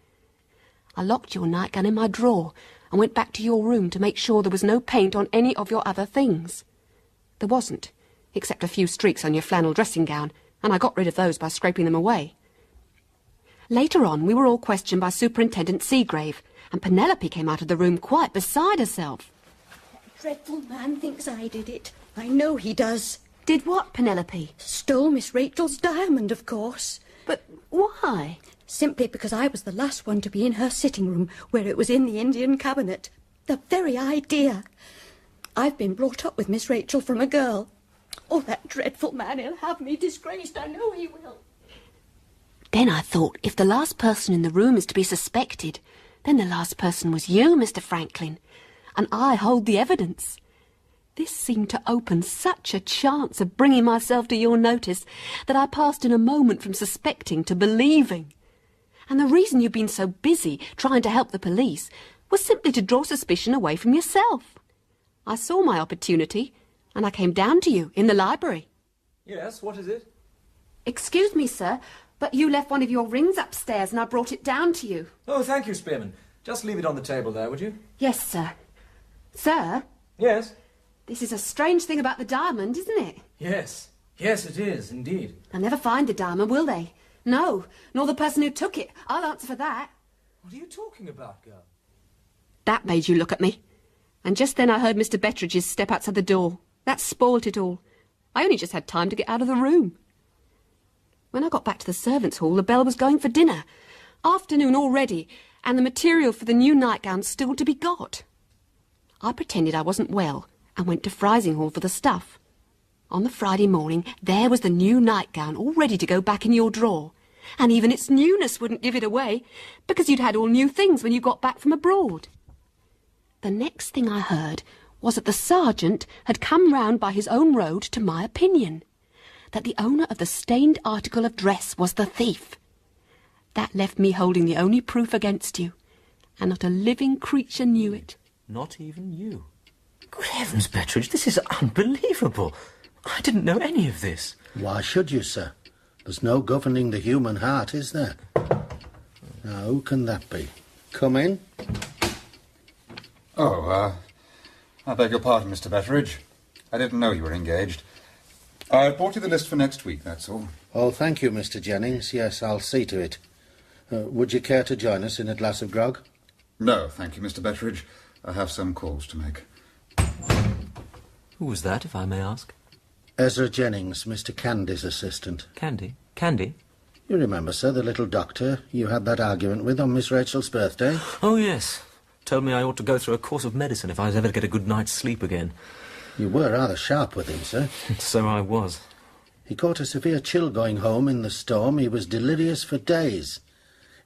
I locked your nightgown in my drawer and went back to your room to make sure there was no paint on any of your other things. There wasn't, except a few streaks on your flannel dressing gown, and I got rid of those by scraping them away. Later on, we were all questioned by Superintendent Seagrave, and Penelope came out of the room quite beside herself. That dreadful man thinks I did it. I know he does. Did what, Penelope? Stole Miss Rachel's diamond, of course. But why? Simply because I was the last one to be in her sitting room, where it was in the Indian cabinet. The very idea. I've been brought up with Miss Rachel from a girl. Oh, that dreadful man, he'll have me disgraced, I know he will. Then I thought, if the last person in the room is to be suspected, then the last person was you, Mr. Franklin, and I hold the evidence. This seemed to open such a chance of bringing myself to your notice that I passed in a moment from suspecting to believing. And the reason you've been so busy trying to help the police was simply to draw suspicion away from yourself. I saw my opportunity, and I came down to you in the library. Yes, what is it? Excuse me, sir, but you left one of your rings upstairs and I brought it down to you. Oh, thank you, Spearman. Just leave it on the table there, would you? Yes, sir. Sir? Yes? This is a strange thing about the diamond, isn't it? Yes. Yes, it is, indeed. They'll never find the diamond, will they? No, nor the person who took it. I'll answer for that. What are you talking about, girl? That made you look at me. And just then I heard Mr. Betteredge's step outside the door. That spoilt it all. I only just had time to get out of the room. When I got back to the servants' hall, the bell was going for dinner. Afternoon already, and the material for the new nightgown still to be got. I pretended I wasn't well and went to Frising Hall for the stuff. On the Friday morning, there was the new nightgown all ready to go back in your drawer. And even its newness wouldn't give it away, because you'd had all new things when you got back from abroad. The next thing I heard was that the sergeant had come round by his own road to my opinion, that the owner of the stained article of dress was the thief. That left me holding the only proof against you, and not a living creature knew it. Not even you. Good heavens, Betteredge, this is unbelievable. I didn't know any of this. Why should you, sir? There's no governing the human heart, is there? Now, who can that be? Come in. Oh, I beg your pardon, Mr. Betteredge. I didn't know you were engaged. I brought you the list for next week, that's all. Oh, thank you, Mr. Jennings. Yes, I'll see to it. Would you care to join us in a glass of grog? No, thank you, Mr. Betteredge. I have some calls to make. Who was that, if I may ask? Ezra Jennings, Mr. Candy's assistant. Candy? Candy? You remember, sir, the little doctor you had that argument with on Miss Rachel's birthday? Oh, yes. Told me I ought to go through a course of medicine if I was ever to get a good night's sleep again. You were rather sharp with him, sir. So I was. He caught a severe chill going home in the storm. He was delirious for days.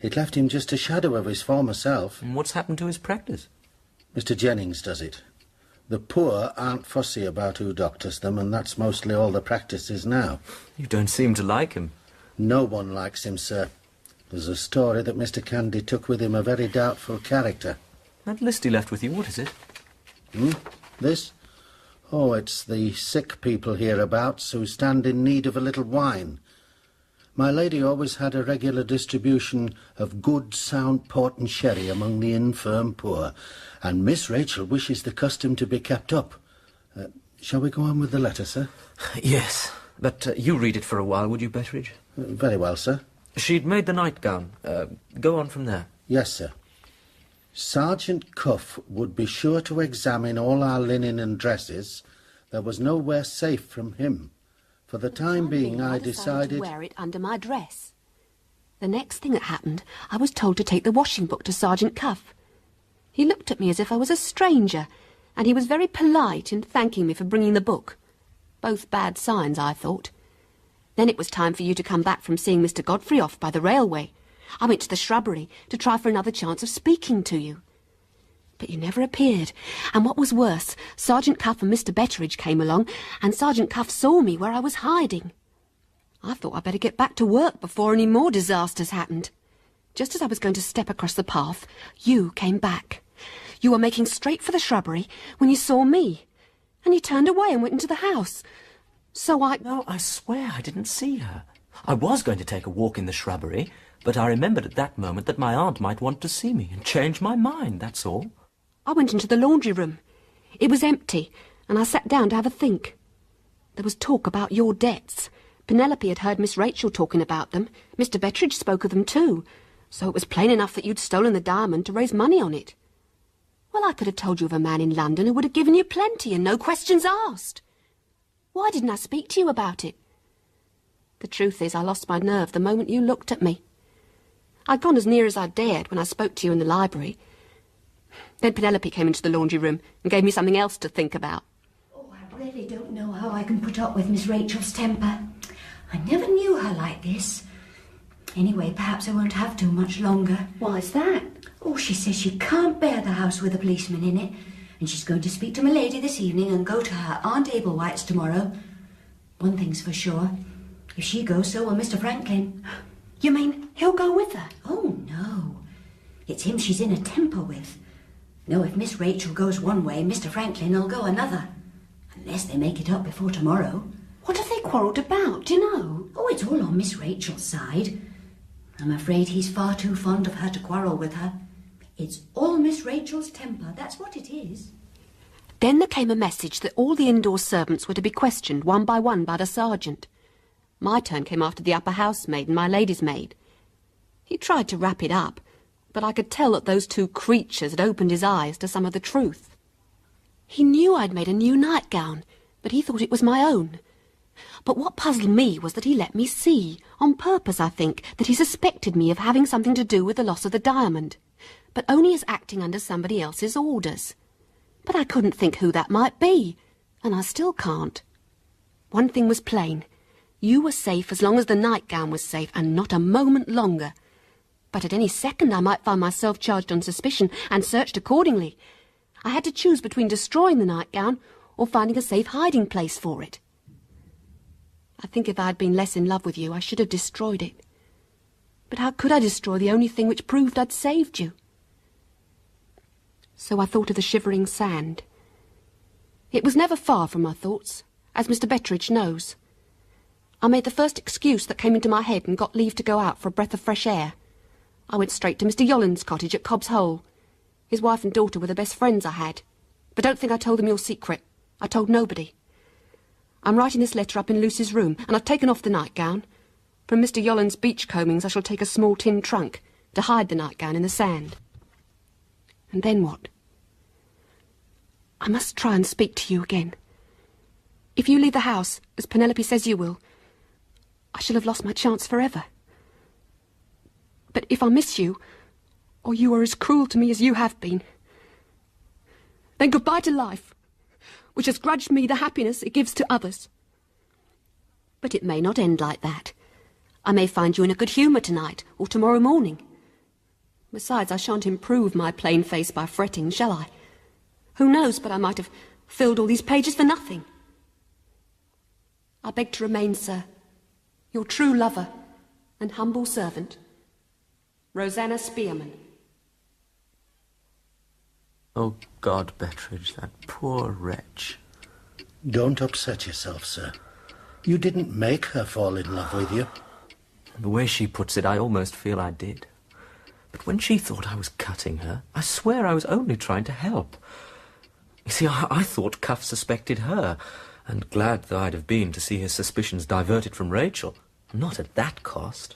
It left him just a shadow of his former self. And what's happened to his practice? Mr. Jennings does it. The poor aren't fussy about who doctors them, and that's mostly all the practice is now. You don't seem to like him. No one likes him, sir. There's a story that Mr. Candy took with him a very doubtful character. That list he left with you, what is it? This? Oh, it's the sick people hereabouts who stand in need of a little wine. My lady always had a regular distribution of good, sound port and sherry among the infirm poor, and Miss Rachel wishes the custom to be kept up. Shall we go on with the letter, sir? Yes, but you read it for a while, would you, Betteredge? Very well, sir. She'd made the nightgown. Go on from there. Yes, sir. Sergeant Cuff would be sure to examine all our linen and dresses. There was nowhere safe from him. For the time being, I decided to wear it under my dress. The next thing that happened, I was told to take the washing book to Sergeant Cuff. He looked at me as if I was a stranger, and he was very polite in thanking me for bringing the book. Both bad signs, I thought. Then it was time for you to come back from seeing Mr. Godfrey off by the railway. I went to the shrubbery to try for another chance of speaking to you. But you never appeared, and what was worse, Sergeant Cuff and Mr. Betteredge came along, and Sergeant Cuff saw me where I was hiding. I thought I'd better get back to work before any more disasters happened. Just as I was going to step across the path, you came back. You were making straight for the shrubbery when you saw me, and you turned away and went into the house. So No, I swear I didn't see her. I was going to take a walk in the shrubbery, but I remembered at that moment that my aunt might want to see me and change my mind, that's all. I went into the laundry room. It was empty, and I sat down to have a think. There was talk about your debts. Penelope had heard Miss Rachel talking about them. Mr. Betteredge spoke of them too. So it was plain enough that you'd stolen the diamond to raise money on it. Well, I could have told you of a man in London who would have given you plenty and no questions asked. Why didn't I speak to you about it? The truth is, I lost my nerve the moment you looked at me. I'd gone as near as I dared when I spoke to you in the library. Then Penelope came into the laundry room and gave me something else to think about. Oh, I really don't know how I can put up with Miss Rachel's temper. I never knew her like this. Anyway, perhaps I won't have to much longer. Why's that? Oh, she says she can't bear the house with a policeman in it, and she's going to speak to my lady this evening and go to her Aunt Ablewhite's tomorrow. One thing's for sure. If she goes, so will Mr. Franklin. You mean he'll go with her? Oh, no. It's him she's in a temper with. No, if Miss Rachel goes one way, Mr. Franklin'll go another. Unless they make it up before tomorrow. What have they quarrelled about, do you know? Oh, it's all on Miss Rachel's side. I'm afraid he's far too fond of her to quarrel with her. It's all Miss Rachel's temper, that's what it is. Then there came a message that all the indoor servants were to be questioned one by one by the sergeant. My turn came after the upper housemaid and my lady's maid. He tried to wrap it up, but I could tell that those two creatures had opened his eyes to some of the truth. He knew I'd made a new nightgown, but he thought it was my own. But what puzzled me was that he let me see, on purpose, I think, that he suspected me of having something to do with the loss of the diamond, but only as acting under somebody else's orders. But I couldn't think who that might be, and I still can't. One thing was plain. You were safe as long as the nightgown was safe, and not a moment longer. But at any second I might find myself charged on suspicion and searched accordingly. I had to choose between destroying the nightgown or finding a safe hiding place for it. I think if I had been less in love with you, I should have destroyed it. But how could I destroy the only thing which proved I'd saved you? So I thought of the shivering sand. It was never far from my thoughts, as Mr. Betteredge knows. I made the first excuse that came into my head and got leave to go out for a breath of fresh air. I went straight to Mr. Yolland's cottage at Cobb's Hole. His wife and daughter were the best friends I had. But don't think I told them your secret. I told nobody. I'm writing this letter up in Lucy's room, and I've taken off the nightgown. From Mr. Yolland's beach combings I shall take a small tin trunk to hide the nightgown in the sand. And then what? I must try and speak to you again. If you leave the house, as Penelope says you will, I shall have lost my chance forever. But if I miss you, or you are as cruel to me as you have been, then goodbye to life. which has grudged me the happiness it gives to others. But it may not end like that. I may find you in a good humour tonight or tomorrow morning. Besides, I shan't improve my plain face by fretting, shall I? Who knows but I might have filled all these pages for nothing. I beg to remain, sir, your true lover and humble servant, Rosanna Spearman. Oh, God, Betteredge, that poor wretch. Don't upset yourself, sir. You didn't make her fall in love with you. The way she puts it, I almost feel I did. But when she thought I was cutting her, I swear I was only trying to help. You see, I thought Cuff suspected her, and glad though I'd have been to see his suspicions diverted from Rachel. Not at that cost.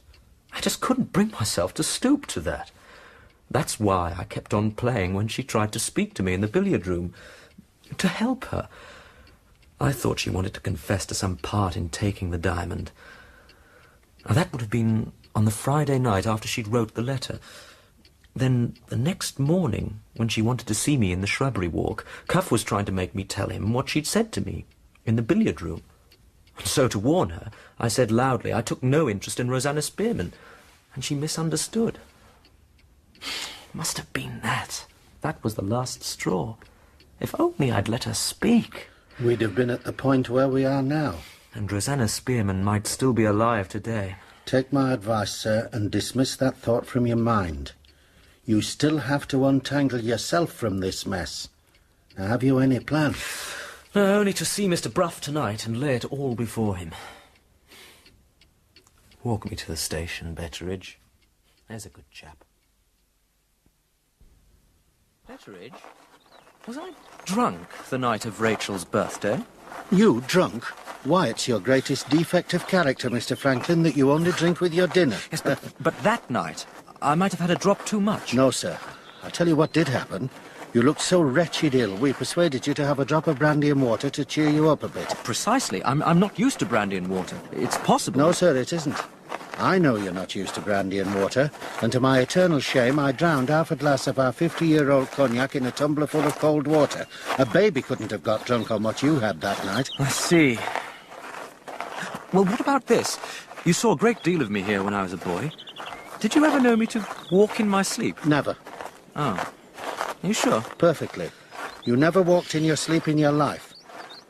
I just couldn't bring myself to stoop to that. That's why I kept on playing when she tried to speak to me in the billiard room. To help her. I thought she wanted to confess to some part in taking the diamond. Now, that would have been on the Friday night after she'd wrote the letter. Then, the next morning, when she wanted to see me in the shrubbery walk, Cuff was trying to make me tell him what she'd said to me in the billiard room. And so, to warn her, I said loudly I took no interest in Rosanna Spearman, and she misunderstood. Must have been that. That was the last straw. If only I'd let her speak. We'd have been at the point where we are now. And Rosanna Spearman might still be alive today. Take my advice, sir, and dismiss that thought from your mind. You still have to untangle yourself from this mess. Now, have you any plan? No, only to see Mr. Bruff tonight and lay it all before him. Walk me to the station, Betteredge. There's a good chap. Betteredge, was I drunk the night of Rachel's birthday? You drunk? Why, it's your greatest defect of character, Mr. Franklin, that you only drink with your dinner. Yes, but that night, I might have had a drop too much. No, sir. I'll tell you what did happen. You looked so wretched ill, we persuaded you to have a drop of brandy and water to cheer you up a bit. Precisely. I'm not used to brandy and water. It's possible. No, sir, it isn't. I know you're not used to brandy and water, and to my eternal shame, I drowned half a glass of our 50-year-old cognac in a tumbler full of cold water. A baby couldn't have got drunk on what you had that night. I see. Well, what about this? You saw a great deal of me here when I was a boy. Did you ever know me to walk in my sleep? Never. Oh. Are you sure? Perfectly. You never walked in your sleep in your life.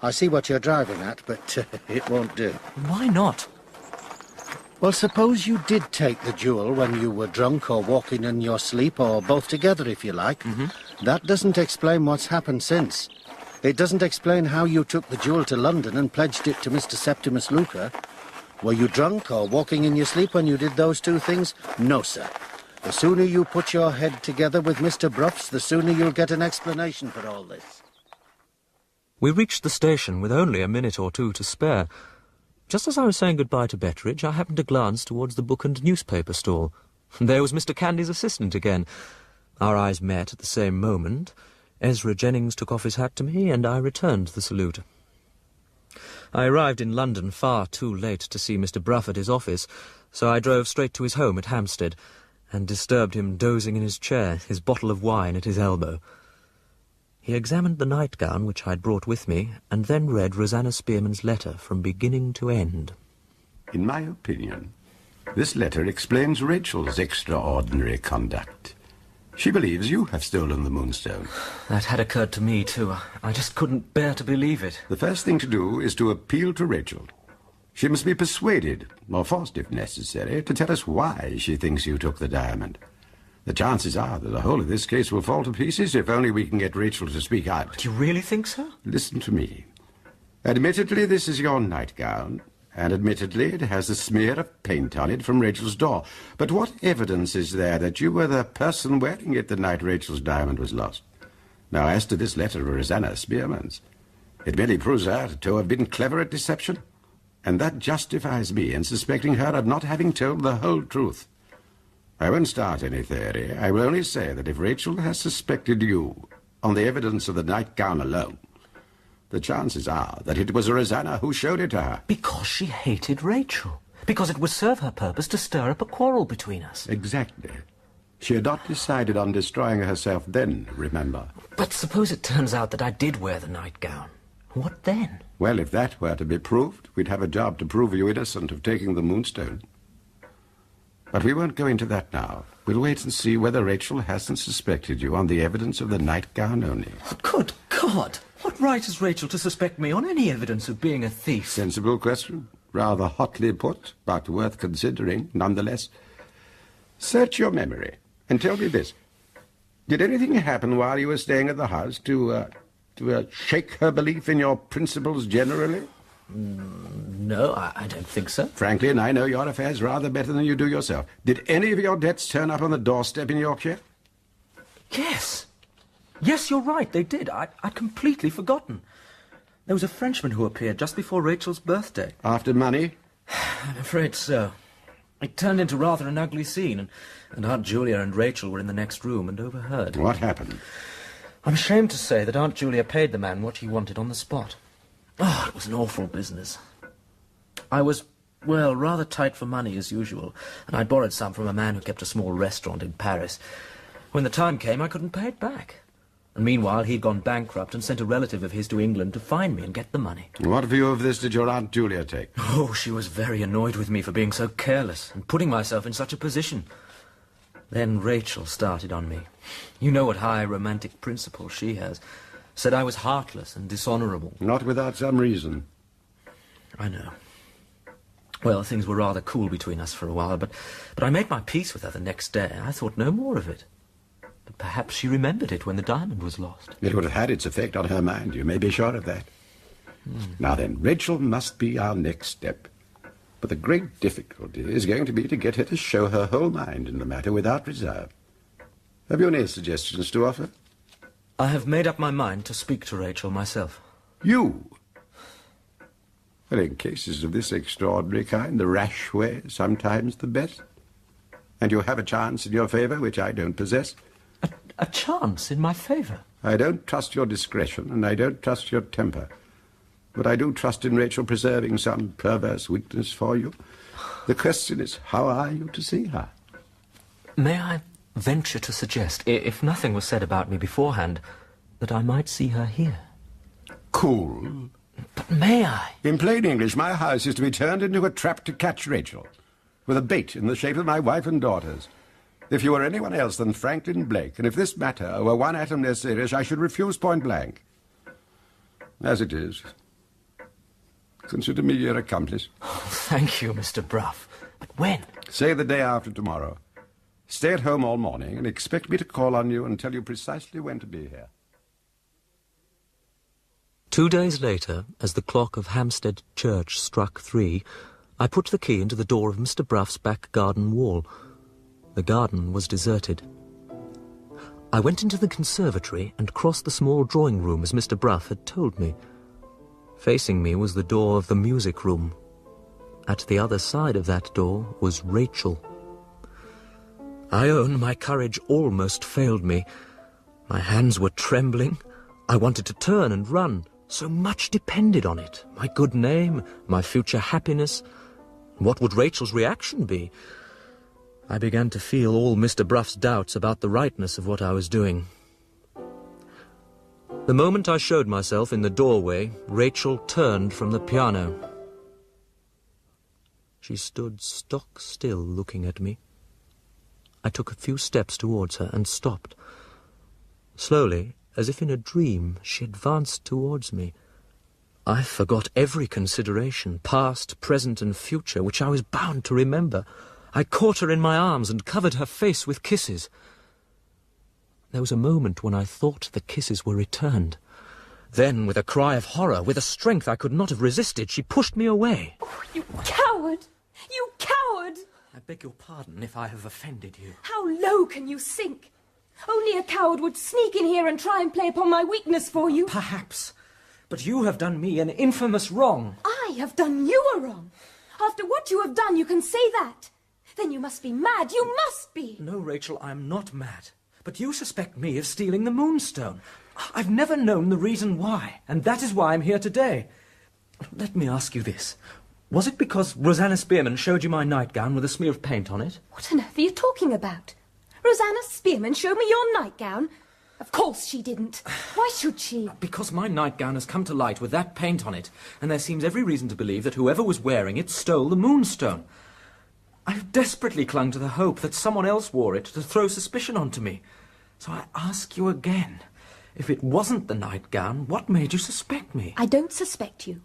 I see what you're driving at, but it won't do. Why not? Well, suppose you did take the jewel when you were drunk or walking in your sleep, or both together, if you like. Mm-hmm. That doesn't explain what's happened since. It doesn't explain how you took the jewel to London and pledged it to Mr. Septimus Luca. Were you drunk or walking in your sleep when you did those two things? No, sir. The sooner you put your head together with Mr. Bruff's, the sooner you'll get an explanation for all this. We reached the station with only a minute or two to spare. Just as I was saying goodbye to Betteredge, I happened to glance towards the book and newspaper stall. There was Mr. Candy's assistant again. Our eyes met at the same moment. Ezra Jennings took off his hat to me, and I returned the salute. I arrived in London far too late to see Mr. Bruff at his office, so I drove straight to his home at Hampstead, and disturbed him dozing in his chair, his bottle of wine at his elbow. He examined the nightgown which I had brought with me, and then read Rosanna Spearman's letter from beginning to end. In my opinion, this letter explains Rachel's extraordinary conduct. She believes you have stolen the Moonstone. That had occurred to me, too. I just couldn't bear to believe it. The first thing to do is to appeal to Rachel. She must be persuaded, or forced if necessary, to tell us why she thinks you took the diamond. The chances are that the whole of this case will fall to pieces if only we can get Rachel to speak out. Do you really think so? Listen to me. Admittedly, this is your nightgown, and admittedly it has a smear of paint on it from Rachel's door. But what evidence is there that you were the person wearing it the night Rachel's diamond was lost? Now, as to this letter of Rosanna Spearman's, it merely proves her to have been clever at deception, and that justifies me in suspecting her of not having told the whole truth. I won't start any theory. I will only say that if Rachel has suspected you on the evidence of the nightgown alone, the chances are that it was Rosanna who showed it to her. Because she hated Rachel. Because it would serve her purpose to stir up a quarrel between us. Exactly. She had not decided on destroying herself then, remember. But suppose it turns out that I did wear the nightgown. What then? Well, if that were to be proved, we'd have a job to prove you innocent of taking the Moonstone. But we won't go into that now. We'll wait and see whether Rachel hasn't suspected you on the evidence of the nightgown only. Good God! What right has Rachel to suspect me on any evidence of being a thief? Sensible question. Rather hotly put, but worth considering, nonetheless. Search your memory, and tell me this. Did anything happen while you were staying at the house to shake her belief in your principles generally? No, I don't think so. Frankly, and I know your affairs rather better than you do yourself. Did any of your debts turn up on the doorstep in Yorkshire? Yes. Yes, you're right, they did. I'd completely forgotten. There was a Frenchman who appeared just before Rachel's birthday. After money? I'm afraid so. It turned into rather an ugly scene, and Aunt Julia and Rachel were in the next room and overheard. What happened? I'm ashamed to say that Aunt Julia paid the man what he wanted on the spot. Oh, it was an awful business. I was, well, rather tight for money as usual, and I'd borrowed some from a man who kept a small restaurant in Paris. When the time came, I couldn't pay it back. And meanwhile, he'd gone bankrupt and sent a relative of his to England to find me and get the money. What view of this did your Aunt Julia take? Oh, she was very annoyed with me for being so careless and putting myself in such a position. Then Rachel started on me. You know what high romantic principles she has. Said I was heartless and dishonourable. Not without some reason. I know. Well, things were rather cool between us for a while, but I made my peace with her the next day. I thought no more of it. But perhaps she remembered it when the diamond was lost. It would have had its effect on her mind, you may be sure of that. Now then, Rachel must be our next step. But the great difficulty is going to be to get her to show her whole mind in the matter without reserve. Have you any suggestions to offer? I have made up my mind to speak to Rachel myself. You? Well, in cases of this extraordinary kind, the rash way is sometimes the best. And you have a chance in your favour, which I don't possess. A chance in my favour? I don't trust your discretion, and I don't trust your temper. But I do trust in Rachel preserving some perverse weakness for you. The question is, how are you to see her? May I venture to suggest, if nothing was said about me beforehand, that I might see her here? Cool. But may I? In plain English, my house is to be turned into a trap to catch Rachel, with a bait in the shape of my wife and daughters. If you were anyone else than Franklin Blake, and if this matter were one atom less serious, I should refuse point blank. As it is, consider me your accomplice. Oh, thank you, Mr. Bruff. But when? Say the day after tomorrow. Stay at home all morning and expect me to call on you and tell you precisely when to be here. 2 days later, as the clock of Hampstead Church struck 3, I put the key into the door of Mr. Bruff's back garden wall. The garden was deserted. I went into the conservatory and crossed the small drawing room as Mr. Bruff had told me. Facing me was the door of the music room. At the other side of that door was Rachel. I own my courage almost failed me. My hands were trembling. I wanted to turn and run. So much depended on it. My good name, my future happiness. What would Rachel's reaction be? I began to feel all Mr. Bruff's doubts about the rightness of what I was doing. The moment I showed myself in the doorway, Rachel turned from the piano. She stood stock still looking at me. I took a few steps towards her and stopped. Slowly, as if in a dream, she advanced towards me. I forgot every consideration, past, present, and future, which I was bound to remember. I caught her in my arms and covered her face with kisses. There was a moment when I thought the kisses were returned. Then, with a cry of horror, with a strength I could not have resisted, she pushed me away. Oh, you coward! You coward! I beg your pardon if I have offended you. How low can you sink? Only a coward would sneak in here and try and play upon my weakness for you. Perhaps. But you have done me an infamous wrong. I have done you a wrong. After what you have done, you can say that. Then you must be mad. You must be. No, Rachel, I am not mad. But you suspect me of stealing the Moonstone. I've never known the reason why, and that is why I'm here today. Let me ask you this. Was it because Rosanna Spearman showed you my nightgown with a smear of paint on it? What on earth are you talking about? Rosanna Spearman showed me your nightgown? Of course she didn't. Why should she? Because my nightgown has come to light with that paint on it, and there seems every reason to believe that whoever was wearing it stole the Moonstone. I've desperately clung to the hope that someone else wore it to throw suspicion onto me. So I ask you again, if it wasn't the nightgown, what made you suspect me? I don't suspect you.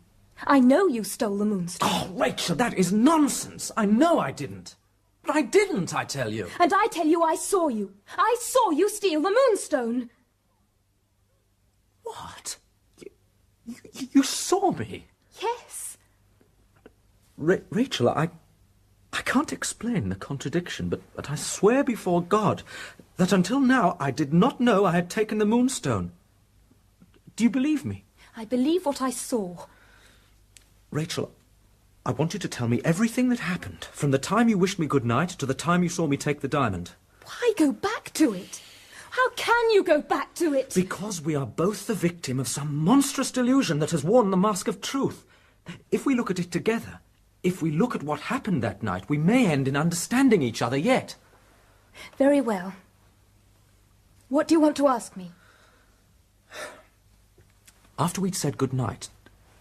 I know you stole the Moonstone. Oh, Rachel, that is nonsense. I know I didn't. But I didn't, I tell you. And I tell you I saw you. I saw you steal the Moonstone. What? You saw me? Yes. Rachel, I can't explain the contradiction, but I swear before God that until now I did not know I had taken the Moonstone. Do you believe me? I believe what I saw. Rachel, I want you to tell me everything that happened, from the time you wished me good night to the time you saw me take the diamond. Why go back to it? How can you go back to it? Because we are both the victim of some monstrous delusion that has worn the mask of truth. If we look at it together, if we look at what happened that night, we may end in understanding each other yet. Very well. What do you want to ask me? After we'd said good night,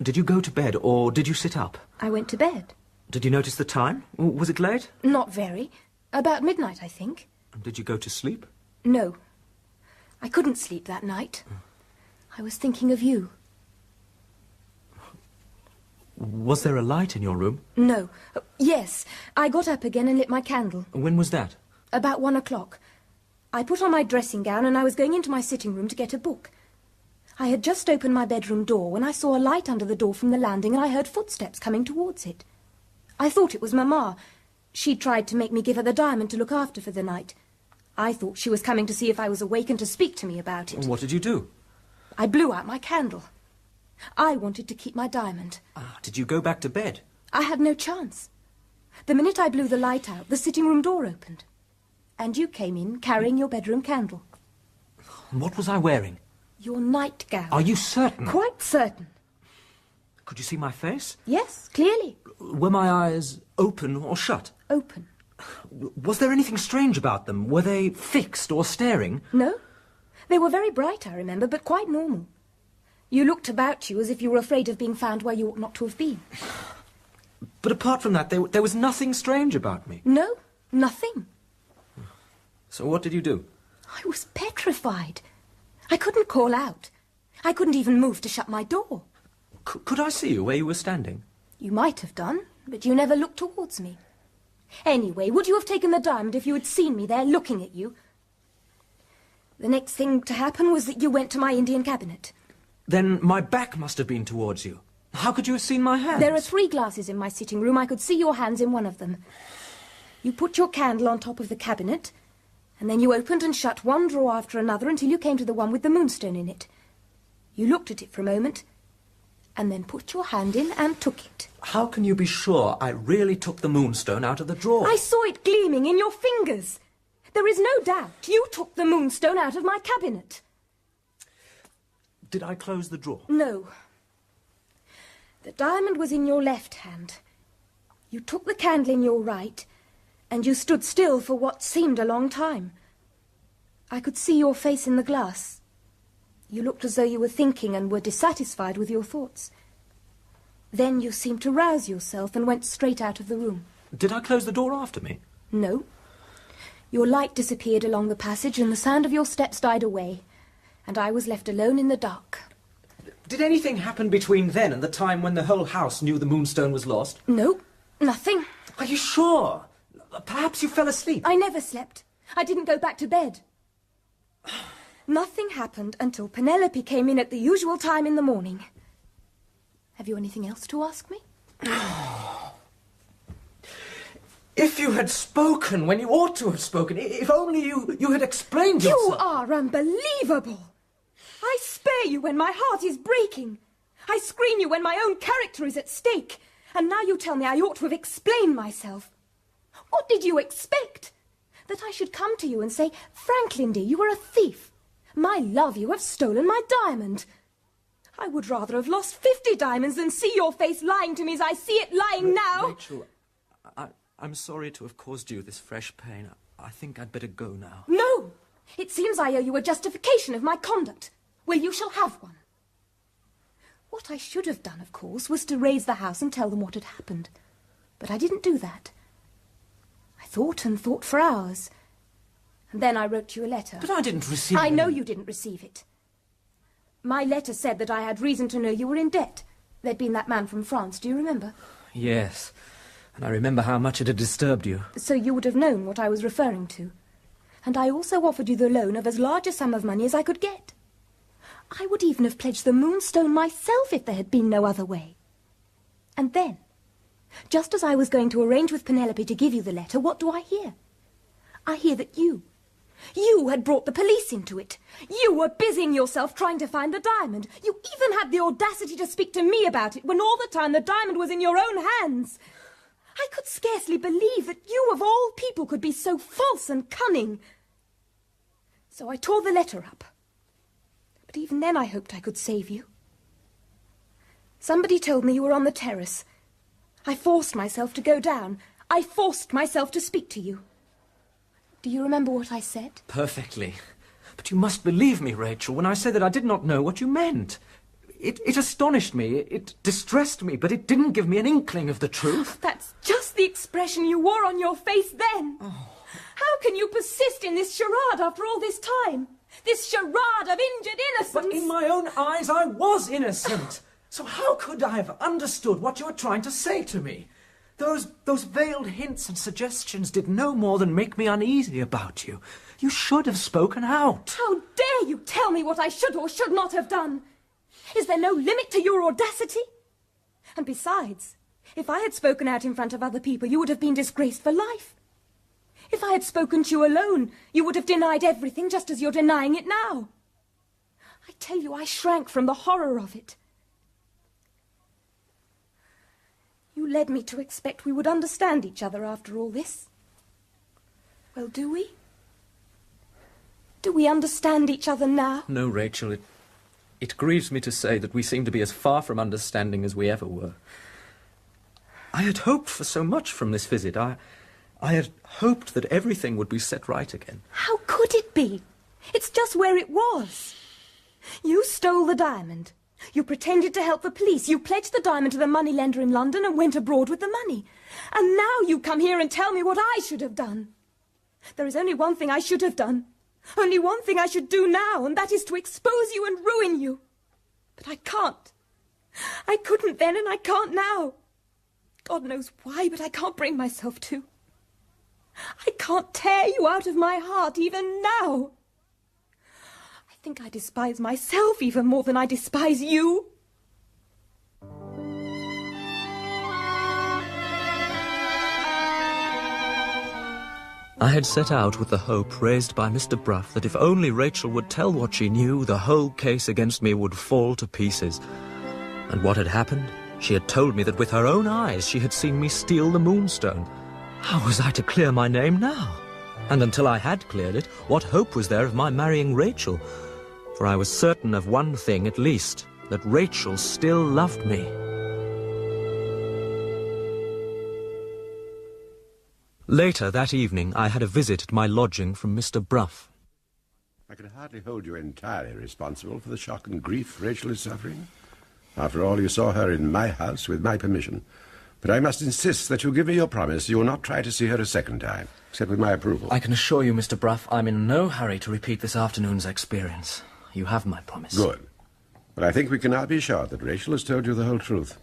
did you go to bed or did you sit up? I went to bed. Did you notice the time? Was it late? Not very. About midnight, I think. Did you go to sleep? No. I couldn't sleep that night. I was thinking of you. Was there a light in your room? No. Yes. I got up again and lit my candle. When was that? About 1 o'clock. I put on my dressing gown and I was going into my sitting room to get a book. I had just opened my bedroom door when I saw a light under the door from the landing and I heard footsteps coming towards it. I thought it was Mamma. She tried to make me give her the diamond to look after for the night. I thought she was coming to see if I was awake and to speak to me about it. What did you do? I blew out my candle. I wanted to keep my diamond. Did you go back to bed? I had no chance. The minute I blew the light out, the sitting room door opened. And you came in carrying your bedroom candle. What was I wearing? Your nightgown. Are you certain? Quite certain. Could you see my face? Yes, clearly. Were my eyes open or shut? Open. Was there anything strange about them? Were they fixed or staring? No. They were very bright, I remember, but quite normal. You looked about you as if you were afraid of being found where you ought not to have been. But apart from that, there was nothing strange about me. No, nothing. So what did you do? I was petrified. I couldn't call out. I couldn't even move to shut my door. Could I see you where you were standing? You might have done, but you never looked towards me. Anyway, would you have taken the diamond if you had seen me there looking at you? The next thing to happen was that you went to my Indian cabinet. Then my back must have been towards you. How could you have seen my hands? There are 3 glasses in my sitting room. I could see your hands in one of them. You put your candle on top of the cabinet, and then you opened and shut one drawer after another until you came to the one with the Moonstone in it. You looked at it for a moment, and then put your hand in and took it. How can you be sure I really took the Moonstone out of the drawer? I saw it gleaming in your fingers. There is no doubt you took the Moonstone out of my cabinet. Did I close the drawer? No. The diamond was in your left hand. You took the candle in your right, and you stood still for what seemed a long time. I could see your face in the glass. You looked as though you were thinking and were dissatisfied with your thoughts. Then you seemed to rouse yourself and went straight out of the room. Did I close the door after me? No. Your light disappeared along the passage and the sound of your steps died away, and I was left alone in the dark. Did anything happen between then and the time when the whole house knew the Moonstone was lost? No, nothing. Are you sure? Perhaps you fell asleep. I never slept. I didn't go back to bed. Nothing happened until Penelope came in at the usual time in the morning. Have you anything else to ask me? If you had spoken when you ought to have spoken, if only you had explained yourself. You are unbelievable. I spare you when my heart is breaking. I screen you when my own character is at stake. And now you tell me I ought to have explained myself. What did you expect? That I should come to you and say, Franklin, dear, you are a thief. My love, you have stolen my diamond. I would rather have lost 50 diamonds than see your face lying to me as I see it lying now. Rachel, I'm sorry to have caused you this fresh pain. I think I'd better go now. No, It seems I owe you a justification of my conduct. Well, you shall have one. What I should have done, of course, was to raise the house and tell them what had happened. But I didn't do that. I thought and thought for hours. And then I wrote you a letter. But I didn't receive it. I know you didn't receive it. My letter said that I had reason to know you were in debt. There'd been that man from France, do you remember? Yes, and I remember how much it had disturbed you. So you would have known what I was referring to. And I also offered you the loan of as large a sum of money as I could get. I would even have pledged the Moonstone myself if there had been no other way. And then, just as I was going to arrange with Penelope to give you the letter, what do I hear? I hear that you had brought the police into it. You were busying yourself trying to find the diamond. You even had the audacity to speak to me about it when all the time the diamond was in your own hands. I could scarcely believe that you, of all people, could be so false and cunning. So I tore the letter up. But even then I hoped I could save you. Somebody told me you were on the terrace. I forced myself to go down. I forced myself to speak to you. Do you remember what I said? Perfectly. But you must believe me, Rachel, when I say that I did not know what you meant. It astonished me, it distressed me, but it didn't give me an inkling of the truth. That's just the expression you wore on your face then. Oh. How can you persist in this charade after all this time? This charade of injured innocence. But in my own eyes, I was innocent. So how could I have understood what you were trying to say to me? Those veiled hints and suggestions did no more than make me uneasy about you. You should have spoken out. How dare you tell me what I should or should not have done? Is there no limit to your audacity? And besides, if I had spoken out in front of other people, you would have been disgraced for life. If I had spoken to you alone, you would have denied everything just as you're denying it now. I tell you, I shrank from the horror of it. You led me to expect we would understand each other after all this. Well, do we? Do we understand each other now? No, Rachel, it grieves me to say that we seem to be as far from understanding as we ever were. I had hoped for so much from this visit. I had hoped that everything would be set right again. How could it be? It's just where it was. You stole the diamond. You pretended to help the police. You pledged the diamond to the moneylender in London and went abroad with the money. And now you come here and tell me what I should have done. There is only one thing I should have done. Only one thing I should do now, and that is to expose you and ruin you. But I can't. I couldn't then, and I can't now. God knows why, but I can't bring myself to. I can't tear you out of my heart even now. I think I despise myself even more than I despise you. I had set out with the hope raised by Mr. Bruff that if only Rachel would tell what she knew, the whole case against me would fall to pieces. And what had happened? She had told me that with her own eyes she had seen me steal the Moonstone. How was I to clear my name now? And until I had cleared it, what hope was there of my marrying Rachel? For I was certain of one thing at least, that Rachel still loved me. Later that evening I had a visit at my lodging from Mr. Bruff. I can hardly hold you entirely responsible for the shock and grief Rachel is suffering. After all, you saw her in my house with my permission. But I must insist that you give me your promise you will not try to see her a second time, except with my approval. I can assure you, Mr. Bruff, I'm in no hurry to repeat this afternoon's experience. You have my promise. Good. But I think we can now be sure that Rachel has told you the whole truth.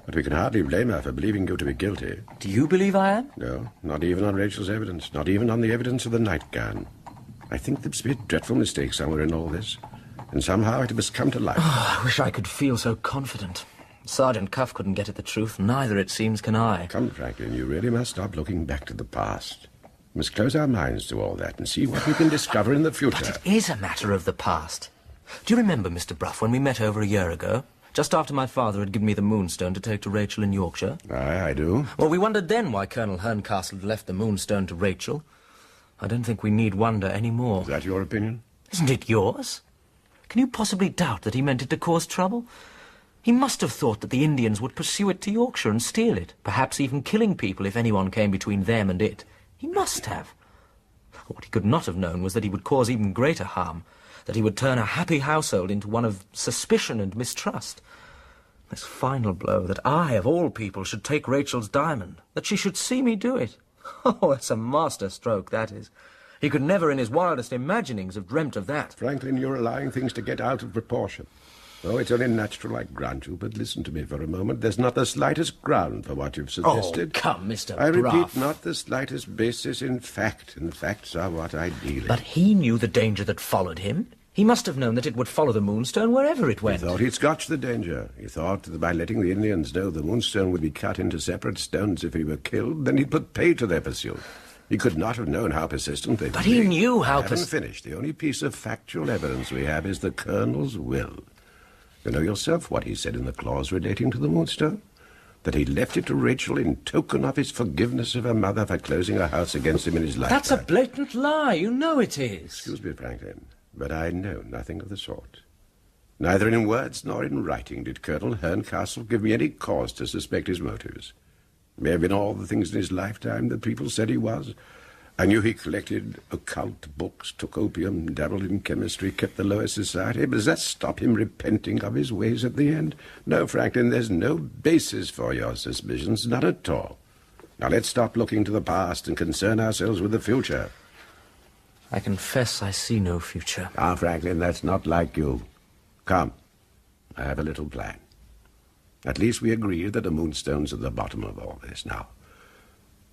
But we can hardly blame her for believing you to be guilty. Do you believe I am? No, not even on Rachel's evidence, not even on the evidence of the nightgown. I think there must be a dreadful mistake somewhere in all this, and somehow it must come to light. Oh, I wish I could feel so confident. Sergeant Cuff couldn't get at the truth, neither, it seems, can I. Come, Franklin, you really must stop looking back to the past. We must close our minds to all that and see what we can discover in the future. But it is a matter of the past. Do you remember, Mr. Bruff, when we met over a year ago? Just after my father had given me the Moonstone to take to Rachel in Yorkshire? Aye, I do. Well, we wondered then why Colonel Herncastle had left the Moonstone to Rachel. I don't think we need wonder any more. Is that your opinion? Isn't it yours? Can you possibly doubt that he meant it to cause trouble? He must have thought that the Indians would pursue it to Yorkshire and steal it, perhaps even killing people if anyone came between them and it. He must have. What he could not have known was that he would cause even greater harm, that he would turn a happy household into one of suspicion and mistrust. This final blow, that I, of all people, should take Rachel's diamond, that she should see me do it. Oh, that's a master stroke, that is. He could never in his wildest imaginings have dreamt of that. Franklin, you're allowing things to get out of proportion. Oh, it's only natural, I grant you, but listen to me for a moment. There's not the slightest ground for what you've suggested. Oh, come, Mr. I repeat, Bruff. not the slightest basis in fact, and facts are what I deal in. But he knew the danger that followed him. He must have known that it would follow the Moonstone wherever it went. He thought he'd scotch the danger. He thought that by letting the Indians know the Moonstone would be cut into separate stones if he were killed, then he'd put pay to their pursuit. He could not have known how persistent they'd be. But he knew how I haven't finished. The only piece of factual evidence we have is the Colonel's will. You know yourself what he said in the clause relating to the Moonstone? That he left it to Rachel in token of his forgiveness of her mother for closing her house against him in his lifetime. That's a blatant lie. You know it is. Excuse me, Franklin, but I know nothing of the sort. Neither in words nor in writing did Colonel Herncastle give me any cause to suspect his motives. He may have been all the things in his lifetime that people said he was. I knew he collected occult books, took opium, dabbled in chemistry, kept the lower society, but does that stop him repenting of his ways at the end? No, Franklin, there's no basis for your suspicions, not at all. Now let's stop looking to the past and concern ourselves with the future. I confess I see no future. Ah, Franklin, that's not like you. Come, I have a little plan. At least we agree that the Moonstone's at the bottom of all this now.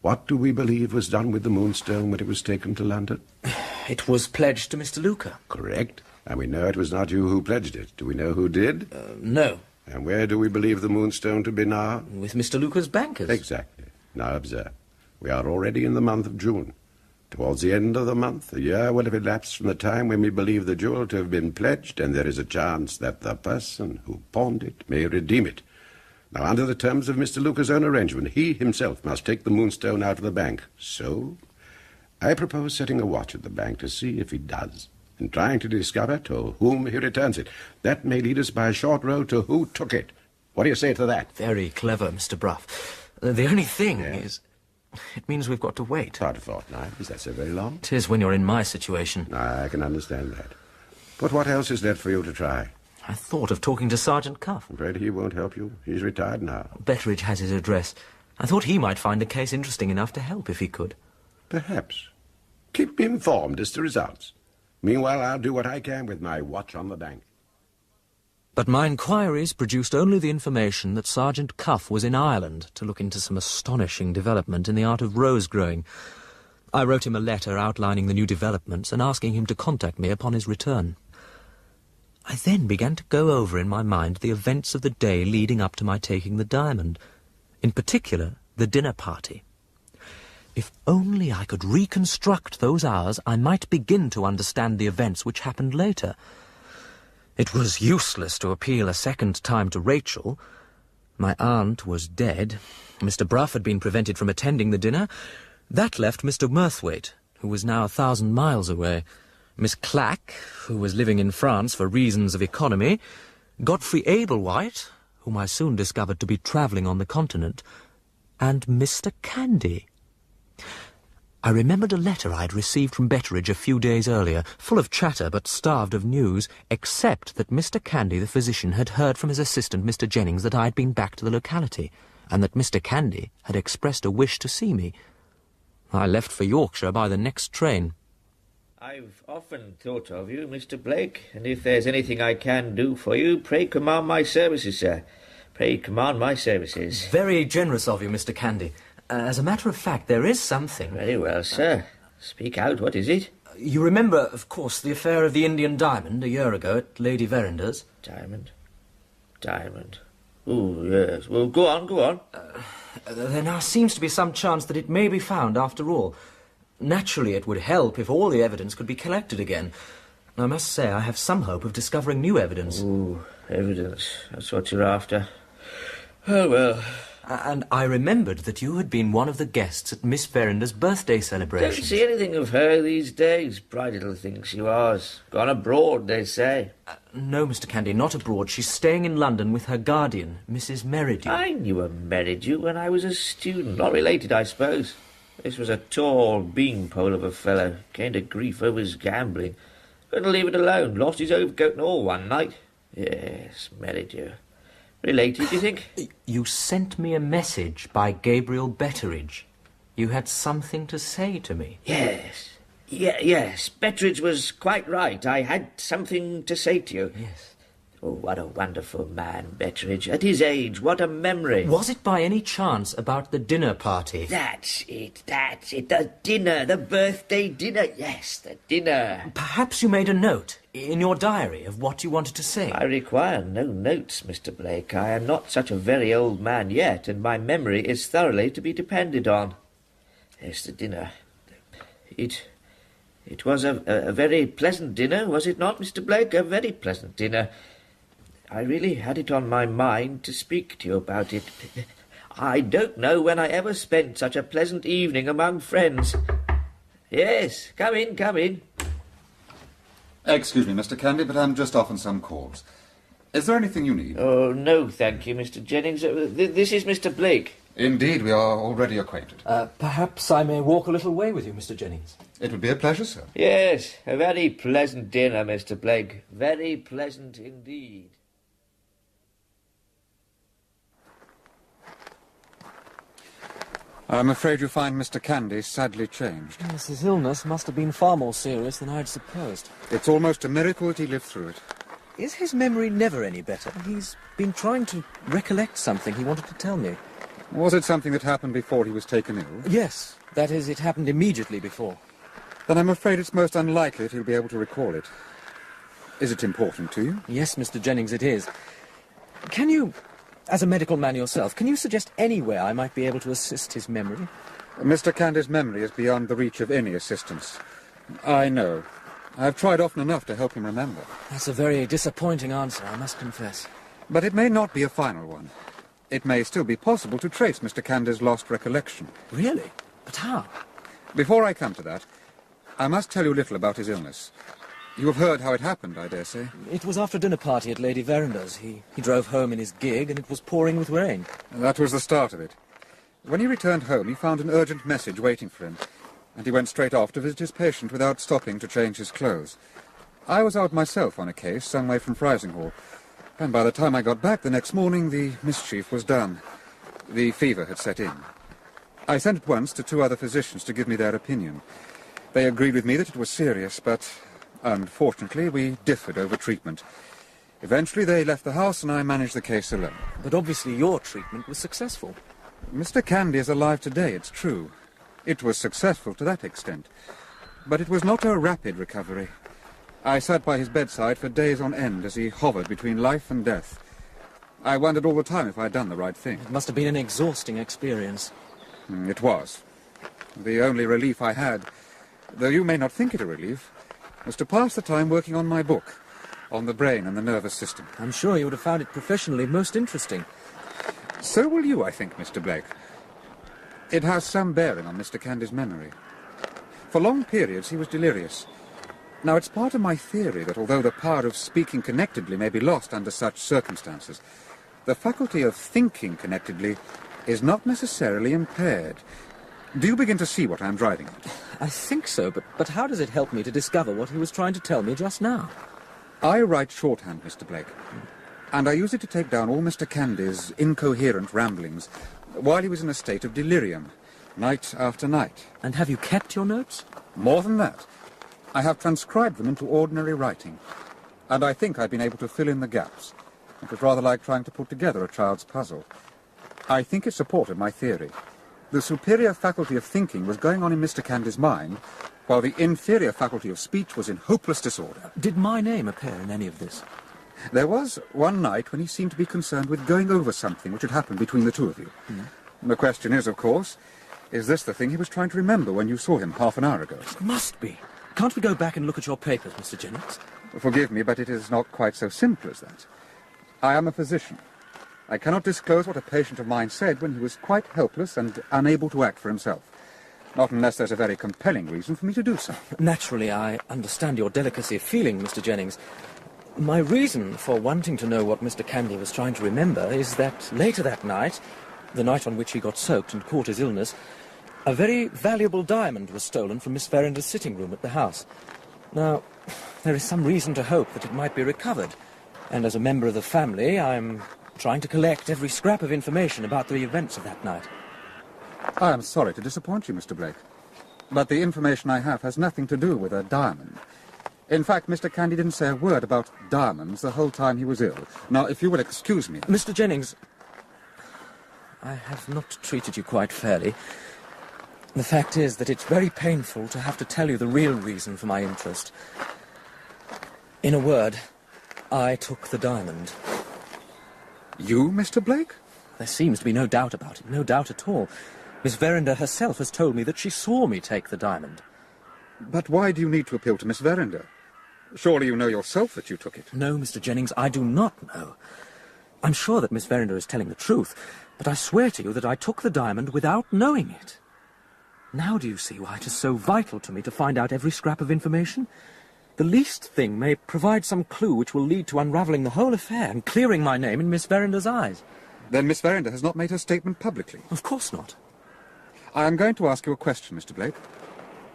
What do we believe was done with the Moonstone when it was taken to London? It was pledged to Mr. Luca. Correct. And we know it was not you who pledged it. Do we know who did? No. And where do we believe the Moonstone to be now? With Mr. Luca's bankers. Exactly. Now observe. We are already in the month of June. Towards the end of the month, a year will have elapsed from the time when we believe the jewel to have been pledged, and there is a chance that the person who pawned it may redeem it. Now, under the terms of Mr. Luca's own arrangement, he himself must take the Moonstone out of the bank. So, I propose setting a watch at the bank to see if he does, and trying to discover to whom he returns it. That may lead us by a short road to who took it. What do you say to that? Very clever, Mr. Bruff. The only thing is, it means we've got to wait. About a fortnight. Is that so very long? It is when you're in my situation. I can understand that. But what else is left for you to try? I thought of talking to Sergeant Cuff. I'm afraid he won't help you. He's retired now. Betteredge has his address. I thought he might find the case interesting enough to help if he could. Perhaps. Keep me informed as to results. Meanwhile, I'll do what I can with my watch on the bank. But my inquiries produced only the information that Sergeant Cuff was in Ireland to look into some astonishing development in the art of rose-growing. I wrote him a letter outlining the new developments and asking him to contact me upon his return. I then began to go over in my mind the events of the day leading up to my taking the diamond, in particular the dinner party. If only I could reconstruct those hours, I might begin to understand the events which happened later. It was useless to appeal a second time to Rachel. My aunt was dead. Mr. Bruff had been prevented from attending the dinner. That left Mr. Murthwaite, who was now 1,000 miles away. Miss Clack, who was living in France for reasons of economy, Godfrey Ablewhite, whom I soon discovered to be travelling on the continent, and Mr. Candy. I remembered a letter I had received from Betteredge a few days earlier, full of chatter but starved of news, except that Mr. Candy, the physician, had heard from his assistant, Mr. Jennings, that I had been back to the locality, and that Mr. Candy had expressed a wish to see me. I left for Yorkshire by the next train. I've often thought of you, Mr. Blake, and if there's anything I can do for you, pray command my services, sir. Pray command my services. Very generous of you, Mr. Candy. As a matter of fact, there is something. Very well, sir. Speak out. What is it? You remember, of course, the affair of the Indian diamond a year ago at Lady Verender's? Diamond? Diamond. Oh, yes. Well, go on, go on. There now seems to be some chance that it may be found after all. Naturally, it would help if all the evidence could be collected again. I must say I have some hope of discovering new evidence. Ooh, evidence. That's what you're after. Oh, well. And I remembered that you had been one of the guests at Miss Verender's birthday celebration. Don't see anything of her these days. Bright little thing she was. Gone abroad, they say. No, Mr. Candy, not abroad. She's staying in London with her guardian, Mrs. Merridew. I knew a Merridew when I was a student. Not related, I suppose. This was a tall beanpole of a fellow. Came to grief over his gambling. Couldn't leave it alone. Lost his overcoat and all one night. Yes, married you. Related, do you think? You sent me a message by Gabriel Betteredge. You had something to say to me. Yes. Yes. Betteredge was quite right. I had something to say to you. Yes. Oh, what a wonderful man, Betteredge. At his age, what a memory. Was it by any chance about the dinner party? That's it. The dinner, the birthday dinner. Yes, the dinner. Perhaps you made a note in your diary of what you wanted to say. I require no notes, Mr. Blake. I am not such a very old man yet, and my memory is thoroughly to be depended on. Yes, the dinner. It was a very pleasant dinner, was it not, Mr. Blake? A very pleasant dinner. I really had it on my mind to speak to you about it. I don't know when I ever spent such a pleasant evening among friends. Yes, come in, come in. Excuse me, Mr. Candy, but I'm just off on some calls. Is there anything you need? Oh, no, thank you, Mr. Jennings. This is Mr. Blake. Indeed, we are already acquainted. Perhaps I may walk a little way with you, Mr. Jennings. It would be a pleasure, sir. Yes, a very pleasant dinner, Mr. Blake. Very pleasant indeed. I'm afraid you find Mr. Candy sadly changed. Yes, his illness must have been far more serious than I'd supposed. It's almost a miracle that he lived through it. Is his memory never any better? He's been trying to recollect something he wanted to tell me. Was it something that happened before he was taken ill? Yes, that is, it happened immediately before. Then I'm afraid it's most unlikely that he'll be able to recall it. Is it important to you? Yes, Mr. Jennings, it is. Can you, as a medical man yourself, can you suggest anywhere I might be able to assist his memory? Mr. Candy's memory is beyond the reach of any assistance. I know. I've tried often enough to help him remember. That's a very disappointing answer, I must confess. But it may not be a final one. It may still be possible to trace Mr. Candy's lost recollection. Really? But how? Before I come to that, I must tell you a little about his illness. You have heard how it happened, I dare say. It was after a dinner party at Lady Verenda's. He drove home in his gig, and it was pouring with rain. That was the start of it. When he returned home, he found an urgent message waiting for him, and he went straight off to visit his patient without stopping to change his clothes. I was out myself on a case some way from Frizinghall, and by the time I got back the next morning, the mischief was done. The fever had set in. I sent at once to 2 other physicians to give me their opinion. They agreed with me that it was serious, but unfortunately we differed over treatment. Eventually they left the house and I managed the case alone. But obviously your treatment was successful. Mr. Candy is alive today, it's true. It was successful to that extent. But it was not a rapid recovery. I sat by his bedside for days on end as he hovered between life and death. I wondered all the time if I had done the right thing. It must have been an exhausting experience. It was. The only relief I had, though you may not think it a relief, was to pass the time working on my book, on the brain and the nervous system. I'm sure you would have found it professionally most interesting. So will you, I think, Mr. Blake. It has some bearing on Mr. Candy's memory. For long periods he was delirious. Now, it's part of my theory that although the power of speaking connectedly may be lost under such circumstances, the faculty of thinking connectedly is not necessarily impaired. Do you begin to see what I'm driving at? I think so, but how does it help me to discover what he was trying to tell me just now? I write shorthand, Mr. Blake, and I use it to take down all Mr. Candy's incoherent ramblings while he was in a state of delirium, night after night. And have you kept your notes? More than that. I have transcribed them into ordinary writing, and I think I've been able to fill in the gaps. It was rather like trying to put together a child's puzzle. I think it supported my theory. The superior faculty of thinking was going on in Mr. Candy's mind, while the inferior faculty of speech was in hopeless disorder. Did my name appear in any of this? There was one night when he seemed to be concerned with going over something which had happened between the two of you. The question is, of course, is this the thing he was trying to remember when you saw him half an hour ago? It must be. Can't we go back and look at your papers, Mr. Jennings? Forgive me, but it is not quite so simple as that. I am a physician. I cannot disclose what a patient of mine said when he was quite helpless and unable to act for himself. Not unless there's a very compelling reason for me to do so. Naturally, I understand your delicacy of feeling, Mr. Jennings. My reason for wanting to know what Mr. Candy was trying to remember is that later that night, the night on which he got soaked and caught his illness, A very valuable diamond was stolen from Miss Verinder's sitting room at the house. Now, there is some reason to hope that it might be recovered, and as a member of the family, I'm trying to collect every scrap of information about the events of that night. I am sorry to disappoint you, Mr. Blake, but the information I have has nothing to do with a diamond. In fact, Mr. Candy didn't say a word about diamonds the whole time he was ill. Now, if you will excuse me... Mr. Jennings, I have not treated you quite fairly. The fact is that it's very painful to have to tell you the real reason for my interest. In a word, I took the diamond. You, Mr. Blake? There seems to be no doubt about it, no doubt at all. Miss Verinder herself has told me that she saw me take the diamond. But why do you need to appeal to Miss Verinder? Surely you know yourself that you took it. No, Mr. Jennings, I do not know. I'm sure that Miss Verinder is telling the truth, but I swear to you that I took the diamond without knowing it. Now do you see why it is so vital to me to find out every scrap of information? The least thing may provide some clue which will lead to unravelling the whole affair and clearing my name in Miss Verinder's eyes. Then Miss Verinder has not made her statement publicly? Of course not. I am going to ask you a question, Mr. Blake.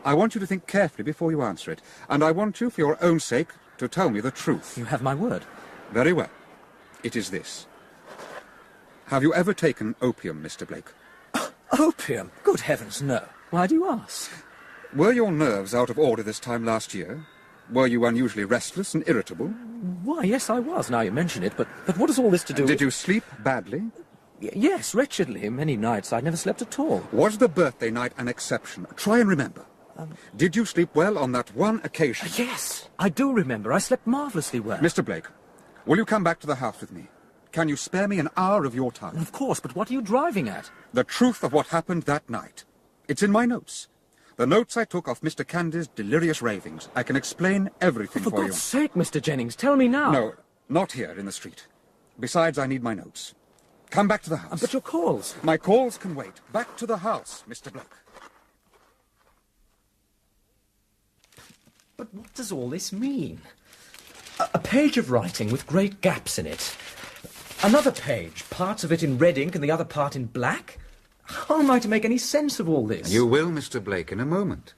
I want you to think carefully before you answer it, and I want you, for your own sake, to tell me the truth. You have my word. Very well. It is this. Have you ever taken opium, Mr. Blake? Opium? Good heavens, no. Why do you ask? Were your nerves out of order this time last year? Were you unusually restless and irritable? Why, yes, I was, now you mention it, but what has all this to do with... Did you sleep badly? Yes, wretchedly. Many nights I never slept at all. Was the birthday night an exception? Try and remember. Did you sleep well on that one occasion? Yes, I do remember. I slept marvellously well. Mr. Blake, will you come back to the house with me? Can you spare me an hour of your time? Of course, but what are you driving at? The truth of what happened that night. It's in my notes. The notes I took off Mr. Candy's delirious ravings. I can explain everything for you. For God's sake, Mr. Jennings, tell me now. No, not here in the street. Besides, I need my notes. Come back to the house. But your calls? My calls can wait. Back to the house, Mr. Blake. But what does all this mean? A page of writing with great gaps in it. Another page, parts of it in red ink and the other part in black? How am I to make any sense of all this? You will, Mr. Blake, in a moment.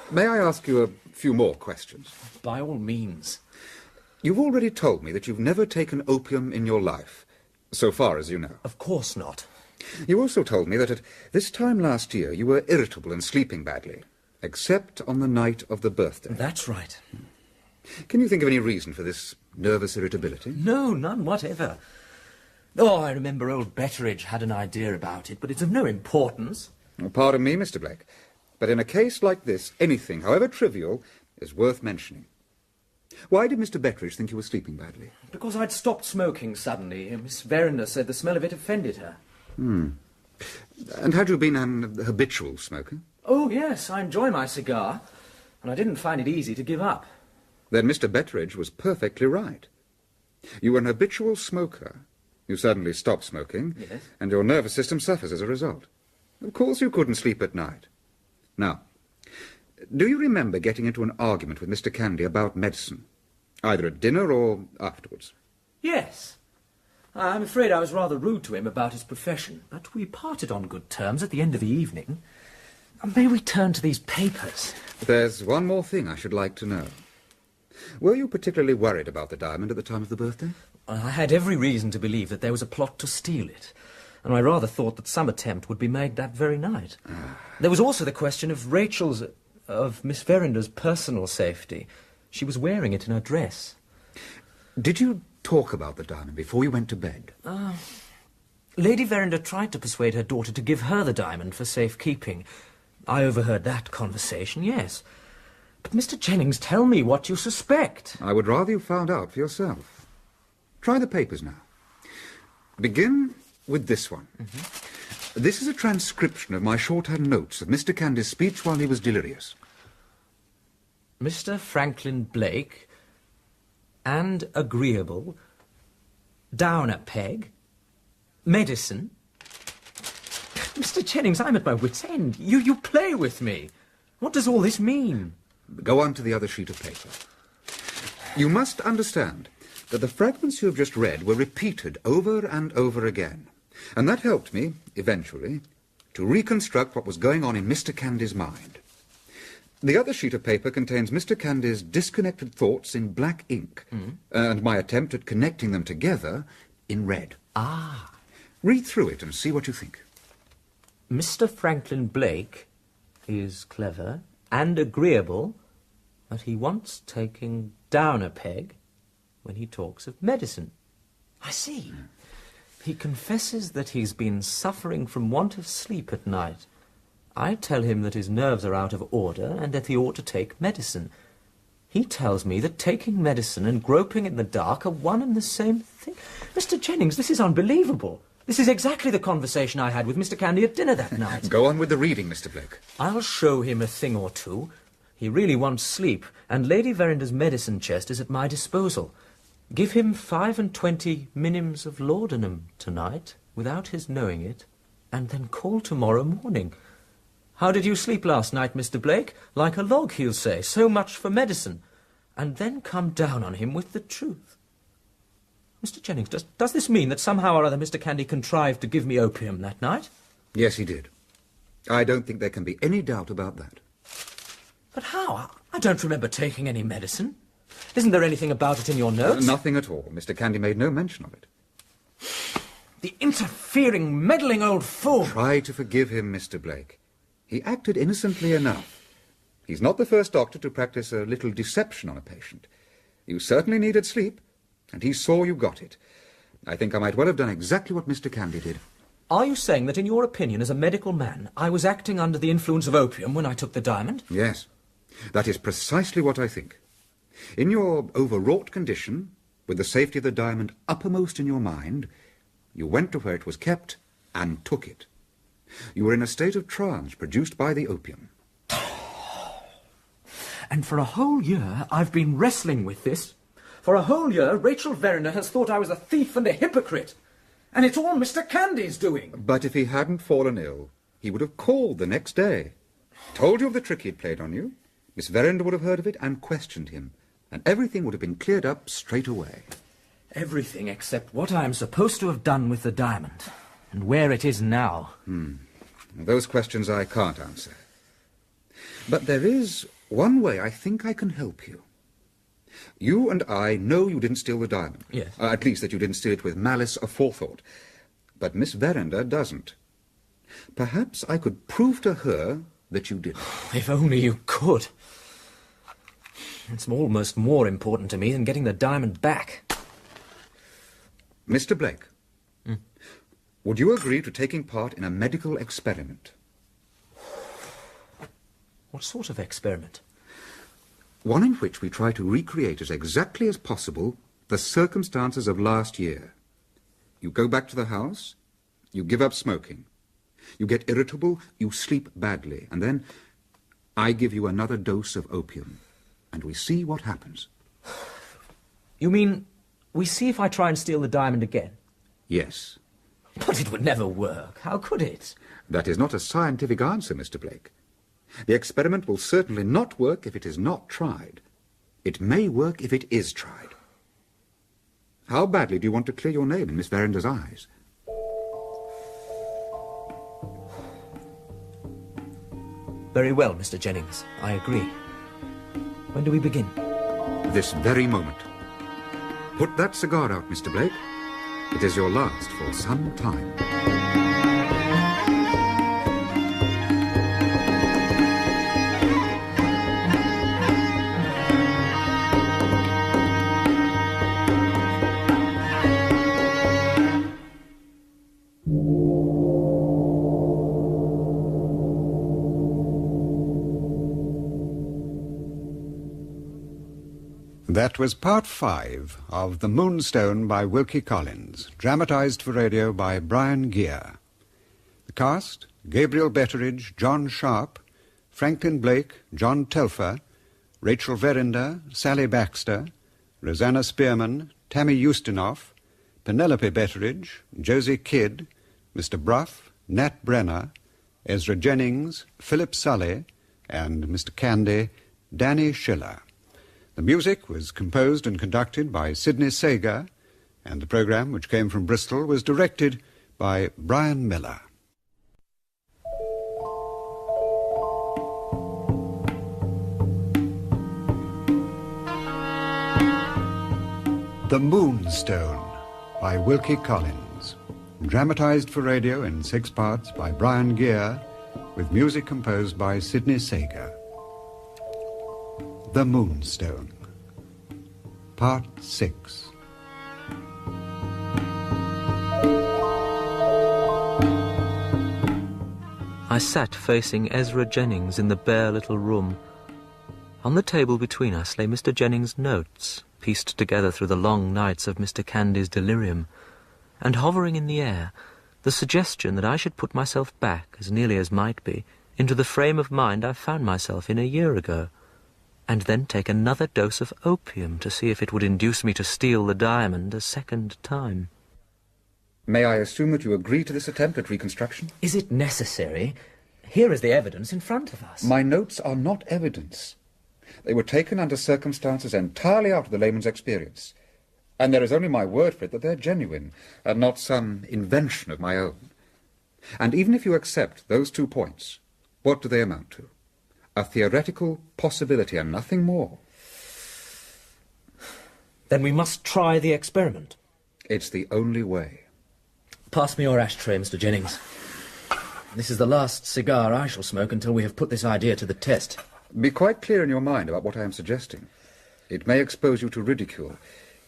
May I ask you a few more questions? By all means. You've already told me that you've never taken opium in your life, so far as you know. Of course not. You also told me that at this time last year you were irritable and sleeping badly, except on the night of the birthday. That's right. Can you think of any reason for this nervous irritability? No, none whatever. Oh, I remember old Betteredge had an idea about it, but it's of no importance. Well, pardon me, Mr. Blake, but in a case like this, anything, however trivial, is worth mentioning. Why did Mr. Betteredge think you were sleeping badly? Because I'd stopped smoking suddenly. Miss Verinder said the smell of it offended her. And had you been an habitual smoker? Oh, yes, I enjoy my cigar, and I didn't find it easy to give up. Then Mr. Betteredge was perfectly right. You were an habitual smoker. You suddenly stop smoking, yes, and your nervous system suffers as a result. Of course you couldn't sleep at night. Now, do you remember getting into an argument with Mr. Candy about medicine, either at dinner or afterwards? Yes. I'm afraid I was rather rude to him about his profession, but we parted on good terms at the end of the evening. May we turn to these papers? There's one more thing I should like to know. Were you particularly worried about the diamond at the time of the birthday? I had every reason to believe that there was a plot to steal it, and I rather thought that some attempt would be made that very night. There was also the question of Miss Verinder's personal safety. She was wearing it in her dress. Did you talk about the diamond before you went to bed? Lady Verinder tried to persuade her daughter to give her the diamond for safekeeping. I overheard that conversation, yes. But, Mr. Jennings, tell me what you suspect. I would rather you found out for yourself. Try the papers now. Begin with this one. This is a transcription of my shorthand notes of Mr. Candy's speech while he was delirious. Mr. Franklin Blake, and agreeable, down a peg, medicine. Mr. Jennings, I'm at my wit's end. You play with me. What does all this mean? Go on to the other sheet of paper. You must understand that the fragments you have just read were repeated over and over again. And that helped me, eventually, to reconstruct what was going on in Mr. Candy's mind. The other sheet of paper contains Mr. Candy's disconnected thoughts in black ink, and my attempt at connecting them together in red. Ah. Read through it and see what you think. Mr. Franklin Blake is clever and agreeable, but he wants taking down a peg when he talks of medicine. I see. He confesses that he's been suffering from want of sleep at night. I tell him that his nerves are out of order and that he ought to take medicine. He tells me that taking medicine and groping in the dark are one and the same thing. Mr. Jennings, this is unbelievable. This is exactly the conversation I had with Mr. Candy at dinner that night. Go on with the reading, Mr. Blake. I'll show him a thing or two. He really wants sleep, and Lady Verinder's medicine chest is at my disposal. Give him 25 minims of laudanum tonight, without his knowing it, and then call tomorrow morning. How did you sleep last night, Mr. Blake? Like a log, he'll say. So much for medicine. And then come down on him with the truth. Mr. Jennings, does this mean that somehow or other Mr. Candy contrived to give me opium that night? Yes, he did. I don't think there can be any doubt about that. But how? I don't remember taking any medicine. Isn't there anything about it in your notes? Nothing at all. Mr. Candy made no mention of it. The interfering, meddling old fool! Try to forgive him, Mr. Blake. He acted innocently enough. He's not the first doctor to practice a little deception on a patient. You certainly needed sleep, and he saw you got it. I think I might well have done exactly what Mr. Candy did. Are you saying that, in your opinion, as a medical man, I was acting under the influence of opium when I took the diamond? Yes. That is precisely what I think. In your overwrought condition, with the safety of the diamond uppermost in your mind, you went to where it was kept and took it. You were in a state of trance produced by the opium. And for a whole year, I've been wrestling with this. For a whole year, Rachel Verinder has thought I was a thief and a hypocrite. And it's all Mr. Candy's doing. But if he hadn't fallen ill, he would have called the next day, told you of the trick he'd played on you. Miss Verinder would have heard of it and questioned him, and everything would have been cleared up straight away. Everything except what I am supposed to have done with the diamond, and where it is now. Those questions I can't answer. But there is one way I think I can help you. You and I know you didn't steal the diamond. Yes. At least that you didn't steal it with malice aforethought. But Miss Verinder doesn't. Perhaps I could prove to her that you didn't. If only you could. It's almost more important to me than getting the diamond back. Mr. Blake, would you agree to taking part in a medical experiment? What sort of experiment? One in which we try to recreate as exactly as possible the circumstances of last year. You go back to the house, you give up smoking. You get irritable, you sleep badly, and then I give you another dose of opium, and we see what happens. You mean we see if I try and steal the diamond again? Yes. But it would never work. How could it? That is not a scientific answer, Mr. Blake. The experiment will certainly not work if it is not tried. It may work if it is tried. How badly do you want to clear your name in Miss Verinder's eyes? Very well, Mr. Jennings. I agree. When do we begin? This very moment. Put that cigar out, Mr. Blake. It is your last for some time. That was part 5 of The Moonstone by Wilkie Collins, dramatised for radio by Brian Gear. The cast: Gabriel Betteredge, John Sharp, Franklin Blake, John Telfer, Rachel Verinder, Sally Baxter, Rosanna Spearman, Tammy Ustinoff, Penelope Betteredge, Josie Kidd, Mr. Bruff, Nat Brenner, Ezra Jennings, Philip Sully, and Mr. Candy, Danny Schiller. The music was composed and conducted by Sidney Sager, and the programme, which came from Bristol, was directed by Brian Miller. The Moonstone by Wilkie Collins. Dramatised for radio in 6 parts by Brian Gear, with music composed by Sidney Sager. The Moonstone. Part 6. I sat facing Ezra Jennings in the bare little room. On the table between us lay Mr. Jennings' notes, pieced together through the long nights of Mr. Candy's delirium, and hovering in the air, the suggestion that I should put myself back, as nearly as might be, into the frame of mind I found myself in a year ago, and then take another dose of opium to see if it would induce me to steal the diamond a second time. May I assume that you agree to this attempt at reconstruction? Is it necessary? Here is the evidence in front of us. My notes are not evidence. They were taken under circumstances entirely out of the layman's experience. And there is only my word for it that they're genuine, and not some invention of my own. And even if you accept those 2 points, what do they amount to? A theoretical possibility and nothing more. Then we must try the experiment. It's the only way. Pass me your ashtray, Mr. Jennings. This is the last cigar I shall smoke until we have put this idea to the test. Be quite clear in your mind about what I am suggesting. It may expose you to ridicule,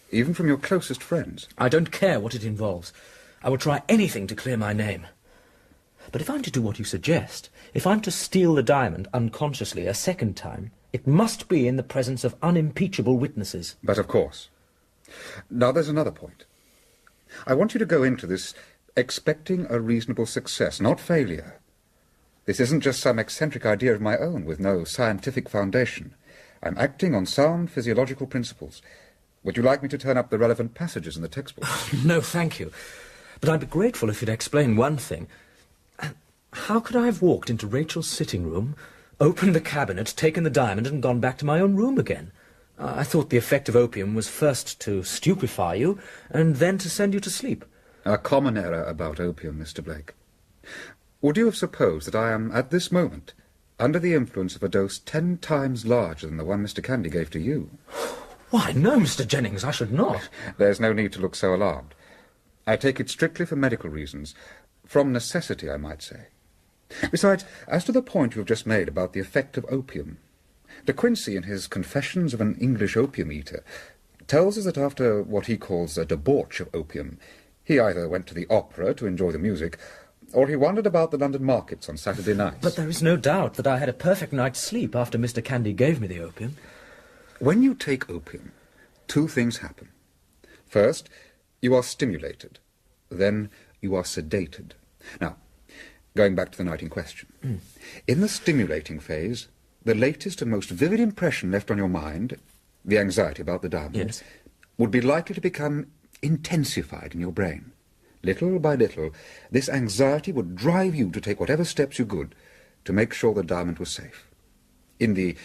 even from your closest friends. I don't care what it involves. I will try anything to clear my name. But if I'm to do what you suggest, if I'm to steal the diamond unconsciously a second time, it must be in the presence of unimpeachable witnesses. But of course. Now there's another point. I want you to go into this expecting a reasonable success, not failure. This isn't just some eccentric idea of my own with no scientific foundation. I'm acting on sound physiological principles. Would you like me to turn up the relevant passages in the textbooks? No, thank you. But I'd be grateful if you'd explain one thing. How could I have walked into Rachel's sitting room, opened the cabinet, taken the diamond, and gone back to my own room again? I thought the effect of opium was first to stupefy you, and then to send you to sleep. A common error about opium, Mr. Blake. Would you have supposed that I am, at this moment, under the influence of a dose 10 times larger than the one Mr. Candy gave to you? Why, no, Mr. Jennings, I should not. There's no need to look so alarmed. I take it strictly for medical reasons. From necessity, I might say. Besides, as to the point you have just made about the effect of opium, De Quincey, in his Confessions of an English Opium Eater, tells us that after what he calls a debauch of opium, he either went to the opera to enjoy the music, or he wandered about the London markets on Saturday nights. But there is no doubt that I had a perfect night's sleep after Mr. Candy gave me the opium. When you take opium, 2 things happen. First, you are stimulated. Then you are sedated. Now, going back to the night in question. In the stimulating phase, the latest and most vivid impression left on your mind, the anxiety about the diamond, yes, would be likely to become intensified in your brain. Little by little, this anxiety would drive you to take whatever steps you could to make sure the diamond was safe. In the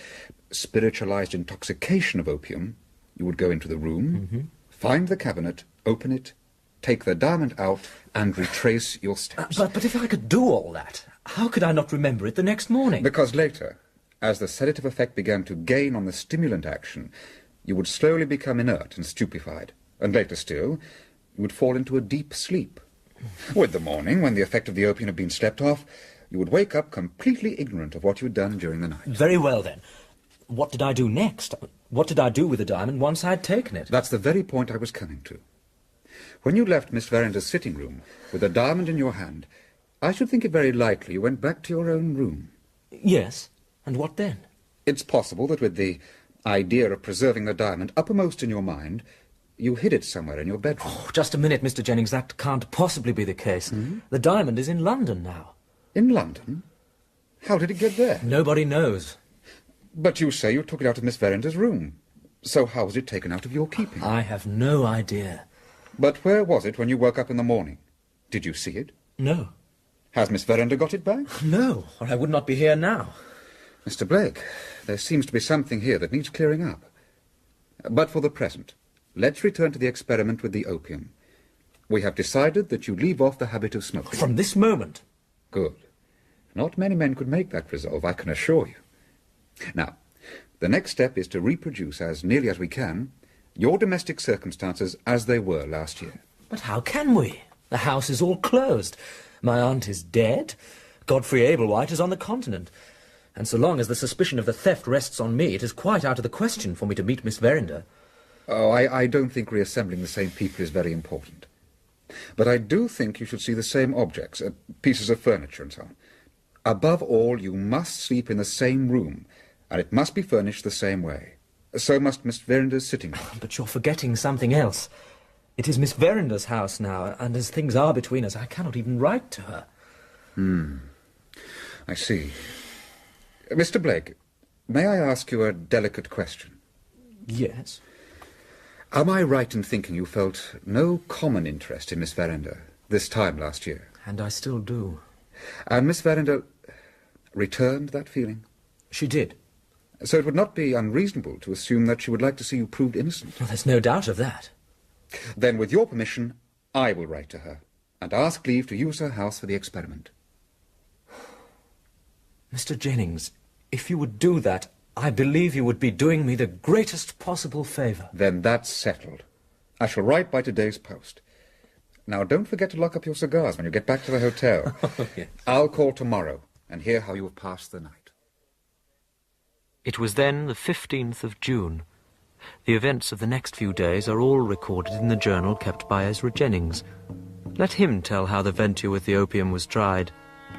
spiritualized intoxication of opium, you would go into the room, find the cabinet, open it, take the diamond out, and retrace your steps. But if I could do all that, how could I not remember it the next morning? Because later, as the sedative effect began to gain on the stimulant action, you would slowly become inert and stupefied, and later still, you would fall into a deep sleep. With the morning, when the effect of the opium had been slept off, you would wake up completely ignorant of what you had done during the night. Very well, then. What did I do next? What did I do with the diamond once I had taken it? That's the very point I was coming to. When you left Miss Veranda's sitting room with a diamond in your hand, I should think it very likely you went back to your own room. Yes. And what then? It's possible that with the idea of preserving the diamond uppermost in your mind, you hid it somewhere in your bedroom. Oh, just a minute, Mr. Jennings. That can't possibly be the case. The diamond is in London now. In London? How did it get there? Nobody knows. But you say you took it out of Miss Veranda's room. So how was it taken out of your keeping? I have no idea. But where was it when you woke up in the morning? Did you see it? No. Has Miss Veranda got it back? No, or I would not be here now. Mr. Blake, there seems to be something here that needs clearing up. But for the present, let's return to the experiment with the opium. We have decided that you leave off the habit of smoking. From this moment? Good. Not many men could make that resolve, I can assure you. Now, the next step is to reproduce as nearly as we can your domestic circumstances as they were last year. But how can we? The house is all closed. My aunt is dead. Godfrey Ablewhite is on the continent. And so long as the suspicion of the theft rests on me, it is quite out of the question for me to meet Miss Verinder. Oh, I don't think reassembling the same people is very important. But I do think you should see the same objects, pieces of furniture and so on. Above all, you must sleep in the same room, and it must be furnished the same way. So must Miss Verinder's sitting room. But you're forgetting something else. It is Miss Verinder's house now, and as things are between us, I cannot even write to her. I see. Mr. Blake, may I ask you a delicate question? Yes. Am I right in thinking you felt no common interest in Miss Verinder this time last year? And I still do. And Miss Verinder returned that feeling? She did. So it would not be unreasonable to assume that she would like to see you proved innocent? Well, there's no doubt of that. Then, with your permission, I will write to her and ask leave to use her house for the experiment. Mr. Jennings, if you would do that, I believe you would be doing me the greatest possible favour. Then that's settled. I shall write by today's post. Now, don't forget to lock up your cigars when you get back to the hotel. Yes. I'll call tomorrow and hear how you have passed the night. It was then the 15th of June. The events of the next few days are all recorded in the journal kept by Ezra Jennings. Let him tell how the venture with the opium was tried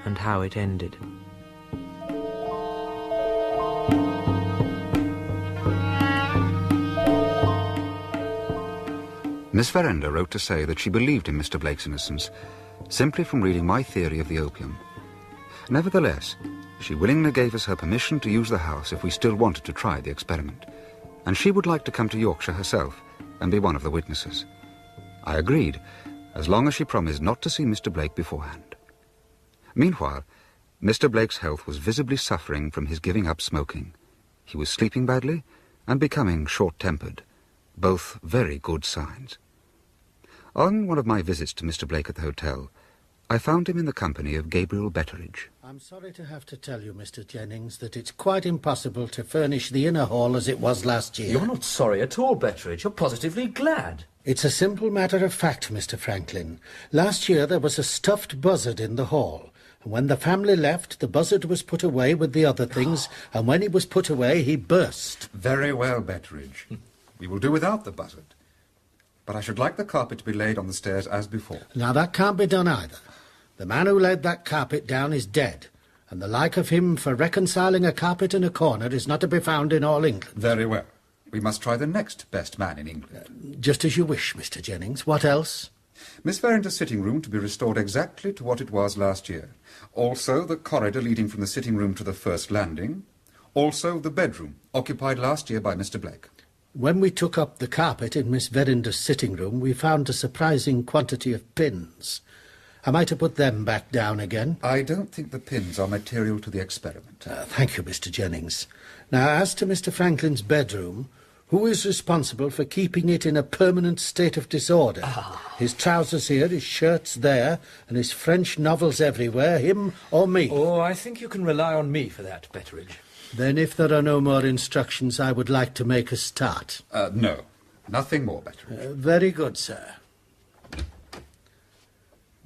and how it ended. Miss Verinder wrote to say that she believed in Mr. Blake's innocence, simply from reading my theory of the opium. Nevertheless, she willingly gave us her permission to use the house if we still wanted to try the experiment, and she would like to come to Yorkshire herself and be one of the witnesses. I agreed, as long as she promised not to see Mr. Blake beforehand. Meanwhile, Mr. Blake's health was visibly suffering from his giving up smoking. He was sleeping badly and becoming short-tempered, both very good signs. On one of my visits to Mr. Blake at the hotel, I found him in the company of Gabriel Betteredge. I'm sorry to have to tell you, Mr. Jennings, that it's quite impossible to furnish the inner hall as it was last year. You're not sorry at all, Betteredge. You're positively glad. It's a simple matter of fact, Mr. Franklin. Last year there was a stuffed buzzard in the hall. And when the family left, the buzzard was put away with the other things, and when he was put away, he burst. Very well, Betteredge. We will do without the buzzard. But I should like the carpet to be laid on the stairs as before. Now, that can't be done either. The man who laid that carpet down is dead, and the like of him for reconciling a carpet in a corner is not to be found in all England. Very well. We must try the next best man in England. Just as you wish, Mr. Jennings. What else? Miss Verinder's sitting room to be restored exactly to what it was last year. Also the corridor leading from the sitting room to the first landing. Also the bedroom, occupied last year by Mr. Blake. When we took up the carpet in Miss Verinder's sitting room, we found a surprising quantity of pins. Am I to put them back down again? I don't think the pins are material to the experiment. Thank you, Mr. Jennings. Now, as to Mr. Franklin's bedroom, who is responsible for keeping it in a permanent state of disorder? His trousers here, his shirts there, and his French novels everywhere, him or me? Oh, I think you can rely on me for that, Betteredge. Then if there are no more instructions, I would like to make a start. No. Nothing more, Betteredge. Very good, sir.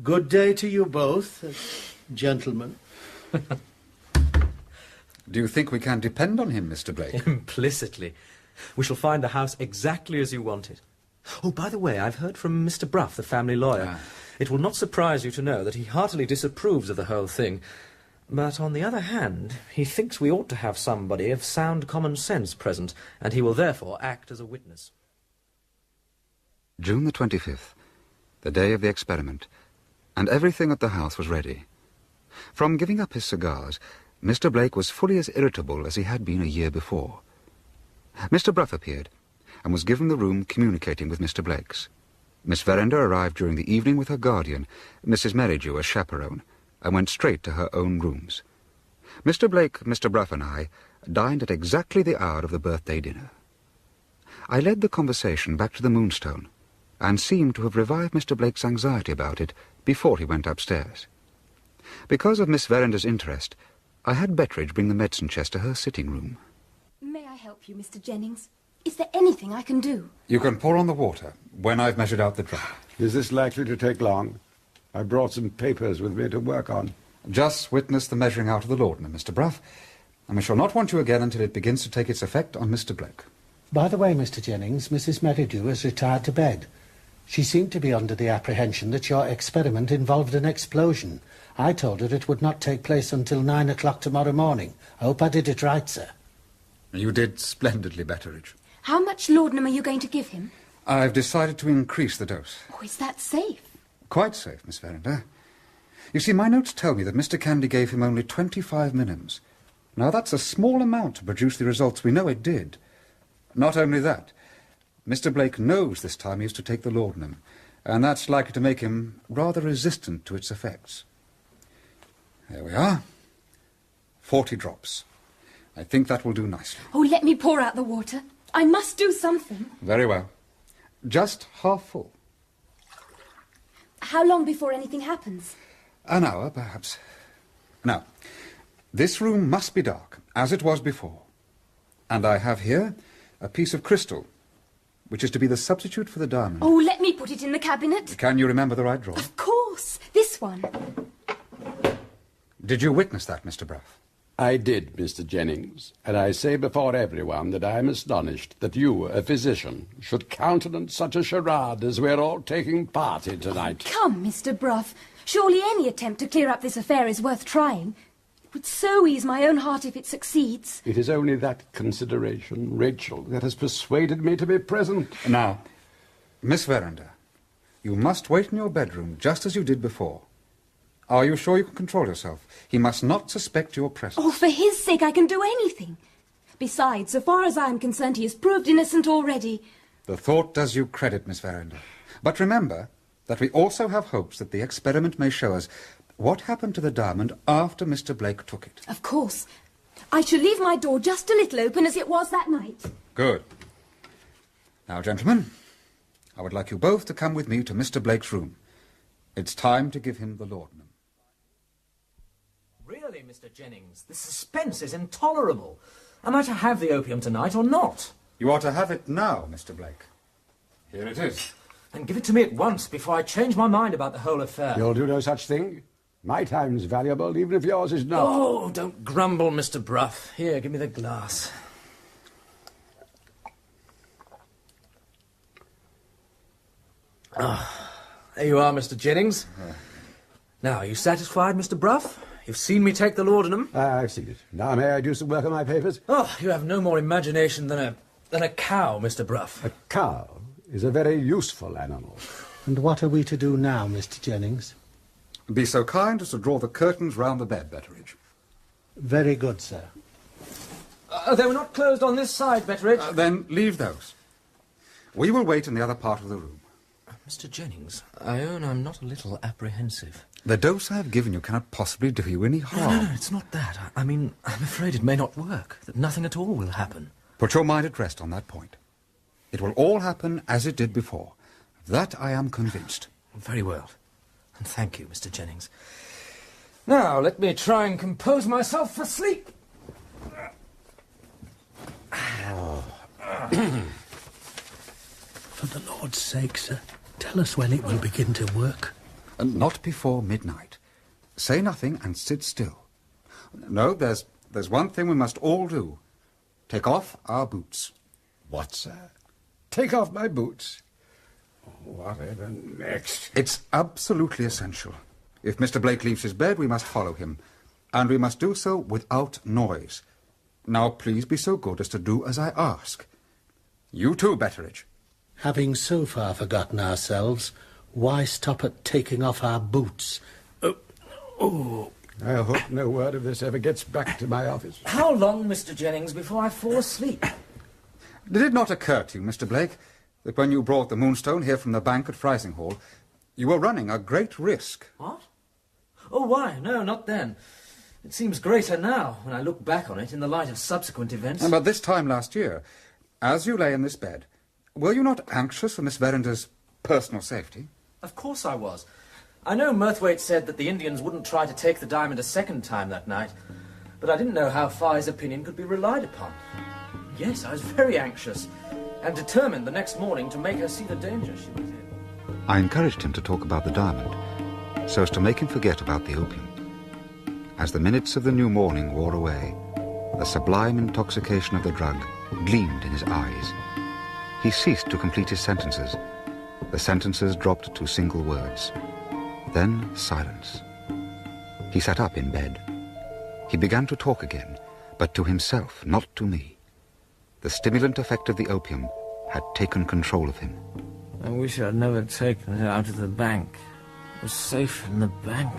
Good day to you both, gentlemen. Do you think we can depend on him, Mr. Blake? Implicitly. We shall find the house exactly as you want it. Oh, by the way, I've heard from Mr. Bruff, the family lawyer. It will not surprise you to know that he heartily disapproves of the whole thing. But on the other hand, he thinks we ought to have somebody of sound common sense present, and he will therefore act as a witness. June the 25th, the day of the experiment, and everything at the house was ready. From giving up his cigars, Mr. Blake was fully as irritable as he had been a year before. Mr. Bruff appeared, and was given the room communicating with Mr. Blake's. Miss Verinder arrived during the evening with her guardian, Mrs. Merridew, as chaperone, and went straight to her own rooms. Mr. Blake, Mr. Bruff, and I dined at exactly the hour of the birthday dinner. I led the conversation back to the Moonstone, and seemed to have revived Mr. Blake's anxiety about it before he went upstairs. Because of Miss Verinder's interest, I had Betteredge bring the medicine chest to her sitting room. May I help you, Mr. Jennings? Is there anything I can do? You can pour on the water when I've measured out the drop. Is this likely to take long? I brought some papers with me to work on. Just witness the measuring out of the laudanum, Mr. Bruff, and we shall not want you again until it begins to take its effect on Mr. Blake. By the way, Mr. Jennings, Mrs. Merridew has retired to bed. She seemed to be under the apprehension that your experiment involved an explosion. I told her it would not take place until 9 o'clock tomorrow morning. I hope I did it right, sir. You did splendidly, Betteredge. How much laudanum are you going to give him? I've decided to increase the dose. Oh, is that safe? Quite safe, Miss Verinder. You see, my notes tell me that Mr. Candy gave him only 25 minims. Now, that's a small amount to produce the results we know it did. Not only that, Mr. Blake knows this time he is to take the laudanum, and that's likely to make him rather resistant to its effects. There we are. 40 drops. I think that will do nicely. Oh, let me pour out the water. I must do something. Very well. Just half full. How long before anything happens? An hour, perhaps. Now, this room must be dark, as it was before. And I have here a piece of crystal, which is to be the substitute for the diamond. Oh, let me put it in the cabinet. Can you remember the right drawer? Of course. This one. Did you witness that, Mr. Bruff? I did, Mr. Jennings, and I say before everyone that I am astonished that you, a physician, should countenance such a charade as we're all taking part in tonight. Come, Mr. Bruff. Surely any attempt to clear up this affair is worth trying. It would so ease my own heart if it succeeds. It is only that consideration, Rachel, that has persuaded me to be present. Now, Miss Verinder, you must wait in your bedroom just as you did before. Are you sure you can control yourself? He must not suspect your presence. Oh, for his sake, I can do anything. Besides, so far as I am concerned, he is proved innocent already. The thought does you credit, Miss Verinder. But remember that we also have hopes that the experiment may show us what happened to the diamond after Mr. Blake took it. Of course. I shall leave my door just a little open as it was that night. Good. Now, gentlemen, I would like you both to come with me to Mr. Blake's room. It's time to give him the laudanum. Really, Mr. Jennings, the suspense is intolerable. Am I to have the opium tonight or not? You ought to have it now, Mr. Blake. Here it is. And give it to me at once before I change my mind about the whole affair. You'll do no such thing. My time's valuable, even if yours is not. Oh, don't grumble, Mr. Bruff. Here, give me the glass. Ah, there you are, Mr. Jennings. Now, are you satisfied, Mr. Bruff? You've seen me take the laudanum? I've seen it. Now may I do some work on my papers? Oh, you have no more imagination than a cow, Mr. Bruff. A cow is a very useful animal. And what are we to do now, Mr. Jennings? Be so kind as to draw the curtains round the bed, Betteredge. Very good, sir. They were not closed on this side, Betteredge. Then leave those. We will wait in the other part of the room. Mr. Jennings, I own I'm not a little apprehensive. The dose I have given you cannot possibly do you any harm. No, it's not that. I mean, I'm afraid it may not work, that nothing at all will happen. Put your mind at rest on that point. It will all happen as it did before. Of that I am convinced. Very well. And thank you, Mr. Jennings. Now, let me try and compose myself for sleep. For the Lord's sake, sir, tell us when it will begin to work. Not before midnight. Say nothing and sit still. No, there's one thing we must all do. Take off our boots. What, sir? Take off my boots? Whatever next? It's absolutely essential. If Mr. Blake leaves his bed, we must follow him. And we must do so without noise. Now, please be so good as to do as I ask. You too, Betteredge. Having so far forgotten ourselves, why stop at taking off our boots? Oh, I hope no word of this ever gets back to my office. How long, Mr. Jennings, before I fall asleep? Did it not occur to you, Mr. Blake, that when you brought the Moonstone here from the bank at Frizinghall, you were running a great risk? What? Oh, why? No, not then. It seems greater now, when I look back on it in the light of subsequent events. But this time last year, as you lay in this bed, were you not anxious for Miss Verinder's personal safety? Of course I was. I know Murthwaite said that the Indians wouldn't try to take the diamond a second time that night, but I didn't know how far his opinion could be relied upon. Yes, I was very anxious. and determined the next morning to make her see the danger she was in. I encouraged him to talk about the diamond, so as to make him forget about the opium. As the minutes of the new morning wore away, the sublime intoxication of the drug gleamed in his eyes. He ceased to complete his sentences. The sentences dropped to single words. Then silence. He sat up in bed. He began to talk again, but to himself, not to me. The stimulant effect of the opium had taken control of him. I wish I'd never taken it out of the bank. It was safe in the bank.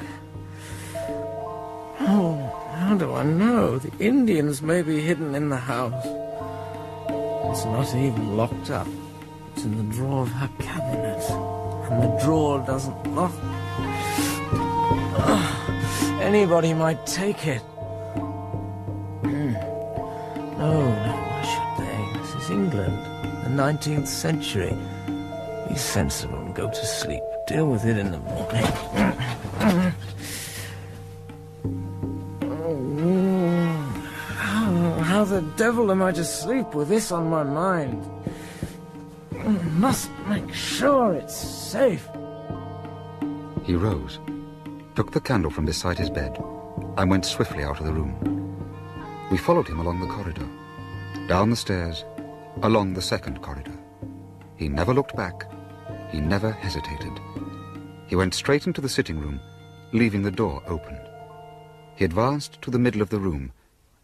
Oh, how do I know? The Indians may be hidden in the house. It's not even locked up. It's in the drawer of her cabinet. And the drawer doesn't lock. Anybody might take it. No, why should they? This is England, the 19th century. Be sensible and go to sleep. Deal with it in the morning. How the devil am I to sleep with this on my mind? Must make sure it's safe. He rose, took the candle from beside his bed, and went swiftly out of the room. We followed him along the corridor, down the stairs, along the second corridor. He never looked back. He never hesitated. He went straight into the sitting room, leaving the door open. He advanced to the middle of the room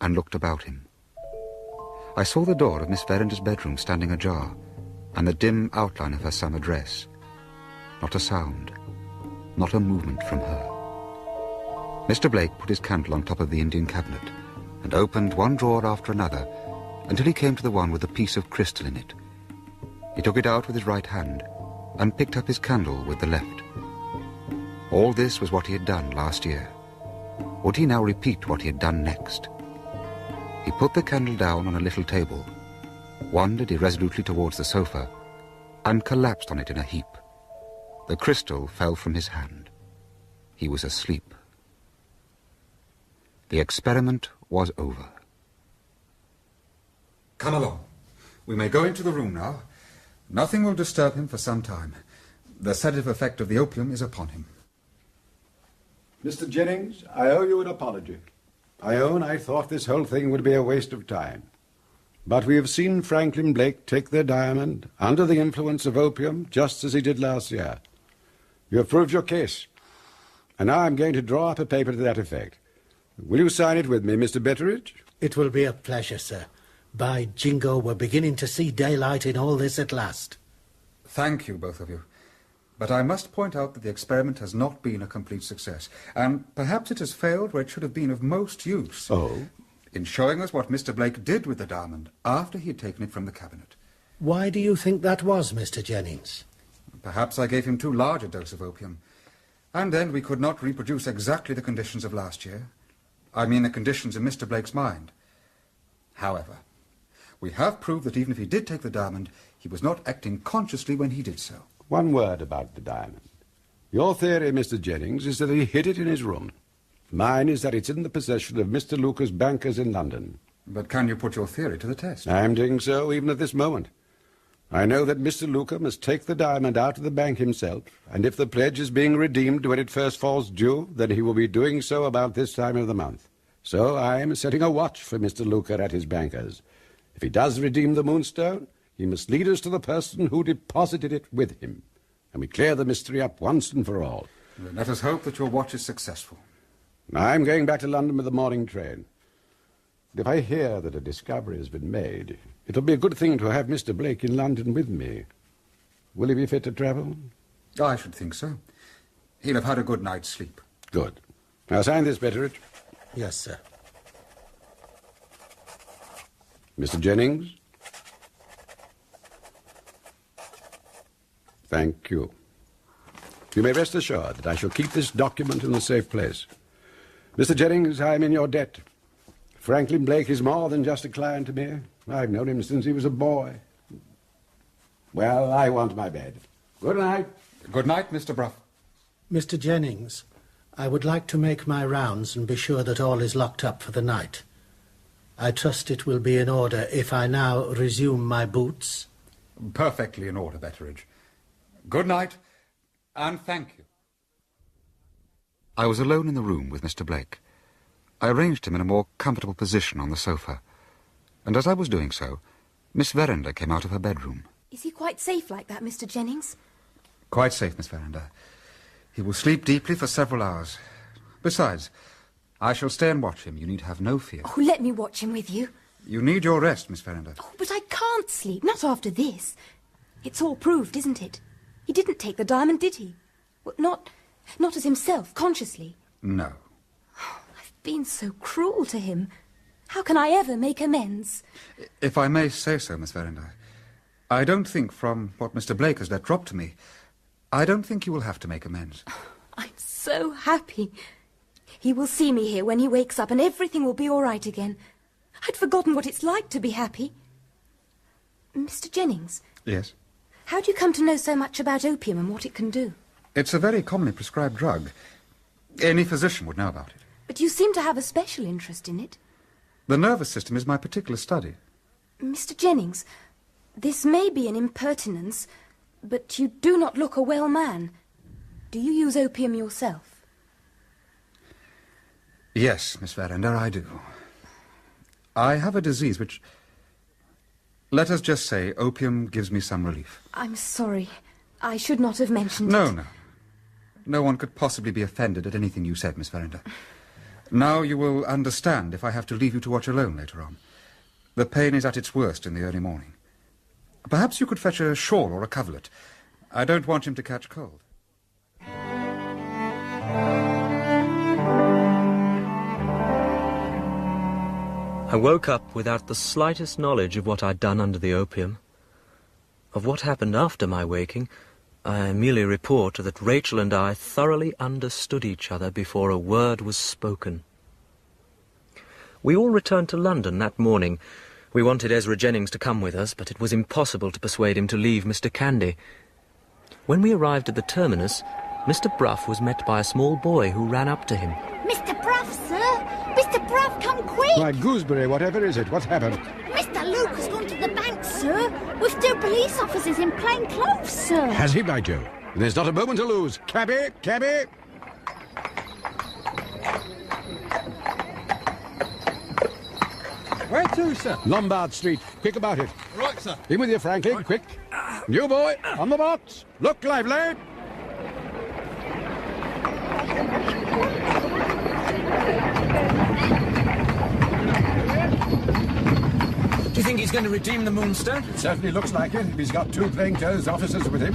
and looked about him. I saw the door of Miss Verender's bedroom standing ajar, and the dim outline of her summer dress. Not a sound, not a movement from her. Mr. Blake put his candle on top of the Indian cabinet and opened one drawer after another until he came to the one with a piece of crystal in it. He took it out with his right hand and picked up his candle with the left. All this was what he had done last year. Would he now repeat what he had done next? He put the candle down on a little table, wandered irresolutely towards the sofa, and collapsed on it in a heap. The crystal fell from his hand. He was asleep. The experiment was over. Come along. We may go into the room now. Nothing will disturb him for some time. The sedative effect of the opium is upon him. Mr. Jennings, I owe you an apology. I own I thought this whole thing would be a waste of time. But we have seen Franklin Blake take the diamond under the influence of opium, just as he did last year. You have proved your case. And now I'm going to draw up a paper to that effect. Will you sign it with me, Mr. Betteredge? It will be a pleasure, sir. By jingo, we're beginning to see daylight in all this at last. Thank you, both of you. But I must point out that the experiment has not been a complete success, and perhaps it has failed where it should have been of most use. Oh? In showing us what Mr. Blake did with the diamond after he had taken it from the cabinet. Why do you think that was, Mr. Jennings? Perhaps I gave him too large a dose of opium. And then we could not reproduce exactly the conditions of last year. I mean the conditions in Mr. Blake's mind. However, we have proved that even if he did take the diamond, he was not acting consciously when he did so. One word about the diamond. Your theory, Mr. Jennings, is that he hid it in his room. Mine is that it's in the possession of Mr. Luca's bankers in London. But can you put your theory to the test? I'm doing so even at this moment. I know that Mr. Luca must take the diamond out of the bank himself, and if the pledge is being redeemed when it first falls due, then he will be doing so about this time of the month. So I am setting a watch for Mr. Luca at his bankers. If he does redeem the Moonstone, he must lead us to the person who deposited it with him, and we clear the mystery up once and for all. Then let us hope that your watch is successful. I'm going back to London with the morning train. If I hear that a discovery has been made, it'll be a good thing to have Mr. Blake in London with me. Will he be fit to travel? I should think so. He'll have had a good night's sleep. Good. Now sign this, Betteredge. Yes, sir. Mr. Jennings? Thank you. You may rest assured that I shall keep this document in a safe place. Mr. Jennings, I am in your debt. Franklin Blake is more than just a client to me. I've known him since he was a boy. Well, I want my bed. Good night. Good night, Mr. Bruff. Mr. Jennings, I would like to make my rounds and be sure that all is locked up for the night. I trust it will be in order if I now resume my boots. Perfectly in order, Betteredge. Good night, and thank you. I was alone in the room with Mr. Blake. I arranged him in a more comfortable position on the sofa, and as I was doing so, Miss Verinder came out of her bedroom. Is he quite safe like that, Mr. Jennings? Quite safe, Miss Verinder. He will sleep deeply for several hours. Besides, I shall stay and watch him. You need have no fear. Oh, let me watch him with you. You need your rest, Miss Verinder. Oh, but I can't sleep, not after this. It's all proved, isn't it? He didn't take the diamond, did he? Well, not as himself, consciously. No. I've been so cruel to him. How can I ever make amends? If I may say so, Miss Verinder, I don't think from what Mr. Blake has let drop to me, I don't think you will have to make amends. I'm so happy. He will see me here when he wakes up and everything will be all right again. I'd forgotten what it's like to be happy. Mr. Jennings? Yes? How do you come to know so much about opium and what it can do? It's a very commonly prescribed drug. Any physician would know about it. But you seem to have a special interest in it. The nervous system is my particular study. Mr. Jennings, this may be an impertinence, but you do not look a well man. Do you use opium yourself? Yes, Miss Verinder, I do. I have a disease which... Let us just say opium gives me some relief. I'm sorry. I should not have mentioned it. No. No one could possibly be offended at anything you said, Miss Verinder. Now you will understand if I have to leave you to watch alone later on. The pain is at its worst in the early morning. Perhaps you could fetch a shawl or a coverlet. I don't want him to catch cold. I woke up without the slightest knowledge of what I'd done under the opium. Of what happened after my waking, I merely report that Rachel and I thoroughly understood each other before a word was spoken. We all returned to London that morning. We wanted Ezra Jennings to come with us, but it was impossible to persuade him to leave Mr. Candy. When we arrived at the terminus, Mr. Bruff was met by a small boy who ran up to him. Mr. Bruff, sir! Mr. Bruff, come quick! Why, Gooseberry, whatever is it? What's happened? Mr. Luke has gone to the bank, sir, with two police officers in plain clothes, sir. Has he, by Joe? There's not a moment to lose. Cabby! Cabby! Where to, sir? Lombard Street. Quick about it. Right, sir. In with you, Franklin. Quick. You boy, on the box. Look lively. Do you think he's going to redeem the Moonstone? It certainly looks like it. He's got two plainclothes officers with him.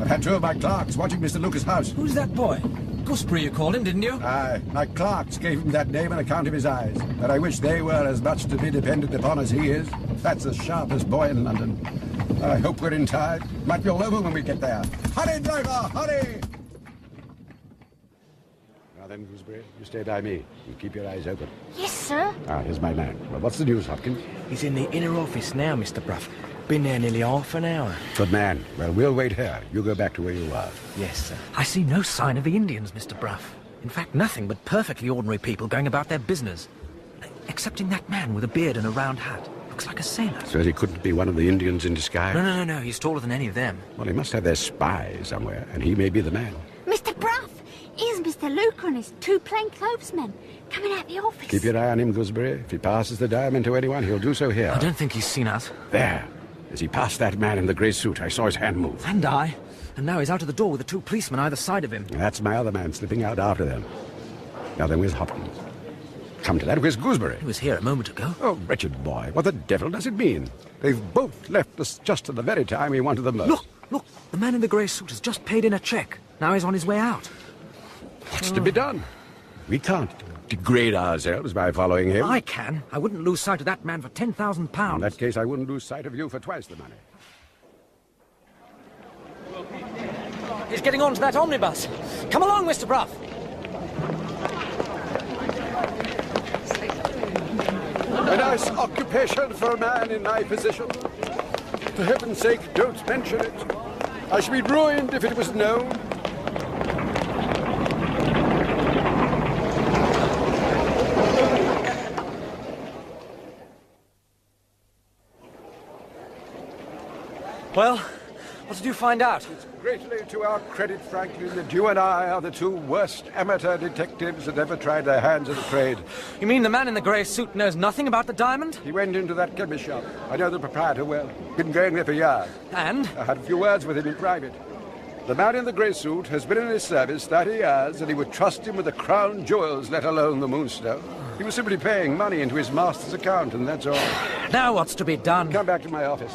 I've had two of my clerks watching Mr. Lucas' house. Who's that boy? Gooseberry, you called him, didn't you? Aye. My clerks gave him that name on account of his eyes. But I wish they were as much to be depended upon as he is. That's the sharpest boy in London. I hope we're in time. Might be all over when we get there. Hurry, driver, hurry! Now then, Gooseberry, you stay by me and keep your eyes open. Yes, sir. Ah, here's my man. Well, what's the news, Hopkins? He's in the inner office now, Mr. Bruff. Been there nearly half an hour. Good man. Well, we'll wait here. You go back to where you are. Yes, sir. I see no sign of the Indians, Mr. Bruff. In fact, nothing but perfectly ordinary people going about their business. Excepting that man with a beard and a round hat. Looks like a sailor. So he couldn't be one of the Indians in disguise? No. He's taller than any of them. Well, he must have their spy somewhere, and he may be the man. Mr. Bruff, here's Mr. Luke and his two plainclothesmen coming out the office. Keep your eye on him, Gooseberry. If he passes the diamond to anyone, he'll do so here. I don't think he's seen us. There. As he passed that man in the grey suit, I saw his hand move. And I. And now he's out of the door with the two policemen either side of him. That's my other man slipping out after them. Now then, where's Hopkins? Come to that, where's Gooseberry? He was here a moment ago. Oh, wretched boy, what the devil does it mean? They've both left us just at the very time we wanted them most. Look, the man in the grey suit has just paid in a cheque. Now he's on his way out. What's to be done? We can't degrade ourselves by following him. I can. I wouldn't lose sight of that man for £10,000. In that case, I wouldn't lose sight of you for twice the money. He's getting on to that omnibus. Come along, Mr. Bruff. A nice occupation for a man in my position. For heaven's sake, don't mention it. I should be ruined if it was known. Well, what did you find out? It's greatly to our credit, Franklin, that you and I are the two worst amateur detectives that ever tried their hands at the trade. You mean the man in the grey suit knows nothing about the diamond? He went into that chemist shop. I know the proprietor well. Been going there for years. And? I had a few words with him in private. The man in the grey suit has been in his service 30 years, and he would trust him with the crown jewels, let alone the Moonstone. He was simply paying money into his master's account, and that's all. Now what's to be done? Come back to my office.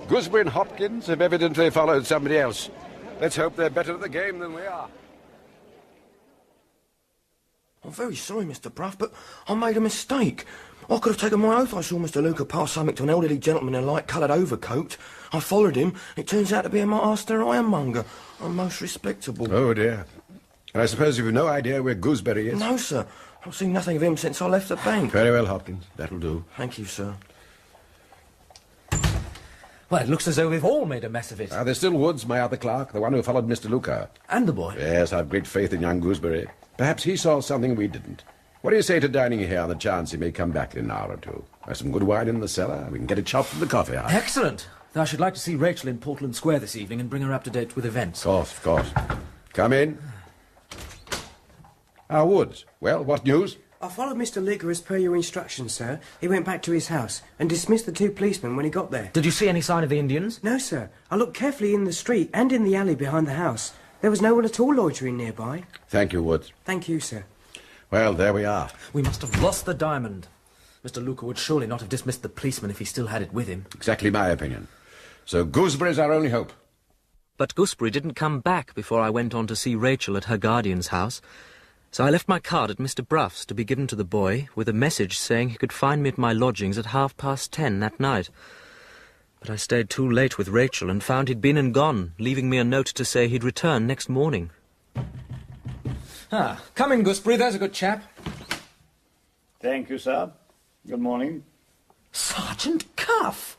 Gooseberry and Hopkins have evidently followed somebody else. Let's hope they're better at the game than we are. I'm very sorry, Mr. Bruff, but I made a mistake. I could have taken my oath I saw Mr. Luca pass something to an elderly gentleman in a light-coloured overcoat. I followed him. It turns out to be a master ironmonger. I'm most respectable. Oh, dear. And I suppose you've no idea where Gooseberry is? No, sir. I've seen nothing of him since I left the bank. Very well, Hopkins. That'll do. Thank you, sir. Well, it looks as though we've all made a mess of it. There's still Woods, my other clerk, the one who followed Mr. Luca. And the boy. Yes, I've great faith in young Gooseberry. Perhaps he saw something we didn't. What do you say to dining here on the chance he may come back in an hour or two? There's some good wine in the cellar. We can get it chopped from the coffee house. Excellent. Though I should like to see Rachel in Portland Square this evening and bring her up to date with events. Of course. Come in. Woods. Well, what news? I followed Mr. Luca as per your instructions, sir. He went back to his house and dismissed the two policemen when he got there. Did you see any sign of the Indians? No, sir. I looked carefully in the street and in the alley behind the house. There was no one at all loitering nearby. Thank you, Woods. Thank you, sir. Well, there we are. We must have lost the diamond. Mr. Luca would surely not have dismissed the policeman if he still had it with him. Exactly my opinion. So Gooseberry's our only hope. But Gooseberry didn't come back before I went on to see Rachel at her guardian's house. So I left my card at Mr. Bruff's to be given to the boy, with a message saying he could find me at my lodgings at 10:30 that night. But I stayed too late with Rachel and found he'd been and gone, leaving me a note to say he'd return next morning. Come in, Gooseberry, there's a good chap. Thank you, sir. Good morning. Sergeant Cuff!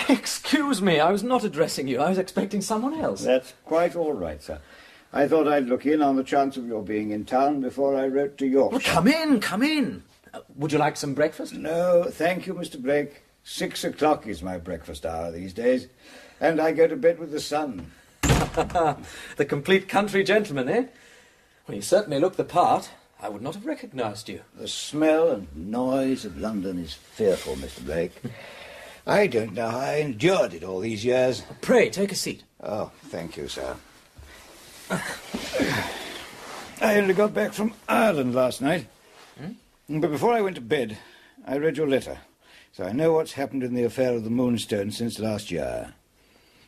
Excuse me, I was not addressing you. I was expecting someone else. That's quite all right, sir. I thought I'd look in on the chance of your being in town before I wrote to Yorkshire. Well, come in, come in. Would you like some breakfast? No, thank you, Mr. Blake. 6 o'clock is my breakfast hour these days, and I go to bed with the sun. The complete country gentleman, eh? Well, you certainly look the part. I would not have recognised you. The smell and noise of London is fearful, Mr. Blake. I don't know how I endured it all these years. Pray, take a seat. Oh, thank you, sir. I only got back from Ireland last night. But before I went to bed, I read your letter. So I know what's happened in the affair of the Moonstone since last year.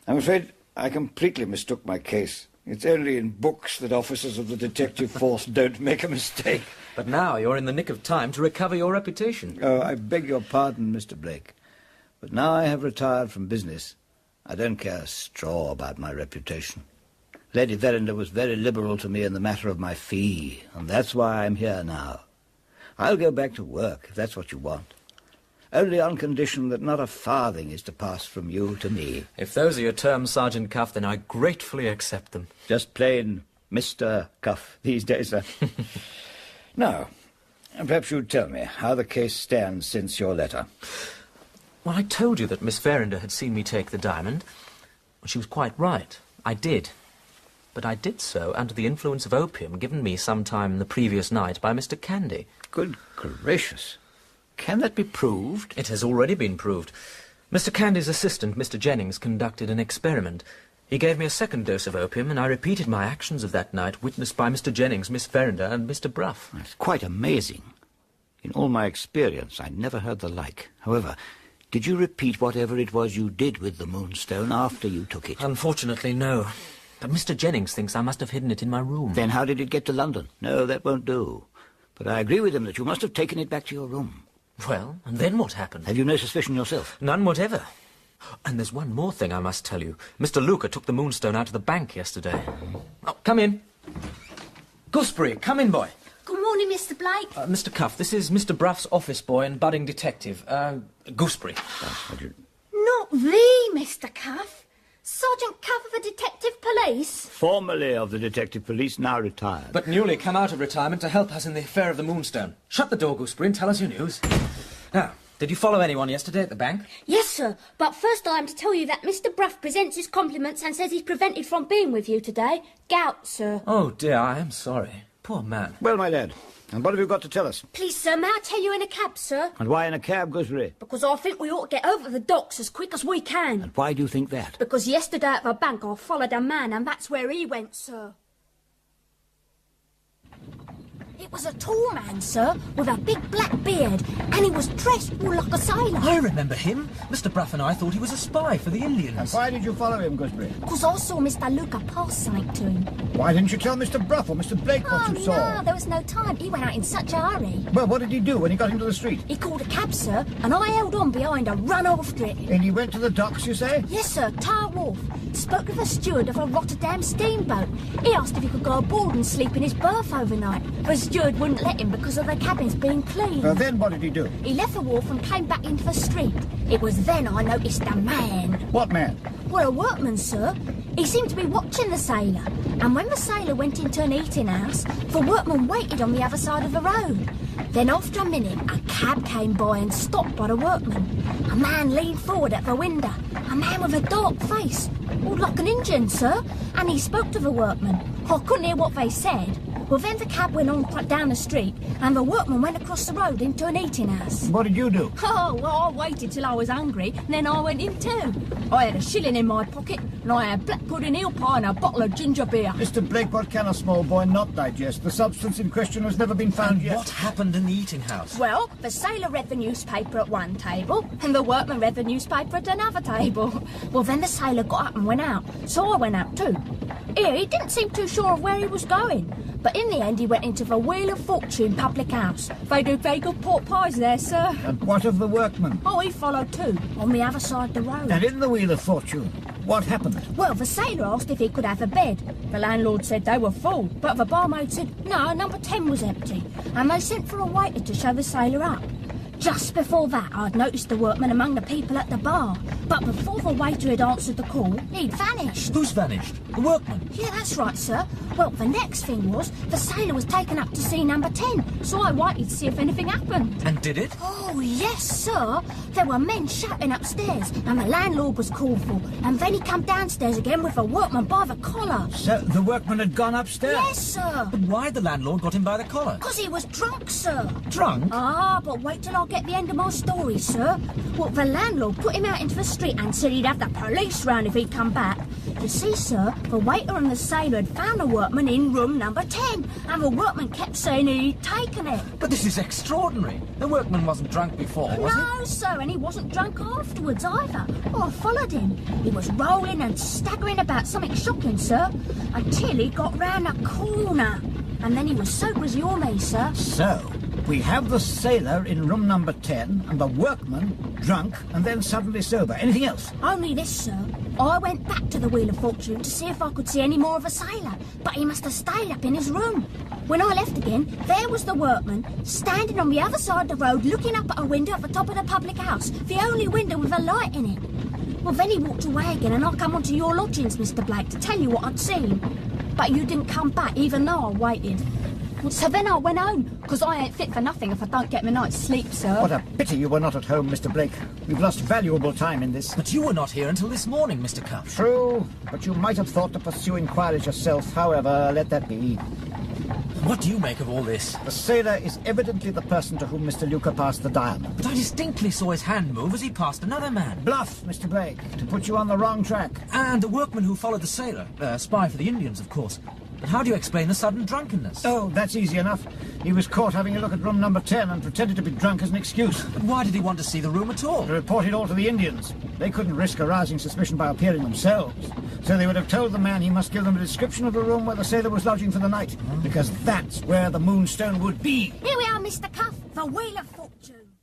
I'm afraid I completely mistook my case. It's only in books that officers of the detective force don't make a mistake. But now you're in the nick of time to recover your reputation. Oh, I beg your pardon, Mr. Blake. But now I have retired from business. I don't care a straw about my reputation. Lady Verinder was very liberal to me in the matter of my fee, and that's why I'm here now. I'll go back to work, if that's what you want. Only on condition that not a farthing is to pass from you to me. If those are your terms, Sergeant Cuff, then I gratefully accept them. Just plain Mr. Cuff these days, sir. Now, perhaps you'd tell me how the case stands since your letter. Well, I told you that Miss Verinder had seen me take the diamond. She was quite right. I did. But I did so under the influence of opium given me some time the previous night by Mr. Candy. Good gracious. Can that be proved? It has already been proved. Mr. Candy's assistant, Mr. Jennings, conducted an experiment. He gave me a second dose of opium, and I repeated my actions of that night, witnessed by Mr. Jennings, Miss Verinder, and Mr. Bruff. That's quite amazing. In all my experience, I never heard the like. However, did you repeat whatever it was you did with the Moonstone after you took it? Unfortunately, no. But Mr. Jennings thinks I must have hidden it in my room. Then how did it get to London? No, that won't do. But I agree with him that you must have taken it back to your room. Well, and then what happened? Have you no suspicion yourself? None whatever. And there's one more thing I must tell you. Mr. Luca took the Moonstone out of the bank yesterday. Oh, come in. Gooseberry, come in, boy. Good morning, Mr. Blake. Mr. Cuff, this is Mr. Bruff's office boy and budding detective, Gooseberry. Not the Mr. Cuff. Sergeant Cuff of the Detective Police. Formerly of the Detective Police, now retired. But newly come out of retirement to help us in the affair of the Moonstone. Shut the door, Gooseberry, and tell us your news. Now, Did you follow anyone yesterday at the bank? Yes, sir. But first I am to tell you that Mr. Bruff presents his compliments and says he's prevented from being with you today. Gout, sir. Oh, dear, I am sorry. Poor man. Well, my lad, and what have you got to tell us? Please, sir, may I tell you in a cab, sir? And why in a cab, Gooseberry? Because I think we ought to get over the docks as quick as we can. And why do you think that? Because yesterday at the bank I followed a man and that's where he went, sir. It was a tall man, sir, with a big black beard, and he was dressed all like a sailor. I remember him. Mr. Bruff and I thought he was a spy for the Indians. And why did you follow him, Gooseberry? Because I saw Mr. Luca pass something to him. Why didn't you tell Mr. Bruff or Mr. Blake what you saw? No, there was no time. He went out in such a hurry. Well, what did he do when he got into the street? He called a cab, sir, and I held on behind and ran after it. And he went to the docks, you say? Yes, sir, Tar Wharf. Spoke with the steward of a Rotterdam steamboat. He asked if he could go aboard and sleep in his berth overnight. The steward wouldn't let him because of the cabins being clean. Then what did he do? He left the wharf and came back into the street. It was then I noticed a man. What man? Well, a workman, sir. He seemed to be watching the sailor. And when the sailor went into an eating house, the workman waited on the other side of the road. Then after a minute, a cab came by and stopped by the workman. A man leaned forward at the window. A man with a dark face, all like an Indian, sir. And he spoke to the workman. I couldn't hear what they said. Well, then the cab went on down the street, and the workman went across the road into an eating house. What did you do? Oh, well, I waited till I was hungry, and then I went in too. I had a shilling in my pocket, and I had black pudding eel pie and a bottle of ginger beer. Mr. Blake, what can a small boy not digest? The substance in question has never been found yet. What happened in the eating house? Well, the sailor read the newspaper at one table, and the workman read the newspaper at another table. Well, then the sailor got up and went out, so I went out too. Here, he didn't seem too sure of where he was going. But in the end, he went into the Wheel of Fortune public house. They do very good pork pies there, sir. And what of the workman? Oh, he followed too, on the other side of the road. And in the Wheel of Fortune, what happened? Well, the sailor asked if he could have a bed. The landlord said they were full, but the barmaid said, no, number 10 was empty. And they sent for a waiter to show the sailor up. Just before that, I'd noticed the workman among the people at the bar. But before the waiter had answered the call, he'd vanished. Who's vanished? The workman? Yeah, that's right, sir. Well, the next thing was, the sailor was taken up to see number 10, so I waited to see if anything happened. And did it? Oh, yes, sir. There were men shouting upstairs, and the landlord was called for, and then he come downstairs again with the workman by the collar. So the workman had gone upstairs? Yes, sir. But why the landlord got him by the collar? Because he was drunk, sir. Drunk? Ah, but wait till I get the end of my story, sir. Well, the landlord put him out into the street and said he'd have the police round if he'd come back. You see, sir, the waiter and the sailor had found the workman in room number 10, and the workman kept saying he'd taken it. But this is extraordinary. The workman wasn't drunk before, was he? No, sir, and he wasn't drunk afterwards either. I followed him. He was rolling and staggering about something shocking, sir, until he got round a corner. And then he was sober as you're me, sir. So, we have the sailor in room number 10, and the workman drunk, and then suddenly sober. Anything else? Only this, sir. I went back to the Wheel of Fortune to see if I could see any more of a sailor, but he must have stayed up in his room. When I left again, there was the workman, standing on the other side of the road, looking up at a window at the top of the public house, the only window with a light in it. Well, then he walked away again, and I come on to your lodgings, Mr. Blake, to tell you what I'd seen. But you didn't come back, even though I waited. So then I went home, because I ain't fit for nothing if I don't get my night's sleep, sir. What a pity you were not at home, Mr. Blake. We've lost valuable time in this. But you were not here until this morning, Mr. Cuff. True, but you might have thought to pursue inquiries yourself. However, let that be. What do you make of all this? The sailor is evidently the person to whom Mr. Luca passed the diamond. But I distinctly saw his hand move as he passed another man. Bluff, Mr. Blake, to put you on the wrong track. And the workman who followed the sailor. Spy for the Indians, of course. But how do you explain the sudden drunkenness? Oh, that's easy enough. He was caught having a look at room number 10 and pretended to be drunk as an excuse. But why did he want to see the room at all? To report it all to the Indians. They couldn't risk arousing suspicion by appearing themselves. So they would have told the man he must give them a description of the room where the sailor was lodging for the night. Because that's where the Moonstone would be. Here we are, Mr. Cuff, the Wheel of Fortune.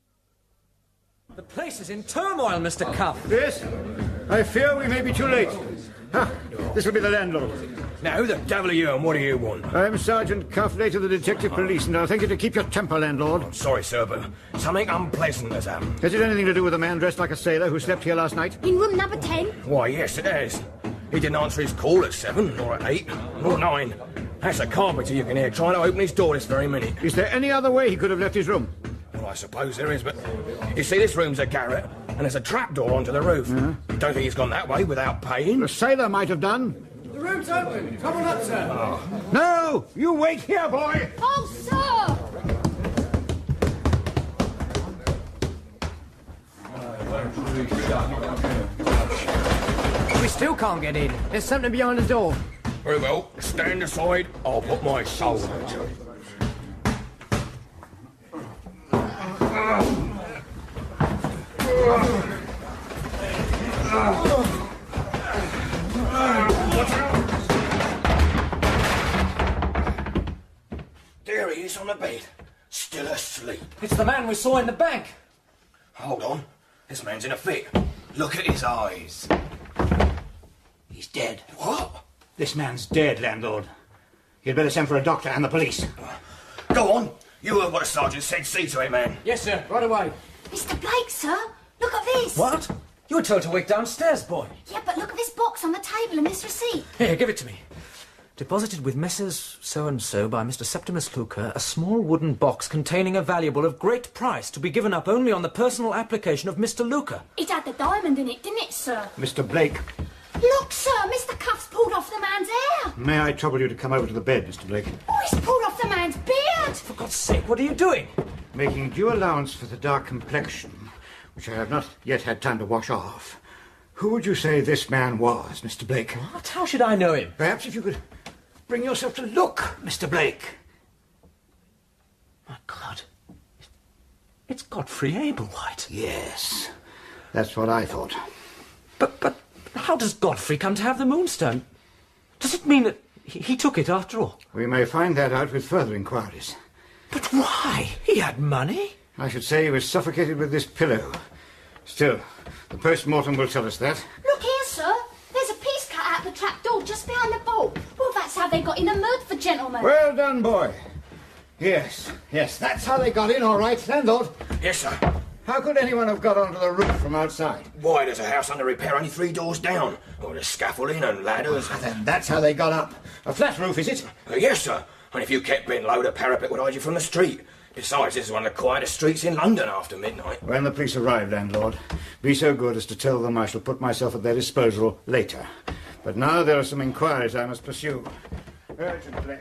The place is in turmoil, Mr. Cuff. Yes, I fear we may be too late. This will be the landlord. Now, who the devil are you and what do you want? I'm Sergeant Cuff, late of the Detective Police, and I'll thank you to keep your temper, landlord. I'm sorry, sir, but something unpleasant has happened. Has it anything to do with a man dressed like a sailor who slept here last night? In room number 10? Why, yes, it has. He didn't answer his call at 7, or at 8, or 9. That's a carpenter you can hear trying to open his door this very minute. Is there any other way he could have left his room? Well, I suppose there is, but you see, this room's a garret, and there's a trapdoor onto the roof. Don't think he's gone that way without paying. The sailor might have done. The room's open. Come on up, sir. Oh. No! You wait here, boy! Oh, sir! We still can't get in. There's something behind the door. Very well. Stand aside. I'll put my soul into it. There he is on the bed, still asleep. It's the man we saw in the bank. Hold on. This man's in a fit. Look at his eyes. He's dead. What? This man's dead, landlord. You'd better send for a doctor and the police. Go on. You heard what the sergeant said. See to it, man. Yes, sir. Right away. Mr. Blake, sir, look at this. What? You were told to wait downstairs, boy. Yeah, but look at this box on the table and this receipt. Here, give it to me. Deposited with Messrs. So-and-so by Mr. Septimus Luca, a small wooden box containing a valuable of great price to be given up only on the personal application of Mr. Luca. It had the diamond in it, didn't it, sir? Mr. Blake, Look, sir, Mr. Cuff's pulled off the man's hair. may I trouble you to come over to the bed, Mr. Blake? Oh, he's pulled off the man's beard. For God's sake, what are you doing? Making due allowance for the dark complexion, which I have not yet had time to wash off. Who would you say this man was, Mr. Blake? What? How should I know him? Perhaps if you could bring yourself to look, Mr. Blake. My God. It's Godfrey Ablewhite. Yes, that's what I thought. But how does Godfrey come to have the Moonstone? Does it mean that he took it after all? We may find that out with further inquiries. But why? He had money. I should say he was suffocated with this pillow. Still, the post-mortem will tell us that. Look here, sir. There's a piece cut out the trap door just behind the bolt. Well, that's how they got in the mud for gentlemen. Well done, boy. Yes, that's how they got in, all right, landlord. Yes, sir. How could anyone have got onto the roof from outside? Why, there's a house under repair only 3 doors down. Oh, there's scaffolding and ladders. Then that's how they got up. A flat roof, is it? Yes, sir. And if you kept being low, the parapet would hide you from the street. Besides, this is one of the quietest streets in London after midnight. When the police arrive, landlord, be so good as to tell them I shall put myself at their disposal later. But now there are some inquiries I must pursue. Urgently.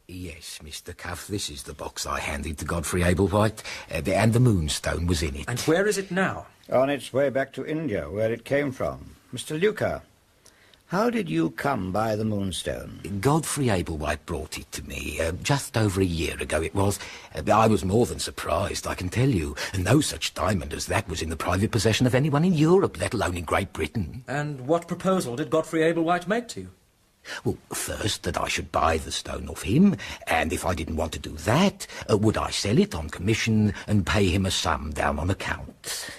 Yes, Mr. Cuff, this is the box I handed to Godfrey Ablewhite, and the Moonstone was in it. And where is it now? On its way back to India, where it came from. Mr. Luca, how did you come by the Moonstone? Godfrey Ablewhite brought it to me, just over a year ago it was. I was more than surprised, I can tell you. No such diamond as that was in the private possession of anyone in Europe, let alone in Great Britain. And what proposal did Godfrey Ablewhite make to you? Well, first, that I should buy the stone off him, and if I didn't want to do that, would I sell it on commission and pay him a sum down on account?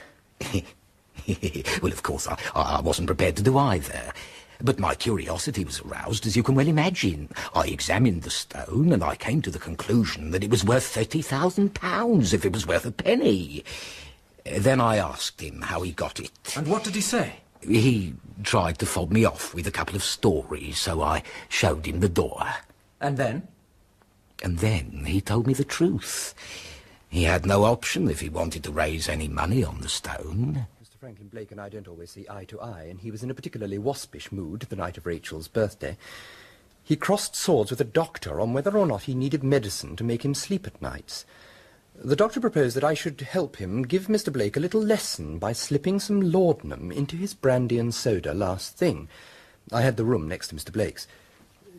Well, of course, I wasn't prepared to do either. But my curiosity was aroused, as you can well imagine. I examined the stone, and I came to the conclusion that it was worth £30,000 if it was worth a penny. Then I asked him how he got it. And what did he say? He tried to fob me off with a couple of stories, so I showed him the door. And then? And then he told me the truth. He had no option if he wanted to raise any money on the stone. Mr. Franklin Blake and I don't always see eye to eye, and he was in a particularly waspish mood the night of Rachel's birthday. He crossed swords with a doctor on whether or not he needed medicine to make him sleep at nights. The doctor proposed that I should help him give Mr. Blake a little lesson by slipping some laudanum into his brandy and soda last thing. I had the room next to Mr. Blake's.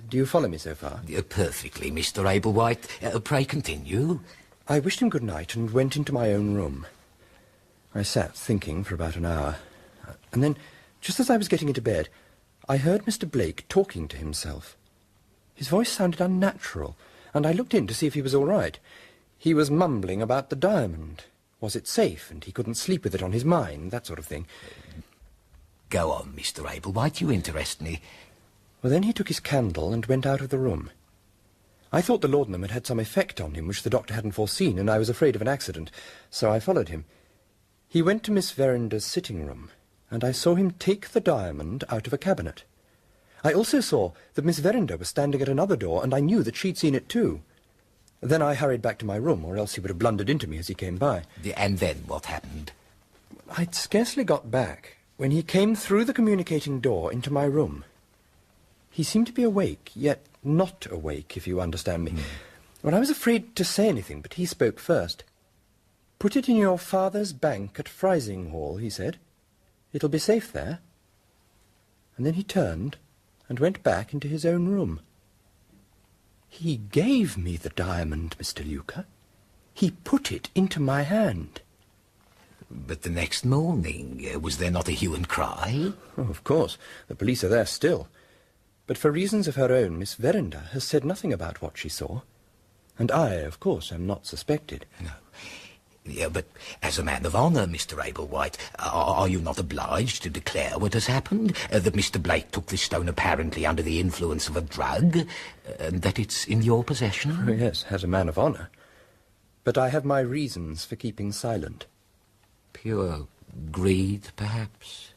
Do you follow me so far? Perfectly, Mr. Ablewhite. Pray continue. I wished him good night and went into my own room. I sat thinking for about an hour, and then, just as I was getting into bed, I heard Mr. Blake talking to himself. His voice sounded unnatural, and I looked in to see if he was all right. He was mumbling about the diamond. Was it safe, and he couldn't sleep with it on his mind, that sort of thing. Go on, Mr. Ablewhite, you interest me. Well, then he took his candle and went out of the room. I thought the laudanum had had some effect on him which the doctor hadn't foreseen, and I was afraid of an accident, so I followed him. He went to Miss Verinder's sitting room, and I saw him take the diamond out of a cabinet. I also saw that Miss Verinder was standing at another door, and I knew that she'd seen it too. Then I hurried back to my room, or else he would have blundered into me as he came by. And then what happened? I'd scarcely got back when he came through the communicating door into my room. He seemed to be awake, yet not awake, if you understand me. Well, I was afraid to say anything, but he spoke first. "Put it in your father's bank at Frizinghall," he said. "It'll be safe there." And then he turned and went back into his own room. He gave me the diamond, Mr. Luca. He put it into my hand. But the next morning, was there not a hue and cry? Oh, of course. The police are there still. But for reasons of her own, Miss Verinder has said nothing about what she saw. And I, of course, am not suspected. No. Yeah, but as a man of honour, Mr. Ablewhite, are you not obliged to declare what has happened? That Mr. Blake took this stone apparently under the influence of a drug, and that it's in your possession? Oh, yes, as a man of honour. But I have my reasons for keeping silent. Pure greed, perhaps?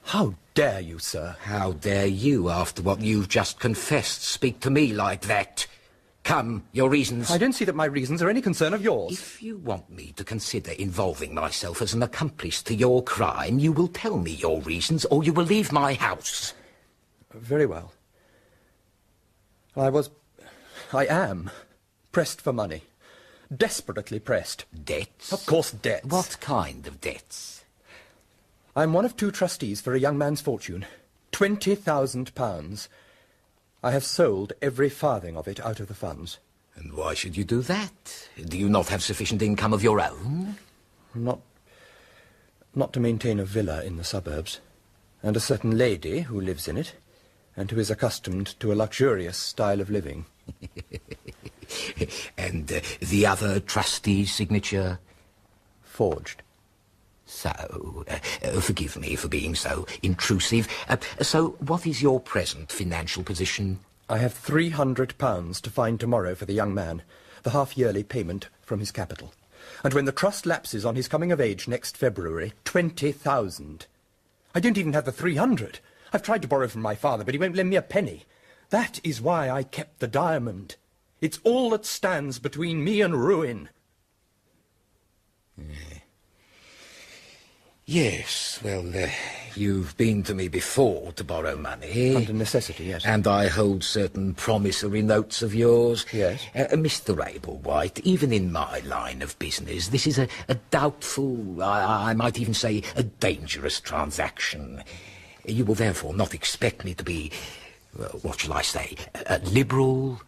How dare you, sir? How dare you, after what you've just confessed, speak to me like that? Come, your reasons. I don't see that my reasons are any concern of yours. If you want me to consider involving myself as an accomplice to your crime, you will tell me your reasons, or you will leave my house. Very well. I am pressed for money. Desperately pressed. Debts? Of course, debts. What kind of debts? I'm one of 2 trustees for a young man's fortune. £20,000. I have sold every farthing of it out of the funds. And why should you do that? Do you not have sufficient income of your own? Not to maintain a villa in the suburbs, and a certain lady who lives in it, and who is accustomed to a luxurious style of living. And the other trustee's signature? Forged. So, forgive me for being so intrusive. So, what is your present financial position? I have £300 to find tomorrow for the young man, the half-yearly payment from his capital. And when the trust lapses on his coming of age next February, 20,000. I don't even have the 300. I've tried to borrow from my father, but he won't lend me a penny. That is why I kept the diamond. It's all that stands between me and ruin. Yes, well, you've been to me before to borrow money. Under necessity, yes. And I hold certain promissory notes of yours. Yes. Mr. Ablewhite, even in my line of business, this is a doubtful, I might even say a dangerous transaction. You will therefore not expect me to be, what shall I say, liberal.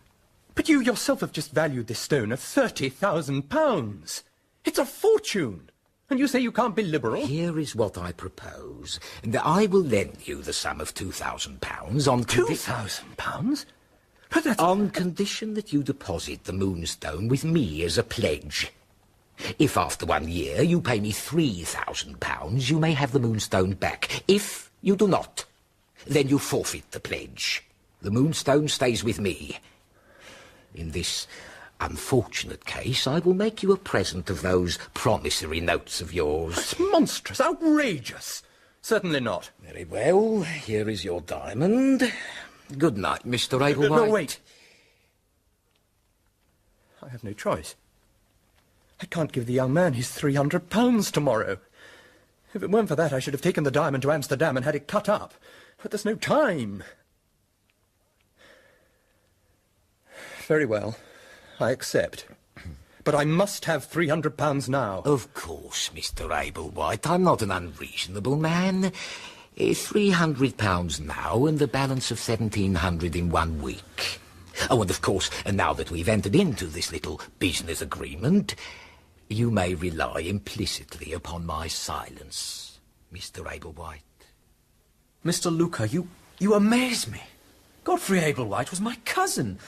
But you yourself have just valued this stone at £30,000. It's a fortune. And you say you can't be liberal? Here is what I propose. I will lend you the sum of £2,000 on... £2,000? But that's... On condition that you deposit the Moonstone with me as a pledge. If after 1 year you pay me £3,000, you may have the Moonstone back. If you do not, then you forfeit the pledge. The Moonstone stays with me. In this unfortunate case, I will make you a present of those promissory notes of yours. That's monstrous, outrageous. Certainly not. Very well, here is your diamond. Good night, Mr. Ablewhite. No, wait. I have no choice. I can't give the young man his £300 tomorrow. If it weren't for that, I should have taken the diamond to Amsterdam and had it cut up. But there's no time. Very well. I accept. But I must have £300 now. Of course, Mr. Ablewhite. I'm not an unreasonable man. £300 now and the balance of £1,700 in 1 week. Oh, and of course, now that we've entered into this little business agreement, you may rely implicitly upon my silence, Mr. Ablewhite. Mr. Luca, you amaze me. Godfrey Ablewhite was my cousin.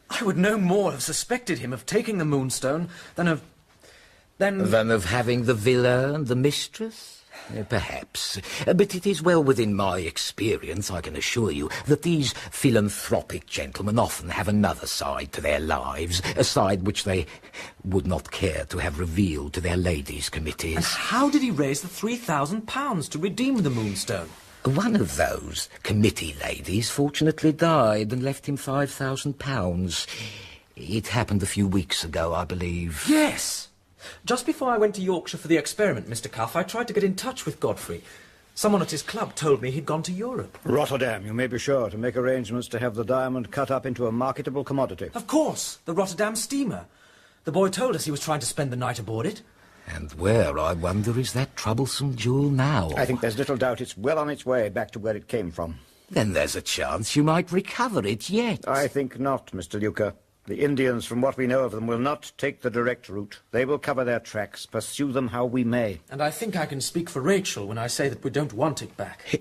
I would no more have suspected him of taking the Moonstone than of having the villa and the mistress? Perhaps. But it is well within my experience, I can assure you, that these philanthropic gentlemen often have another side to their lives, a side which they would not care to have revealed to their ladies' committees. And how did he raise the £3,000 to redeem the Moonstone? One of those committee ladies fortunately died and left him £5,000. It happened a few weeks ago, I believe. Yes! Just before I went to Yorkshire for the experiment, Mr. Cuff, I tried to get in touch with Godfrey. Someone at his club told me he'd gone to Europe. Rotterdam, you may be sure, to make arrangements to have the diamond cut up into a marketable commodity. Of course, the Rotterdam steamer. The boy told us he was trying to spend the night aboard it. And where, I wonder, is that troublesome jewel now? I think there's little doubt it's well on its way back to where it came from. Then there's a chance you might recover it yet. I think not, Mr. Luca. The Indians, from what we know of them, will not take the direct route. They will cover their tracks, pursue them how we may. And I think I can speak for Rachel when I say that we don't want it back.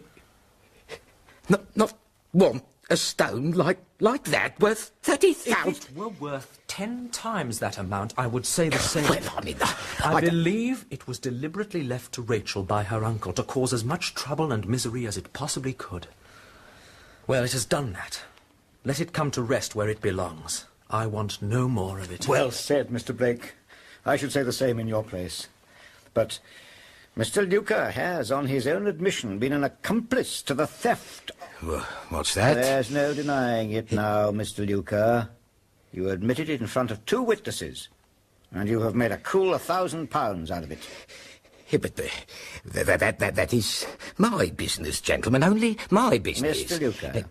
Not want a stone like that worth 30,000? If it were worth 10 times that amount, I would say the same. Well, I mean, I believe it was deliberately left to Rachel by her uncle to cause as much trouble and misery as it possibly could. Well, it has done that. Let it come to rest where it belongs. I want no more of it. Well said, Mr. Blake. I should say the same in your place. But Mr. Luca has, on his own admission, been an accomplice to the theft. What's that? There's no denying it now, Mr. Luca. You admitted it in front of 2 witnesses, and you have made a cool £1,000 out of it. Yeah, but that is my business, gentlemen, only my business. Mr. Luca,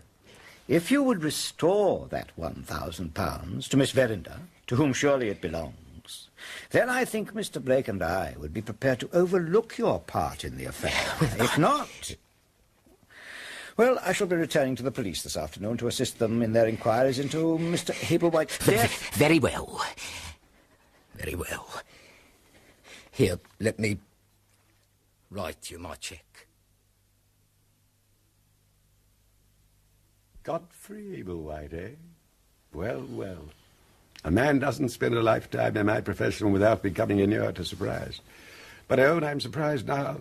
if you would restore that £1,000 to Miss Verinder, to whom surely it belongs, then I think Mr. Blake and I would be prepared to overlook your part in the affair. If not... Well, I shall be returning to the police this afternoon to assist them in their inquiries into Mr. Hebelwhite's death. Very well. Very well. Here, let me write you my cheque. Godfrey Hebelwhite, eh? Well, well. A man doesn't spend a lifetime in my profession without becoming inured to surprise. But I own I'm surprised now.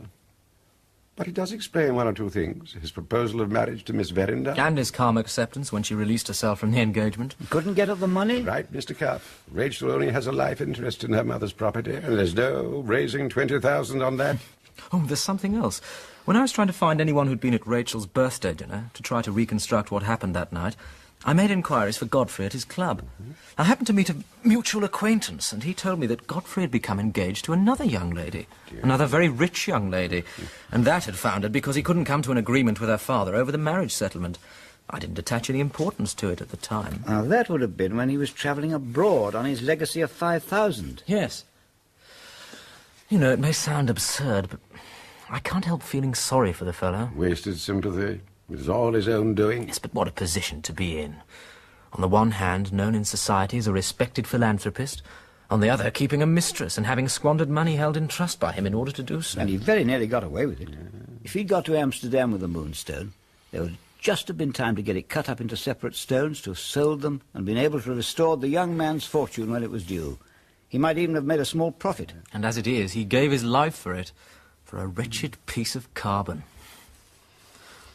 But it does explain 1 or 2 things. His proposal of marriage to Miss Verinder. And his calm acceptance when she released herself from the engagement. Couldn't get at the money? Right, Mr. Cuff. Rachel only has a life interest in her mother's property, and there's no raising 20,000 on that. Oh, there's something else. When I was trying to find anyone who'd been at Rachel's birthday dinner to try to reconstruct what happened that night, I made inquiries for Godfrey at his club. I happened to meet a mutual acquaintance, and he told me that Godfrey had become engaged to another young lady, another very rich young lady, and that had foundered because he couldn't come to an agreement with her father over the marriage settlement. I didn't attach any importance to it at the time. Now, that would have been when he was travelling abroad on his legacy of 5,000. Yes. You know, it may sound absurd, but I can't help feeling sorry for the fellow. Wasted sympathy. It was all his own doing. Yes, but what a position to be in. On the one hand, known in society as a respected philanthropist. On the other, keeping a mistress and having squandered money held in trust by him in order to do so. And he very nearly got away with it. If he'd got to Amsterdam with the Moonstone, there would just have been time to get it cut up into separate stones, to have sold them, and been able to restore the young man's fortune when it was due. He might even have made a small profit. And as it is, he gave his life for it, for a wretched piece of carbon.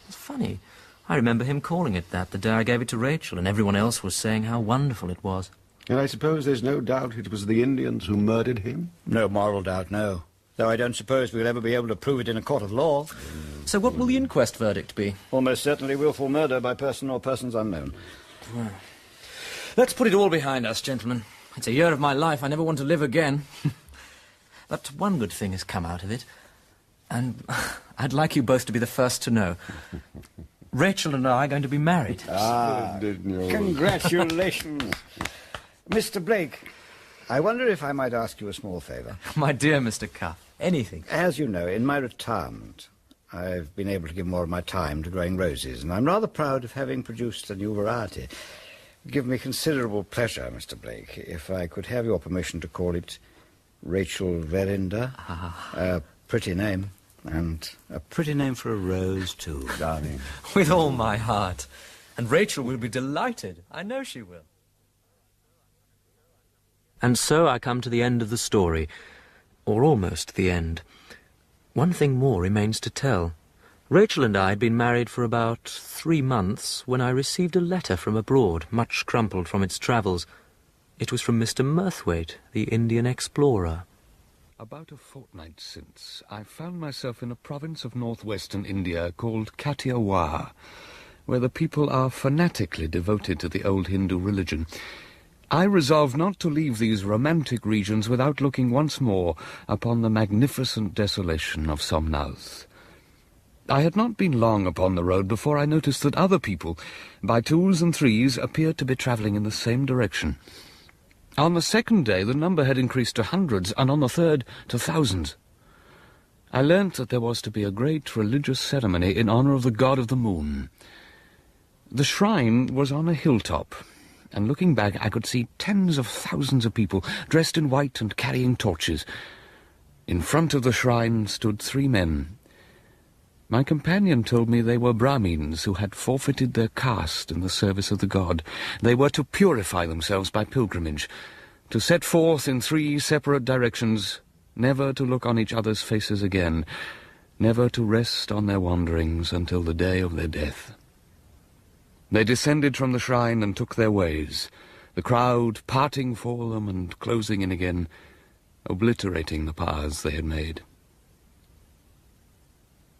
It's funny. I remember him calling it that the day I gave it to Rachel, and everyone else was saying how wonderful it was. And I suppose there's no doubt it was the Indians who murdered him? No moral doubt, no. Though I don't suppose we'll ever be able to prove it in a court of law. So what will the inquest verdict be? Almost certainly willful murder by person or persons unknown. Well, let's put it all behind us, gentlemen. It's a year of my life I never want to live again. But one good thing has come out of it. And I'd like you both to be the first to know. Rachel and I are going to be married. Congratulations. Mr. Blake, I wonder if I might ask you a small favour. My dear Mr. Cuff, anything. As you know, in my retirement, I've been able to give more of my time to growing roses, and I'm rather proud of having produced a new variety. It would give me considerable pleasure, Mr. Blake, if I could have your permission to call it Rachel Verinder. A pretty name. And a pretty name for a rose, too, darling. With all my heart. And Rachel will be delighted. I know she will. And so I come to the end of the story, or almost the end. One thing more remains to tell. Rachel and I had been married for about 3 months when I received a letter from abroad, much crumpled from its travels. It was from Mr. Murthwaite, the Indian explorer. About a fortnight since, I found myself in a province of northwestern India called Kathiawar, where the people are fanatically devoted to the old Hindu religion. I resolved not to leave these romantic regions without looking once more upon the magnificent desolation of Somnauth. I had not been long upon the road before I noticed that other people, by twos and threes, appeared to be travelling in the same direction. On the second day the number had increased to hundreds, and on the third to thousands. I learnt that there was to be a great religious ceremony in honour of the god of the moon. The shrine was on a hilltop, and looking back I could see tens of thousands of people dressed in white and carrying torches. In front of the shrine stood 3 men. My companion told me they were Brahmins who had forfeited their caste in the service of the god. They were to purify themselves by pilgrimage, to set forth in 3 separate directions, never to look on each other's faces again, never to rest on their wanderings until the day of their death. They descended from the shrine and took their ways, the crowd parting for them and closing in again, obliterating the paths they had made.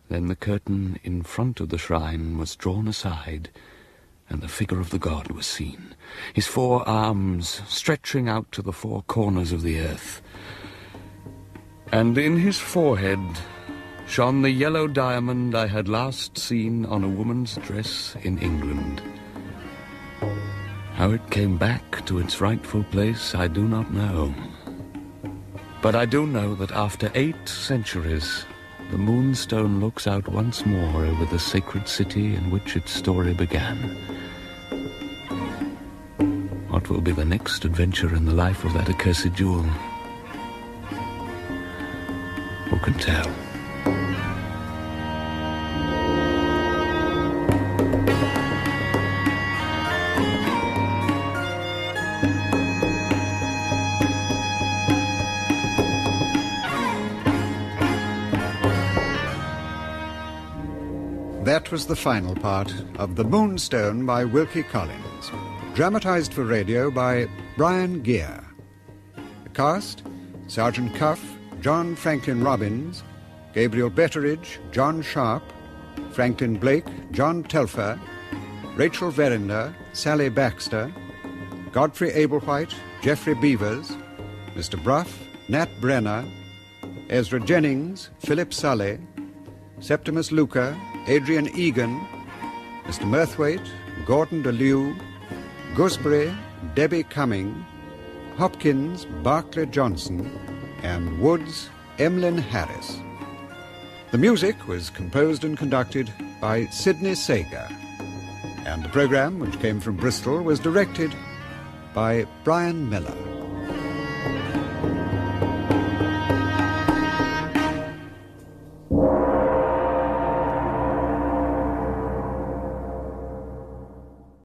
Then the curtain in front of the shrine was drawn aside, and the figure of the god was seen, his 4 arms stretching out to the 4 corners of the earth. And in his forehead shone the yellow diamond I had last seen on a woman's dress in England. How it came back to its rightful place I do not know. But I do know that after 8 centuries, the Moonstone looks out once more over the sacred city in which its story began. What will be the next adventure in the life of that accursed jewel? Who can tell? That was the final part of The Moonstone by Wilkie Collins, dramatised for radio by Brian Gear. The cast: Sergeant Cuff, John Franklin Robbins, Gabriel Betteredge, John Sharp, Franklin Blake, John Telfer, Rachel Verinder, Sally Baxter, Godfrey Ablewhite, Geoffrey Beavers, Mr. Bruff, Nat Brenner, Ezra Jennings, Philip Sully, Septimus Luca, Adrian Egan, Mr. Mirthwaite, Gordon DeLew, Gooseberry, Debbie Cumming, Hopkins, Barclay Johnson, and Woods, Emlyn Harris. The music was composed and conducted by Sidney Sager, and the programme, which came from Bristol, was directed by Brian Miller.